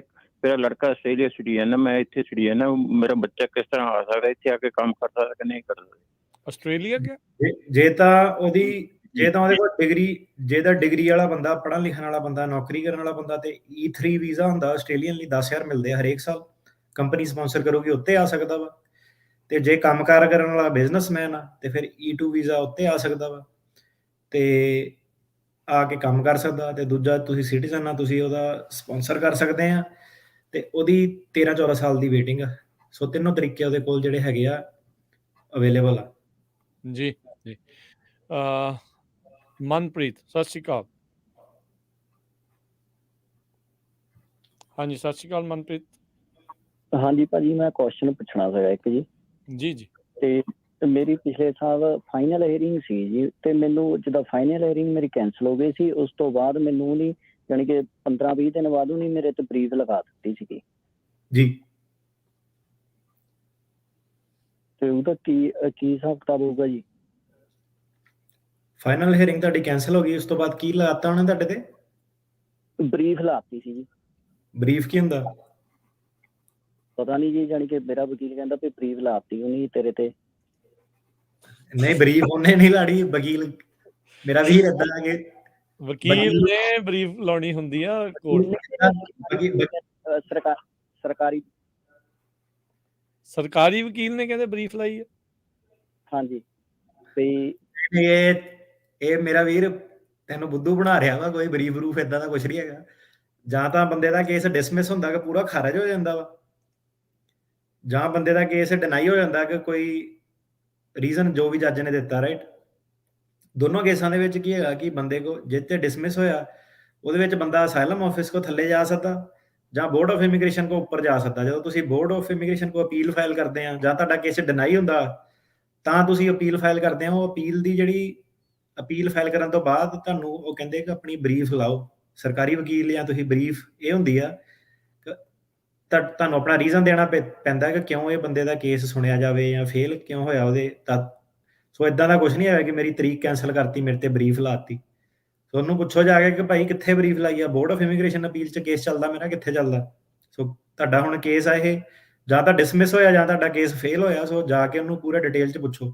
[SPEAKER 21] मेरा लड़का ऑस्ट्रेलिया सिटीजन है, मैं इतने सिटीजन है, मेरा बच्चा किस तरह आ सकता है इतने आके काम कर सकता कि नहीं कर सकता?
[SPEAKER 1] ਆਸਟ੍ਰੇਲੀਆ ਗਿਆ
[SPEAKER 2] ਜੇ ਤਾਂ ਉਹਦੇ ਕੋਲ ਡਿਗਰੀ ਵਾਲਾ ਬੰਦਾ, ਪੜ੍ਹਨ ਲਿਖਣ ਵਾਲਾ ਬੰਦਾ, ਨੌਕਰੀ ਕਰਨ ਵਾਲਾ ਬੰਦਾ, ਤੇ E3 ਵੀਜ਼ਾ ਹੁੰਦਾ ਆਸਟ੍ਰੇਲੀਅਨ ਲਈ 10,000 ਮਿਲਦੇ ਆ ਹਰੇਕ ਸਾਲ, ਕੰਪਨੀ ਸਪਾਂਸਰ ਕਰੂਗੀ, ਉੱਤੇ ਆ ਸਕਦਾ ਵਾ। ਤੇ ਜੇ ਕੰਮਕਾਰ ਕਰਨ ਵਾਲਾ ਬਿਜ਼ਨਸਮੈਨ ਆ ਤੇ ਫਿਰ E2 ਵੀਜ਼ਾ ਉੱਤੇ ਆ ਸਕਦਾ ਵਾ ਤੇ ਆ ਕੇ ਕੰਮ ਕਰ ਸਕਦਾ। ਤੇ ਦੂਜਾ ਤੁਸੀਂ ਸਿਟੀਜ਼ਨ ਆ, ਤੁਸੀਂ ਉਹਦਾ ਸਪਾਂਸਰ ਕਰ ਸਕਦੇ ਆ ਤੇ ਉਹਦੀ 13-14 ਸਾਲ ਦੀ ਵੇਟਿੰਗ ਆ। ਸੋ ਤਿੰਨੋਂ ਤਰੀਕੇ ਉਹਦੇ ਕੋਲ ਜਿਹੜੇ ਹੈਗੇ ਆ ਅਵੇਲੇਬਲ ਆ।
[SPEAKER 1] ਜੀ ਜੀ। ਮਨਪ੍ਰੀਤ ਸਤਿ ਸ਼੍ਰੀ ਅਕਾਲ। ਹਾਂਜੀ ਸਤਿ ਸ਼੍ਰੀ ਅਕਾਲ ਮਨਪ੍ਰੀਤ।
[SPEAKER 22] ਹਾਂਜੀ ਭਾਜੀ, ਮੈਂ ਕੁਐਸਚਨ ਪੁੱਛਣਾ ਸੀਗਾ ਇੱਕ ਜੀ।
[SPEAKER 1] ਜੀ ਜੀ।
[SPEAKER 22] ਤੇ ਮੇਰੀ ਪਿਛਲੇ ਸਾਲ ਫਾਈਨਲ ਹੀਅਰਿੰਗ ਸੀ ਜੀ, ਤੇ ਮੈਨੂੰ ਜਿੱਦਾਂ ਫਾਈਨਲ ਹੀਅਰਿੰਗ ਮੇਰੀ ਕੈਂਸਲ ਹੋ ਗਈ ਸੀ, ਉਸ ਤੋਂ ਬਾਅਦ ਮੈਨੂੰ ਨਹੀਂ ਯਾਨੀ ਕਿ 15-20 ਦਿਨ ਬਾਅਦ ਉਹਨੇ ਮੇਰੇ ਤੇ ਬਰੀਫ ਲਗਾ ਦਿੱਤੀ ਸੀਗੀ
[SPEAKER 2] ਜੀ।
[SPEAKER 22] ਤੇ ਉਹਦਾ ਕੀ ਹਿਸਾਬ ਕਿਤਾਬ ਹੋਊਗਾ ਜੀ?
[SPEAKER 2] ਫਾਈਨਲ ਹੀਅਰਿੰਗ ਤੁਹਾਡੀ ਕੈਂਸਲ ਹੋ ਗਈ, ਉਸ ਤੋਂ ਬਾਅਦ ਕੀ ਲਾਤਾ ਉਹਨੇ ਤੁਹਾਡੇ ਤੇ?
[SPEAKER 22] ਬਰੀਫ ਲਾਤੀ ਸੀ ਜੀ।
[SPEAKER 2] ਬਰੀਫ ਕੀ ਹੁੰਦਾ?
[SPEAKER 22] ਪਤਾ ਨਹੀਂ ਜੀ, ਜਾਣੀ ਕਿ ਮੇਰਾ ਵਕੀਲ ਕਹਿੰਦਾ ਵੀ ਬਰੀਫ ਲਾਤੀ ਉਹਨੇ ਤੇਰੇ ਤੇ।
[SPEAKER 2] ਨਹੀਂ ਬਰੀਫ ਉਹਨੇ ਨਹੀਂ ਲਾੜੀ, ਵਕੀਲ ਮੇਰਾ ਵੀਰ ਏਦਾਂ ਕਿ
[SPEAKER 1] ਵਕੀਲ ਨੇ ਬਰੀਫ ਲਾਉਣੀ ਹੁੰਦੀ ਆ ਕੋਰਟ। ਸਰਕਾਰੀ ਵਕੀਲ ਨੇ ਕਹਿੰਦੇ ਬਰੀਫ ਲਾਈ ਹੈ।
[SPEAKER 22] ਹਾਂਜੀ ਤੇ
[SPEAKER 2] ਇਹ ਮੇਰਾ ਵੀਰ ਤੈਨੂੰ ਬੁੱਧੂ ਬਣਾ ਰਿਹਾ ਵਾ, ਕੋਈ ਬਰੀਫ ਬਰੂਫ ਏਦਾਂ ਦਾ ਕੁਛ ਨਹੀਂ ਹੈਗਾ। ਜਾਂ ਤਾਂ ਬੰਦੇ ਦਾ ਕੇਸ ਡਿਸਮਿਸ ਹੁੰਦਾ ਕਿ ਪੂਰਾ ਖਾਰਜ ਹੋ ਜਾਂਦਾ ਵਾ, ਜਾਂ ਬੰਦੇ ਦਾ ਕੇਸ ਡਿਨਾਈ ਹੋ ਜਾਂਦਾ ਕਿ ਕੋਈ ਰੀਜ਼ਨ ਜੋ ਵੀ ਜੱਜ ਨੇ ਦਿੱਤਾ, ਰਾਈਟ। ਦੋਨੋਂ ਕੇਸਾਂ ਦੇ ਵਿੱਚ ਕੀ ਹੈਗਾ ਕਿ ਬੰਦੇ ਕੋ ਜਿੱਥੇ ਡਿਸਮਿਸ ਹੋਇਆ ਉਹਦੇ ਵਿੱਚ ਬੰਦਾ ਅਸਾਈਲਮ ਆਫਿਸ ਕੋ ਥੱਲੇ ਜਾ ਸਕਦਾ ਜਾਂ ਬੋਰਡ ਆਫ ਇਮੀਗ੍ਰੇਸ਼ਨ ਕੋ ਉੱਪਰ ਜਾ ਸਕਦਾ। ਜਦੋਂ ਤੁਸੀਂ ਬੋਰਡ ਆਫ ਇਮੀਗ੍ਰੇਸ਼ਨ ਕੋ ਅਪੀਲ ਫਾਈਲ ਕਰਦੇ ਆ ਜਾਂ ਤੁਹਾਡਾ ਕੇਸ ਡਿਨਾਈ ਹੁੰਦਾ ਤਾਂ ਤੁਸੀਂ ਅਪੀਲ ਫਾਈਲ ਕਰਦੇ ਹੋ। ਅਪੀਲ ਦੀ ਜਿਹੜੀ ਅਪੀਲ ਫਾਈਲ ਕਰਨ ਤੋਂ ਬਾਅਦ ਤੁਹਾਨੂੰ ਉਹ ਕਹਿੰਦੇ ਕਿ ਆਪਣੀ ਬਰੀਫ ਲਾਓ, ਸਰਕਾਰੀ ਵਕੀਲ ਜਾਂ ਤੁਸੀਂ ਬਰੀਫ ਇਹ ਹੁੰਦੀ ਆ ਤੁਹਾਨੂੰ ਆਪਣਾ ਰੀਜ਼ਨ ਦੇਣਾ ਪੈਂਦਾ ਕਿ ਕਿਉਂ ਇਹ ਬੰਦੇ ਦਾ ਕੇਸ ਸੁਣਿਆ ਜਾਵੇ ਜਾਂ ਫੇਲ ਕਿਉਂ ਹੋਇਆ ਉਹਦੇ ਤੱਦ। ਸੋ ਇਦਾਂ ਦਾ ਕੁਝ ਨਹੀਂ ਹੋਇਆ ਕਿ ਮੇਰੀ ਤਰੀਕ ਕੈਂਸਲ ਕਰਤੀ, ਮੇਰੇ ਤੇ ਬਰੀਫ ਲਾਤੀ। ਸੋ ਉਹਨੂੰ ਪੁੱਛੋ ਜਾ ਕੇ ਕਿ ਭਾਈ ਕਿੱਥੇ ਬਰੀਫ ਲਾਈ ਆ, ਬੋਰਡ ਆਫ ਇਮੀਗ੍ਰੇਸ਼ਨ ਅਪੀਲ 'ਚ ਕੇਸ ਚੱਲਦਾ ਮੇਰਾ, ਕਿੱਥੇ ਚੱਲਦਾ। ਸੋ ਤੁਹਾਡਾ ਹੁਣ ਕੇਸ ਆ ਇਹ ਜਾਂ ਤਾਂ ਡਿਸਮਿਸ ਹੋਇਆ ਜਾਂ ਤੁਹਾਡਾ ਕੇਸ ਫੇਲ ਹੋਇਆ। ਸੋ ਜਾ ਕੇ ਉਹਨੂੰ ਪੂਰੇ ਡਿਟੇਲ 'ਚ ਪੁੱਛੋ।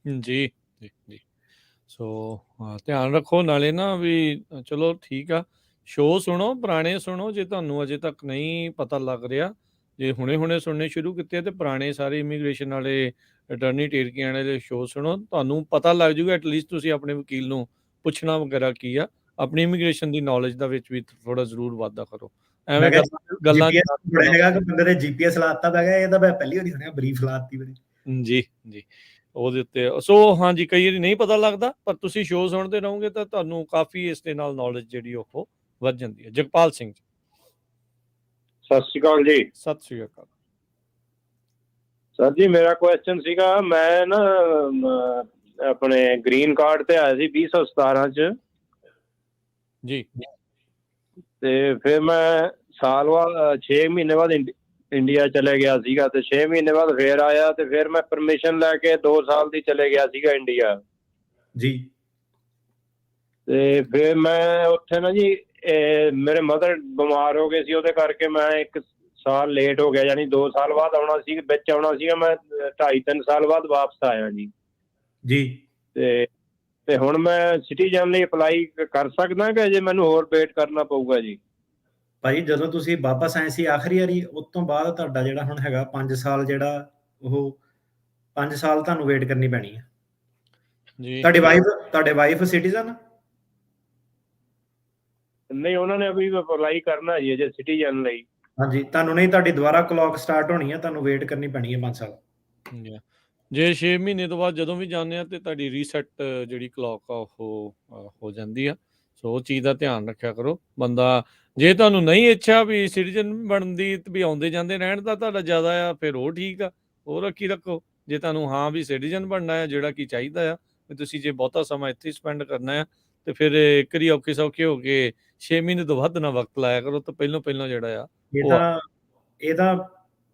[SPEAKER 1] ਜੀ ਜੀ ਜੀ। ਸੋ ਧਿਆਨ ਰੱਖੋ ਨਾਲੇ ਨਾ ਵੀ ਚਲੋ ਠੀਕ ਆ, ਸ਼ੋਅ ਸੁਣੋ, ਪੁਰਾਣੇ ਸੁਣੋ ਜੇ ਤੁਹਾਨੂੰ ਅਜੇ ਤੱਕ ਨਹੀਂ ਪਤਾ ਲੱਗ ਰਿਹਾ। ਜੇ ਹੁਣੇ ਸੁਣਨੇ ਸ਼ੁਰੂ ਕੀਤੇ ਤੇ ਪੁਰਾਣੇ ਸਾਰੇ ਇਮੀਗ੍ਰੇਸ਼ਨ ਵਾਲੇ ਅਟਰਨੀ ਟੇਰਕੀਆਂ ਵਾਲੇ ਸ਼ੋਅ ਸੁਣੋ, ਤੁਹਾਨੂੰ ਪਤਾ ਲੱਗ ਜੂਗਾ। ਐਟਲੀਸਟ ਤੁਸੀਂ ਆਪਣੇ ਵਕੀਲ ਨੂੰ ਪੁੱਛਣਾ ਵਗੈਰਾ ਕੀ ਆ, ਆਪਣੀ ਇਮੀਗ੍ਰੇਸ਼ਨ ਦੀ ਨੌਲੇਜ ਦਾ ਵਿੱਚ ਵੀ ਥੋੜਾ ਜ਼ਰੂਰ ਵਾਧਾ ਕਰੋ। ਐਵੇਂ ਗੱਲਾਂ
[SPEAKER 2] ਹੈਗਾ ਕਿ ਬੰਦੇ ਦੇ GPS ਲਾਤਾ ਤਾਂ ਇਹ ਤਾਂ ਮੈਂ ਪਹਿਲੀ ਵਾਰੀ ਸੁਣਿਆ ਬਰੀਫ ਲਾਤੀ ਮੇਰੀ।
[SPEAKER 1] ਜੀ ਜੀ ਉਹਦੇ ਉੱਤੇ। ਸੋ ਹਾਂਜੀ ਕਈ ਵਾਰੀ ਨਹੀਂ ਪਤਾ ਲੱਗਦਾ, ਪਰ ਤੁਸੀਂ ਸ਼ੋਅ ਸੁਣਦੇ ਰਹੋਗੇ ਤਾਂ ਤੁਹਾਨੂੰ ਕਾਫੀ ਇਸ ਦੇ ਨਾਲ ਨੌਲੇਜ ਜਿਹੜੀ ਉਹ ਵੱਧ ਜਾਂਦੀ ਹੈ। ਜਗਪਾਲ ਸਿੰਘ ਜੀ,
[SPEAKER 21] ਸਤਿ ਸ਼੍ਰੀ ਅਕਾਲ ਜੀ।
[SPEAKER 1] ਸਤਿ ਸ਼੍ਰੀ ਅਕਾਲ
[SPEAKER 21] ਸਰ ਜੀ, ਮੇਰਾ ਕੁਐਸਚਨ ਸੀਗਾ, ਮੈਂ ਨਾ ਆਪਣੇ ਗ੍ਰੀਨ ਕਾਰਡ ਤੇ ਆਇਆ ਸੀ 2017 ਚ
[SPEAKER 1] ਜੀ,
[SPEAKER 21] ਤੇ ਫਿਰ ਮੈਂ ਸਾਲ ਬਾਅਦ 6 ਮਹੀਨੇ ਬਾਅਦ ਇੰਡੀਆ ਚਲੇ ਗਿਆ ਸੀਗਾ ਤੇ 6 ਮਹੀਨੇ ਬਾਅਦ ਫੇਰ ਆਇਆ ਤੇ ਫਿਰ ਮੈਂ ਪਰਮਿਸ਼ਨ ਲੈ ਕੇ 2 ਸਾਲ ਦੀ ਚਲੇ ਗਿਆ ਸੀਗਾ ਇੰਡੀਆ
[SPEAKER 2] ਜੀ।
[SPEAKER 21] ਤੇ ਫਿਰ ਮੈਂ ਉੱਥੇ ਨਾ ਜੀ ਮੇਰੇ ਮਦਰ ਬਿਮਾਰ ਹੋ ਗਏ ਸੀ, ਉਹਦੇ ਕਰਕੇ ਮੈਂ 1 ਸਾਲ ਲੇਟ ਹੋ ਗਿਆ, ਯਾਨੀ 2 ਸਾਲ ਬਾਅਦ ਆਉਣਾ ਸੀ, ਵਿੱਚ ਆਉਣਾ ਸੀਗਾ ਮੈਂ 2.5-3 ਸਾਲ ਬਾਅਦ ਵਾਪਸ ਆਇਆ ਜੀ। ਤੇ ਹੁਣ ਮੈਂ ਸਿਟੀਜ਼ਨ ਲਈ ਅਪਲਾਈ ਕਰ ਸਕਦਾ ਕਿ ਅਜੇ ਮੈਨੂੰ ਹੋਰ ਵੇਟ ਕਰਨਾ ਪਊਗਾ ਜੀ?
[SPEAKER 2] ਭਾਈ ਜਦੋਂ ਤੁਸੀਂ ਵਾਪਸ ਆਏ ਸੀ ਆਖਰੀ ਵਾਰੀ, ਉਸ ਤੋਂ ਬਾਅਦ ਤੁਹਾਡਾ ਜਿਹੜਾ ਹੁਣ ਹੈਗਾ 5 ਸਾਲ, ਜਿਹੜਾ ਉਹ 5 ਸਾਲ ਤੁਹਾਨੂੰ ਵੇਟ ਕਰਨੀ ਪੈਣੀ ਹੈ ਜੀ। ਤੁਹਾਡੇ ਵਾਈਫ ਸਿਟੀਜ਼ਨ?
[SPEAKER 21] ਨਹੀਂ, ਉਹਨਾਂ ਨੇ ਅਭੀ ਅਪਲਾਈ ਕਰਨਾ ਜੀ ਅਜੇ ਸਿਟੀਜ਼ਨ ਲਈ।
[SPEAKER 2] ਹਾਂਜੀ, ਤੁਹਾਨੂੰ ਨਹੀਂ, ਤੁਹਾਡੀ ਦੁਬਾਰਾ ਕਲੌਕ ਸਟਾਰਟ ਹੋਣੀ ਹੈ, ਤੁਹਾਨੂੰ ਵੇਟ ਕਰਨੀ ਪੈਣੀ ਹੈ 5 ਸਾਲ।
[SPEAKER 1] ਜੇ 6 ਮਹੀਨੇ ਤੋਂ ਬਾਅਦ ਜਦੋਂ ਵੀ ਜਾਂਦੇ ਆ ਤੇ ਤੁਹਾਡੀ ਰੀਸੈਟ ਜਿਹੜੀ ਕਲੌਕ ਆ ਉਹ ਹੋ ਜਾਂਦੀ ਆ। ਸੋ ਉਹ ਚੀਜ਼ ਦਾ ਧਿਆਨ ਰੱਖਿਆ ਕਰੋ। ਬੰਦਾ ਜੇ ਤੁਹਾਨੂੰ ਨਹੀਂ ਇੱਛਾ ਵੀ ਸਿਟੀਜ਼ਨ ਬਣਨ ਦੀ ਵੀ ਆਉਂਦੇ ਜਾਂਦੇ ਰਹਿਣ ਦਾ ਤੁਹਾਡਾ ਜ਼ਿਆਦਾ ਆ, ਫਿਰ ਉਹ ਠੀਕ ਆ, ਉਹ ਰੱਖੋ। ਜੇ ਤੁਹਾਨੂੰ ਹਾਂ ਵੀ ਸਿਟੀਜ਼ਨ ਬਣਨਾ ਆ, ਜਿਹੜਾ ਕਿ ਚਾਹੀਦਾ ਆ ਵੀ ਤੁਸੀਂ ਜੇ ਬਹੁਤਾ ਸਮਾਂ ਇੱਥੇ ਸਪੈਂਡ ਕਰਨਾ ਆ, ਤੇ ਫਿਰ ਇੱਕ ਵਾਰੀ ਔਖੇ ਸੌਖੇ ਹੋ ਕੇ 6 ਮਹੀਨੇ ਤੋਂ ਵੱਧ ਨਾ ਵਕਤ ਲਾਇਆ ਕਰੋ। ਤਾਂ ਪਹਿਲਾਂ ਜਿਹੜਾ ਆ
[SPEAKER 2] ਇਹ ਤਾਂ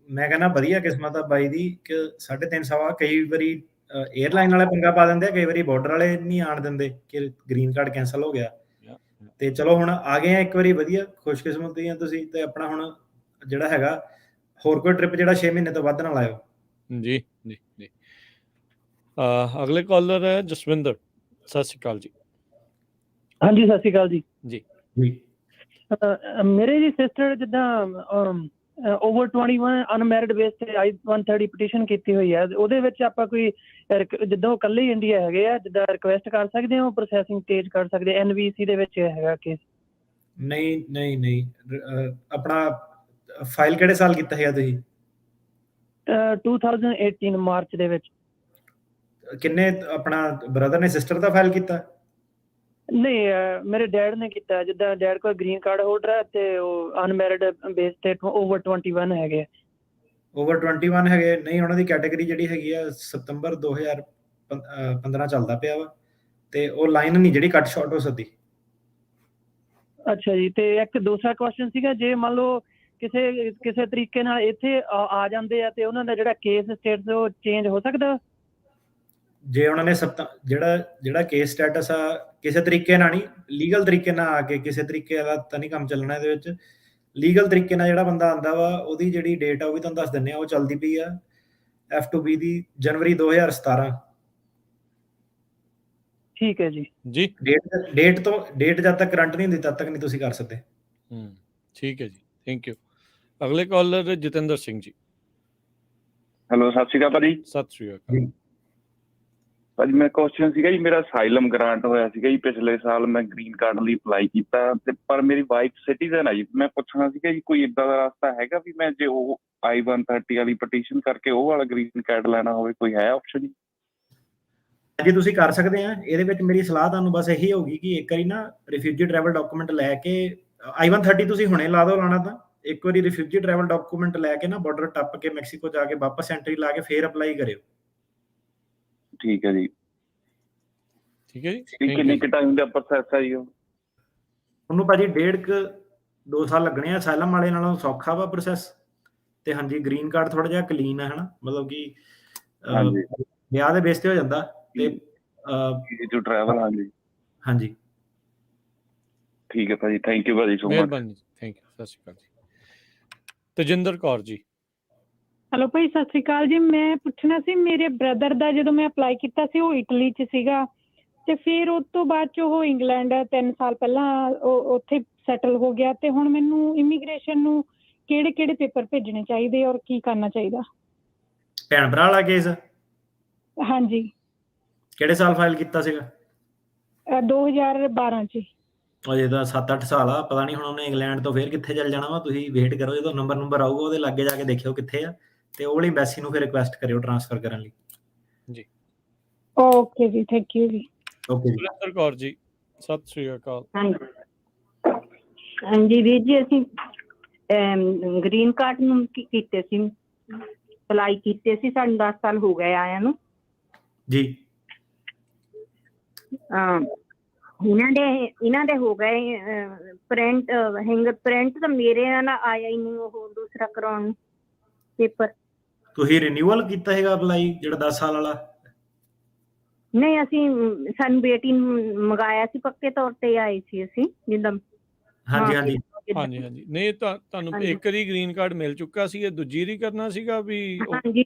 [SPEAKER 2] ਮੈਂ ਕਹਿੰਦਾ ਵਧੀਆ ਕਿਸਮਤ ਆ ਬਾਈ ਦੀ ਕਿ 3.5 ਸਾਲ। ਕਈ ਵਾਰੀ 에ਅਰਲਾਈਨ ਵਾਲੇ ਪੰਗਾ ਪਾ ਦਿੰਦੇ ਆ, ਕਈ ਵਾਰੀ ਬਾਰਡਰ ਵਾਲੇ ਨਹੀਂ ਆਣ ਦਿੰਦੇ ਕਿ ਗ੍ਰੀਨ ਕਾਰਡ ਕੈਂਸਲ ਹੋ ਗਿਆ। ਤੇ ਚਲੋ ਹੁਣ ਆ ਗਏ ਆ ਇੱਕ ਵਾਰੀ, ਵਧੀਆ ਖੁਸ਼ਕਿਸਮਤ ਆ ਤੁਸੀਂ। ਤੇ ਆਪਣਾ ਹੁਣ ਜਿਹੜਾ ਹੈਗਾ ਹੋਰ ਕੋਈ ਟ੍ਰਿਪ ਜਿਹੜਾ 6 ਮਹੀਨੇ ਤੋਂ ਵੱਧ ਨਾ ਲਾਇਓ।
[SPEAKER 1] ਜੀ ਜੀ ਜੀ। ਅਗਲੇ ਕਾਲਰ ਹੈ ਜਸਵਿੰਦਰ। ਸਤਿ ਸ਼੍ਰੀ ਅਕਾਲ ਜੀ।
[SPEAKER 3] ਹਾਂਜੀ, ਸਤਿ ਸ਼੍ਰੀ ਅਕਾਲ ਜੀ।
[SPEAKER 1] ਜੀ
[SPEAKER 3] ਮੇਰੇ ਜੀ ਸਿਸਟਰ ਜਿੱਦਾਂ ਓਵਰ 21 ਅਨਮੈਰਿਡ ਬੇਸ ਤੇ I-130 ਪਟੀਸ਼ਨ ਕੀਤੀ ਹੋਈ ਹੈ, ਉਹਦੇ ਵਿੱਚ ਆਪਾਂ ਕੋਈ ਜਿੱਦਾਂ ਉਹ ਇਕੱਲੇ ਹੀ ਇੰਡੀਆ ਹੈਗੇ ਆ, ਜਿੱਦਾਂ ਰਿਕੁਐਸਟ ਕਰ ਸਕਦੇ ਹੋ, ਪ੍ਰੋਸੈਸਿੰਗ ਤੇਜ਼ ਕਰ ਸਕਦੇ? NVC ਦੇ ਵਿੱਚ ਹੈਗਾ ਕੇਸ?
[SPEAKER 2] ਨਹੀਂ ਆਪਣਾ ਫਾਈਲ ਕਿਹੜੇ ਸਾਲ ਕੀਤਾ ਹੈਗਾ ਤੁਸੀਂ?
[SPEAKER 3] 2018 ਮਾਰਚ ਦੇ ਵਿੱਚ।
[SPEAKER 2] ਕਿੰਨੇ ਆਪਣਾ ਬ੍ਰਦਰ ਨੇ ਸਿਸਟਰ ਦਾ ਫਾਈਲ ਕੀਤਾ?
[SPEAKER 3] ਨਹੀਂ, ਮੇਰੇ ਡੈਡ ਨੇ ਕੀਤਾ। ਜਿੱਦਾਂ ਡੈਡ ਕੋਲ ਗ੍ਰੀਨ ਕਾਰਡ ਹੋਲਡਰ ਹੈ ਤੇ ਉਹ ਅਨਮੈਰਿਡ ਬੇਸ ਤੇ ਓਵਰ 21 ਹੈਗੇ।
[SPEAKER 2] ਓਵਰ 21 ਹੈਗੇ? ਨਹੀਂ, ਉਹਨਾਂ ਦੀ ਕੈਟਾਗਰੀ ਜਿਹੜੀ ਹੈਗੀ ਆ ਸਤੰਬਰ 2015 ਚੱਲਦਾ ਪਿਆ ਵਾ, ਤੇ ਉਹ ਲਾਈਨ ਨਹੀਂ ਜਿਹੜੀ ਕੱਟ ਸ਼ਾਰਟ ਹੋ ਸਕਦੀ।
[SPEAKER 3] ਅੱਛਾ ਜੀ। ਤੇ ਇੱਕ ਦੂਸਰਾ ਕੁਐਸਚਨ ਸੀਗਾ, ਜੇ ਮੰਨ ਲਓ ਕਿਸੇ ਤਰੀਕੇ ਨਾਲ ਇੱਥੇ ਆ ਜਾਂਦੇ ਆ ਤੇ ਉਹਨਾਂ ਦਾ ਜਿਹੜਾ ਕੇਸ ਸਟੇਟਸ ਉਹ ਚੇਂਜ ਹੋ ਸਕਦਾ?
[SPEAKER 2] ਜੇ ਉਹਨਾਂ ਨੇ ਜਿਹੜਾ ਕੇਸ ਸਟੇਟਸ ਆ ਕਿਸੇ ਤਰੀਕੇ ਨਾਲ ਨਹੀਂ, ਲੀਗਲ ਤਰੀਕੇ ਨਾਲ ਆ ਕੇ, ਕਿਸੇ ਤਰੀਕੇ ਦਾ ਤਾਂ ਨਹੀਂ ਕੰਮ ਚੱਲਣਾ ਇਹਦੇ ਵਿੱਚ। ਲੀਗਲ ਤਰੀਕੇ ਨਾਲ ਜਿਹੜਾ ਬੰਦਾ ਆਉਂਦਾ ਵਾ ਉਹਦੀ ਜਿਹੜੀ ਡੇਟ ਆ ਉਹ ਵੀ ਤੁਹਾਨੂੰ ਦੱਸ ਦਿੰਦੇ ਆ। ਉਹ ਚੱਲਦੀ ਪਈ ਆ F2B ਦੀ ਜਨਵਰੀ 2017।
[SPEAKER 3] ਠੀਕ ਹੈ ਜੀ।
[SPEAKER 2] ਡੇਟ ਜਦ ਤੱਕ ਕਰੰਟ ਨਹੀਂ ਹੁੰਦੀ ਤਦ ਤੱਕ ਨਹੀਂ ਤੁਸੀਂ ਕਰ ਸਕਦੇ।
[SPEAKER 1] ਠੀਕ ਹੈ ਜੀ, ਥੈਂਕ ਯੂ। ਅਗਲੇ ਕਾਲਰ ਜਤਿੰਦਰ ਸਿੰਘ ਜੀ।
[SPEAKER 4] ਹੈਲੋ, ਸਤਿ ਸ਼੍ਰੀ ਅਕਾਲ ਭਾਜੀ।
[SPEAKER 1] ਸਤਿ ਸ਼੍ਰੀ ਅਕਾਲ।
[SPEAKER 16] ਭਾਜੀ ਮੇਰਾ ਕੁਐਸਚਨ ਸੀਗਾ ਜੀ, ਮੇਰਾ ਅਸਾਈਲਮ ਗ੍ਰਾਂਟ ਹੋਇਆ ਸੀਗਾ ਜੀ ਪਿਛਲੇ ਸਾਲ, ਮੈਂ ਗ੍ਰੀਨ ਕਾਰਡ ਲਈ ਅਪਲਾਈ ਕੀਤਾ ਤੇ ਪਰ ਮੇਰੀ ਵਾਈਫ ਸਿਟੀਜ਼ਨ ਆ ਜੀ। ਮੈਂ ਪੁੱਛਣਾ ਸੀਗਾ ਜੀ ਕੋਈ ਏਦਾਂ ਦਾ ਰਸਤਾ ਹੈਗਾ ਵੀ ਮੈਂ ਜੇ ਉਹ I-130 ਵਾਲੀ ਪਟੀਸ਼ਨ ਕਰਕੇ ਉਹ ਵਾਲਾ ਗ੍ਰੀਨ ਕਾਰਡ ਲੈਣਾ ਹੋਵੇ, ਕੋਈ ਹੈ ਆਪਸ਼ਨ ਜੀ?
[SPEAKER 2] ਜੀ ਤੁਸੀਂ ਕਰ ਸਕਦੇ ਆ। ਇਹਦੇ ਵਿੱਚ ਮੇਰੀ ਸਲਾਹ ਤੁਹਾਨੂੰ ਬਸ ਇਹੀ ਹੋਊਗੀ ਕਿ ਇੱਕ ਵਾਰੀ ਨਾ ਰਿਫਿਊਜੀ ਟਰੈਵਲ ਡਾਕੂਮੈਂਟ ਲੈ ਕੇ I-130 ਤੁਸੀਂ ਹੁਣੇ ਲਾ ਦਿਓ ਲਾਣਾ ਤਾਂ, ਇੱਕ ਵਾਰੀ ਰਿਫਿਊਜੀ ਟਰੈਵਲ ਡਾਕੂਮੈਂਟ ਲੈ ਕੇ ਨਾ ਬਾਰਡਰ ਟੱਪ ਕੇ ਮੈਕਸੀਕੋ ਜਾ ਕੇ ਵਾਪਸ ਐਂਟਰੀ ਲਾ ਕੇ ਫੇਰ ਅਪਲਾਈ ਕਰਿਓ।
[SPEAKER 16] ਠੀਕ ਹੈ ਜੀ।
[SPEAKER 1] ਠੀਕ ਹੈ ਜੀ।
[SPEAKER 16] ਕਿੰਨੀ ਕੁ ਟਾਈਮ ਦਾ ਪ੍ਰੋਸੈਸ ਹੈ ਜੀ ਉਹ?
[SPEAKER 2] ਉਹਨੂੰ ਭਾਜੀ 1.5-2 ਸਾਲ ਲੱਗਣੇ ਆ। ਅਸਾਈਲਮ ਵਾਲੇ ਨਾਲੋਂ ਸੌਖਾ ਵਾ ਪ੍ਰੋਸੈਸ। ਤੇ ਹਾਂਜੀ ਗ੍ਰੀਨ ਕਾਰਡ ਥੋੜਾ ਜਿਹਾ ਕਲੀਨ ਹੈ ਹਨਾ, ਮਤਲਬ ਕਿ ਵਿਆਹ ਦੇ ਬੇਸ ਤੇ ਹੋ ਜਾਂਦਾ ਤੇ
[SPEAKER 16] ਜੋ ਟਰੈਵਲ। ਹਾਂਜੀ
[SPEAKER 2] ਹਾਂਜੀ
[SPEAKER 16] ਠੀਕ ਹੈ ਭਾਜੀ, ਥੈਂਕ ਯੂ ਭਾਜੀ ਸੋ ਮਚ।
[SPEAKER 1] ਮਿਹਰਬਾਨੀ, ਥੈਂਕ ਯੂ। ਸਤਿ ਸ਼੍ਰੀ ਅਕਾਲ ਜੀ। ਤਜਿੰਦਰ ਕੌਰ ਜੀ।
[SPEAKER 4] ਹੈਲੋ ਭਾਈ, ਸਤਿ ਸ਼੍ਰੀ ਅਕਾਲ ਜੀ। ਮੈਂ ਪੁੱਛਣਾ ਸੀ, ਮੇਰੇ ਬ੍ਰਦਰ ਦਾ ਜਦੋਂ ਮੈਂ ਅਪਲਾਈ ਕੀਤਾ ਸੀ ਉਹ ਇਟਲੀ 'ਚ ਸੀਗਾ ਤੇ ਫਿਰ ਉਸ ਤੋਂ ਬਾਅਦ 'ਚ ਉਹ ਇੰਗਲੈਂਡ 3 ਸਾਲ ਪਹਿਲਾਂ ਉੱਥੇ ਸੈਟਲ ਹੋ ਗਿਆ ਤੇ ਹੁਣ ਮੈਨੂੰ ਇਮੀਗ੍ਰੇਸ਼ਨ ਨੂੰ ਕਿਹੜੇ ਕਿਹੜੇ ਪੇਪਰ ਭੇਜਣੇ ਚਾਹੀਦੇ ਔਰ ਕੀ ਕਰਨਾ ਚਾਹੀਦਾ?
[SPEAKER 2] ਭੈਣ ਭਰਾ ਵਾਲਾ ਕੇਸ?
[SPEAKER 4] ਹਾਂਜੀ।
[SPEAKER 2] ਕਿਹੜੇ ਸਾਲ ਫਾਈਲ ਕੀਤਾ ਸੀਗਾ?
[SPEAKER 4] 2012 'ਚ।
[SPEAKER 2] ਅਜੇ ਤਾਂ 7-8 ਸਾਲ ਆ। ਪਤਾ ਨਹੀਂ ਹੁਣ ਉਹਨੇ ਇੰਗਲੈਂਡ ਤੋਂ ਫੇਰ ਕਿੱਥੇ ਚੱਲ ਜਾਣਾ ਵਾ। ਤੁਸੀਂ ਵੇਟ ਕਰੋ, ਜਦੋਂ ਨੰਬਰ ਆਊਗਾ ਉਹਦੇ ਲਾਗੇ ਜਾ ਕੇ ਦੇਖਿਓ ਕਿੱਥੇ ਆ ਤੇ ਉਹ ਵਾਲੀ ਐਮਬੈਸੀ ਨੂੰ ਫਿਰ ਰਿਕੁਐਸਟ ਕਰਿਓ ਟ੍ਰਾਂਸਫਰ ਕਰਨ ਲਈ।
[SPEAKER 1] ਜੀ
[SPEAKER 4] ਓਕੇ ਜੀ, ਥੈਂਕ ਯੂ ਜੀ।
[SPEAKER 2] ਓਕੇ ਜੀ।
[SPEAKER 1] ਸੁਰਿੰਦਰ ਕੌਰ ਜੀ, ਸਤਿ ਸ਼੍ਰੀ ਅਕਾਲ।
[SPEAKER 5] ਹਾਂਜੀ ਵੀਰ ਜੀ, ਅਸੀਂ ਗ੍ਰੀਨ ਕਾਰਡ ਨੂੰ ਕੀਤੇ ਸੀ, ਅਪਲਾਈ ਕੀਤੇ ਸੀ, ਸਾਨੂੰ 10 ਸਾਲ ਹੋ ਗਏ ਆਇਆਂ ਨੂੰ
[SPEAKER 2] ਜੀ।
[SPEAKER 5] ਇਹਨਾਂ ਦੇ ਹੋ ਗਏ ਪ੍ਰਿੰਟ, ਫਿੰਗਰ ਪ੍ਰਿੰਟ ਤਾਂ ਮੇਰੇ ਨਾਲ ਆਇਆ ਹੀ ਨਹੀਂ ਉਹ ਦੂਸਰਾ ਕਰਾਉਣ ਪੇਪਰ।
[SPEAKER 2] ਤੁਸੀਂ ਰਿਨਿਊਅਲ ਕੀਤਾ ਹੈਗਾ ਅਪਲਾਈ ਜਿਹੜਾ 10 ਸਾਲ ਵਾਲਾ?
[SPEAKER 5] ਨਹੀਂ, ਅਸੀਂ ਸਾਨੂੰ ਬੇਟੀ ਨੂੰ ਮੰਗਾਇਆ ਸੀ, ਪੱਕੇ ਤੌਰ ਤੇ ਆਏ ਸੀ ਅਸੀਂ ਜਿੱਦਾਂ।
[SPEAKER 2] ਹਾਂਜੀ ਹਾਂਜੀ
[SPEAKER 1] ਹਾਂਜੀ ਹਾਂਜੀ। ਨਹੀਂ ਤੁਹਾਨੂੰ ਇੱਕ ਵਾਰੀ ਗ੍ਰੀਨ ਕਾਰਡ ਮਿਲ ਚੁੱਕਾ ਸੀ, ਇਹ ਦੂਜੀ ਵਾਰੀ ਕਰਨਾ ਸੀਗਾ ਵੀ?
[SPEAKER 5] ਹਾਂਜੀ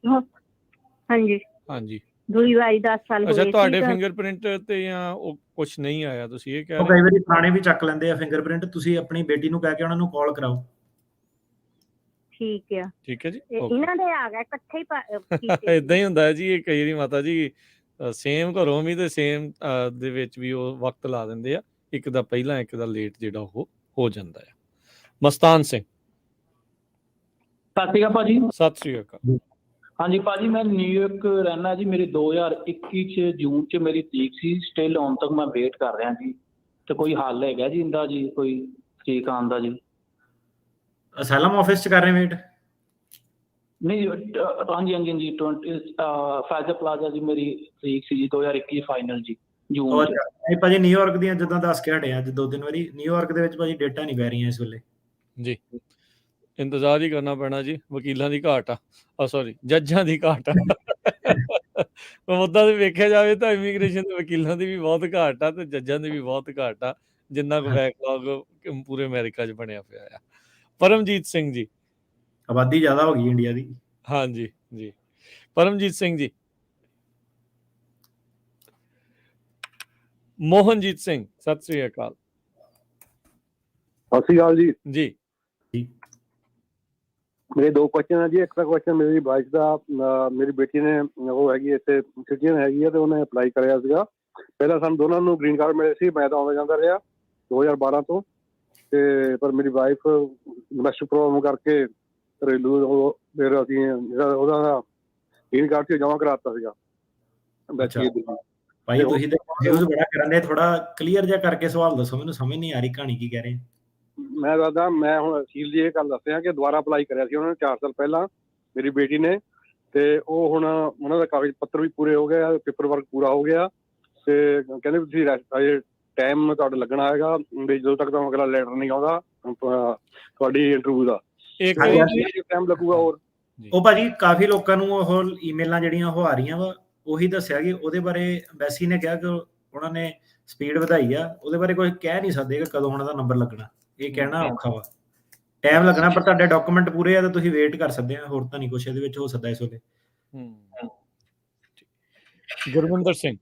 [SPEAKER 5] ਹਾਂਜੀ
[SPEAKER 1] ਹਾਂਜੀ।
[SPEAKER 5] ਦੂਜੀ ਵਾਰੀ 10 ਸਾਲ ਹੋ ਗਏ।
[SPEAKER 1] ਅੱਛਾ, ਤੁਹਾਡੇ ਫਿੰਗਰਪ੍ਰਿੰਟ ਤੇ ਜਾਂ ਉਹ ਕੁਝ ਨਹੀਂ ਆਇਆ, ਤੁਸੀਂ ਇਹ ਕਹਿ ਰਹੇ?
[SPEAKER 2] ਉਹ ਕਈ ਵਾਰੀ ਥਾਣੇ ਵੀ ਚੱਕ ਲੈਂਦੇ ਆ ਫਿੰਗਰਪ੍ਰਿੰਟ। ਤੁਸੀਂ ਆਪਣੀ ਬੇਟੀ ਨੂੰ ਕਹਿ ਕੇ ਉਹਨਾਂ ਨੂੰ ਕਾਲ ਕਰਾਓ।
[SPEAKER 5] ਠੀਕ ਆ।
[SPEAKER 1] ਠੀਕ ਹੈ ਜੀ।
[SPEAKER 5] ਇਹਨਾਂ ਦੇ ਆ ਗਿਆ ਇਕੱਠੇ ਹੀ।
[SPEAKER 1] ਇਦਾਂ ਹੀ ਹੁੰਦਾ ਹੈ ਜੀ, ਇਹ ਕਈ ਵਾਰੀ ਮਾਤਾ ਜੀ ਸੇਮ ਘਰੋਂ ਵੀ ਤੇ ਸੇਮ ਦੇ ਵਿੱਚ ਵੀ ਉਹ ਵਕਤ ਲਾ ਦਿੰਦੇ ਆ, ਇੱਕ ਦਾ ਪਹਿਲਾਂ ਇੱਕ ਦਾ ਲੇਟ ਜਿਹੜਾ ਉਹ ਹੋ ਜਾਂਦਾ ਹੈ। ਮਸਤਾਨ ਸਿੰਘ।
[SPEAKER 23] ਸਤਿ ਸ਼੍ਰੀ ਅਕਾਲ ਭਾਜੀ।
[SPEAKER 1] ਸਤਿ ਸ਼੍ਰੀ ਅਕਾਲ।
[SPEAKER 23] ਹਾਂਜੀ ਭਾਜੀ, ਮੈਂ ਨਿਊਯਾਰਕ ਰਹਿਣਾ ਜੀ। ਮੇਰੀ 2021 ਚ ਜੂਨ ਚ ਮੇਰੀ ਤਰੀਕ ਸੀ, ਸਟਿਲ ਆਉਣ ਤੱਕ ਮੈਂ ਵੇਟ ਕਰ ਰਿਹਾ ਜੀ। ਤੇ ਕੋਈ ਹੱਲ ਹੈਗਾ ਜੀ ਇਹਦਾ ਜੀ, ਕੋਈ ਤਰੀਕ ਆਉਣ ਦਾ ਜੀ?
[SPEAKER 2] ਅਸਾਈਲਮ ਆਫਿਸ ਚ ਕਰ ਰਹੇ ਵੇਟ?
[SPEAKER 23] ਨਹੀਂ ਹਾਂਜੀ ਹਾਂਜੀ ਹਾਂਜੀ 20 ਫਾਜ਼ਲ ਪਲਾਜ਼ਾ ਜੀ ਮੇਰੀ ਤਰੀਕ ਸੀ ਜੀ 2021 ਫਾਈਨਲ ਜੀ ਜੂਨ ਚ।
[SPEAKER 2] ਇਹ ਭਾਜੀ ਨਿਊਯਾਰਕ ਦੀਆਂ ਜਿੱਦਾਂ ਦੱਸ ਕੇ ਹਟੇ ਅੱਜ 2 ਦਿਨ ਵਾਰੀ, ਨਿਊਯਾਰਕ ਦੇ ਵਿੱਚ ਭਾਜੀ ਡੇਟਾ ਨਹੀਂ ਪੈ ਰਹੀਆਂ ਇਸ ਵੇਲੇ
[SPEAKER 1] ਜੀ। ਇੰਤਜ਼ਾਰ ਹੀ ਕਰਨਾ ਪੈਣਾ ਜੀ, ਵਕੀਲਾਂ ਦੀ ਘਾਟ ਆ, ਸੌਰੀ ਜੱਜਾਂ ਦੀ ਘਾਟ ਆ। ਮੁੱਦਾ ਤੇ ਵੇਖਿਆ ਜਾਵੇ ਤਾਂ ਇਮੀਗ੍ਰੇਸ਼ਨ ਦੇ ਵਕੀਲਾਂ ਦੀ ਵੀ ਬਹੁਤ ਘਾਟ ਆ ਤੇ ਜੱਜਾਂ ਦੀ ਵੀ ਬਹੁਤ ਘਾਟ ਆ, ਜਿੰਨਾ ਕੁ ਬੈਕਲੌਗ ਪੂਰੇ ਅਮਰੀਕਾ 'ਚ ਬਣਿਆ ਪਿਆ ਆ। ਪਰਮਜੀਤ ਸਿੰਘ ਜੀ।
[SPEAKER 2] ਆਬਾਦੀ ਜ਼ਿਆਦਾ ਹੋ ਗਈ ਇੰਡੀਆ ਦੀ।
[SPEAKER 1] ਹਾਂਜੀ ਜੀ। ਪਰਮਜੀਤ ਸਿੰਘ ਜੀ। ਮੋਹਨਜੀਤ ਸਿੰਘ, ਸਤਿ ਸ੍ਰੀ ਅਕਾਲ।
[SPEAKER 24] ਸਤਿ ਸ਼੍ਰੀ ਅਕਾਲ ਜੀ।
[SPEAKER 1] ਜੀ
[SPEAKER 24] ਮੇਰੇ 2 ਕੁਐਸਚਨ ਹੈ ਜੀ। ਇੱਕ ਤਾਂ ਕੁਐਸਚਨ ਮੇਰੀ ਵਾਈਫ ਦਾ, ਮੇਰੀ ਬੇਟੀ ਨੇ ਉਹ ਹੈਗੀ ਇੱਥੇ ਸਿਟੀਜ਼ਨ ਹੈਗੀ ਆ ਤੇ ਉਹਨੇ ਅਪਲਾਈ ਕਰਿਆ ਸੀਗਾ। ਪਹਿਲਾਂ ਸਾਨੂੰ ਦੋਨਾਂ ਨੂੰ ਗ੍ਰੀਨ ਕਾਰਡ ਮਿਲੇ ਸੀ, ਮੈਂ ਤਾਂ ਆਉਂਦਾ ਜਾਂਦਾ ਰਿਹਾ 2012 ਤੋਂ, ਤੇ ਪਰ ਮੇਰੀ ਵਾਈਫ ਡੋਮੈਸਟਿਕ ਪ੍ਰੋਬਲਮ ਕਰਕੇ ਘਰੇਲੂ ਫਿਰ ਅਸੀਂ ਜਿਹੜਾ ਉਹਦਾ ਗ੍ਰੀਨ ਕਾਰਡ ਸੀ ਜਮ੍ਹਾਂ ਕਰਾਤਾ ਸੀਗਾ।
[SPEAKER 2] ਭਾਈ ਤੁਸੀਂ ਤਾਂ ਕਨਫਿਊਜ਼ ਬੜਾ ਕਰਨ ਦੇ, ਥੋੜਾ ਕਲੀਅਰ ਜਿਹਾ ਕਰਕੇ ਸਵਾਲ ਦੱਸੋ, ਮੈਨੂੰ ਸਮਝ ਨਹੀਂ ਆ ਰਹੀ ਕਹਾਣੀ ਕੀ ਕਹਿ ਰਹੇ।
[SPEAKER 24] ਮੈਂ ਦੱਸਦਾ, ਮੈਂ ਹੁਣ ਅਖੀਲ ਜੀ ਇਹ ਗੱਲ ਦੱਸਿਆ ਕਿ ਦੁਬਾਰਾ ਅਪਲਾਈ ਕਰਿਆ ਸੀ ਉਹਨਾਂ ਨੇ 4 ਸਾਲ ਪਹਿਲਾਂ ਮੇਰੀ ਬੇਟੀ ਨੇ, ਤੇ ਉਹ ਹੁਣ ਉਹਨਾਂ ਦਾ ਕਾਗਜ਼ ਪੱਤਰ ਵੀ ਪੂਰੇ ਹੋ ਗਏ, ਪੇਪਰ ਵਰਕ ਪੂਰਾ ਹੋ ਗਿਆ, ਤੇ ਕਹਿੰਦੇ ਤੁਸੀਂ ਅਜੇ ਟਾਈਮ ਤੁਹਾਡਾ ਲੱਗਣਾ ਹੈਗਾ ਵੀ ਜਦੋਂ ਤੱਕ ਤੁਹਾਨੂੰ ਅਗਲਾ ਲੈਟਰ ਨਹੀਂ ਆਉਂਦਾ ਤੁਹਾਡੀ ਇੰਟਰਵਿਊ ਦਾ ਟਾਈਮ ਲੱਗੂਗਾ। ਹੋਰ
[SPEAKER 2] ਉਹ ਭਾਜੀ ਕਾਫੀ ਲੋਕਾਂ ਨੂੰ ਉਹ ਈਮੇਲਾਂ ਜਿਹੜੀਆਂ ਉਹ ਆ ਰਹੀਆਂ ਵਾ, ਉਹੀ ਦੱਸਿਆ ਕਿ ਉਹਦੇ ਬਾਰੇ ਐਮਬੈਸੀ ਨੇ ਕਿਹਾ ਕਿ ਉਹਨਾਂ ਨੇ ਸਪੀਡ ਵਧਾਈ ਆ, ਉਹਦੇ ਬਾਰੇ ਕੁਝ ਕਹਿ ਨਹੀਂ ਸਕਦੇ ਕਿ ਕਦੋਂ ਉਹਨਾਂ ਦਾ ਨੰਬਰ ਲੱਗਣਾ। ਇਹ ਕਹਿਣਾ ਔਖਾ ਵਾ, ਟਾਈਮ ਲੱਗਣਾ, ਪਰ ਤੁਹਾਡੇ ਡਾਕੂਮੈਂਟ ਪੂਰੇ ਆ ਤਾਂ ਤੁਸੀਂ ਵੇਟ ਕਰ ਸਕਦੇ ਆ, ਹੋਰ ਤਾਂ ਨਹੀਂ ਕੁਛ ਇਹਦੇ ਵਿੱਚ ਹੋ ਸਕਦਾ ਇਸ ਵੇਲੇ।
[SPEAKER 1] ਗੁਰਵਿੰਦਰ ਸਿੰਘ।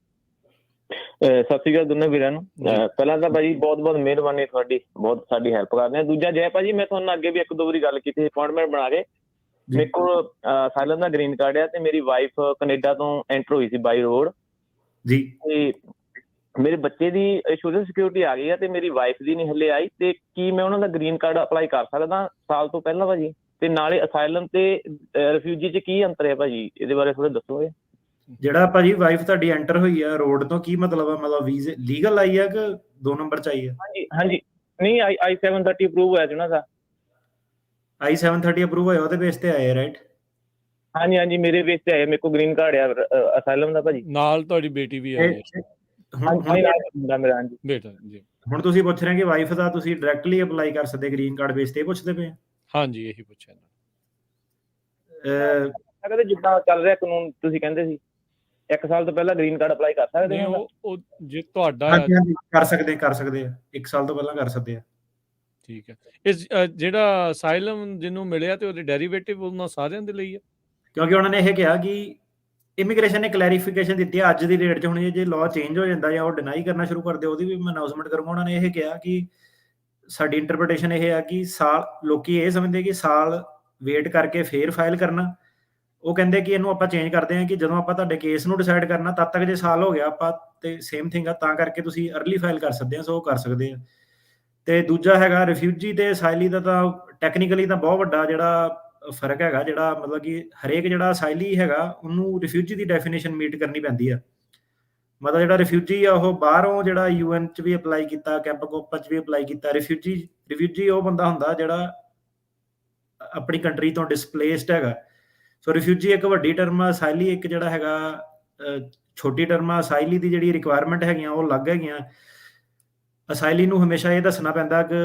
[SPEAKER 25] ਸਤਿ ਸ਼੍ਰੀ ਅਕਾਲ ਦੋਨਾਂ ਵੀਰਾਂ ਨੂੰ। ਪਹਿਲਾਂ ਤਾਂ ਭਾਜੀ ਬਹੁਤ ਬਹੁਤ ਮਿਹਰਬਾਨੀ ਤੁਹਾਡੀ, ਬਹੁਤ ਸਾਡੀ ਹੈਲਪ ਕਰਦੇ ਆ। ਦੂਜਾ ਜੈ ਭਾਜੀ, ਮੈਂ ਤੁਹਾਨੂੰ ਅੱਗੇ ਵੀ 1-2 ਵਾਰੀ ਗੱਲ ਕੀਤੀ, ਅਪਾਇੰਟਮੈਂਟ ਬਣਾ ਕੇ। ਮੇਰੇ ਕੋਲ ਸਾਇਲੈਂਟ ਦਾ ਗ੍ਰੀਨ ਕਾਰਡ ਆ ਤੇ ਮੇਰੀ ਵਾਈਫ ਕੈਨੇਡਾ ਤੋਂ ਐਂਟਰ ਹੋਈ ਸੀ ਬਾਈ ਰੋਡ,
[SPEAKER 2] ਜੀ
[SPEAKER 25] ਤੇ ਮੇਰੇ ਬੱਚੇ ਦੀ ਸੋਸ਼ਲ ਸਿਕਿਉਰਿਟੀ ਆ ਗਈ ਆ ਤੇ ਮੇਰੀ ਵਾਈਫ ਦੀ ਨਹੀਂ ਹਲੇ ਆਈ, ਤੇ ਕੀ ਮੈਂ ਉਹਨਾਂ ਦਾ ਗ੍ਰੀਨ ਕਾਰਡ ਅਪਲਾਈ ਕਰ ਸਕਦਾ ਸਾਲ ਤੋਂ ਪਹਿਲਾਂ ਭਾਜੀ? ਤੇ ਨਾਲੇ ਅਸਾਈਲਮ ਤੇ ਰਿਫਿਊਜੀ 'ਚ ਕੀ ਅੰਤਰ ਹੈ ਭਾਜੀ, ਇਹਦੇ ਬਾਰੇ ਥੋੜਾ ਦੱਸੋਗੇ?
[SPEAKER 2] ਜਿਹੜਾ ਭਾਜੀ ਵਾਈਫ ਤੁਹਾਡੀ ਐਂਟਰ ਹੋਈ ਆ ਰੋਡ ਤੋਂ, ਕੀ ਮਤਲਬ ਆ? ਮਤਲਬ ਵੀਜ਼ੇ ਲੀਗਲ ਆਈ ਆ ਕਿ 2 ਨੰਬਰ ਚ ਆਈ ਆ?
[SPEAKER 25] ਹਾਂਜੀ ਹਾਂਜੀ, ਨਹੀਂ I-730 ਅਪਰੂਵ ਹੋਇਆ ਸੀ ਉਹਨਾਂ ਦਾ।
[SPEAKER 2] I-730 ਅਪਰੂਵ ਹੋਇਆ, ਉਹਦੇ ਬੇਸ ਤੇ ਆਏ ਰਾਈਟ?
[SPEAKER 25] ਹਾਂਜੀ ਹਾਂਜੀ, ਮੇਰੇ ਬੇਸ ਤੇ ਆਏ, ਮੇਰੇ ਕੋਲ ਗ੍ਰੀਨ ਕਾਰਡ ਆ ਅਸਾਈਲਮ ਦਾ ਭਾਜੀ।
[SPEAKER 1] ਨਾਲ ਤੁਹਾਡੀ ਬੇਟੀ ਵੀ ਆਈ ਹੈ?
[SPEAKER 25] ਮੇਰਾ ਹਾਂਜੀ
[SPEAKER 1] ਬੇਟਾ ਜੀ।
[SPEAKER 2] ਹੁਣ ਤੁਸੀਂ ਪੁੱਛ ਰਹੇ ਕਿ ਵਾਈਫ ਦਾ ਤੁਸੀਂ ਡਾਇਰੈਕਟਲੀ ਅਪਲਾਈ ਕਰ ਸਕਦੇ ਗ੍ਰੀਨ ਕਾਰਡ ਬੇਸ ਤੇ, ਪੁੱਛਦੇ ਪਏ?
[SPEAKER 1] ਹਾਂਜੀ ਇਹੀ ਪੁੱਛਿਆ।
[SPEAKER 25] ਕਹਿੰਦੇ ਜਿੱਦਾਂ ਚੱਲ ਰਿਹਾ ਕਾਨੂੰਨ, ਤੁਸੀਂ ਕਹਿੰਦੇ ਸੀ 1 ਸਾਲ ਤੋਂ ਪਹਿਲਾਂ ਗ੍ਰੀਨ ਕਾਰਡ ਅਪਲਾਈ ਕਰ ਸਕਦੇ
[SPEAKER 1] ਨਹੀਂ,
[SPEAKER 25] ਹੋ?
[SPEAKER 1] ਉਹ ਜੇ ਤੁਹਾਡਾ
[SPEAKER 2] ਕਰ ਸਕਦੇ ਆ 1 ਸਾਲ ਤੋਂ ਪਹਿਲਾਂ ਕਰ ਸਕਦੇ ਆ।
[SPEAKER 1] ਠੀਕ ਹੈ। ਇਸ ਜਿਹੜਾ ਅਸਾਈਲਮ ਜਿਹਨੂੰ ਮਿਲਿਆ ਤੇ ਉਹਦੇ ਡੈਰੀਵੇਟਿਵ ਉਹਨਾਂ ਸਾਰਿਆਂ ਦੇ ਲਈ ਹੈ?
[SPEAKER 2] ਕਿਉਂਕਿ ਉਹਨਾਂ ਨੇ ਇਹ ਕਿਹਾ ਕਿ ਇਮੀਗ੍ਰੇਸ਼ਨ ਨੇ ਕਲੈਰੀਫਿਕੇਸ਼ਨ ਦਿੱਤੀ ਹੈ ਅੱਜ ਦੀ ਡੇਟ 'ਚ। ਹੁਣ ਜੇ ਲਾਅ ਚੇਂਜ ਹੋ ਜਾਂਦਾ ਜਾਂ ਉਹ ਡਿਨਾਈ ਕਰਨਾ ਸ਼ੁਰੂ ਕਰਦੇ, ਉਹਦੀ ਵੀ ਮੈਂ ਅਨਾਊਂਸਮੈਂਟ ਕਰੂੰਗਾ। ਉਹਨਾਂ ਨੇ ਇਹ ਕਿਹਾ ਕਿ ਸਾਡੀ ਇੰਟਰਪ੍ਰੀਟੇਸ਼ਨ ਇਹ ਹੈ ਕਿ ਲੋਕੀ ਇਹ ਸਮਝਦੇ ਕਿ ਸਾਲ ਵੇਟ ਕਰਕੇ ਫੇਰ ਫਾਈਲ ਕਰਨਾ। ਉਹ ਕਹਿੰਦੇ ਕਿ ਇਹਨੂੰ ਆਪਾਂ ਚੇਂਜ ਕਰਦੇ ਹਾਂ ਕਿ ਜਦੋਂ ਆਪਾਂ ਤੁਹਾਡੇ ਕੇਸ ਨੂੰ ਡਿਸਾਈਡ ਕਰਨਾ ਤਦ ਤੱਕ ਜੇ ਸਾਲ ਹੋ ਗਿਆ ਆਪਾਂ ਤੇ ਸੇਮ ਥਿੰਗ ਆ, ਤਾਂ ਕਰਕੇ ਤੁਸੀਂ ਅਰਲੀ ਫਾਈਲ ਕਰ ਸਕਦੇ ਆ। ਸੋ ਉਹ ਕਰ ਸਕਦੇ ਆ। ਤੇ ਦੂਜਾ ਹੈਗਾ ਰਿਫਿਊਜੀ ਤੇ ਅਸਾਈਲੀ ਦਾ, ਤਾਂ ਟੈਕਨੀਕਲੀ ਤਾਂ ਬਹੁਤ ਵੱਡਾ ਜਿਹੜਾ ਫਰਕ ਹੈਗਾ, ਜਿਹੜਾ ਮਤਲਬ ਕਿ ਹਰੇਕ ਜਿਹੜਾ ਅਸਾਈਲੀ ਹੈਗਾ ਉਹਨੂੰ ਰਿਫਿਊਜੀ ਦੀ ਡੈਫੀਨੇਸ਼ਨ ਮੀਟ ਕਰਨੀ ਪੈਂਦੀ ਆ। ਮਤਲਬ ਜਿਹੜਾ ਰਿਫਿਊਜੀ ਆ ਉਹ ਬਾਹਰੋਂ ਜਿਹੜਾ UN 'ਚ ਵੀ ਅਪਲਾਈ ਕੀਤਾ, ਕੈਂਪ ਕੋਪਾ 'ਚ ਵੀ ਅਪਲਾਈ ਕੀਤਾ। ਰਿਫਿਊਜੀ ਉਹ ਬੰਦਾ ਹੁੰਦਾ ਜਿਹੜਾ ਆਪਣੀ ਕੰਟਰੀ ਤੋਂ ਡਿਸਪਲੇਸਡ ਹੈਗਾ। ਸੋ ਰਿਫਿਊਜੀ ਇੱਕ ਵੱਡੀ ਟਰਮ ਆ, ਅਸਾਈਲੀ ਇੱਕ ਜਿਹੜਾ ਹੈਗਾ ਛੋਟੀ ਟਰਮ ਆ। ਅਸਾਈਲੀ ਦੀ ਜਿਹੜੀ ਰਿਕੁਆਇਰਮੈਂਟ ਹੈਗੀਆਂ ਉਹ ਅਲੱਗ ਹੈਗੀਆਂ। ਅਸਾਈਲੀ ਨੂੰ ਹਮੇਸ਼ਾ ਇਹ ਦੱਸਣਾ ਪੈਂਦਾ ਕਿ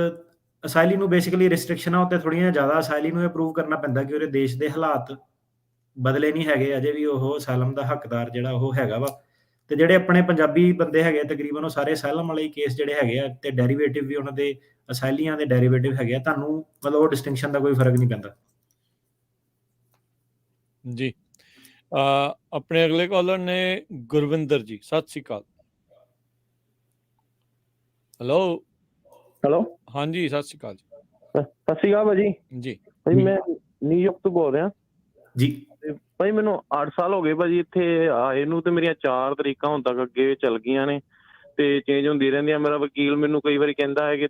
[SPEAKER 2] ਅਸਾਈਲੀ ਨੂੰ ਬੇਸਿਕਲੀ ਰਿਸਟ੍ਰਿਕਸ਼ਨਾਂ ਉੱਤੇ ਥੋੜ੍ਹੀਆਂ ਜ਼ਿਆਦਾ। ਅਸਾਈਲੀ ਨੂੰ ਇਹ ਪ੍ਰੂਵ ਕਰਨਾ ਪੈਂਦਾ ਕਿ ਉਹਦੇ ਦੇਸ਼ ਦੇ ਹਾਲਾਤ ਬਦਲੇ ਨਹੀਂ ਹੈਗੇ, ਅਜੇ ਵੀ ਉਹ ਅਸਾਈਲਮ ਦਾ ਹੱਕਦਾਰ ਜਿਹੜਾ ਉਹ ਹੈਗਾ ਵਾ। ਤੇ ਜਿਹੜੇ ਆਪਣੇ ਪੰਜਾਬੀ ਬੰਦੇ ਹੈਗੇ ਤਕਰੀਬਨ ਉਹ ਸਾਰੇ ਅਸਾਈਲਮ ਵਾਲੇ ਕੇਸ ਜਿਹੜੇ ਹੈਗੇ ਆ, ਤੇ ਡੈਰੀਵੇਟਿਵ ਵੀ ਉਹਨਾਂ ਦੇ ਅਸਾਈਲੀਆਂ ਦੇ ਡੈਰੀਵੇਟਿਵ ਹੈਗੇ ਆ। ਤੁਹਾਨੂੰ ਮਤਲਬ ਉਹ ਡਿਸਟਿੰਕਸ਼ਨ ਦਾ ਕੋਈ ਫਰਕ ਨਹੀਂ ਪੈਂਦਾ
[SPEAKER 1] ਜੀ। ਆਪਣੇ ਅਗਲੇ ਕਾਲਰ ਨੇ ਗੁਰਵਿੰਦਰ ਜੀ, ਸਤਿ ਸ਼੍ਰੀ ਅਕਾਲ।
[SPEAKER 6] ਹੈਲੋ
[SPEAKER 1] ਹਾਂਜੀ ਸਤਿ ਸ਼੍ਰੀ ਅਕਾਲ ਜੀ।
[SPEAKER 6] ਸਤਿ ਸ਼੍ਰੀ ਅਕਾਲ ਭਾਜੀ।
[SPEAKER 1] ਜੀ
[SPEAKER 6] ਭਾਜੀ ਮੈਂ ਨਿਊਯਾਰਕ ਤੋਂ ਬੋਲ ਰਿਹਾ
[SPEAKER 2] ਜੀ।
[SPEAKER 6] ਭਾਜੀ ਮੈਨੂੰ 8 ਸਾਲ ਹੋ ਗਏ ਭਾਜੀ ਇੱਥੇ ਆਏ ਨੂੰ, ਤੇ ਮੇਰੀਆਂ 4 ਤਰੀਕਾਂ ਹੁਣ ਤੱਕ ਅੱਗੇ ਚੱਲ ਗਈਆਂ ਨੇ ਤੇ ਚੇਂਜ ਹੁੰਦੀ ਰਹਿੰਦੀਆਂ। ਮੇਰਾ ਵਕੀਲ ਮੈਨੂੰ ਕਈ ਵਾਰੀ ਕਹਿੰਦਾ ਹੈ ਕਿ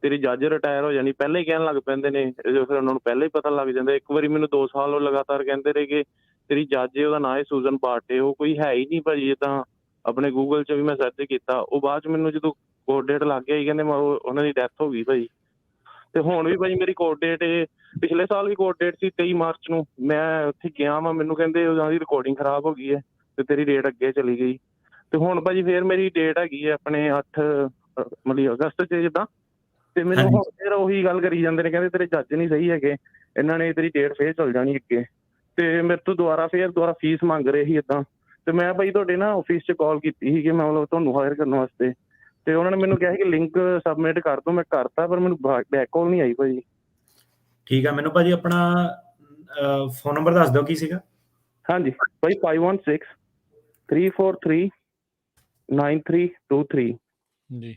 [SPEAKER 6] ਤੇਰੀ ਜੱਜ ਰਿਟਾਇਰ ਹੋ ਜਾਣੀ, ਪਹਿਲਾਂ ਹੀ ਕਹਿਣ ਲੱਗ ਪੈਂਦੇ ਨੇ, ਫਿਰ ਉਹਨਾਂ ਨੂੰ ਪਹਿਲਾਂ ਹੀ ਪਤਾ ਲੱਗ ਜਾਂਦਾ। ਇੱਕ ਵਾਰੀ ਮੈਨੂੰ 2 ਸਾਲ ਉਹ ਲਗਾਤਾਰ ਕਹਿੰਦੇ ਰਹੇ ਕਿ ਤੇਰੀ ਜੱਜ ਉਹਦਾ ਨਾਂ ਹੈ ਸੂਜ਼ਨ ਬਾਰਟੇ, ਉਹ ਕੋਈ ਹੈ ਹੀ ਨਹੀਂ ਭਾਜੀ। ਜਿੱਦਾਂ ਆਪਣੇ ਗੂਗਲ 'ਚ ਵੀ ਮੈਂ ਸਰਚ ਕੀਤਾ, ਉਹ ਬਾਅਦ 'ਚ ਮੈਨੂੰ ਜਦੋਂ ਕੋਰਟ ਡੇਟ ਲੱਗ ਗਿਆ ਸੀ ਕਹਿੰਦੇ ਉਹਨਾਂ ਦੀ ਡੈਥ ਹੋ ਗਈ ਭਾਜੀ। ਤੇ ਹੁਣ ਵੀ ਭਾਜੀ ਮੇਰੀ ਕੋਰਟ ਡੇਟ, ਪਿਛਲੇ ਸਾਲ ਵੀ ਕੋਰਟ ਡੇਟ ਸੀ 23 ਮਾਰਚ ਨੂੰ। ਮੈਂ ਉੱਥੇ ਗਿਆ ਵਾਂ, ਮੈਨੂੰ ਕਹਿੰਦੇ ਉਹਨਾਂ ਦੀ ਰਿਕਾਰਡਿੰਗ ਖਰਾਬ ਹੋ ਗਈ ਹੈ ਤੇ ਤੇਰੀ ਡੇਟ ਅੱਗੇ ਚਲੀ ਗਈ। ਤੇ ਹੁਣ ਭਾਜੀ ਫੇਰ ਮੇਰੀ ਡੇਟ ਹੈਗੀ ਹੈ ਆਪਣੇ 8 ਮਤਲਬ ਅਗਸਤ 'ਚ ਜਿੱਦਾਂ। ਤੇ ਮੈਨੂੰ ਹੁਣ ਫਿਰ ਉਹੀ ਗੱਲ ਕਰੀ ਜਾਂਦੇ ਨੇ, ਕਹਿੰਦੇ ਤੇਰੇ ਜੱਜ ਨਹੀਂ ਸਹੀ ਹੈਗੇ, ਇਹਨਾਂ ਨੇ ਤੇਰੀ ਡੇਟ ਫੇਰ ਚੱਲ ਜਾਣੀ ਅੱਗੇ। ਤੇ ਮੇਰੇ ਤੋਂ ਦੁਬਾਰਾ ਫੀਸ ਮੰਗ ਰਹੇ ਸੀ ਏਦਾਂ। ਤੇ ਮੈਂ ਭਾਈ ਤੁਹਾਡੇ ਨਾ ਆਫਿਸ 'ਚ ਕਾਲ ਕੀਤੀ ਸੀ ਕਿ ਮੈਂ ਮਤਲਬ ਤੁਹਾਨੂੰ ਹਾਇਰ ਕਰਨ ਵਾਸਤੇ, ਤੇ ਉਹਨਾਂ ਨੇ ਮੈਨੂੰ ਕਿਹਾ ਸੀ ਕਿ ਲਿੰਕ ਸਬਮਿਟ ਕਰ ਦੋ। ਮੈਂ ਕਰਤਾ, ਪਰ ਮੈਨੂੰ ਬੈਕ ਕਾਲ ਨਹੀਂ ਆਈ ਭਾਜੀ।
[SPEAKER 2] ਠੀਕ ਆ, ਮੈਨੂੰ ਭਾਜੀ ਆਪਣਾ ਫੋਨ ਨੰਬਰ ਦੱਸ ਦਿਓ ਕੀ ਸੀਗਾ?
[SPEAKER 6] ਹਾਂਜੀ ਭਾਈ 5163439323
[SPEAKER 1] ਜੀ।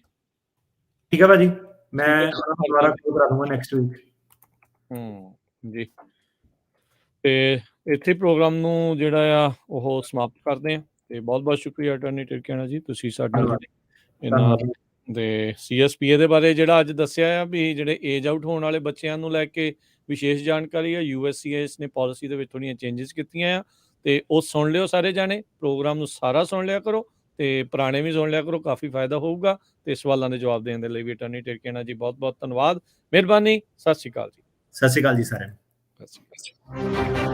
[SPEAKER 2] ਠੀਕ ਆ ਭਾਜੀ, ਮੈਂ ਦੁਬਾਰਾ ਕਾਲ ਕਰਾ ਦੂੰਗਾ ਨੈਕਸਟ ਵੀਕ।
[SPEAKER 1] ਜੀ। ਤੇ ਇੱਥੇ ਪ੍ਰੋਗਰਾਮ ਨੂੰ ਜਿਹੜਾ ਆ ਉਹ ਸਮਾਪਤ ਕਰਦੇ ਆ। ਤੇ ਬਹੁਤ ਬਹੁਤ ਸ਼ੁਕਰੀਆ ਅਟਾਰਨੀ ਟਿਰਕੇਣਾ ਜੀ, ਤੁਸੀਂ ਸਾਡੇ ਨਾਲ ਇਹਨਾਂ ਦੇ CSPA ਦੇ ਬਾਰੇ ਜਿਹੜਾ ਅੱਜ ਦੱਸਿਆ ਆ ਵੀ ਜਿਹੜੇ ਏਜ ਆਊਟ ਹੋਣ ਵਾਲੇ ਬੱਚਿਆਂ ਨੂੰ ਲੈ ਕੇ ਵਿਸ਼ੇਸ਼ ਜਾਣਕਾਰੀ ਆ। USCIS ਨੇ ਪਾਲਿਸੀ ਦੇ ਵਿੱਚ ਥੋੜ੍ਹੀਆਂ ਚੇਂਜਸ ਕੀਤੀਆਂ ਆ, ਤੇ ਉਹ ਸੁਣ ਲਿਓ ਸਾਰੇ ਜਾਣੇ। ਪ੍ਰੋਗਰਾਮ ਨੂੰ ਸਾਰਾ ਸੁਣ ਲਿਆ ਕਰੋ ਤੇ ਪੁਰਾਣੇ ਵੀ ਸੁਣ ਲਿਆ ਕਰੋ, ਕਾਫੀ ਫਾਇਦਾ ਹੋਊਗਾ। ਤੇ ਸਵਾਲਾਂ ਦੇ ਜਵਾਬ ਦੇਣ ਦੇ ਲਈ ਵੀ ਅਟਾਰਨੀ ਟਿਰਕੇਣਾ ਜੀ ਬਹੁਤ ਬਹੁਤ ਧੰਨਵਾਦ, ਮਿਹਰਬਾਨੀ। ਸਤਿ ਸ਼੍ਰੀ ਅਕਾਲ ਜੀ।
[SPEAKER 2] ਸਤਿ ਸ਼੍ਰੀ ਅਕਾਲ ਜੀ ਸਾਰਿਆਂ ਨੂੰ।
[SPEAKER 1] ਸਤਿ ਸ਼੍ਰੀ ਅਕਾਲ।